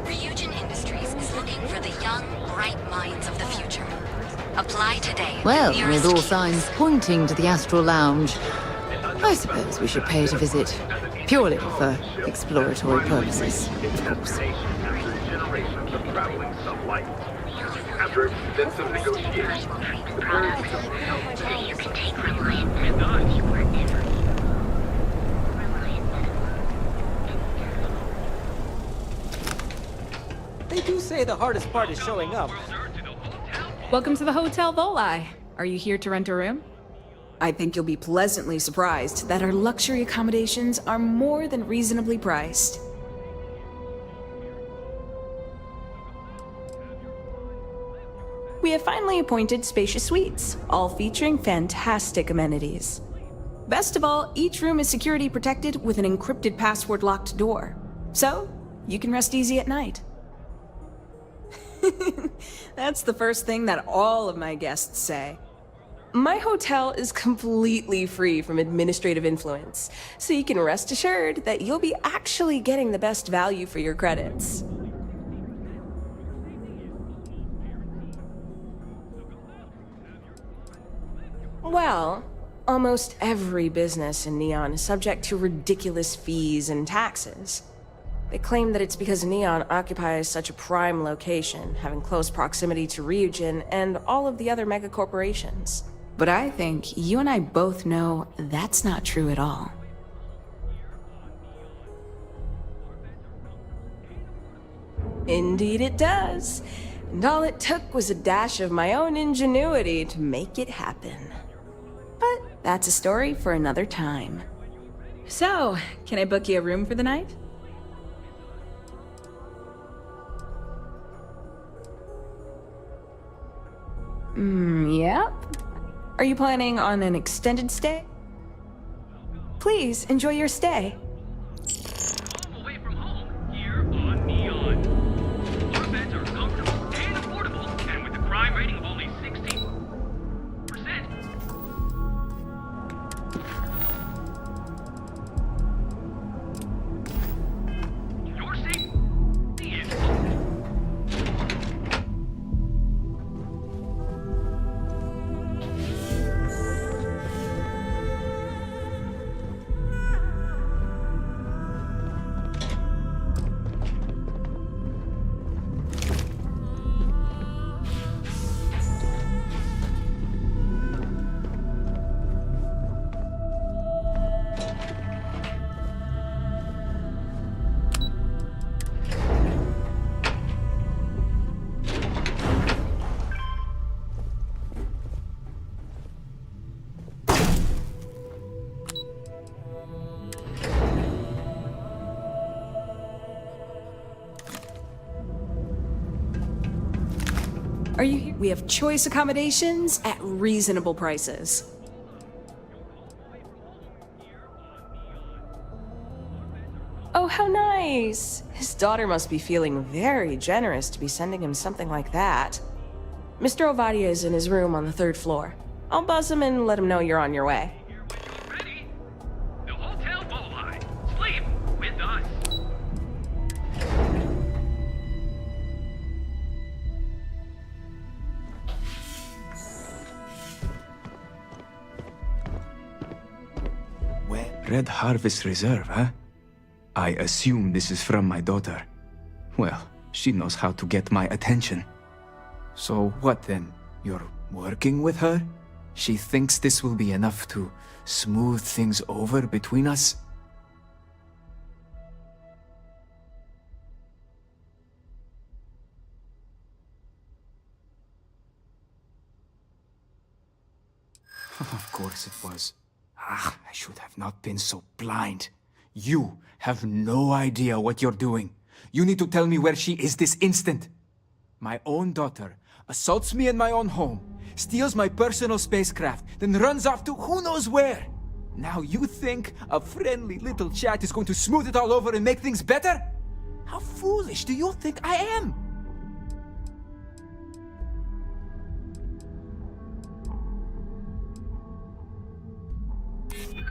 Ryujin Industries is looking for the young, bright minds of the future. Apply Well, with all signs pointing to the Astral Lounge, I suppose we should pay it a visit. Purely for exploratory purposes, of course. After extensive negotiations, the birds you can take Reliant with us wherever. They do say the hardest part is showing up. Welcome to the Hotel Volai. Are you here to rent a room? I think you'll be pleasantly surprised that our luxury accommodations are more than reasonably priced. We have finally appointed spacious suites, all featuring fantastic amenities. Best of all, each room is security protected with an encrypted password-locked door. So, you can rest easy at night. That's the first thing that all of my guests say. My hotel is completely free from administrative influence, so you can rest assured that you'll be actually getting the best value for your credits. Well, almost every business in Neon is subject to ridiculous fees and taxes. They claim that it's because Neon occupies such a prime location, having close proximity to Ryujin and all of the other megacorporations. But I think you and I both know that's not true at all. Indeed it does. And all it took was a dash of my own ingenuity to make it happen. But that's a story for another time. So, can I book you a room for the night? Yep. Are you planning on an extended stay? Please, enjoy your stay. Away from home, here on Neon. Our beds are comfortable and affordable, and with a crime rating of only 16%. Your safety is Are you here? We have choice accommodations at reasonable prices. Oh, how nice! His daughter must be feeling very generous to be sending him something like that. Mr. Ovadia is in his room on the 3rd floor. I'll buzz him and let him know you're on your way. the Hotel Volai. Sleep with us. Red Harvest Reserve, huh? I assume this is from my daughter. Well, she knows how to get my attention. So what then? You're working with her? She thinks this will be enough to smooth things over between us? Of course it was. I should have not been so blind. You have no idea what you're doing. You need to tell me where she is this instant. My own daughter assaults me in my own home, steals my personal spacecraft, then runs off to who knows where. Now you think a friendly little chat is going to smooth it all over and make things better? How foolish do you think I am?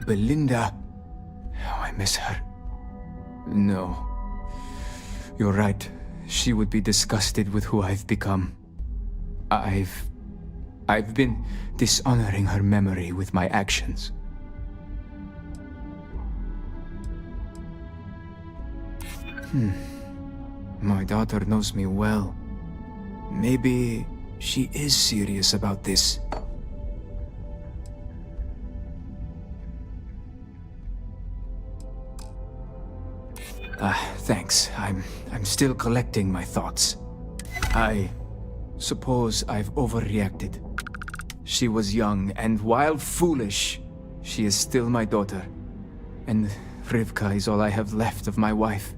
Belinda. Oh, I miss her. No. You're right. She would be disgusted with who I've become. I've been dishonoring her memory with my actions. My daughter knows me well. Maybe she is serious about this. Thanks. I'm still collecting my thoughts. I suppose I've overreacted. She was young, and while foolish, she is still my daughter. And Rivka is all I have left of my wife.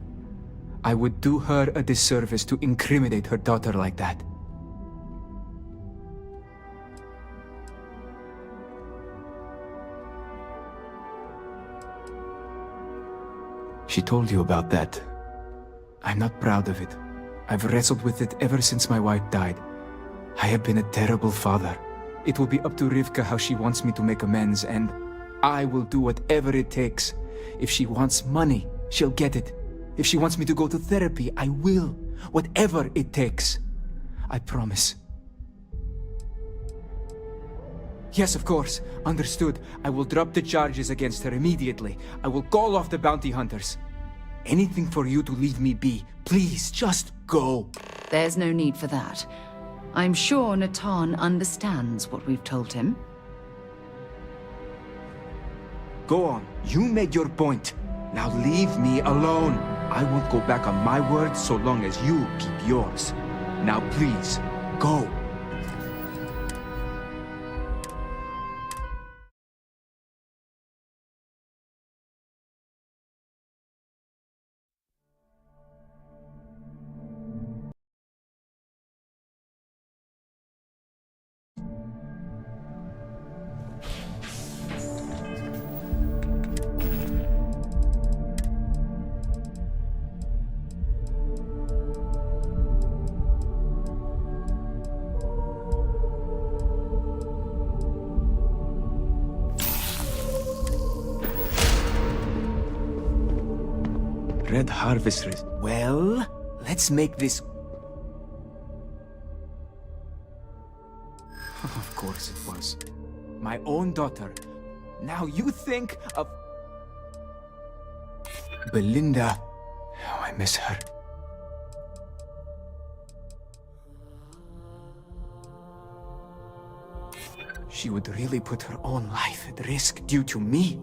I would do her a disservice to incriminate her daughter like that. She told you about that. I'm not proud of it. I've wrestled with it ever since my wife died. I have been a terrible father. It will be up to Rivka how she wants me to make amends, and I will do whatever it takes. If she wants money, she'll get it. If she wants me to go to therapy, I will. Whatever it takes. I promise. Yes, of course. Understood. I will drop the charges against her immediately. I will call off the bounty hunters. Anything for you to leave me be. Please, just go. There's no need for that. I'm sure Natan understands what we've told him. Go on. You made your point. Now leave me alone. I won't go back on my word so long as you keep yours. Now please, go. Red Harvest. Well, let's make this... Of course it was. My own daughter. Now you think of... Belinda. Oh, I miss her. She would really put her own life at risk due to me.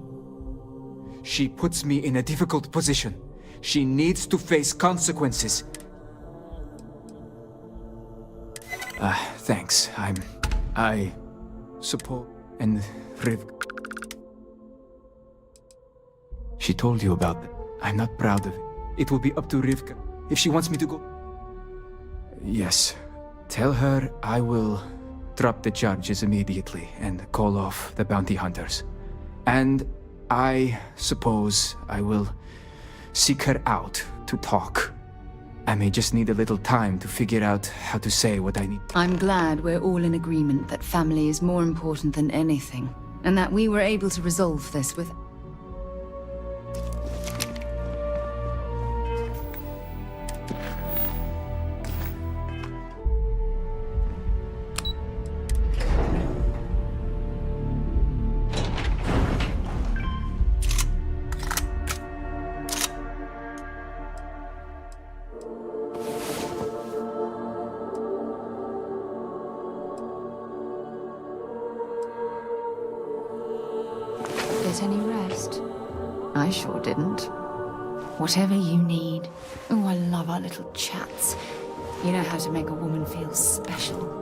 She puts me in a difficult position. She needs to face consequences. Thanks. I suppose... And Riv... She told you about that. I'm not proud of it. It will be up to Rivka. If she wants me to go... Yes. Tell her I will drop the charges immediately and call off the bounty hunters. And I suppose I will seek her out to talk. I may just need a little time to figure out how to say what I need. I'm glad we're all in agreement that family is more important than anything, and that we were able to resolve this with... Get any rest? I sure didn't. Whatever you need. Oh, I love our little chats. You know how to make a woman feel special.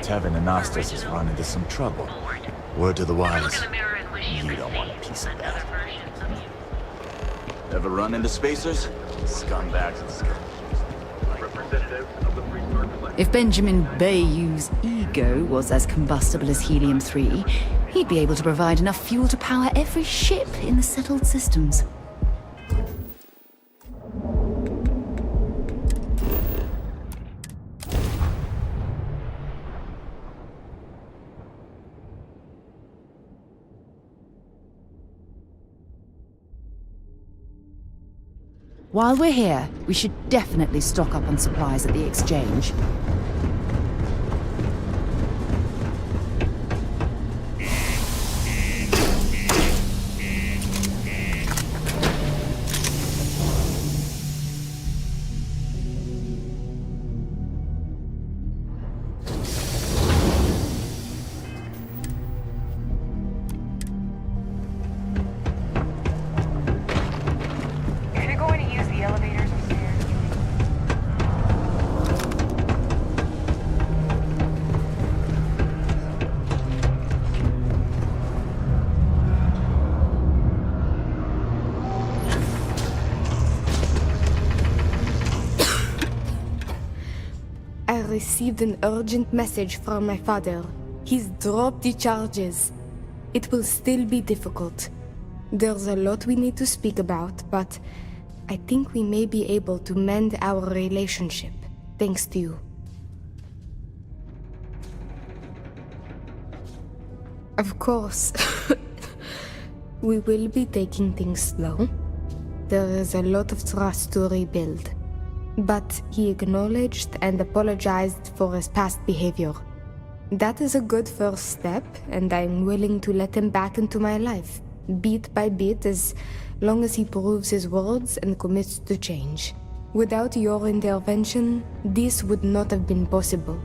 Tevin and Nostos has run into some trouble. Word to the wise, you don't want a piece of that. Ever run into spacers? Scumbags and scum. If Benjamin Bayou's ego was as combustible as helium-3, he'd be able to provide enough fuel to power every ship in the settled systems. While we're here, we should definitely stock up on supplies at the exchange. I received an urgent message from my father. He's dropped the charges. It will still be difficult. There's a lot we need to speak about, but I think we may be able to mend our relationship, thanks to you. Of course. We will be taking things slow. There is a lot of trust to rebuild. But he acknowledged and apologized for his past behavior. That is a good first step, and I'm willing to let him back into my life, bit by bit, as long as he proves his words and commits to change. Without your intervention, this would not have been possible.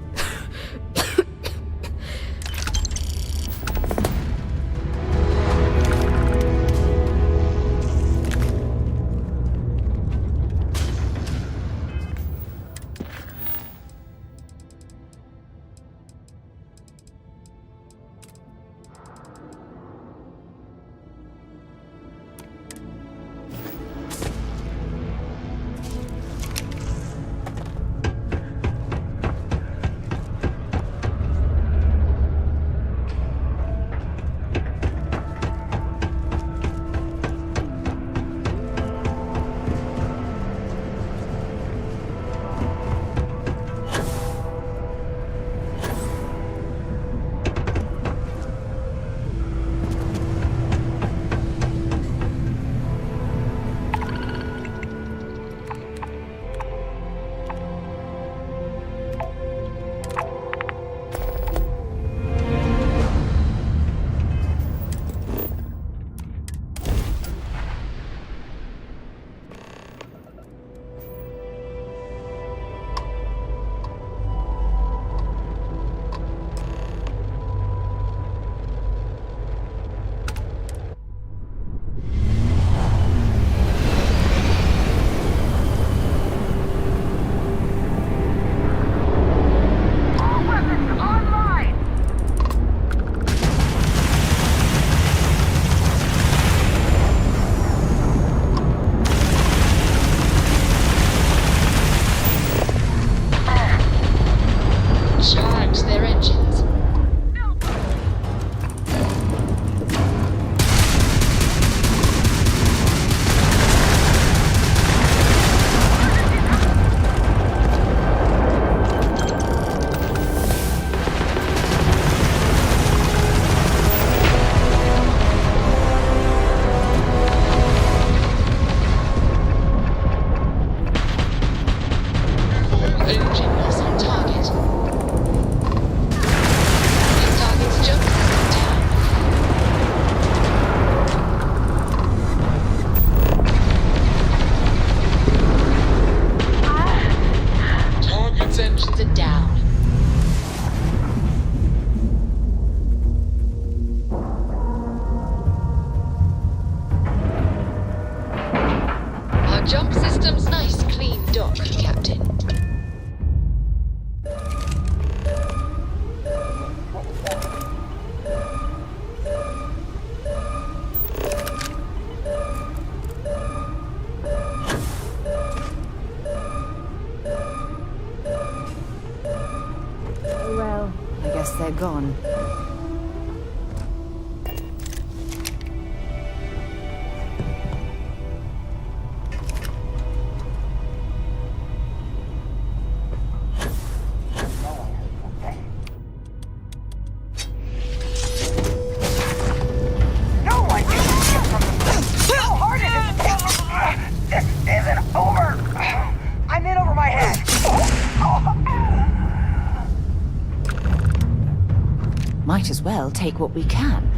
gone. Might as well take what we can.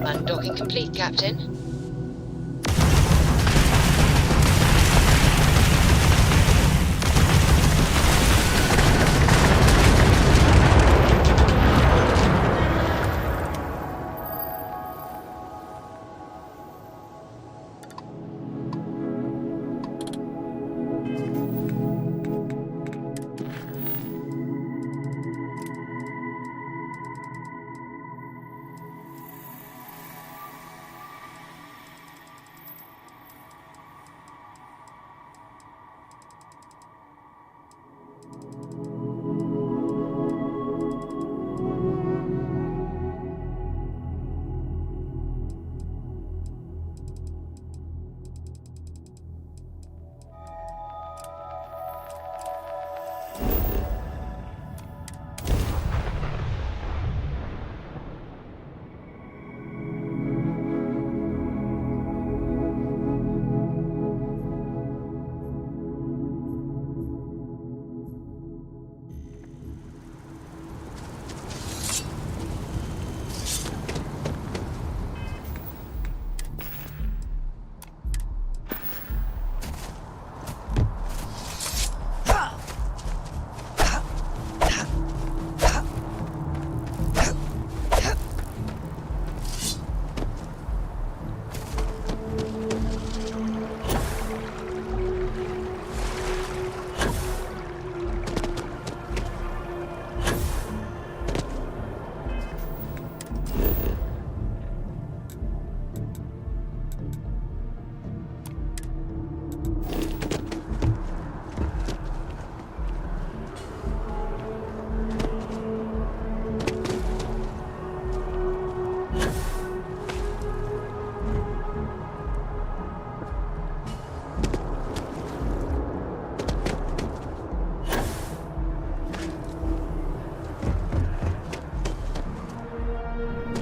Undocking complete, Captain.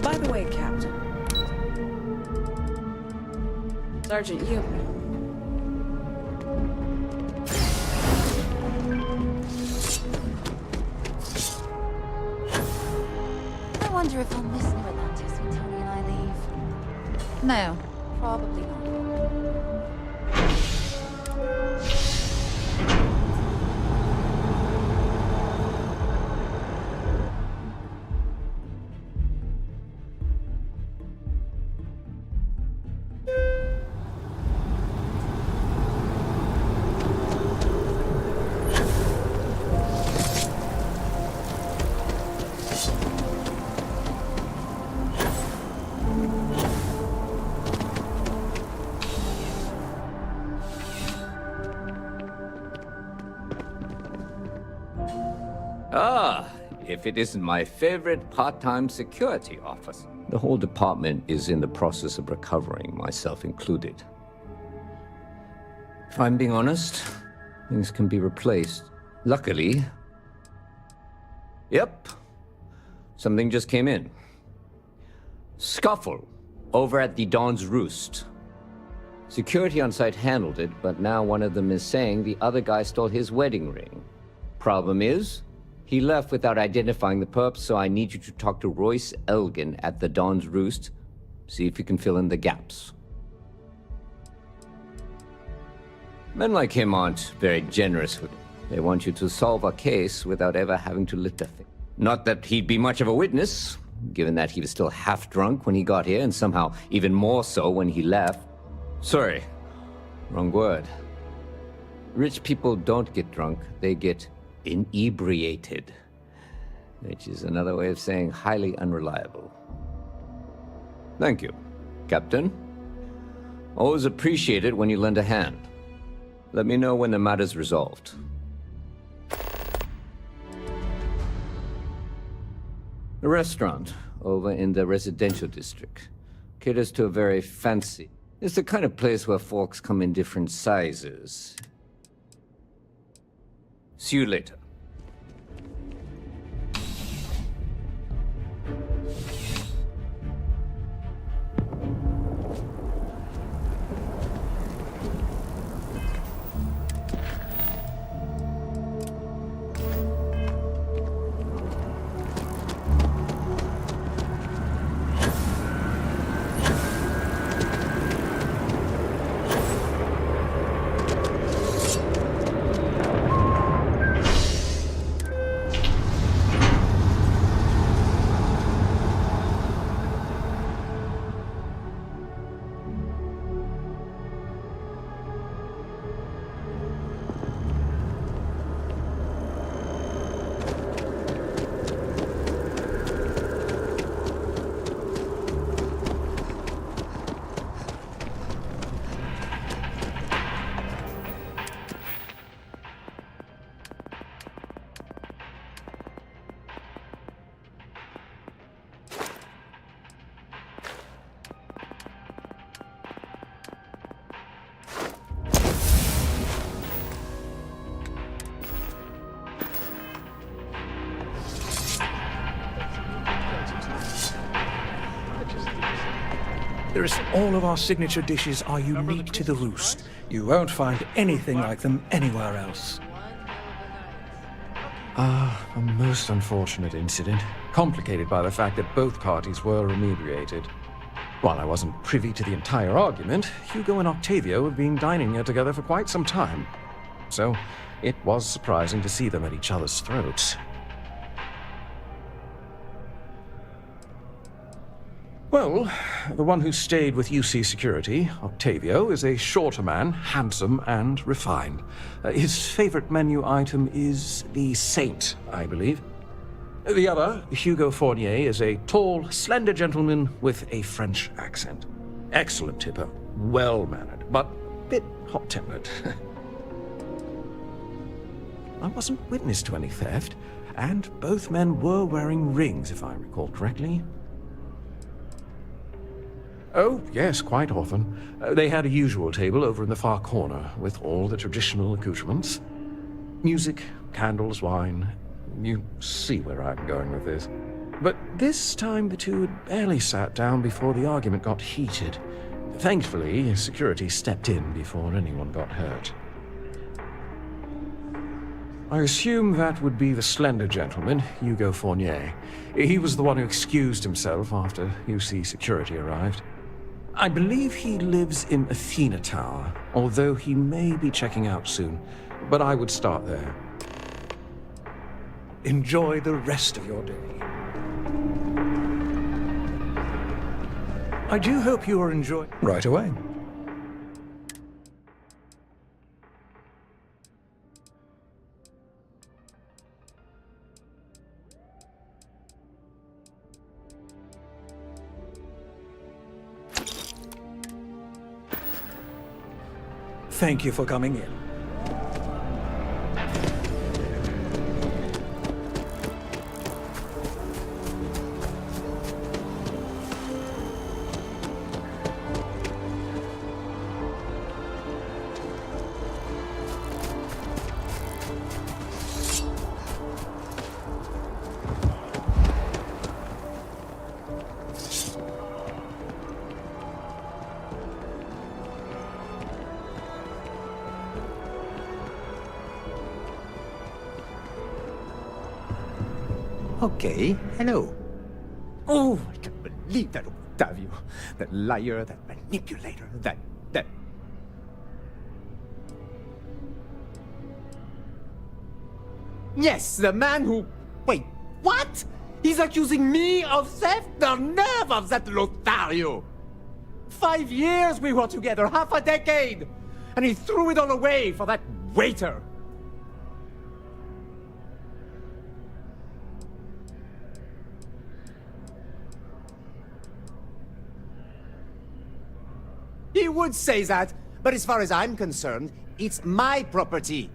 By the way, Captain. Sergeant, you... I wonder if I'll miss New Atlantis when Tony and I leave. No. Probably not. Ah, if it isn't my favorite part-time security office. The whole department is in the process of recovering, myself included. If I'm being honest, things can be replaced. Luckily... Yep. Something just came in. Scuffle over at the Dawn's Roost. Security on site handled it, but now one of them is saying the other guy stole his wedding ring. Problem is, he left without identifying the perp, so I need you to talk to Royce Elgin at the Dawn's Roost. See if you can fill in the gaps. Men like him aren't very generous with it. They want you to solve a case without ever having to lift a finger. Not that he'd be much of a witness. given that he was still half drunk when he got here and somehow even more so when he left. Sorry, wrong word. Rich people don't get drunk, they get inebriated, which is another way of saying highly unreliable. Thank you, Captain. Always appreciate it when you lend a hand. Let me know when the matter's resolved. The restaurant over in the residential district caters to a very fancy. It's the kind of place where folks come in different sizes. See you later. All of our signature dishes are unique to the Roost. You won't find anything like them anywhere else. A most unfortunate incident, complicated by the fact that both parties were inebriated. While I wasn't privy to the entire argument, Hugo and Octavio have been dining here together for quite some time. So, it was surprising to see them at each other's throats. Well, the one who stayed with UC Security, Octavio, is a shorter man, handsome and refined. His favorite menu item is the Saint, I believe. The other, Hugo Fournier, is a tall, slender gentleman with a French accent. Excellent tipper, well-mannered, but a bit hot-tempered. I wasn't witness to any theft, and both men were wearing rings, if I recall correctly. Oh, yes, quite often. They had a usual table over in the far corner, with all the traditional accoutrements. Music, candles, wine. You see where I'm going with this. But this time the two had barely sat down before the argument got heated. Thankfully, security stepped in before anyone got hurt. I assume that would be the slender gentleman, Hugo Fournier. He was the one who excused himself after UC security arrived. I believe he lives in Athena Tower, although he may be checking out soon, but I would start there. Enjoy the rest of your day. I do hope you are enjoying... Right away. Thank you for coming in. Okay, hello. Oh, I can't believe that Octavio. That liar, that manipulator, that... Yes, the man who... Wait, what? He's accusing me of theft? The nerve of that Lothario! 5 years we were together, half a decade! And he threw it all away for that waiter! He would say that, but as far as I'm concerned, it's my property.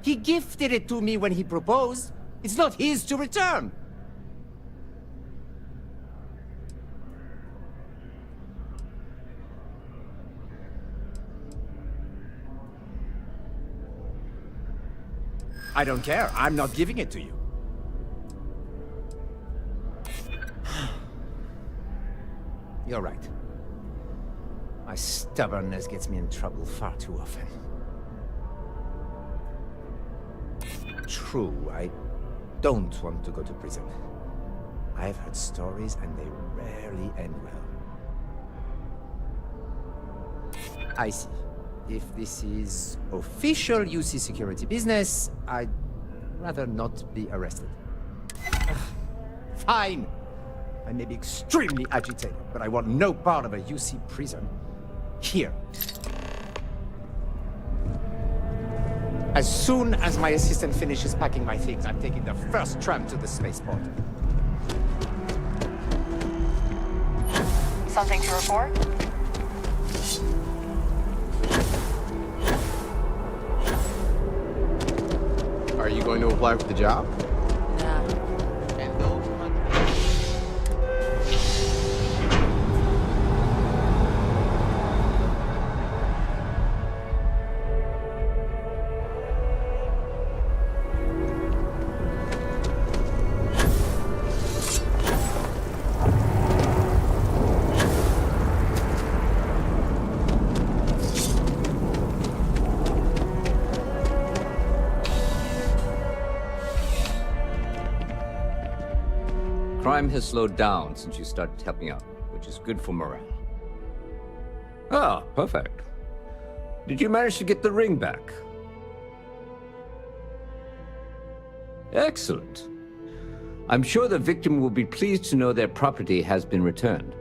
He gifted it to me when he proposed. It's not his to return. I don't care. I'm not giving it to you. You're right. My stubbornness gets me in trouble far too often. True, I don't want to go to prison. I've heard stories and they rarely end well. I see. If this is official UC security business, I'd rather not be arrested. Fine! I may be extremely agitated, but I want no part of a UC prison. Here. As soon as my assistant finishes packing my things, I'm taking the first tram to the spaceport. Something to report? Are you going to apply for the job? Crime has slowed down since you started helping out, which is good for morale. Ah, perfect. Did you manage to get the ring back? Excellent. I'm sure the victim will be pleased to know their property has been returned.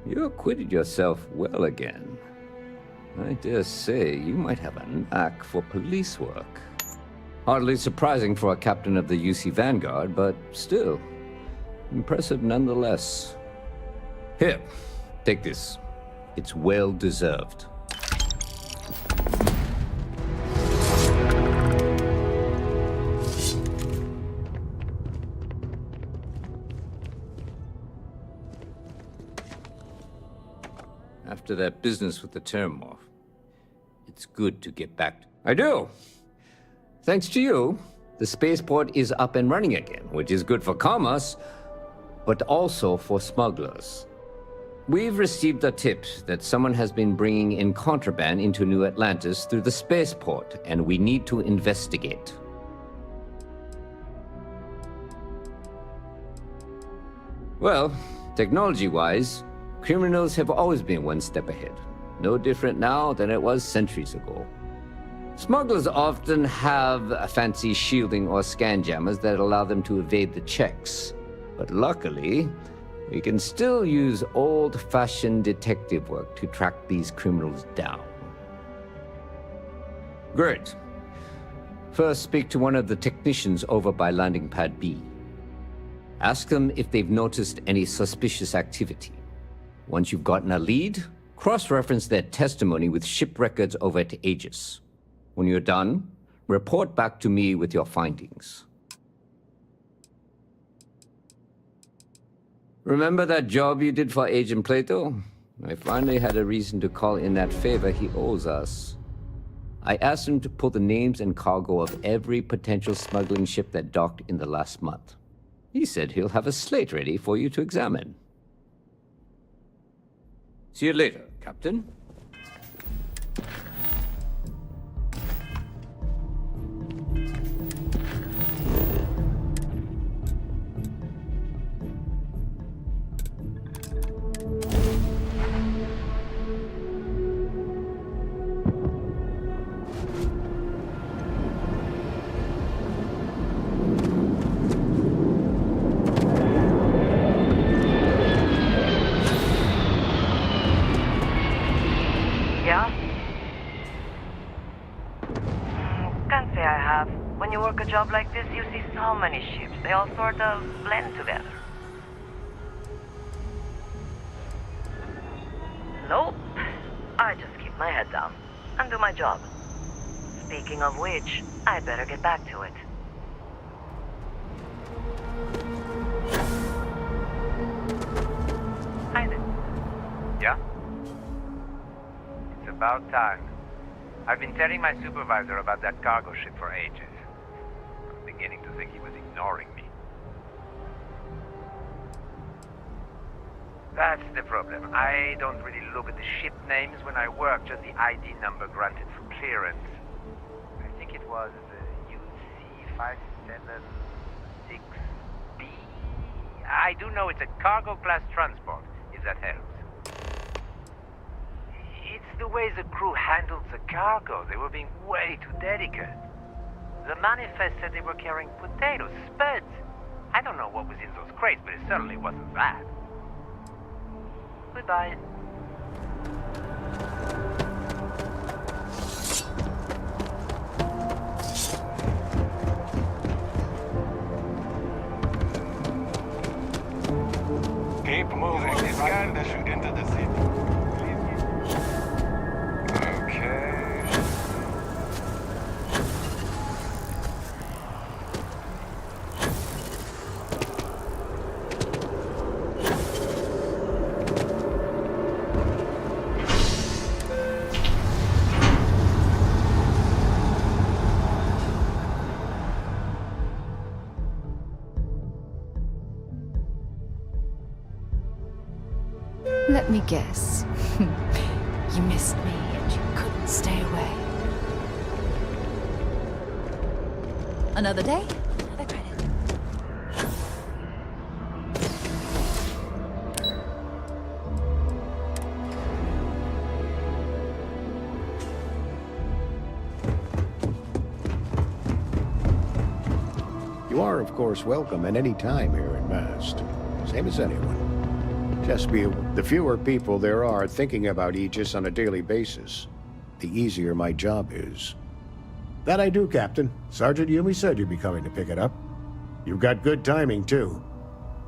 You acquitted yourself well again. I dare say you might have a knack for police work. Hardly surprising for a captain of the UC Vanguard, but still, impressive nonetheless. Here, take this. It's well deserved. After that business with the Terramorph, it's good to get back. I do. Thanks to you, the spaceport is up and running again, which is good for commerce, but also for smugglers. We've received a tip that someone has been bringing in contraband into New Atlantis through the spaceport, and we need to investigate. Well, technology-wise, criminals have always been one step ahead. No different now than it was centuries ago. Smugglers often have a fancy shielding or scan jammers that allow them to evade the checks. But luckily, we can still use old-fashioned detective work to track these criminals down. Great. First, speak to one of the technicians over by Landing Pad B. Ask them if they've noticed any suspicious activity. Once you've gotten a lead, cross-reference their testimony with ship records over at Aegis. When you're done, report back to me with your findings. Remember that job you did for Agent Plato? I finally had a reason to call in that favor he owes us. I asked him to pull the names and cargo of every potential smuggling ship that docked in the last month. He said he'll have a slate ready for you to examine. See you later, Captain. work a job like this, you see so many ships. They all sort of blend together. Nope. I just keep my head down and do my job. Speaking of which, I'd better get back to it. Hi there. Yeah? It's about time. I've been telling my supervisor about that cargo ship for ages. I'm beginning to think he was ignoring me. That's the problem. I don't really look at the ship names when I work, just the ID number granted for clearance. I think it was UC576B. I do know it's a cargo class transport, if that helps. It's the way the crew handled the cargo. They were being way too delicate. The manifest said they were carrying potatoes, spuds. I don't know what was in those crates, but it certainly wasn't that. Goodbye. Keep moving. This guy should enter the city. Okay. Let me guess. You missed me and you couldn't stay away. Another day, another credit. You are, of course, welcome at any time here in Mast. Same as anyone. Just the fewer people there are thinking about Aegis on a daily basis, the easier my job is. That I do, Captain. Sergeant Yumi said you'd be coming to pick it up. You've got good timing, too.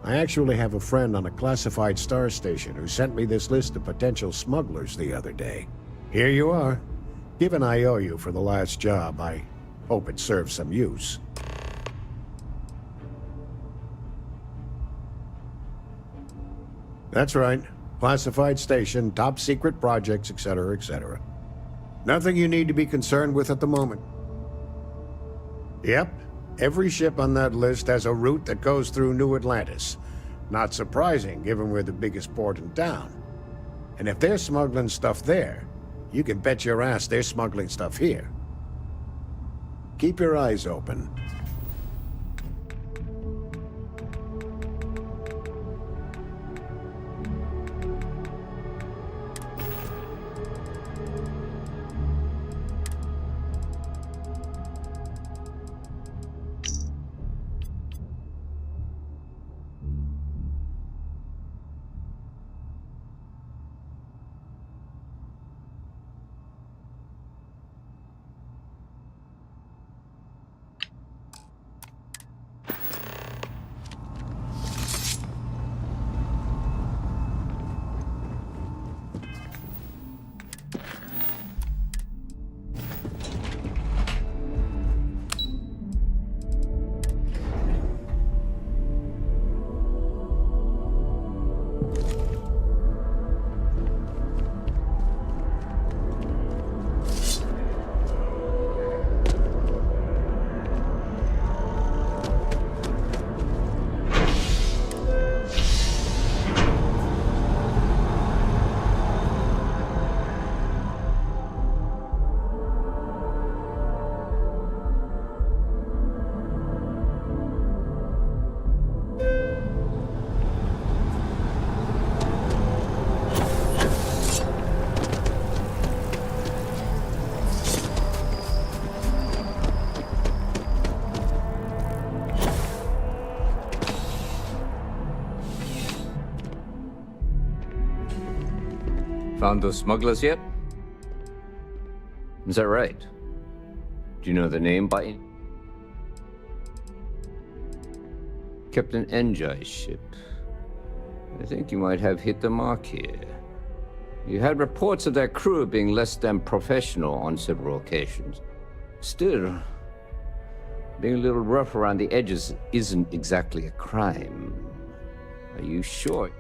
I actually have a friend on a classified star station who sent me this list of potential smugglers the other day. Here you are. Given I owe you for the last job, I hope it serves some use. That's right. Classified station, top secret projects, etc., etc. Nothing you need to be concerned with at the moment. Yep, every ship on that list has a route that goes through New Atlantis. Not surprising, given we're the biggest port in town. And if they're smuggling stuff there, you can bet your ass they're smuggling stuff here. Keep your eyes open. Found those smugglers yet? Is that right? Do you know the name by... kept an Enjai ship. I think you might have hit the mark here. You had reports of their crew being less than professional on several occasions. Still, being a little rough around the edges isn't exactly a crime. Are you sure?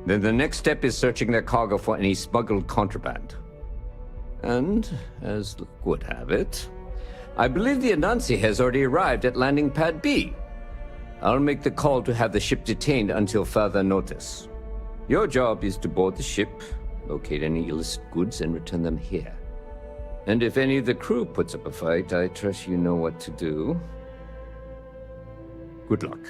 Then the next step is searching their cargo for any smuggled contraband. And, as luck would have it, I believe the Anansi has already arrived at landing pad B. I'll make the call to have the ship detained until further notice. Your job is to board the ship, locate any illicit goods, and return them here. And if any of the crew puts up a fight, I trust you know what to do. Good luck.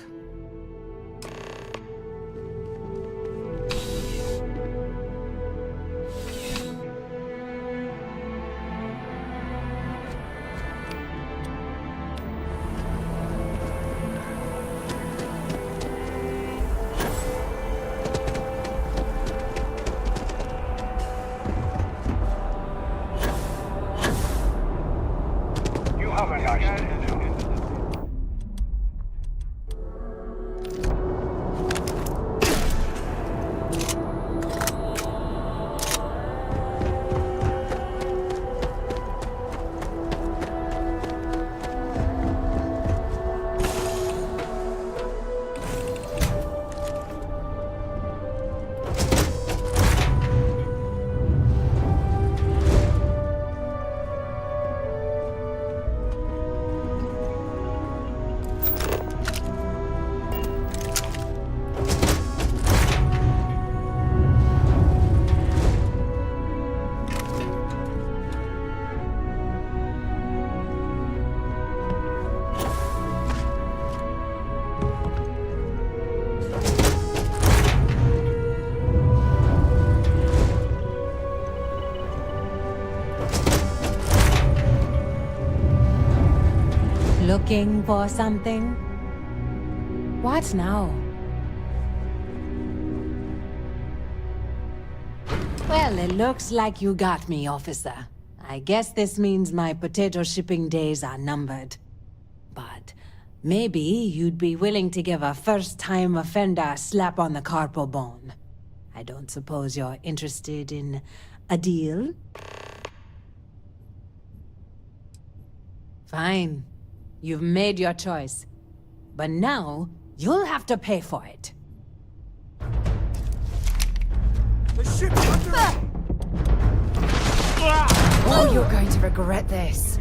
Looking for something? What now? Well, it looks like you got me, officer. I guess this means my potato shipping days are numbered. But maybe you'd be willing to give a first-time offender a slap on the carpal bone. I don't suppose you're interested in a deal? Fine. You've made your choice. But now, you'll have to pay for it. The ship's under... Oh, you're going to regret this.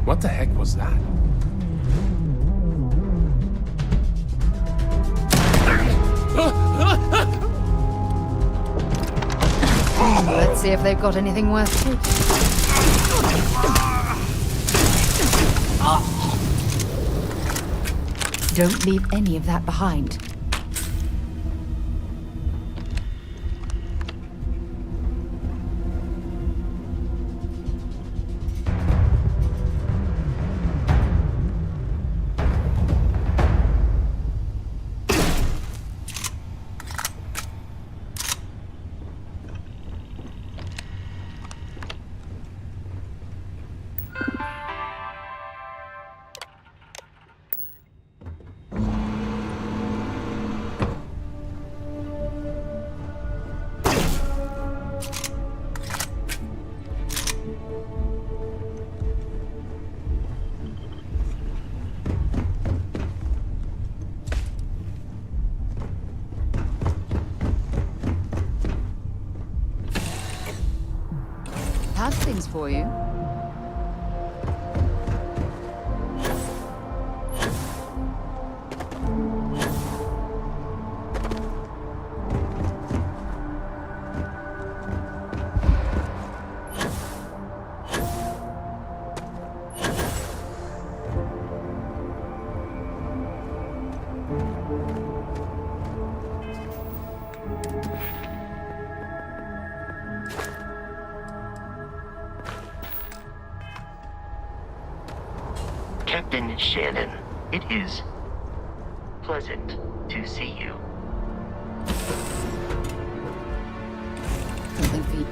What the heck was that? Let's see if they've got anything worth taking. Don't leave any of that behind. Have things for you. Captain Shannon, it is pleasant to see you. Something for you.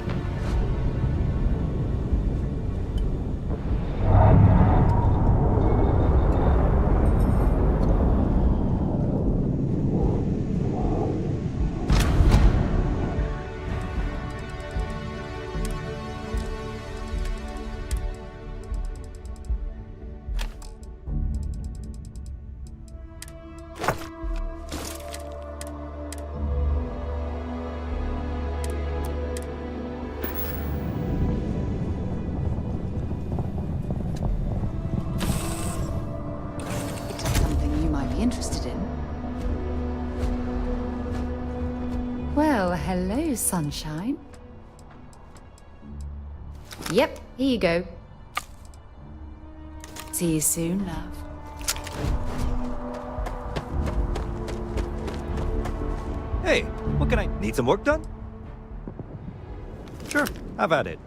Interested in? Well, hello, sunshine. Yep, here you go. See you soon, love. Hey, what can I... Need some work done? Sure, have at it.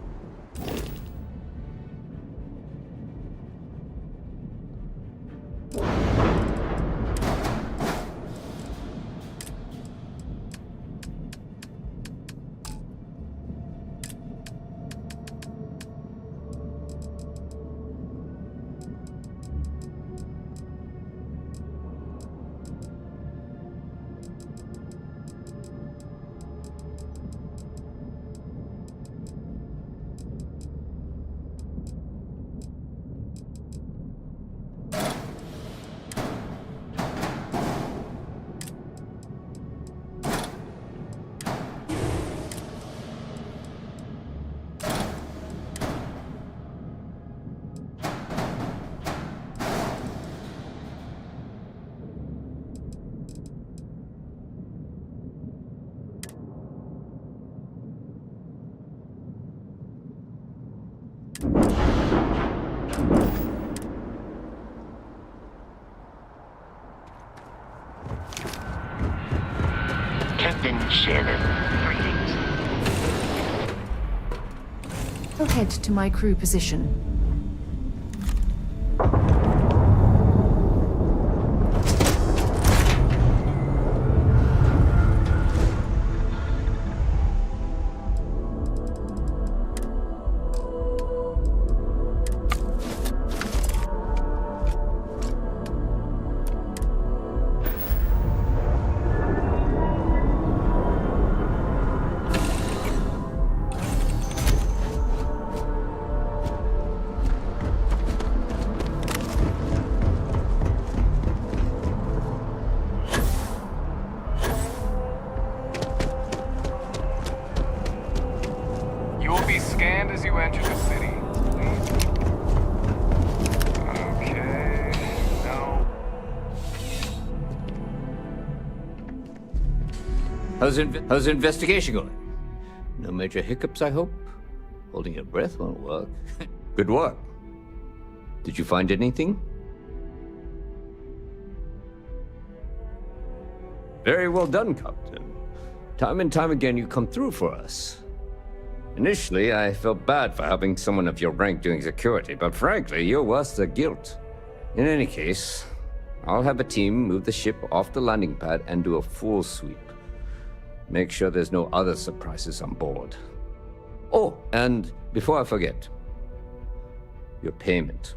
Captain Shannon, greetings. I'll head to my crew position. How's the investigation going? No major hiccups, I hope? Holding your breath won't work. Good work. Did you find anything? Very well done, Captain. Time and time again you come through for us. Initially, I felt bad for having someone of your rank doing security, but frankly, you're worth the guilt. In any case, I'll have a team move the ship off the landing pad and do a full sweep. Make sure there's no other surprises on board. Oh, and before I forget, your payment.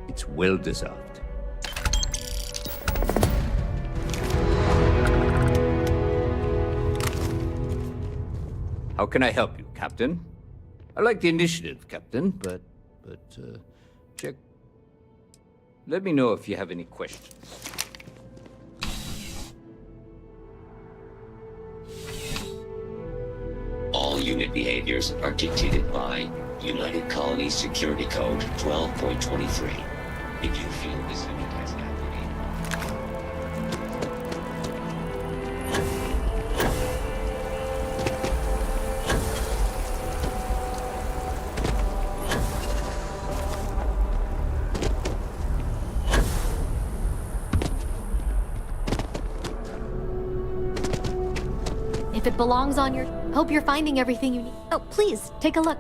It's well deserved. How can I help you, Captain? I like the initiative, Captain, but check. Let me know if you have any questions. All unit behaviors are dictated by United Colonies Security Code 12.23. If you feel this unit has If it belongs on your... Hope you're finding everything you need. Oh, please, take a look.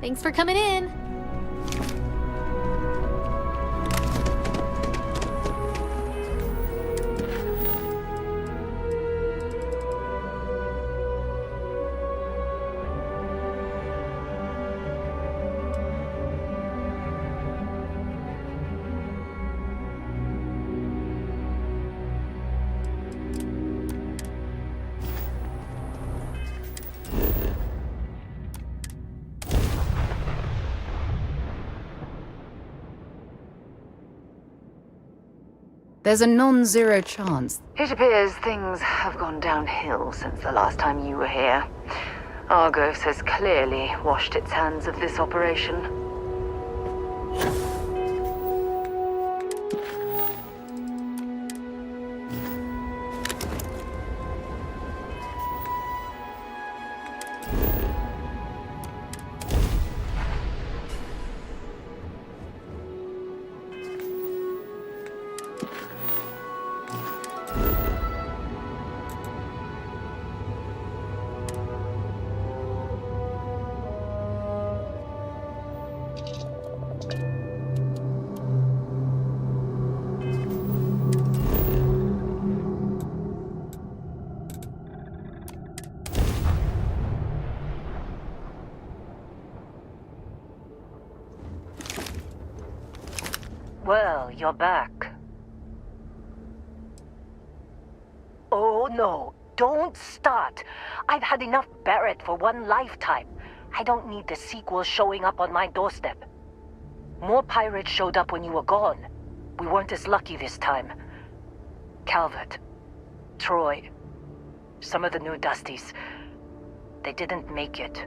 Thanks for coming in. There's a non-zero chance. It appears things have gone downhill since the last time you were here. Argos has clearly washed its hands of this operation. Well, you're back. Oh no, don't start. I've had enough Barrett for one lifetime. I don't need the sequel showing up on my doorstep. More pirates showed up when you were gone. We weren't as lucky this time. Calvert, Troy, some of the new Dusties, they didn't make it.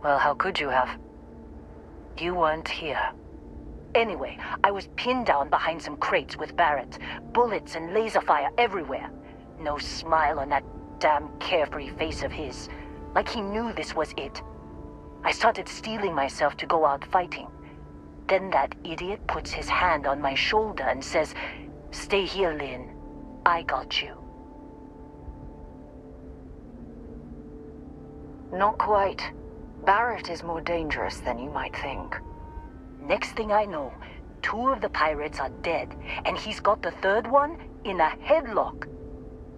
Well, how could you have? You weren't here. Anyway, I was pinned down behind some crates with Barrett. Bullets and laser fire everywhere. No smile on that damn carefree face of his. Like he knew this was it. I started steeling myself to go out fighting. Then that idiot puts his hand on my shoulder and says, "Stay here, Lynn. I got you." Not quite. Barrett is more dangerous than you might think. Next thing I know, 2 of the pirates are dead, and he's got the 3rd one in a headlock.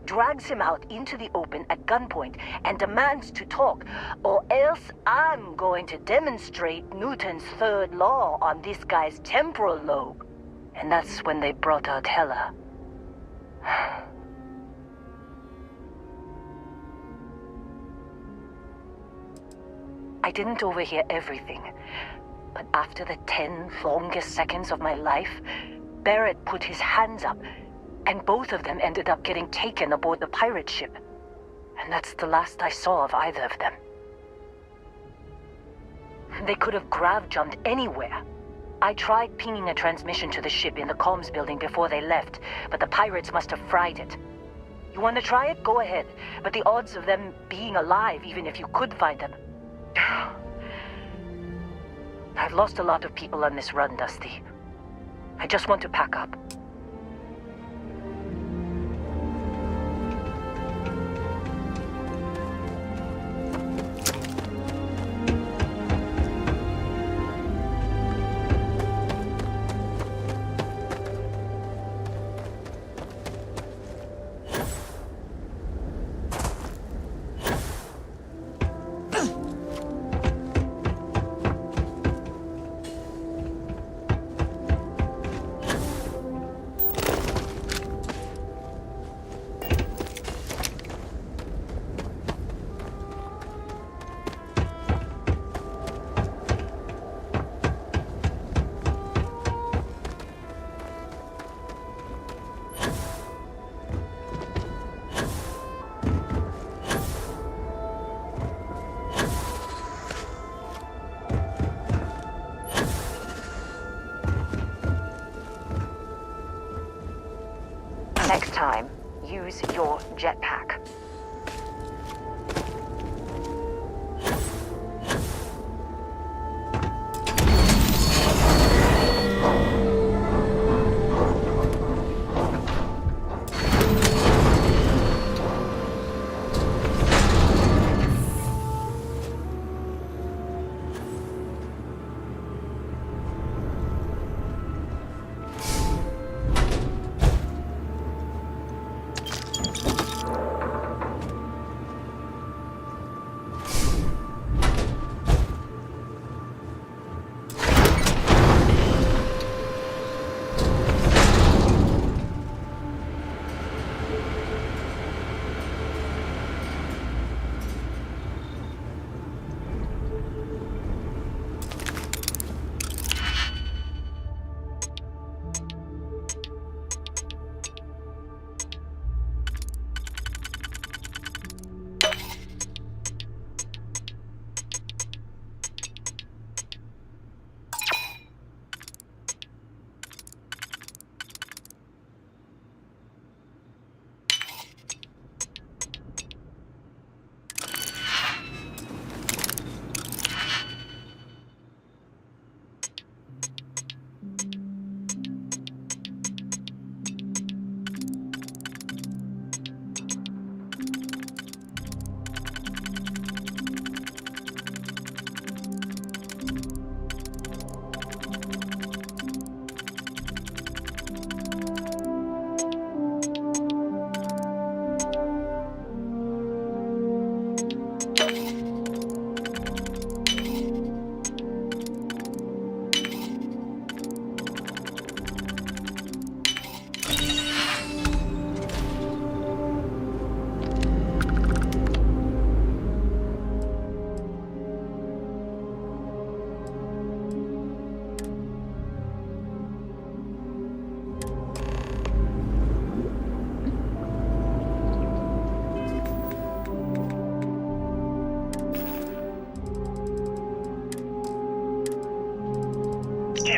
Drags him out into the open at gunpoint and demands to talk, or else I'm going to demonstrate Newton's 3rd law on this guy's temporal lobe. And that's when they brought out Hela. I didn't overhear everything, but after the 10 longest seconds of my life, Barrett put his hands up, and both of them ended up getting taken aboard the pirate ship. And that's the last I saw of either of them. They could have grav-jumped anywhere. I tried pinging a transmission to the ship in the comms building before they left, but the pirates must have fried it. You want to try it? Go ahead. But the odds of them being alive, even if you could find them... I've lost a lot of people on this run, Dusty. I just want to pack up. Next time, use your jetpack.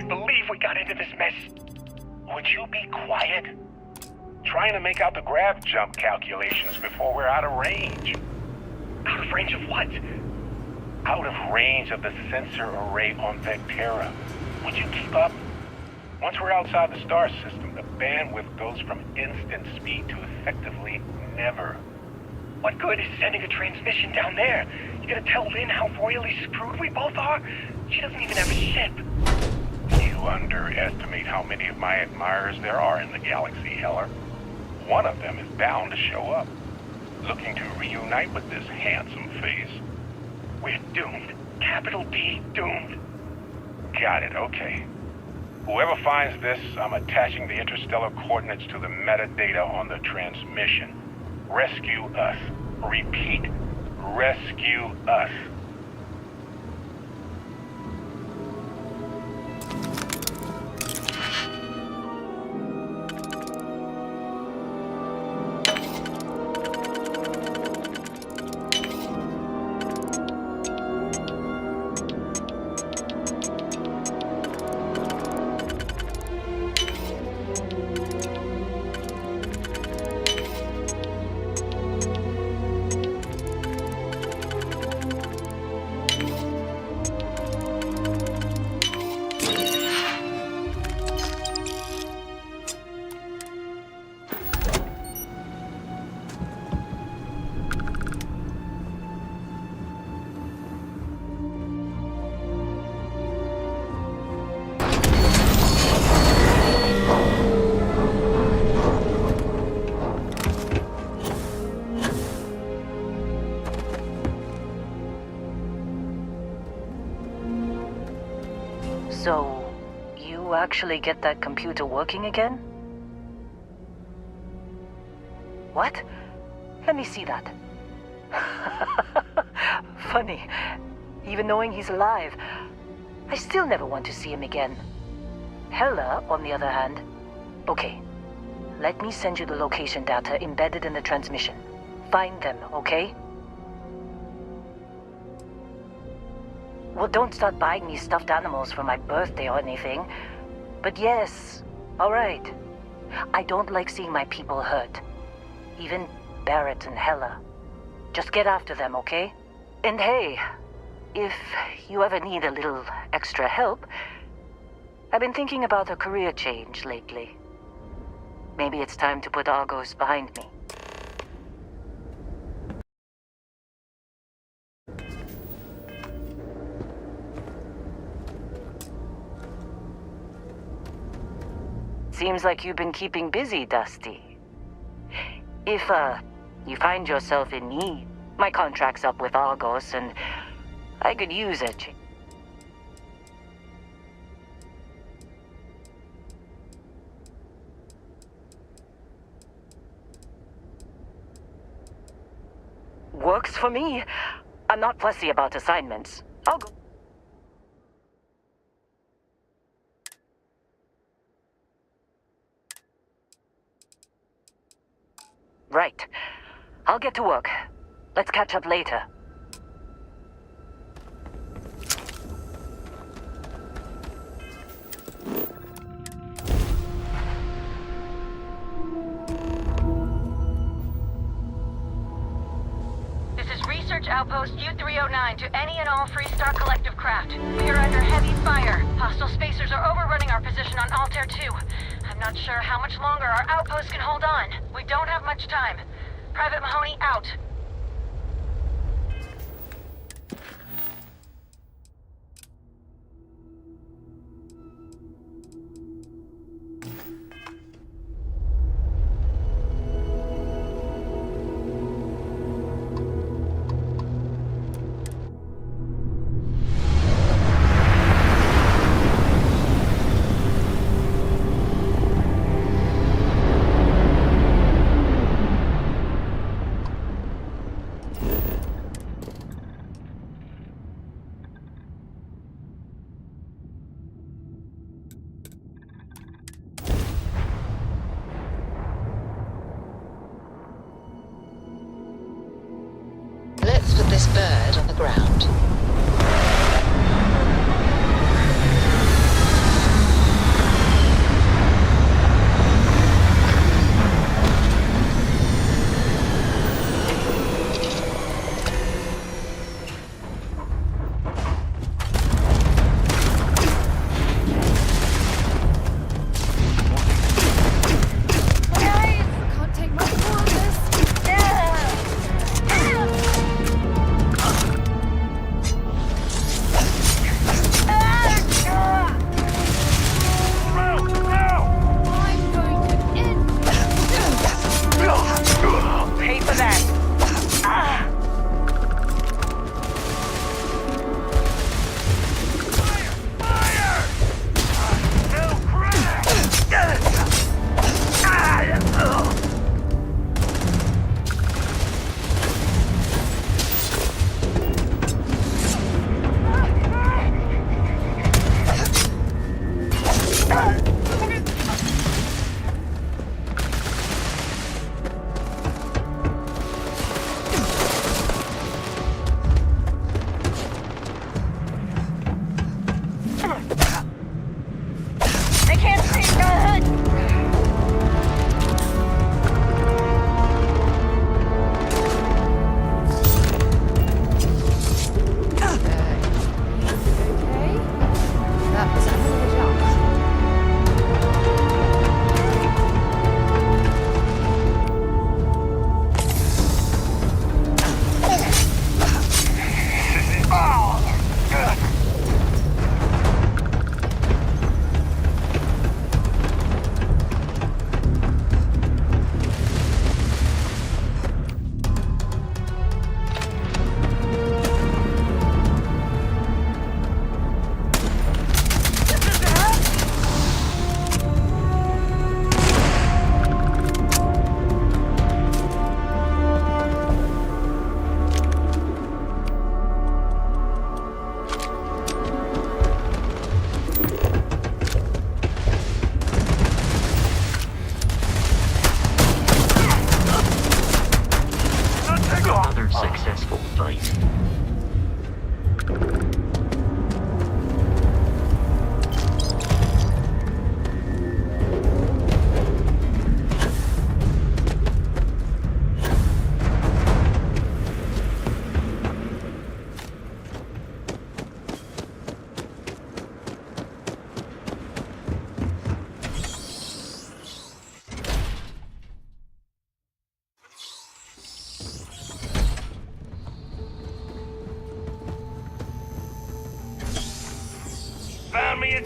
can't believe we got into this mess. Would you be quiet? Trying to make out the grav jump calculations before we're out of range. Out of range of what? Out of range of the sensor array on Vectera. Would you keep up? Once we're outside the star system, the bandwidth goes from instant speed to effectively never. What good is sending a transmission down there? You gonna tell Lynn how royally screwed we both are? She doesn't even have a ship. You underestimate how many of my admirers there are in the galaxy, Heller. One of them is bound to show up, looking to reunite with this handsome face. We're doomed. Capital D, doomed. Got it, okay. Whoever finds this, I'm attaching the interstellar coordinates to the metadata on the transmission. Rescue us. Repeat, rescue us. So, you actually get that computer working again? What? Let me see that. Funny. Even knowing he's alive, I still never want to see him again. Hella, on the other hand... Okay. Let me send you the location data embedded in the transmission. Find them, okay? Well, don't start buying me stuffed animals for my birthday or anything. But yes, all right. I don't like seeing my people hurt. Even Barrett and Hella. Just get after them, okay? And hey, if you ever need a little extra help, I've been thinking about a career change lately. Maybe it's time to put Argos behind me. Seems like you've been keeping busy, Dusty. If, you find yourself in need, my contract's up with Argos, and I could use a change. Works for me. I'm not fussy about assignments. I'll go. Right. I'll get to work. Let's catch up later. This is Research Outpost U-309 to any and all Freestar Collective craft. We are under heavy fire. Hostile spacers are overrunning our position on Altair 2. I'm not sure how much longer our outpost can hold on. We don't have much time. Private Mahoney out. Let's put this bird on the ground.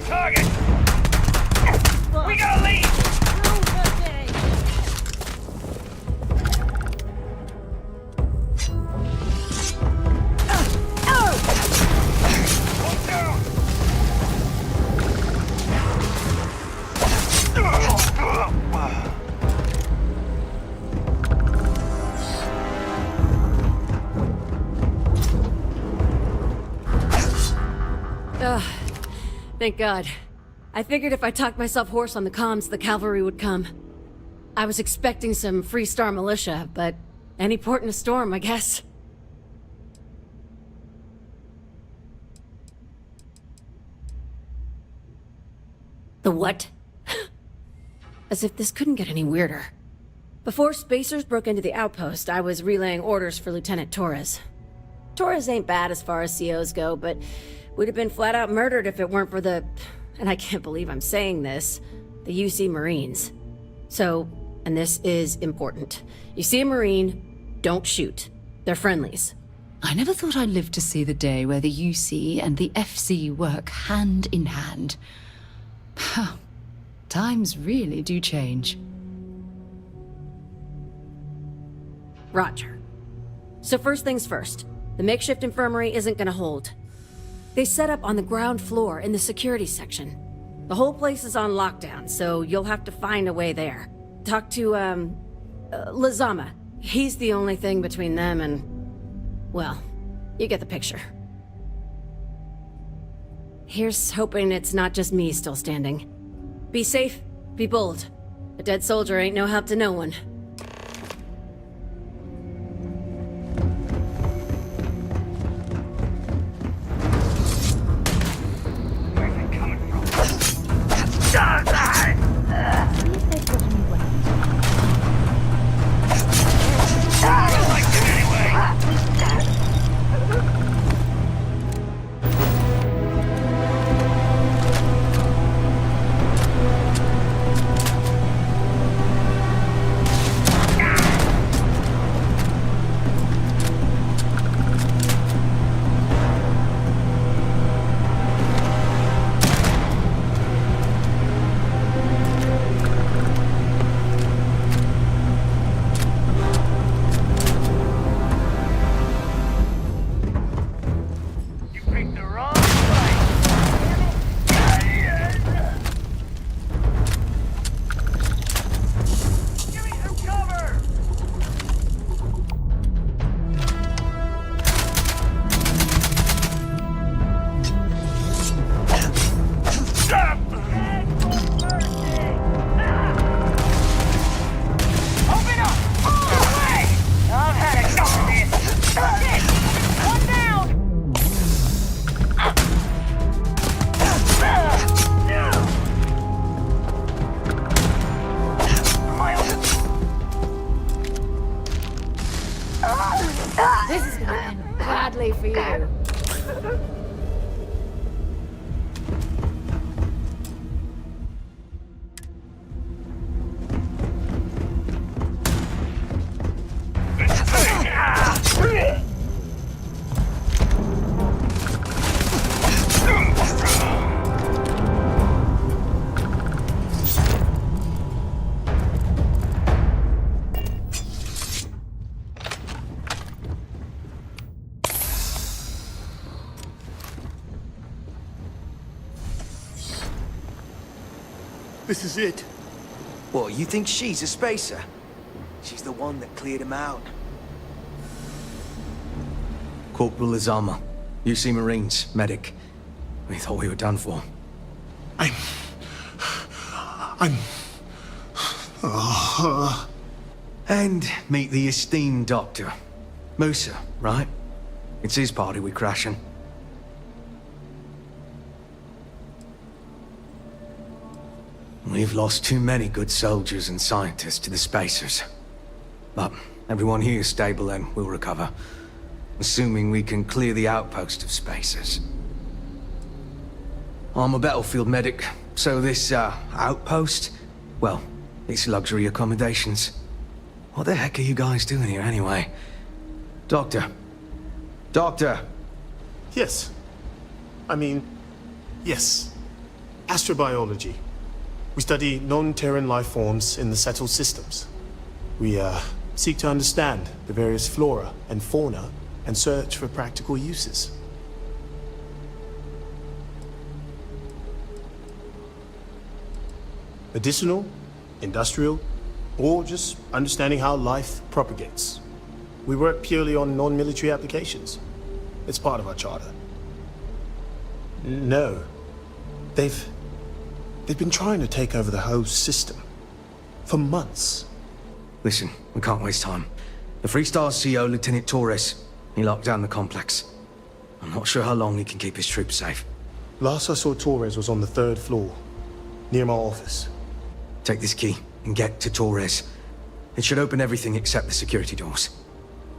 target! We gotta leave! Thank God. I figured if I talked myself hoarse on the comms, the cavalry would come. I was expecting some Freestar militia, but any port in a storm, I guess. The what? As if this couldn't get any weirder. Before Spacers broke into the outpost, I was relaying orders for Lieutenant Torres. Torres ain't bad as far as COs go, but we'd have been flat out murdered if it weren't for the... and I can't believe I'm saying this... the UC Marines. So, and this is important. You see a Marine, don't shoot. They're friendlies. I never thought I'd live to see the day where the UC and the FC work hand in hand. Times really do change. Roger. So first things first. The makeshift infirmary isn't gonna hold. They set up on the ground floor in the security section. The whole place is on lockdown, so you'll have to find a way there. Talk to, Lazama. He's the only thing between them and... well, you get the picture. Here's hoping it's not just me still standing. Be safe, be bold. A dead soldier ain't no help to no one. This is gonna end badly for you. This is it. What, you think she's a spacer? She's the one that cleared him out. Corporal Lazama, UC Marines, medic. We thought we were done for. And meet the esteemed doctor. Musa, right? It's his party we're crashing. We've lost too many good soldiers and scientists to the spacers. But everyone here is stable and will recover. Assuming we can clear the outpost of spacers. I'm a battlefield medic, so this, outpost? Well, it's luxury accommodations. What the heck are you guys doing here anyway? Doctor. Doctor! Yes. I mean, yes. Astrobiology. We study non-Terran life forms in the settled systems. We, seek to understand the various flora and fauna and search for practical uses. Medicinal, industrial, or just understanding how life propagates. We work purely on non-military applications. It's part of our charter. No. They've been trying to take over the whole system. For months. Listen, we can't waste time. The Freestar CO, Lieutenant Torres, he locked down the complex. I'm not sure how long he can keep his troops safe. Last I saw Torres was on the 3rd floor, near my office. Take this key and get to Torres. It should open everything except the security doors.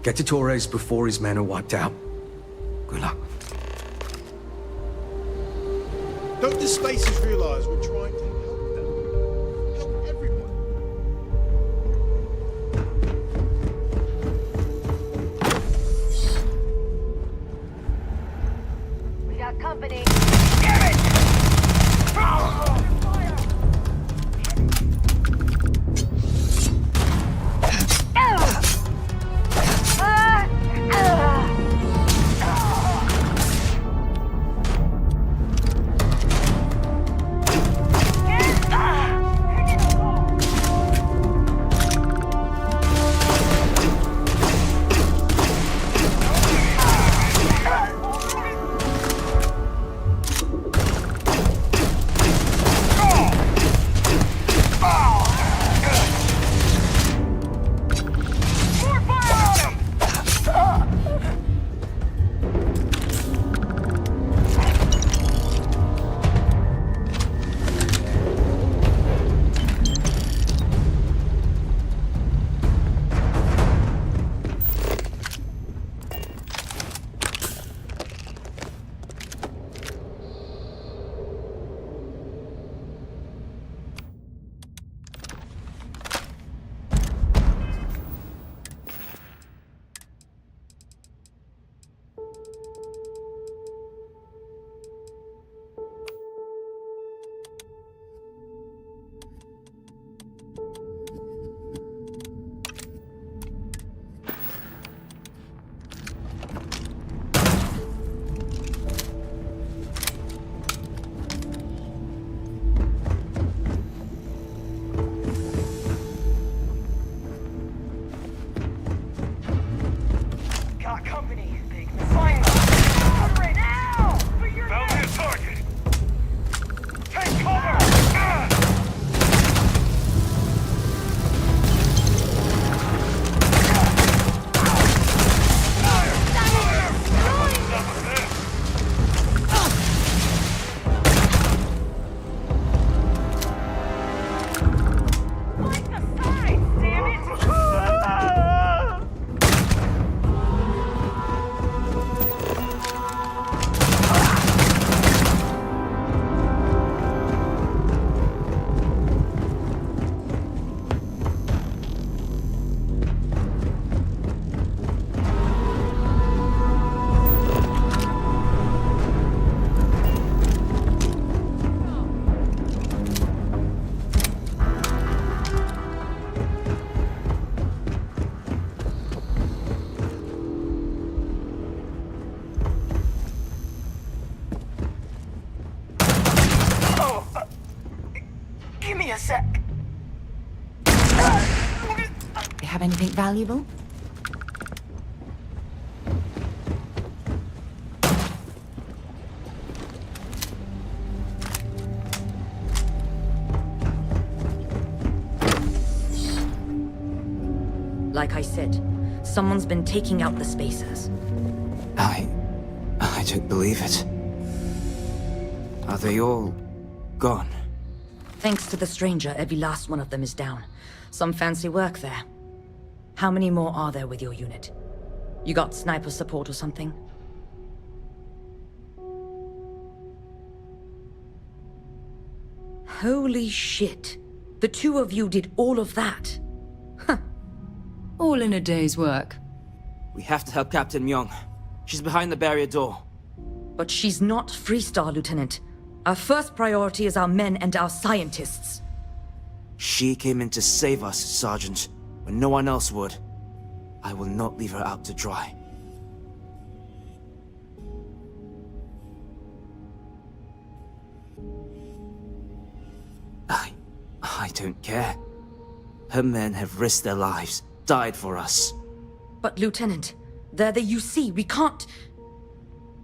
Get to Torres before his men are wiped out. Good luck. Don't the spacers realize we're trying to help them? Help everyone. We got company. Damn it! me a sec. You have anything valuable? Like I said, someone's been taking out the spacers. I don't believe it. Are they all gone? Thanks to the stranger, every last one of them is down. Some fancy work there. How many more are there with your unit? You got sniper support or something? Holy shit. The two of you did all of that. All in a day's work. We have to help Captain Myung. She's behind the barrier door. But she's not Freestar, Lieutenant. Our first priority is our men and our scientists. She came in to save us, Sergeant, when no one else would. I will not leave her out to dry. I don't care. Her men have risked their lives, died for us. But, Lieutenant, they're the UC. We can't...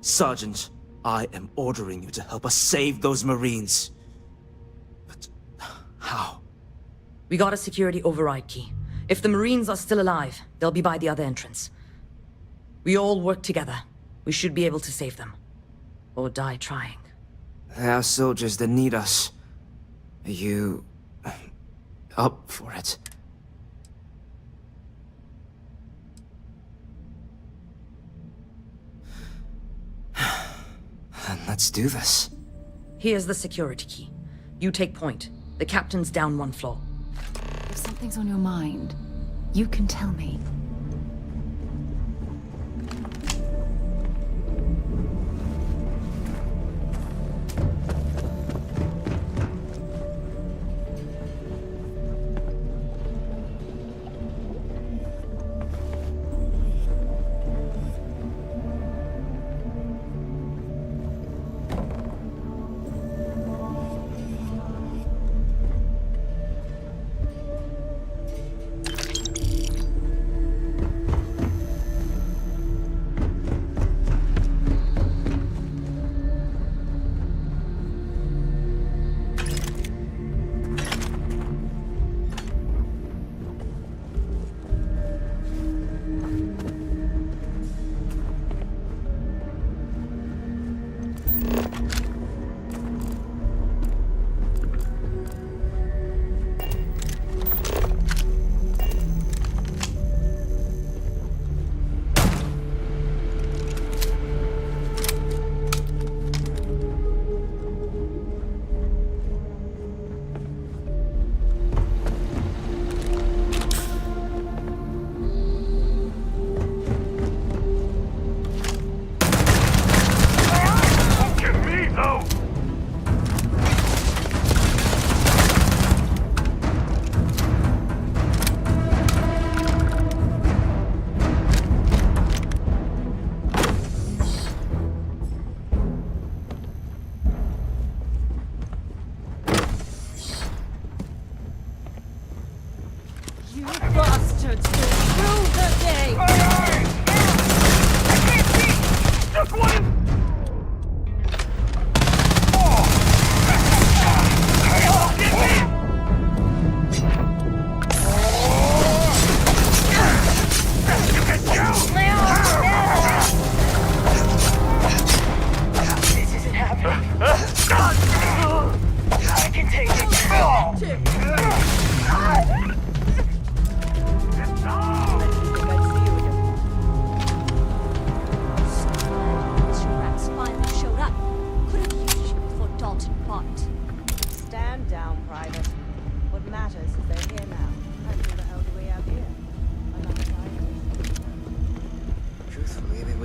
Sergeant, I am ordering you to help us save those Marines. But how? We got a security override key. If the Marines are still alive, they'll be by the other entrance. We all work together. We should be able to save them. Or die trying. There are soldiers that need us. Are you... up for it? Then let's do this. Here's the security key. You take point. The captain's down one floor. If something's on your mind, you can tell me.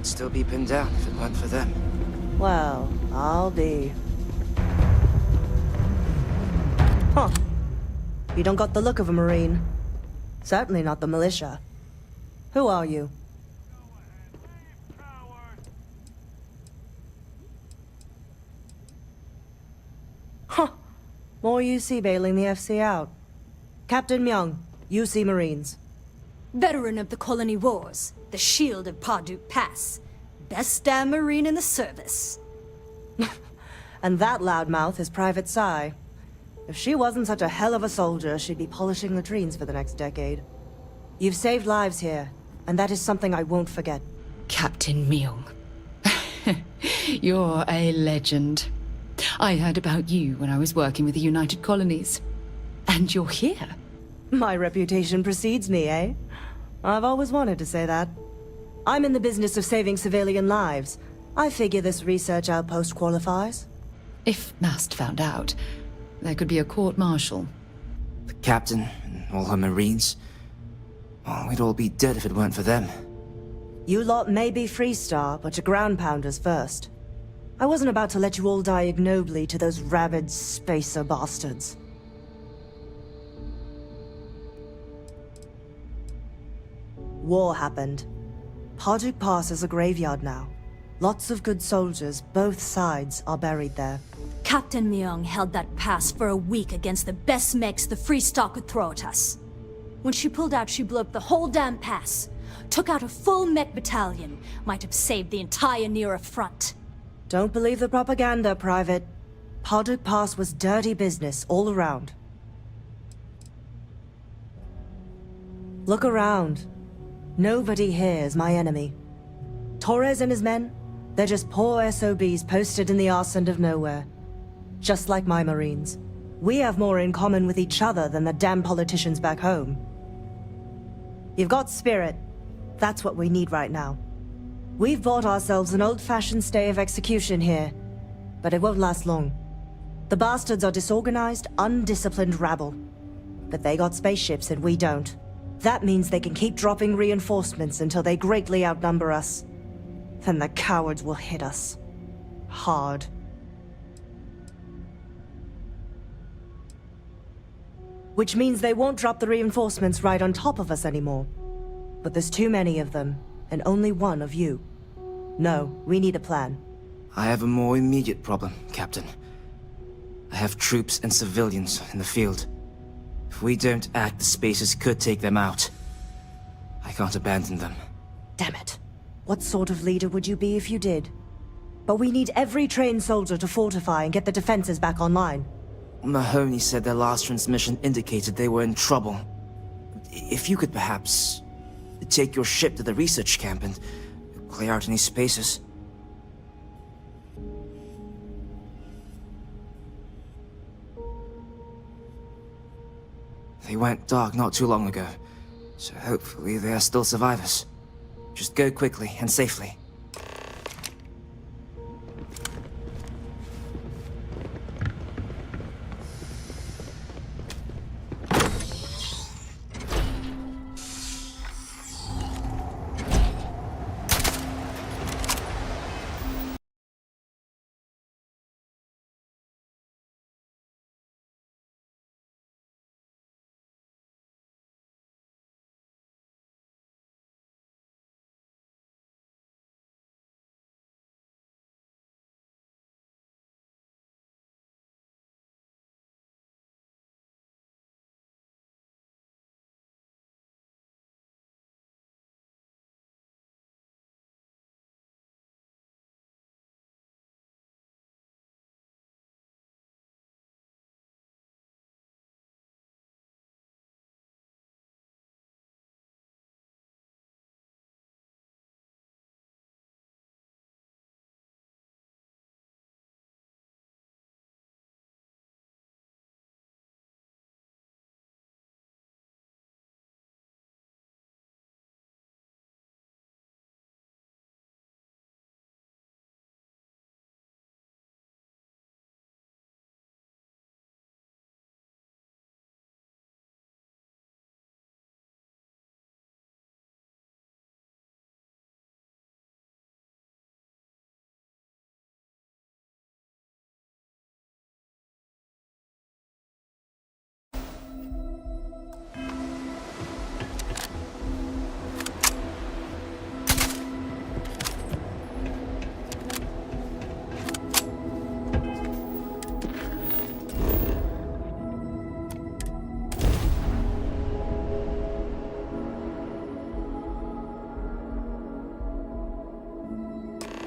Still be pinned down if it weren't for them. Well, I'll be. Huh. You don't got the look of a Marine. Certainly not the militia. Who are you? Huh. More UC bailing the FC out. Captain Myung, UC Marines. Veteran of the Colony Wars, the Shield of Parduk Pass. Best damn Marine in the service. And that loudmouth is Private Psy. If she wasn't such a hell of a soldier, she'd be polishing latrines for the next decade. You've saved lives here, and that is something I won't forget. Captain Myung. You're a legend. I heard about you when I was working with the United Colonies. And you're here. My reputation precedes me, eh? I've always wanted to say that. I'm in the business of saving civilian lives. I figure this research outpost qualifies. If Mast found out, there could be a court-martial. The captain and all her Marines. Oh, we'd all be dead if it weren't for them. You lot may be Freestar, but you're ground pounders first. I wasn't about to let you all die ignobly to those rabid spacer bastards. War happened. Parduk Pass is a graveyard now. Lots of good soldiers, both sides, are buried there. Captain Myung held that pass for a week against the best mechs the Freestar could throw at us. When she pulled out, she blew up the whole damn pass. Took out a full mech battalion. Might have saved the entire Nira front. Don't believe the propaganda, Private. Parduk Pass was dirty business all around. Look around. Nobody here is my enemy. Torres and his men, they're just poor SOBs posted in the arse end of nowhere. Just like my Marines. We have more in common with each other than the damn politicians back home. You've got spirit. That's what we need right now. We've bought ourselves an old-fashioned stay of execution here, but it won't last long. The bastards are disorganized, undisciplined rabble. But they got spaceships and we don't. That means they can keep dropping reinforcements until they greatly outnumber us. Then the cowards will hit us. Hard. Which means they won't drop the reinforcements right on top of us anymore. But there's too many of them, and only one of you. No, we need a plan. I have a more immediate problem, Captain. I have troops and civilians in the field. If we don't act, the Spacers could take them out. I can't abandon them. Damn it. What sort of leader would you be if you did? But we need every trained soldier to fortify and get the defenses back online. Mahoney said their last transmission indicated they were in trouble. If you could perhaps take your ship to the research camp and clear out any Spacers. They went dark not too long ago, so hopefully they are still survivors. Just go quickly and safely.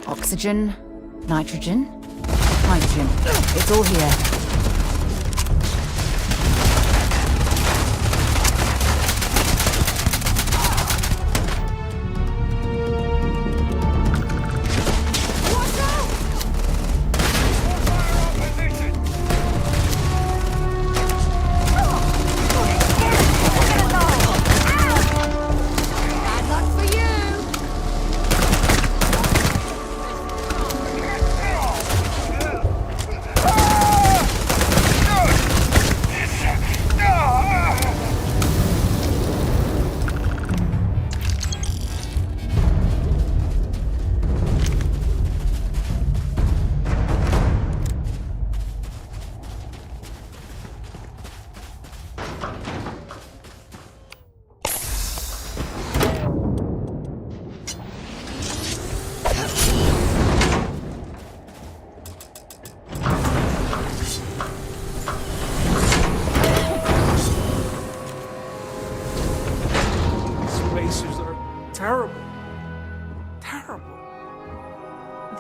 Oxygen, nitrogen, hydrogen. It's all here.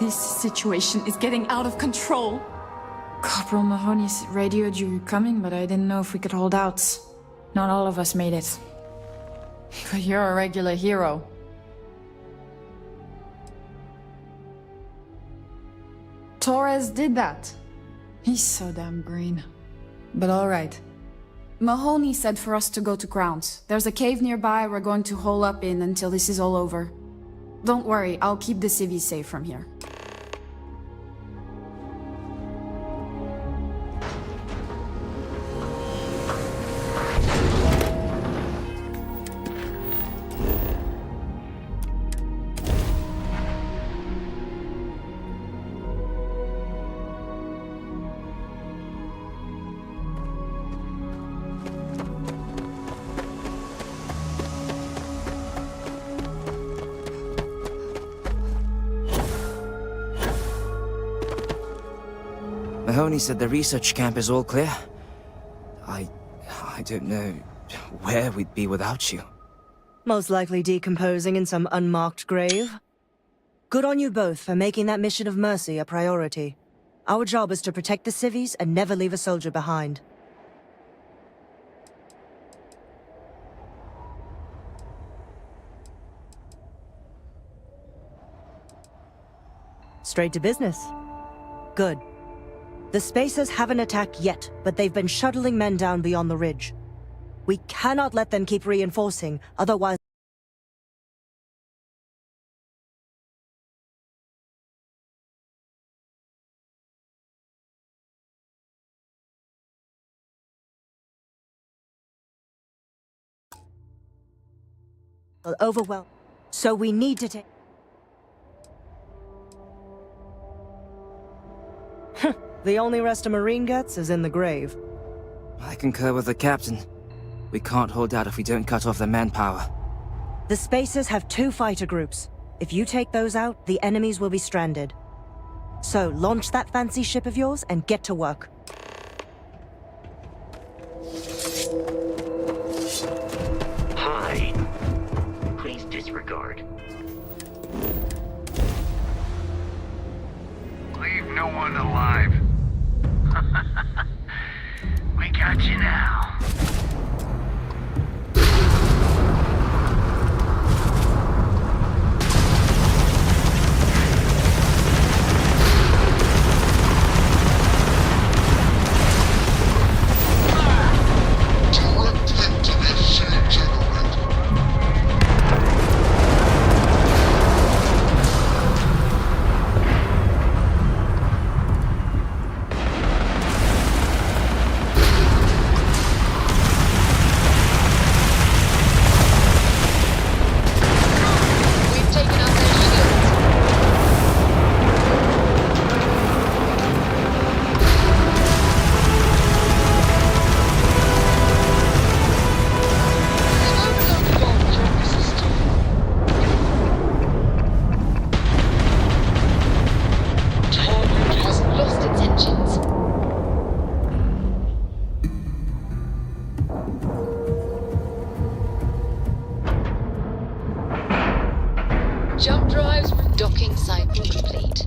This situation is getting out of control. Corporal Mahoney radioed you coming, but I didn't know if we could hold out. Not all of us made it. But you're a regular hero. Torres did that. He's so damn green. But alright. Mahoney said for us to go to ground. There's a cave nearby we're going to hole up in until this is all over. Don't worry, I'll keep the civvies safe from here. Mahoney said the research camp is all clear. I don't know where we'd be without you. Most likely decomposing in some unmarked grave. Good on you both for making that mission of mercy a priority. Our job is to protect the civvies and never leave a soldier behind. Straight to business. Good. The Spacers haven't attacked yet, but they've been shuttling men down beyond the ridge. We cannot let them keep reinforcing, otherwise... will overwhelm. So we need to take... The only rest a Marine gets is in the grave. I concur with the captain. We can't hold out if we don't cut off their manpower. The Spacers have 2 fighter groups. If you take those out, the enemies will be stranded. So, launch that fancy ship of yours and get to work. Hi. Please disregard. Leave no one alive. We got you now. Jump drives for docking cycle complete.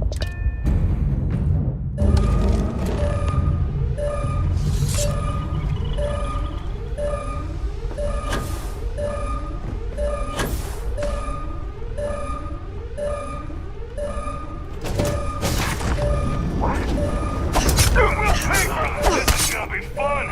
This is gonna be fun!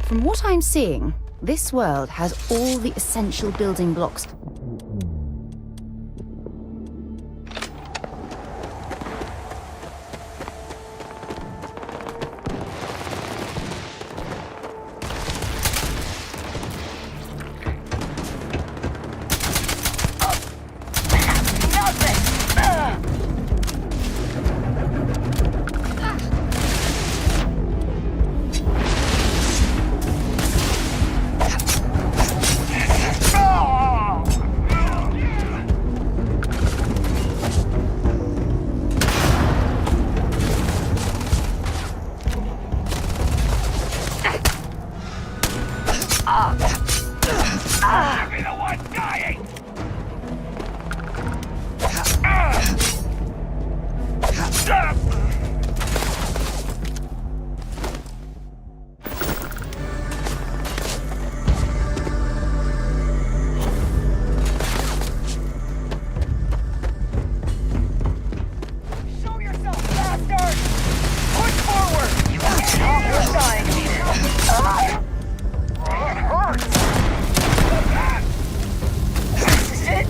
From what I'm seeing, this world has all the essential building blocks. Be the one dying! Show yourself, bastard! Push forward! You can't help your dying, Peter! It hurts! This is it?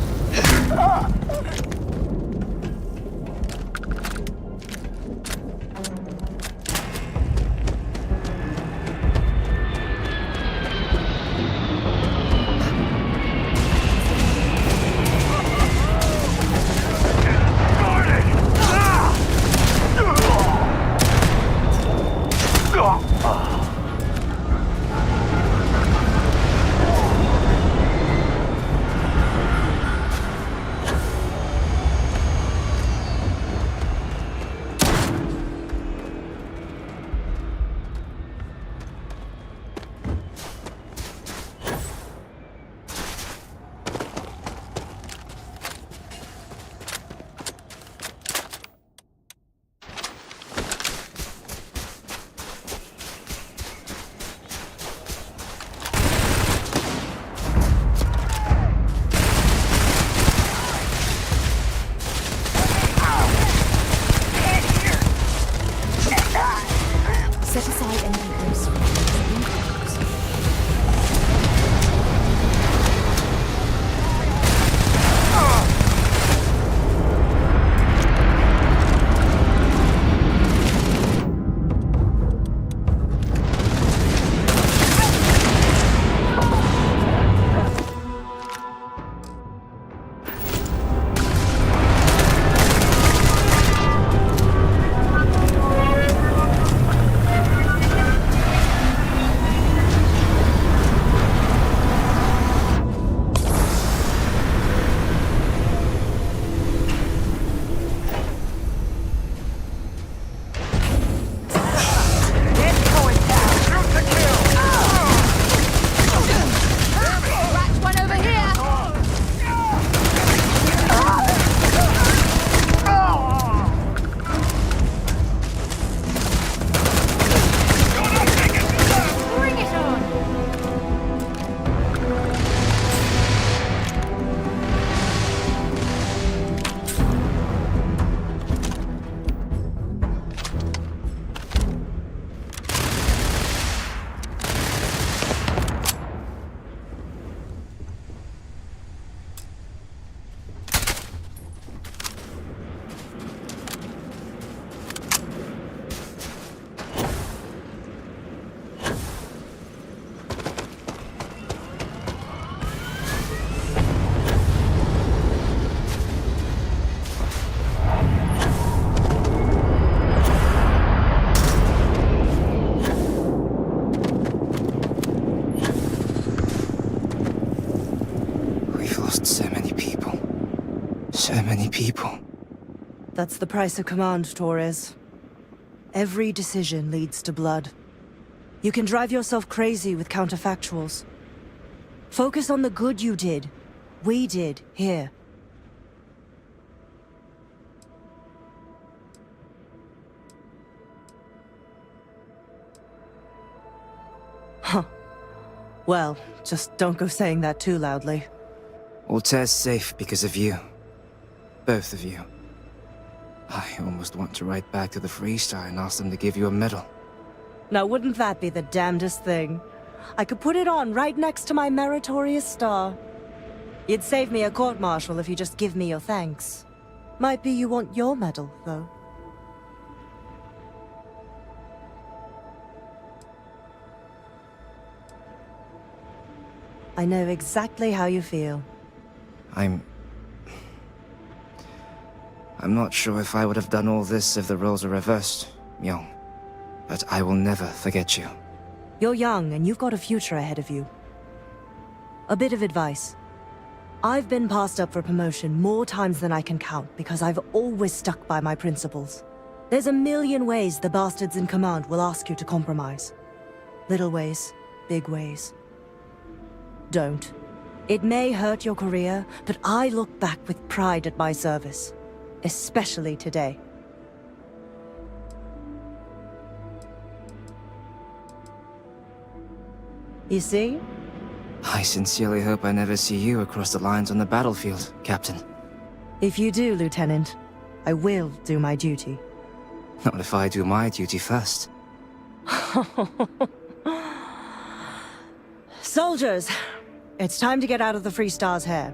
Set aside any ghosts. So many people. That's the price of command, Torres. Every decision leads to blood. You can drive yourself crazy with counterfactuals. Focus on the good you did. We did, here. Huh. Well, just don't go saying that too loudly. Altair's safe because of you. Both of you. I almost want to write back to the Freestar and ask them to give you a medal. Now wouldn't that be the damnedest thing? I could put it on right next to my meritorious star. You'd save me a court-martial if you just give me your thanks. Might be you want your medal, though. I know exactly how you feel. I'm not sure if I would have done all this if the roles were reversed, Myung. But I will never forget you. You're young, and you've got a future ahead of you. A bit of advice. I've been passed up for promotion more times than I can count because I've always stuck by my principles. There's a million ways the bastards in command will ask you to compromise. Little ways, big ways. Don't. It may hurt your career, but I look back with pride at my service. Especially today. You see? I sincerely hope I never see you across the lines on the battlefield, Captain. If you do, Lieutenant, I will do my duty. Not if I do my duty first. Soldiers, it's time to get out of the Free Star's hair.